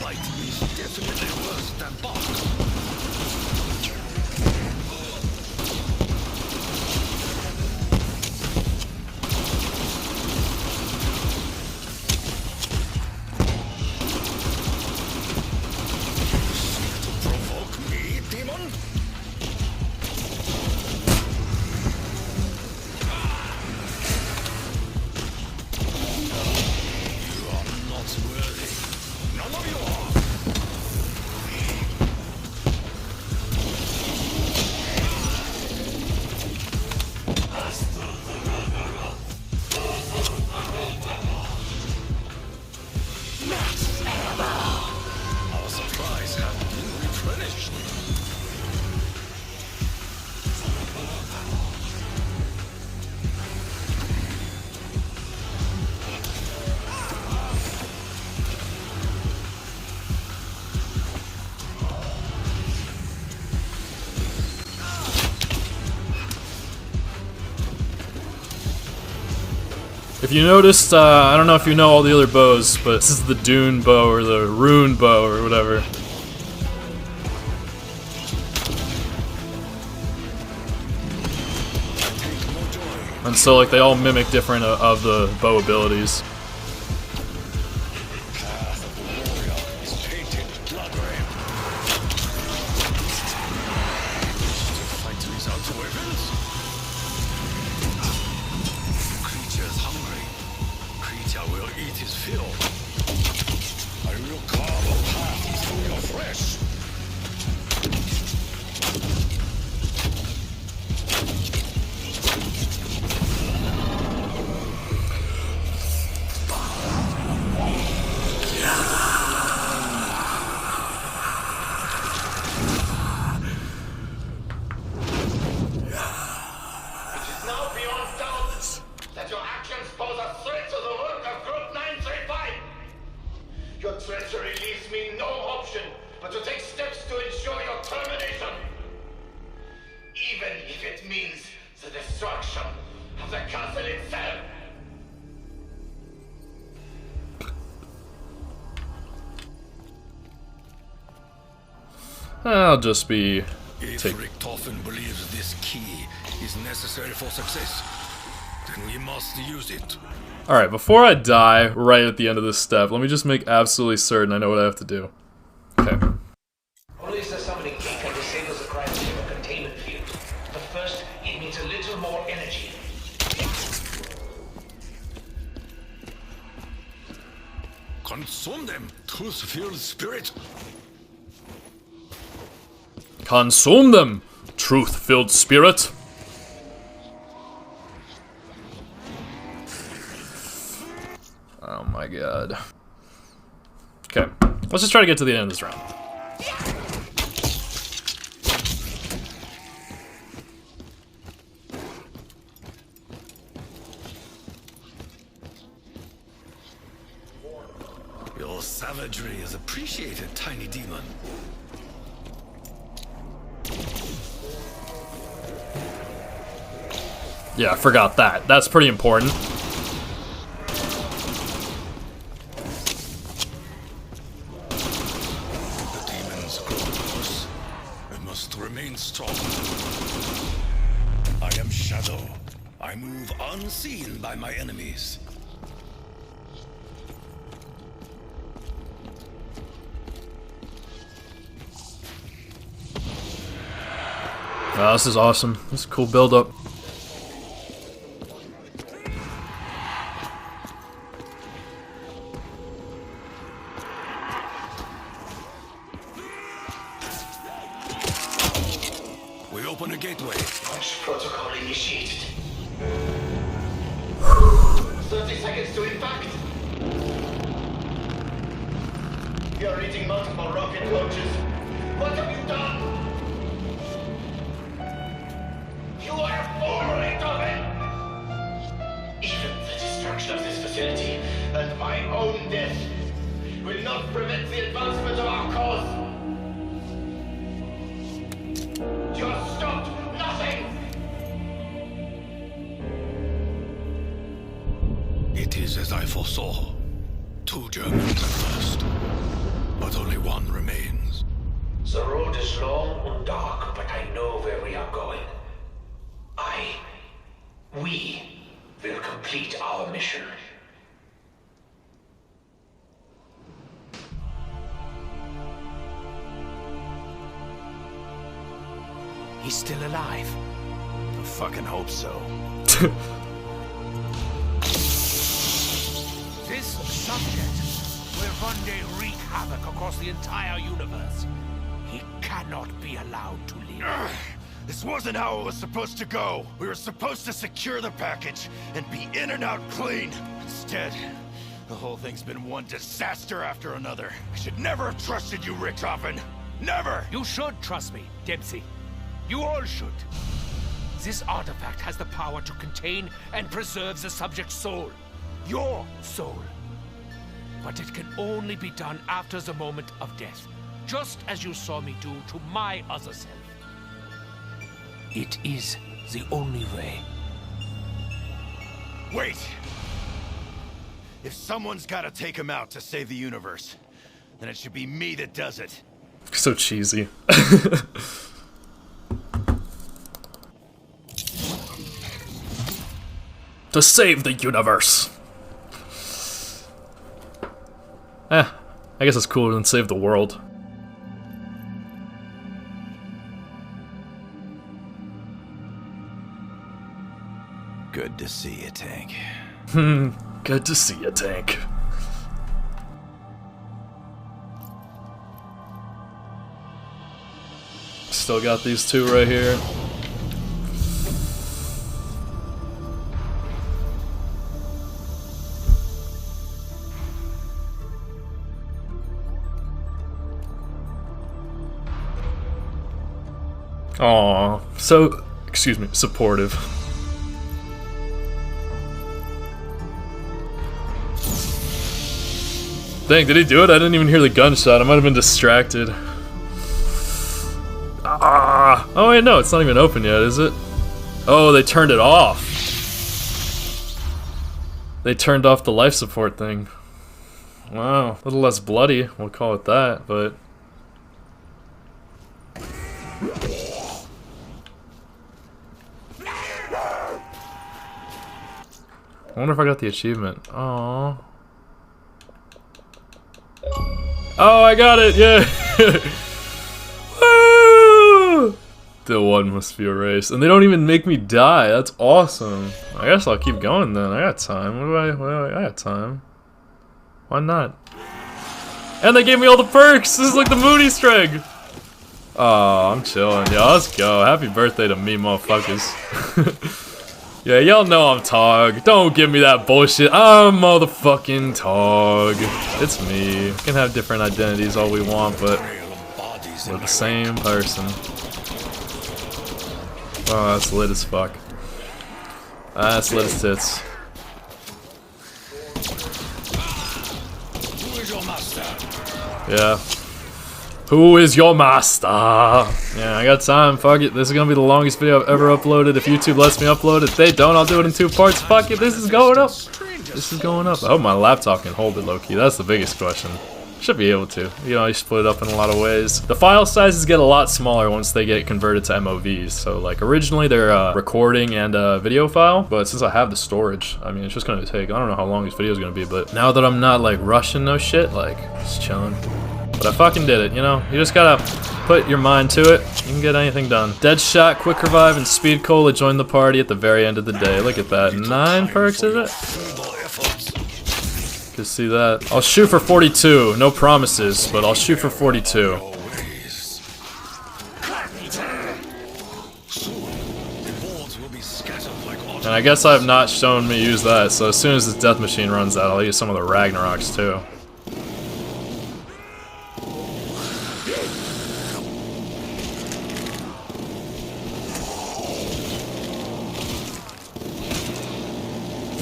Bite is definitely worse than bark. If you noticed, I don't know if you know all the other bows, but this is the Dune bow or the Rune bow or whatever. And so, like, they all mimic different of the bow abilities. Treachery leaves me no option but to take steps to ensure your termination. Even if it means the destruction of the castle itself. I'll just be... If Richtofen believes this key is necessary for success, then we must use it. Alright, before I die right at the end of this step, let me just make absolutely certain I know what I have to do. Okay. Only is there summoning key can disable the cryosleep containment field. But first, it needs a little more energy. Consume them, truth-filled spirit. Consume them, truth-filled spirit. Oh my god. Okay, let's just try to get to the end of this round. Your savagery is appreciated, tiny demon. Yeah, I forgot that. That's pretty important. Remain strong. I am Shadow. I move unseen by my enemies. Wow, this is awesome. This is a cool build-up. Open a gateway. Launch protocol initiated. 30 seconds to impact. You are eating multiple rocket launches. What have you done? You are a fool, Richtofen! facility and my own death will not prevent the advancement of our cause. You have stopped nothing! It is as I foresaw. 2 Germans at first, but only one remains. The road is long and dark, but I know where we are going. We will complete our mission. He's still alive. I fucking hope so. This subject will one day wreak havoc across the entire universe. He cannot be allowed to live. This wasn't how it was supposed to go. We were supposed to secure the package and be in and out clean. Instead, the whole thing's been one disaster after another. I should never have trusted you, Richthofen. Never! You should trust me, Dempsey. You all should. This artifact has the power to contain and preserve the subject's soul. Your soul. But it can only be done after the moment of death. Just as you saw me do to my other self. It is the only way. Wait! If someone's gotta take him out to save the universe, then it should be me that does it. So cheesy. To save the universe. I guess it's cooler than save the world. Good to see you, Tank. Good to see you, Tank. Still got these 2 right here. Aww, so, excuse me, supportive. Dang, did he do it? I didn't even hear the gunshot. I might have been distracted. Ah! Oh wait, no, it's not even open yet, is it? Oh, they turned it off. They turned off the life support thing. Wow, a little less bloody, we'll call it that, but... I wonder if I got the achievement. Aww. Oh, I got it! Yeah! Woo! The one must be erased. And they don't even make me die. That's awesome. I guess I'll keep going then. I got time. I got time. Why not? And they gave me all the perks! This is like the Moon Easter egg! Oh, I'm chilling. Yeah, let's go. Happy birthday to me, motherfuckers. Yeah, y'all know I'm Tog. Don't give me that bullshit. I'm motherfucking Tog. It's me. We can have different identities all we want, but we're the same person. Oh, that's lit as fuck. That's lit as tits. Yeah. Who is your master? Yeah, I got time. Fuck it. This is gonna be the longest video I've ever uploaded. If YouTube lets me upload it, if they don't, I'll do it in 2 parts. Fuck it. This is going up. This is going up. I hope my laptop can hold it low-key. That's the biggest question. Should be able to. You know, you split it up in a lot of ways. The file sizes get a lot smaller once they get converted to MOVs. So, like, originally they're a recording and a video file, but since I have the storage, I mean, it's just gonna take, I don't know how long this video is gonna be, but now that I'm not, like, rushing no shit, like, just chilling. But I fucking did it, you know? You just gotta put your mind to it. You can get anything done. Deadshot, Quick Revive, and Speed Cola join the party at the very end of the day. Look at that. 9 perks, is it? Can see that. I'll shoot for 42. No promises, but I'll shoot for 42. And I guess I have not shown me use that, so as soon as this death machine runs out, I'll use some of the Ragnaroks too.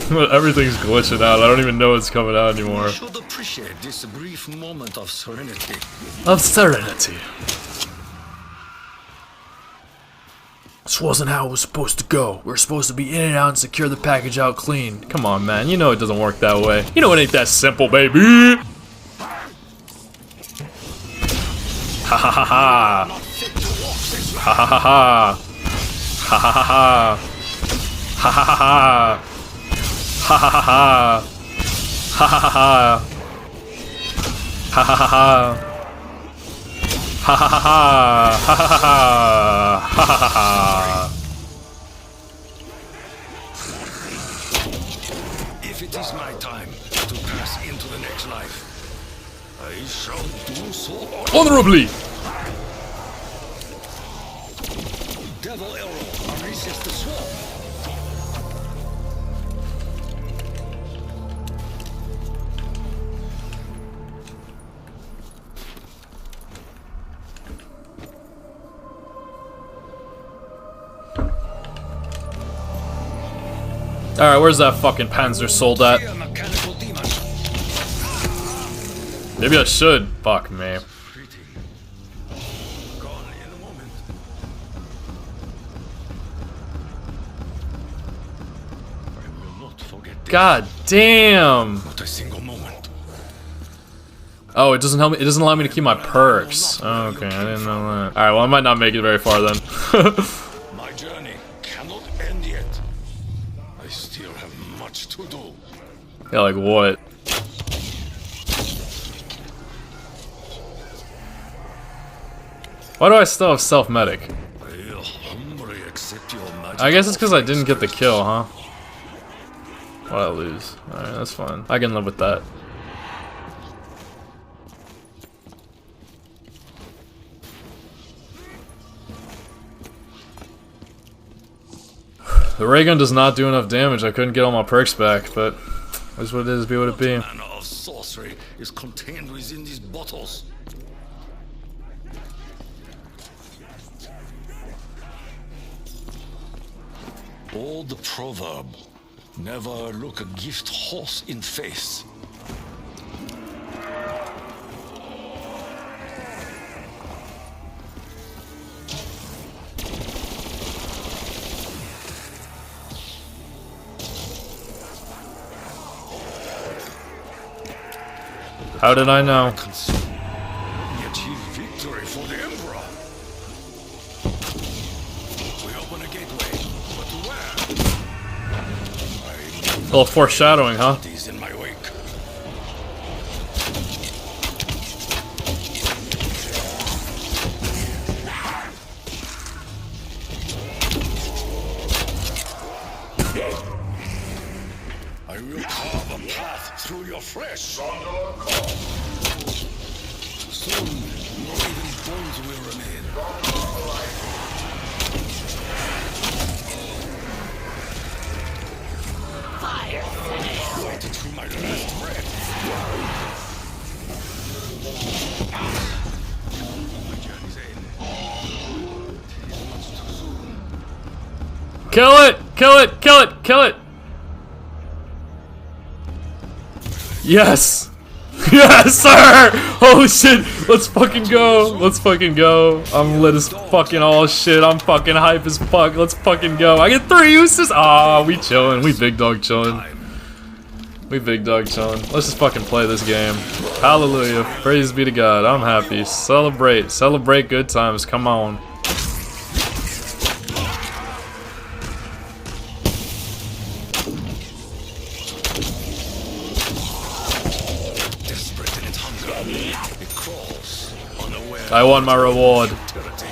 Everything's glitching out. I don't even know what's coming out anymore. You should appreciate this brief moment of serenity. Of serenity. This wasn't how it was supposed to go. We were supposed to be in and out and secure the package out clean. Come on, man. You know it doesn't work that way. You know it ain't that simple, baby. Ha ha ha ha. Ha ha ha ha. Ha ha ha ha. Ha ha ha ha. Ha ha ha ha. Ha ha ha ha. Ha ha ha ha. Ha ha ha ha. Ha ha ha. Ha ha ha. If it is my time to pass into the next life, I shall do so Honorably. Devil arrow, unresist the swarm. Alright, where's that fucking Panzer sold at? Fear mechanical demon. Maybe I should. Fuck me. Pretty. Gone in a moment. I will not forget this. God damn. Not a single moment. Oh, it doesn't help me. It doesn't allow me to keep my perks. Oh, okay, I didn't know that. Alright, well, I might not make it very far then. My journey cannot end yet. I still have much to do. Yeah, like what? Why do I still have self-medic? I'll humbly accept your magic. I guess it's because I didn't get the kill, huh? What'd I lose? Alright, that's fine. I can live with that. The ray gun does not do enough damage. I couldn't get all my perks back, but that's what it is. Be what it be. What manner of sorcery is contained within these bottles? Old proverb: never look a gift horse in face. How did I know? We achieve victory for the Emperor. We open a gateway, but where? A little foreshadowing, huh? These in my wake. I will carve a path through your flesh. Soon, not even bones will remain. Waited through my last breath. My journey's end. It is much too soon. Kill it! Kill it! Kill it! Kill it! Yes! Yes, sir! Holy shit! Let's fucking go! Let's fucking go! I'm lit as fucking all shit. I'm fucking hype as fuck. Let's fucking go. I get 3 uses! Ah, we chillin'. We big dog chillin'. We big dog chillin'. Let's just fucking play this game. Hallelujah. Praise be to God. I'm happy. Celebrate. Celebrate good times. Come on. Desperate in its hunger, it crawls, unaware. I won my reward. Eternity.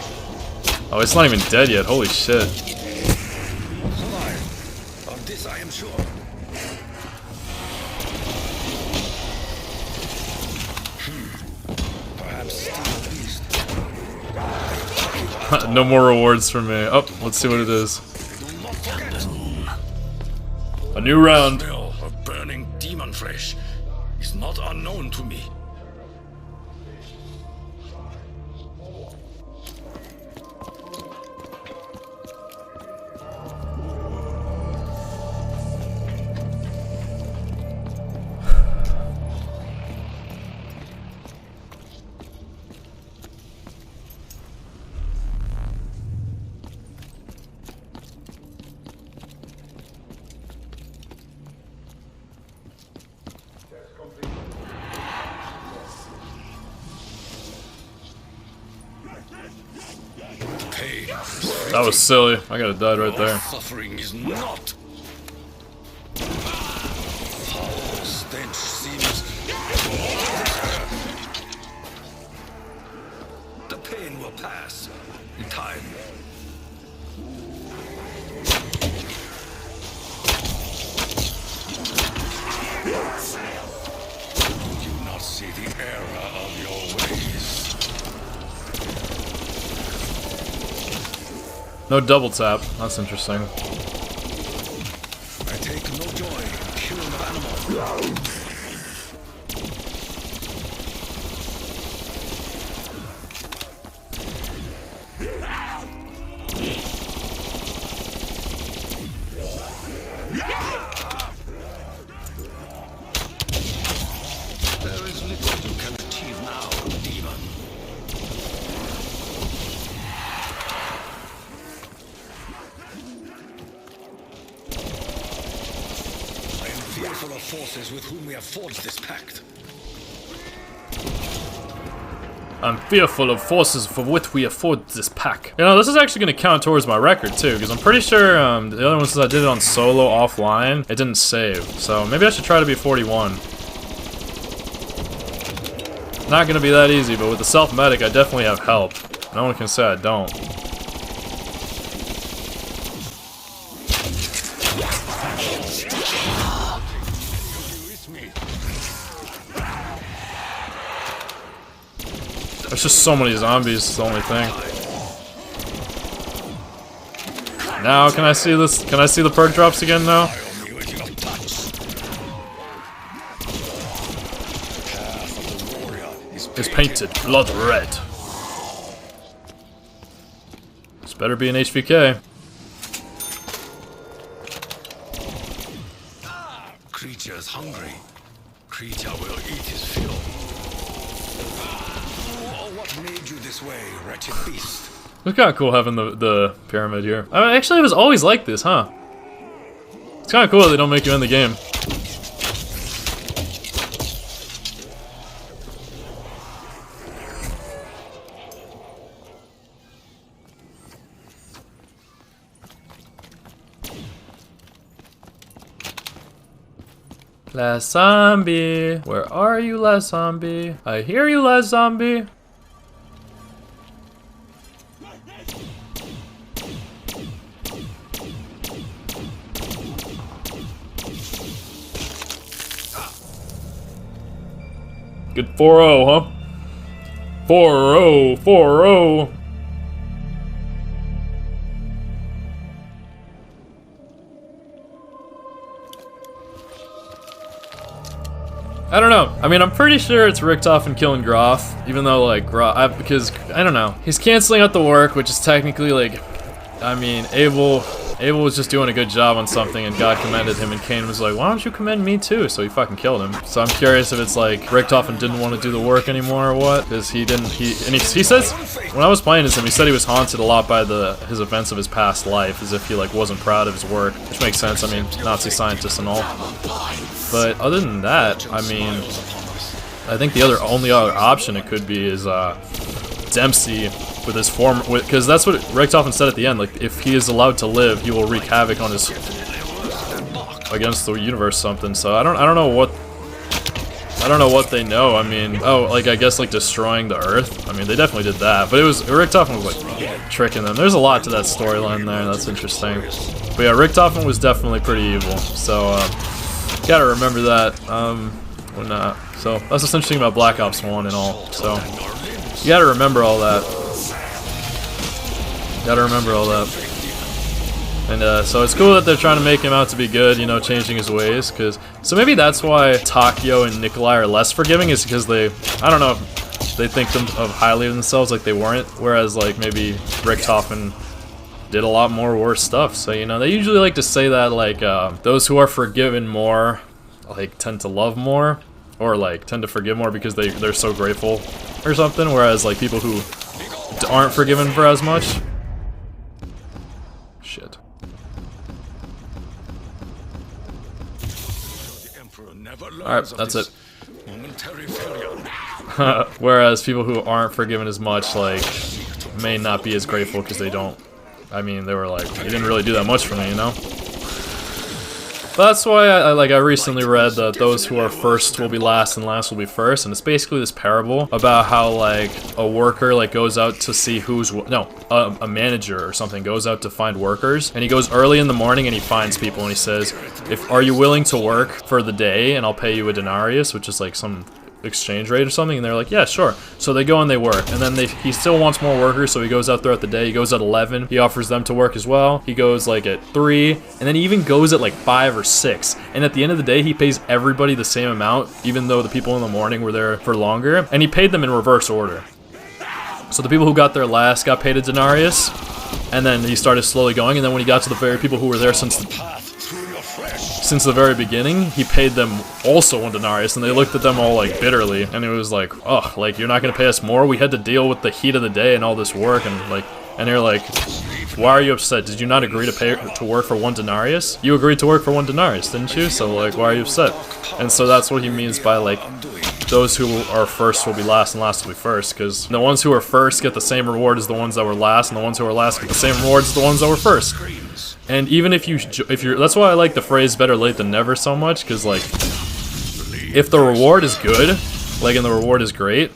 Oh, it's not even dead yet. Holy shit. Alive. Of this I am sure. Perhaps still a beast. No more rewards for me. Oh, let's see what it is. Do not forget. A new round. The smell of burning demon flesh is not unknown to me. That was silly. I could have died right there. Suffering is not. Foul stench seems. The pain will pass in time. Do you not see the error of your ways? No double tap. That's interesting. I take no joy in killing of animals. There is little you can achieve now, demon. I am fearful of forces with whom we have forged this pact. I'm fearful of forces for which we afford this pack. You know, this is actually going to count towards my record too, because I'm pretty sure the other ones since I did it on solo offline, it didn't save. So maybe I should try to be 41. Not going to be that easy, but with the self-medic, I definitely have help. No one can say I don't. There's just so many zombies, it's the only thing. Now, can I see this? Can I see the perk drops again now? It's painted blood red. This better be an HVK. Creature is hungry. Creature will eat his fill. Oh, what made you this way, wretched beast? It's kind of cool having the pyramid here. I mean, actually, it was always like this, huh? It's kind of cool that they don't make you end the game. Last zombie, where are you, last zombie? I hear you, last zombie. Good 4-0, huh? 4-0, 4-0. I don't know. I mean, I'm pretty sure it's Richtofen killing Groff, even though, like, Groff, because, I don't know. He's canceling out the work, which is technically, like, I mean, Abel was just doing a good job on something, and God commended him, and Cain was like, why don't you commend me too? So he fucking killed him. So I'm curious if it's like, Richtofen didn't want to do the work anymore or what, because he says, when I was playing as him, he said he was haunted a lot by his events of his past life, as if he, like, wasn't proud of his work, which makes sense, I mean, Nazi scientist and all. But other than that, I mean, I think the only other option it could be is Dempsey with his form, because that's what Richtofen said at the end. Like, if he is allowed to live, he will wreak havoc on his against the universe, something. So I don't know what they know. I mean, oh, like I guess like destroying the Earth. I mean, they definitely did that, but Richtofen was like tricking them. There's a lot to that storyline there. That's interesting. But yeah, Richtofen was definitely pretty evil. So. Gotta remember that, so that's what's interesting about Black Ops 1 and all, so you gotta remember all that. And so it's cool that they're trying to make him out to be good, you know, changing his ways, so maybe that's why Takio and Nikolai are less forgiving, is because I don't know if they think of highly of themselves like they weren't, whereas like maybe Richtofen did a lot more worse stuff. So, you know, they usually like to say that, like, those who are forgiven more, like, tend to love more, or, like, tend to forgive more because they're so grateful or something, whereas, like, people who aren't forgiven for as much. Shit. Alright, that's it. Whereas people who aren't forgiven as much, like, may not be as grateful because they don't I mean, they were like, you didn't really do that much for me, you know? But that's why I recently read that those who are first will be last and last will be first, and it's basically this parable about how like a worker like goes out to see who's a manager or something goes out to find workers, and he goes early in the morning and he finds people and he says, are you willing to work for the day and I'll pay you a denarius, which is like some exchange rate or something, and they're like, yeah, sure. So they go and they work, and then he still wants more workers, so he goes out throughout the day. He goes at 11, he offers them to work as well. He goes like at 3, and then he even goes at like 5 or 6, and at the end of the day he pays everybody the same amount, even though the people in the morning were there for longer, and he paid them in reverse order. So the people who got there last got paid a denarius, and then he started slowly going, and then when he got to the very people who were there since the very beginning, he paid them also 1 denarius, and they looked at them all like bitterly, and it was like, oh, like, you're not gonna pay us more? We had to deal with the heat of the day and all this work, and like, and they're like, why are you upset? Did you not agree to work for 1 denarius? You agreed to work for 1 denarius, didn't you? So like, why are you upset? And so that's what he means by like, those who are first will be last and last will be first, because the ones who are first get the same reward as the ones that were last, and the ones who are last get the same reward as the ones that were first. And even if you're, that's why I like the phrase better late than never so much, because like, if the reward is good, like, and the reward is great,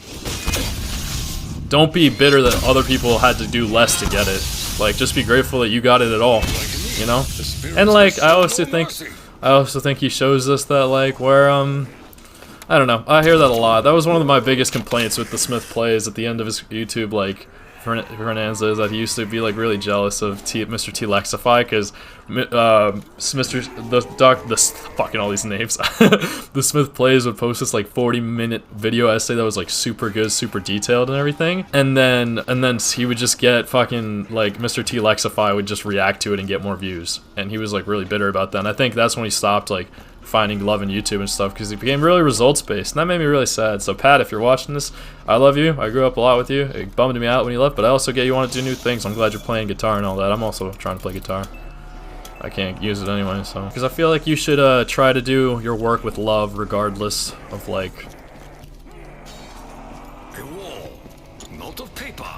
don't be bitter that other people had to do less to get it. Like, just be grateful that you got it at all, you know? And like, I also think he shows us that, like, where, I don't know, I hear that a lot. That was one of my biggest complaints with the Smith Plays at the end of his YouTube, like, Fernandez, is that he used to be like really jealous of Mr. T Lexify, because fucking all these names. The Smith Plays would post this like 40-minute video essay that was like super good, super detailed and everything, and then he would just get fucking like Mr. T Lexify would just react to it and get more views, and he was like really bitter about that. And I think that's when he stopped like finding love in YouTube and stuff, because he became really results based, and that made me really sad. So Pat, if you're watching this, I love you. I grew up a lot with you. It bummed me out when you left, but I also get you want to do new things. I'm glad you're playing guitar and all that. I'm also trying to play guitar. I can't use it anyway, so because I feel like you should try to do your work with love, regardless of like. A wall, not of paper,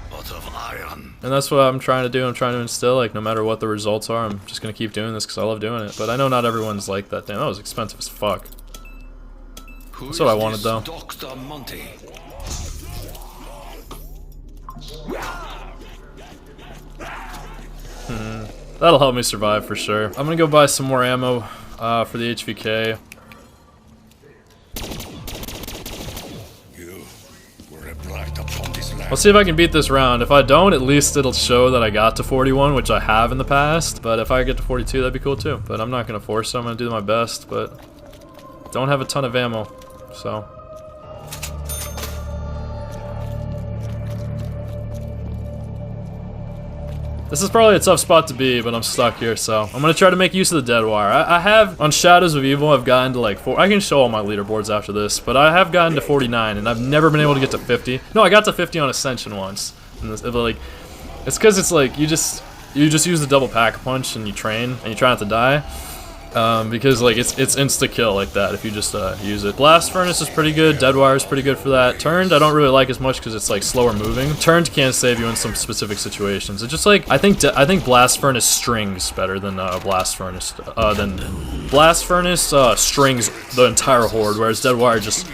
but of iron. And that's what I'm trying to do. I'm trying to instill, like, no matter what the results are, I'm just gonna keep doing this because I love doing it. But I know not everyone's like that. Damn, that was expensive as fuck. That's what I wanted, though. Dr. Monty. That'll help me survive for sure. I'm gonna go buy some more ammo for the HVK. I'll see if I can beat this round. If I don't, at least it'll show that I got to 41, which I have in the past. But if I get to 42, that'd be cool too. But I'm not gonna force it. I'm gonna do my best, but don't have a ton of ammo, so. This is probably a tough spot to be, but I'm stuck here, so I'm gonna try to make use of the dead wire. I have, on Shadows of Evil, I've gotten to like 4, I can show all my leaderboards after this, but I have gotten to 49, and I've never been able to get to 50. No, I got to 50 on Ascension once. And this, like, it's because it's like, you just use the double pack punch, and you train, and you try not to die. Because like it's insta-kill like that if you just use it. Blast Furnace is pretty good, Dead Wire is pretty good for that. Turned I don't really like as much because it's like slower moving. Turned can save you in some specific situations. It's just like I think Blast Furnace strings better than Blast Furnace strings the entire horde, whereas Dead Wire just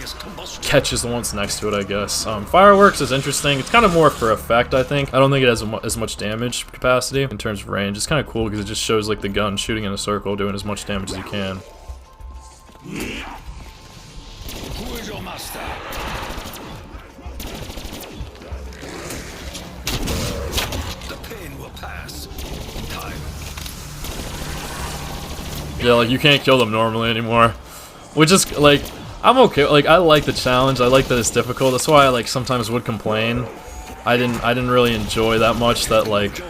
catches the ones next to it, I guess. Fireworks is interesting. It's kind of more for effect, I think. I don't think it has as much damage capacity in terms of range. It's kind of cool because it just shows like the gun shooting in a circle, doing as much damage as you can. Who is your master? The pain will pass. Time. Yeah, like you can't kill them normally anymore, which is like I'm okay. Like I like the challenge. I like that it's difficult. That's why I like sometimes would complain. I didn't really enjoy that much that like.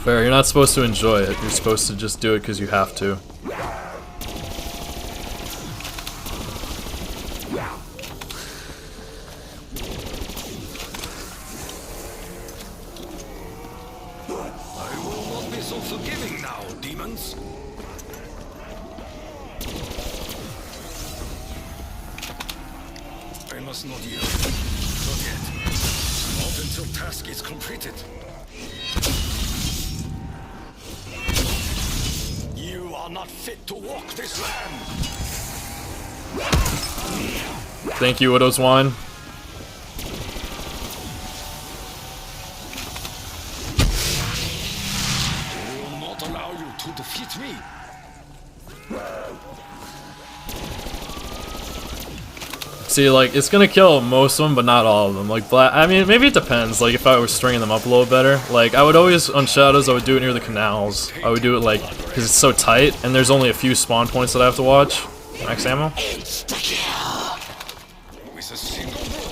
Fair, you're not supposed to enjoy it. You're supposed to just do it because you have to. I will not be so forgiving now, demons. I must not yield. Not yet. Not until task is completed. You are not fit to walk this land. Thank you, Widow's Wine. I will not allow you to defeat me. See, like, it's gonna kill most of them, but not all of them. Like, I mean, maybe it depends. Like, if I was stringing them up a little better. Like, I would always, on Shadows, I would do it near the canals. I would do it, like, because it's so tight, and there's only a few spawn points that I have to watch. Max ammo? With a single blow,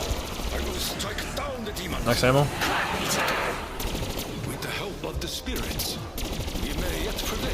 I will strike down the demon. Max ammo? With the help of the spirits, we may yet prevail.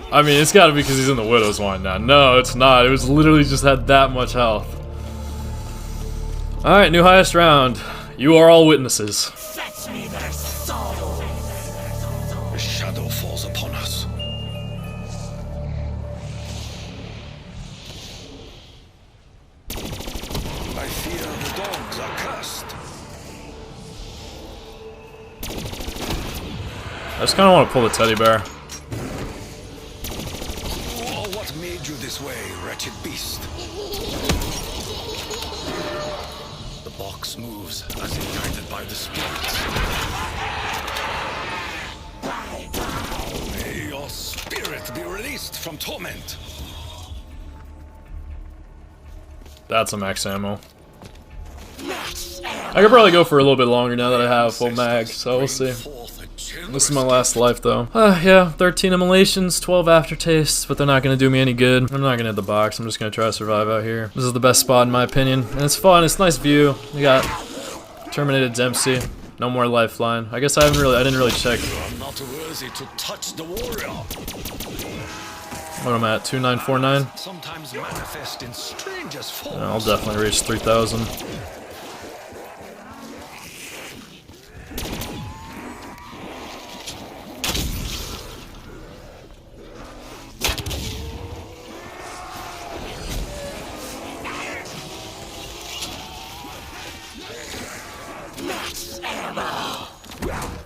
I mean, it's gotta be because he's in the Widow's Wine now. No, it's not. It was literally just had that much health. Alright, new highest round. You are all witnesses. Fetch me their soul. A shadow falls upon us. I fear the dogs are cursed. I just kinda want to pull the teddy bear. Oh, what made you this way, wretched beast? The box moves as if guided by the spirits. May your spirit be released from torment. That's a max ammo. I could probably go for a little bit longer now that I have full mag, so we'll see. This is my last life, though. Yeah, 13 immolations, 12 aftertastes, but they're not gonna do me any good. I'm not gonna hit the box. I'm just gonna try to survive out here. This is the best spot in my opinion, and it's fun. It's a nice view. We got Terminated Dempsey. No more lifeline. I guess I didn't really check. I'm not worthy to touch the warrior. What am I at? 2949. Sometimes manifest in strangest forms. I'll definitely reach 3,000.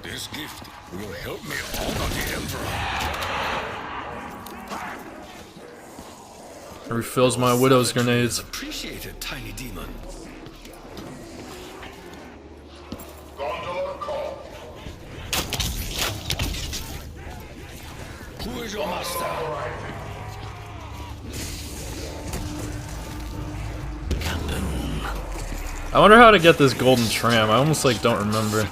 This gift will help me honor the Emperor. It refills my Widow's grenades. Appreciated, tiny demon. Gondola call. Who is your master? I wonder how to get this golden tram. I almost like don't remember.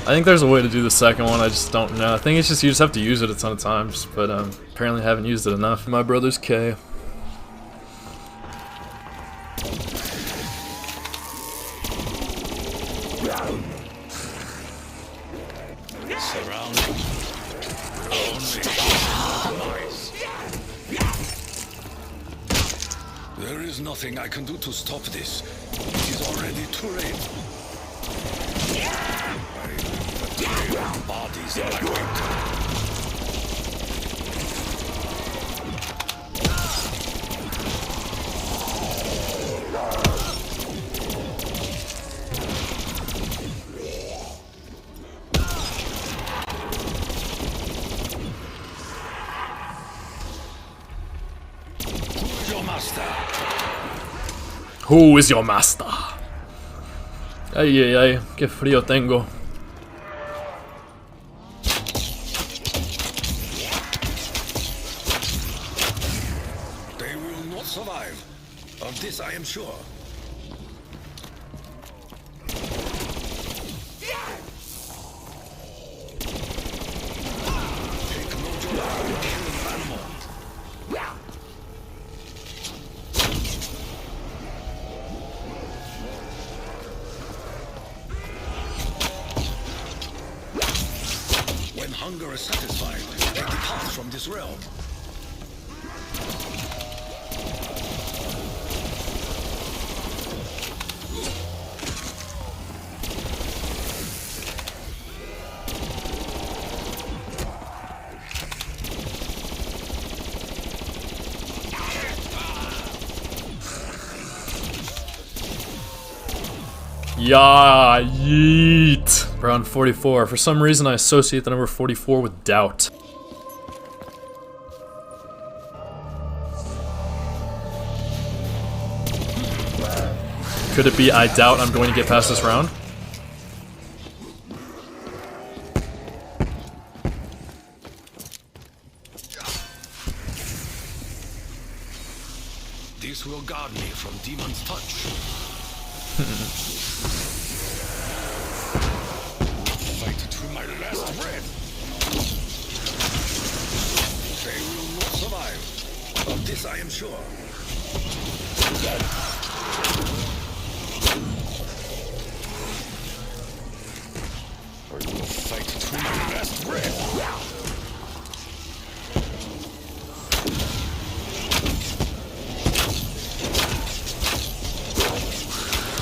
I think there's a way to do the second one, I just don't know. I think it's just you just have to use it a ton of times, but apparently I haven't used it enough. My brother's K. Surrounding. There is nothing I can do to stop this. It is already too late. Bodies that I wait. Who is your master? Who is your master? Ay, ay, ay, qué frío tengo. They will not survive. Of this I am sure. Take hunger is satisfied, they depart from this realm. Yeah, yeet. Round 44. For some reason, I associate the number 44 with doubt. Could it be I doubt I'm going to get past this round? This will guard me from demon's touch. Fight to my last breath. They will not survive. Of this I am sure. I will fight to my last breath.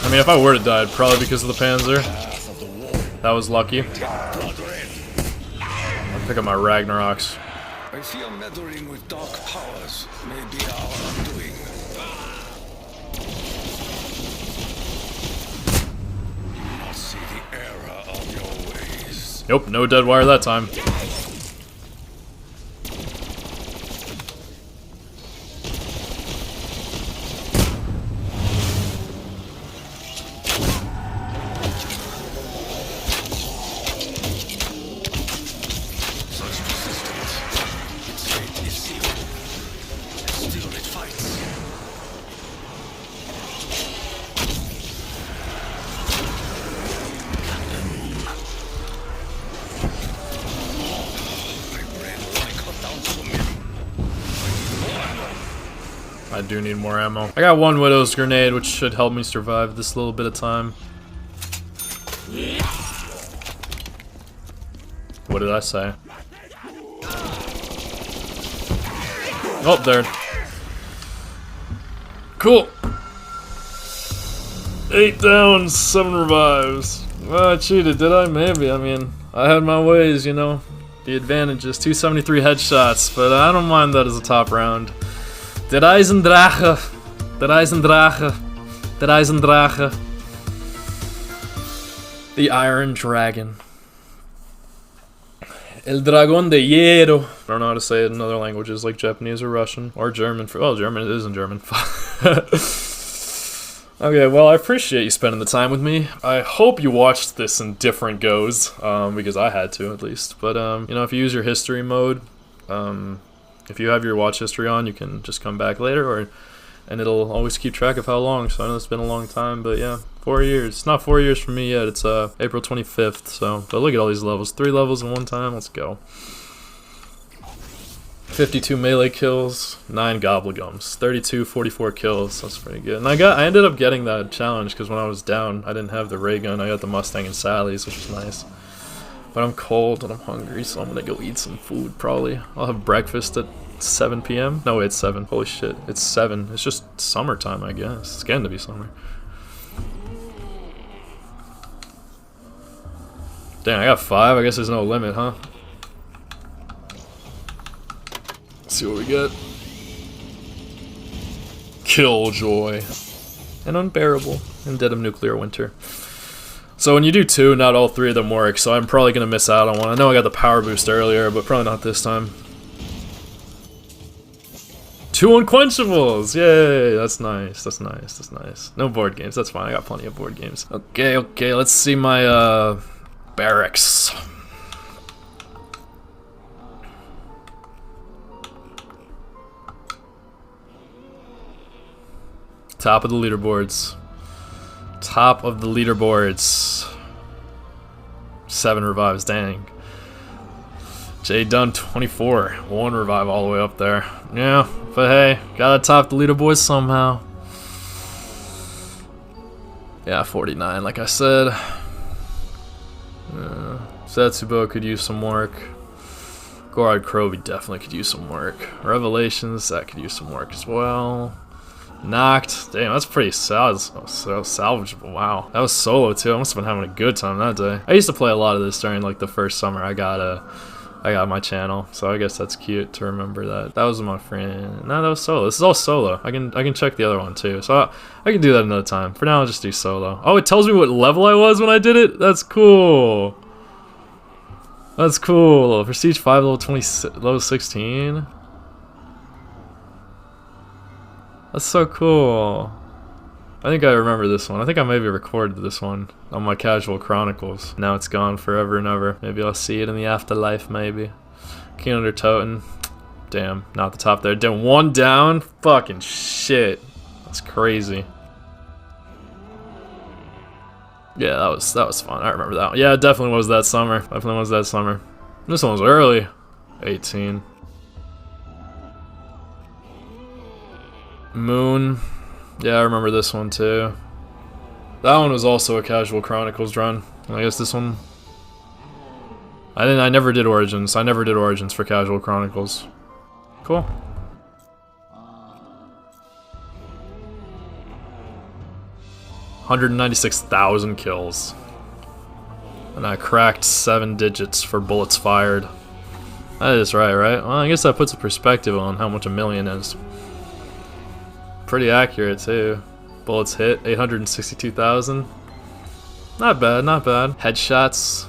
I mean, if I were to die, it'd probably because of the Panzer. That was lucky. I'll pick up my Ragnaroks. I fear meddling with dark powers may be our undoing. You must see the error of your ways. Nope, no dead wire that time. I do need more ammo. I got one Widow's grenade, which should help me survive this little bit of time. What did I say? Oh, there. Cool. 8 down, 7 revives. Well, I cheated, did I? Maybe. I mean, I had my ways, you know. The advantages. 273 headshots, but I don't mind that as a top round. Der Eisendrache. Der Eisendrache. Der Eisendrache. The Iron Dragon. El Dragón de Hierro. I don't know how to say it in other languages like Japanese or Russian. Or German. Oh, German. It is in German. Okay, well, I appreciate you spending the time with me. I hope you watched this in different goes, because I had to, at least. But, you know, if you use your history mode, if you have your watch history on, you can just come back later, and it'll always keep track of how long. So I know it's been a long time, but yeah, 4 years. It's not 4 years for me yet. It's April 25th. So, but look at all these levels. 3 levels in one time. Let's go. 52 melee kills, 9 goblegums, 32, 44 kills. That's pretty good. And I ended up getting that challenge because when I was down, I didn't have the ray gun. I got the Mustang and Sally's, which was nice. But I'm cold and I'm hungry, so I'm gonna go eat some food probably. I'll have breakfast at 7 p.m. No, wait, it's 7. Holy shit, it's 7. It's just summertime, I guess. It's getting to be summer. Dang, I got 5. I guess there's no limit, huh? Let's see what we get. Killjoy. And Unbearable. And Dead of Nuclear Winter. So when you do 2, not all 3 of them work, so I'm probably going to miss out on one. I know I got the power boost earlier, but probably not this time. 2 Unquenchables! Yay! That's nice, that's nice, that's nice. No board games, that's fine, I got plenty of board games. Okay, let's see my, barracks. Top of the leaderboards. Top of the leaderboards. 7 revives, dang. Jay Dunn 24. 1 revive all the way up there. Yeah, but hey, gotta top the leaderboards somehow. Yeah, 49, like I said. Setsubo could use some work. Gorod Kroby definitely could use some work. Revelations, that could use some work as well. Knocked, damn, that's pretty salvageable. Wow, that was solo too. I must have been having a good time that day. I used to play a lot of this during like the first summer I got my channel, so I guess that's cute to remember that. That was my friend. No, that was solo. This is all solo. I can check the other one too, so I can do that another time. For now, I'll just do solo. Oh, it tells me what level I was when I did it. That's cool. That's cool. Prestige 5, level 20, level 16. That's so cool. I think I remember this one. I think I maybe recorded this one on my Casual Chronicles. Now it's gone forever and ever. Maybe I'll see it in the afterlife, maybe. King under Toten. Damn, not the top there. Damn, one down? Fucking shit. That's crazy. Yeah, that was fun. I remember that one. Yeah, it definitely was that summer. Definitely was that summer. This one was early. 18. Moon. Yeah, I remember this one too. That one was also a Casual Chronicles run. I guess this one... I never did Origins. I never did Origins for Casual Chronicles. Cool. $196,000 kills. And I cracked 7 digits for bullets fired. That is right? Well, I guess that puts a perspective on how much a million is. Pretty accurate too. Bullets hit 862,000. Not bad, not bad. Headshots.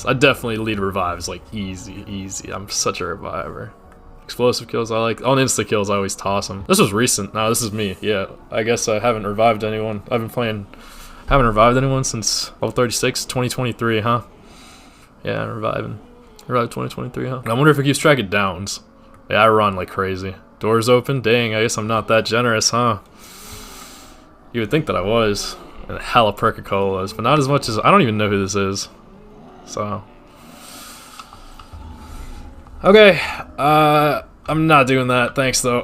I definitely lead revives like easy. I'm such a reviver. Explosive kills, I like. On insta kills, I always toss them. This was recent. No, this is me. Yeah, I guess I haven't revived anyone. Haven't revived anyone since level 36, 2023, huh? Yeah, I'm reviving. Revived 2023, huh? I wonder if it keeps track of downs. Yeah, I run like crazy. Doors open? Dang, I guess I'm not that generous, huh? You would think that I was. And hella Perca-Colas, but not as much as... I don't even know who this is. So... Okay, I'm not doing that. Thanks, though.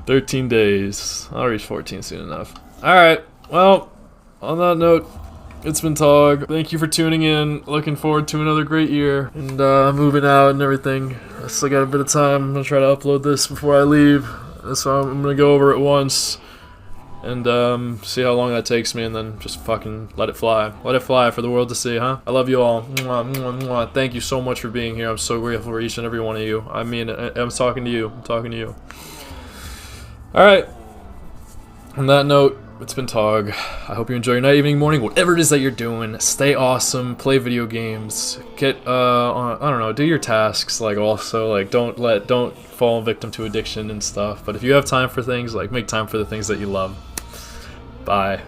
13 days. I'll reach 14 soon enough. Alright, well, on that note, it's been Tog. Thank you for tuning in. Looking forward to another great year. And moving out and everything. I still got a bit of time. I'm going to try to upload this before I leave. So I'm going to go over it once. And see how long that takes me, and then just fucking let it fly. Let it fly for the world to see, huh? I love you all. Mwah, mwah, mwah. Thank you so much for being here. I'm so grateful for each and every one of you. I mean, I'm talking to you. I'm talking to you. Alright. On that note, it's been Tog. I hope you enjoy your night, evening, morning, whatever it is that you're doing. Stay awesome. Play video games. Get, I don't know, do your tasks. Like, also, like, don't fall victim to addiction and stuff. But if you have time for things, like, make time for the things that you love. Bye.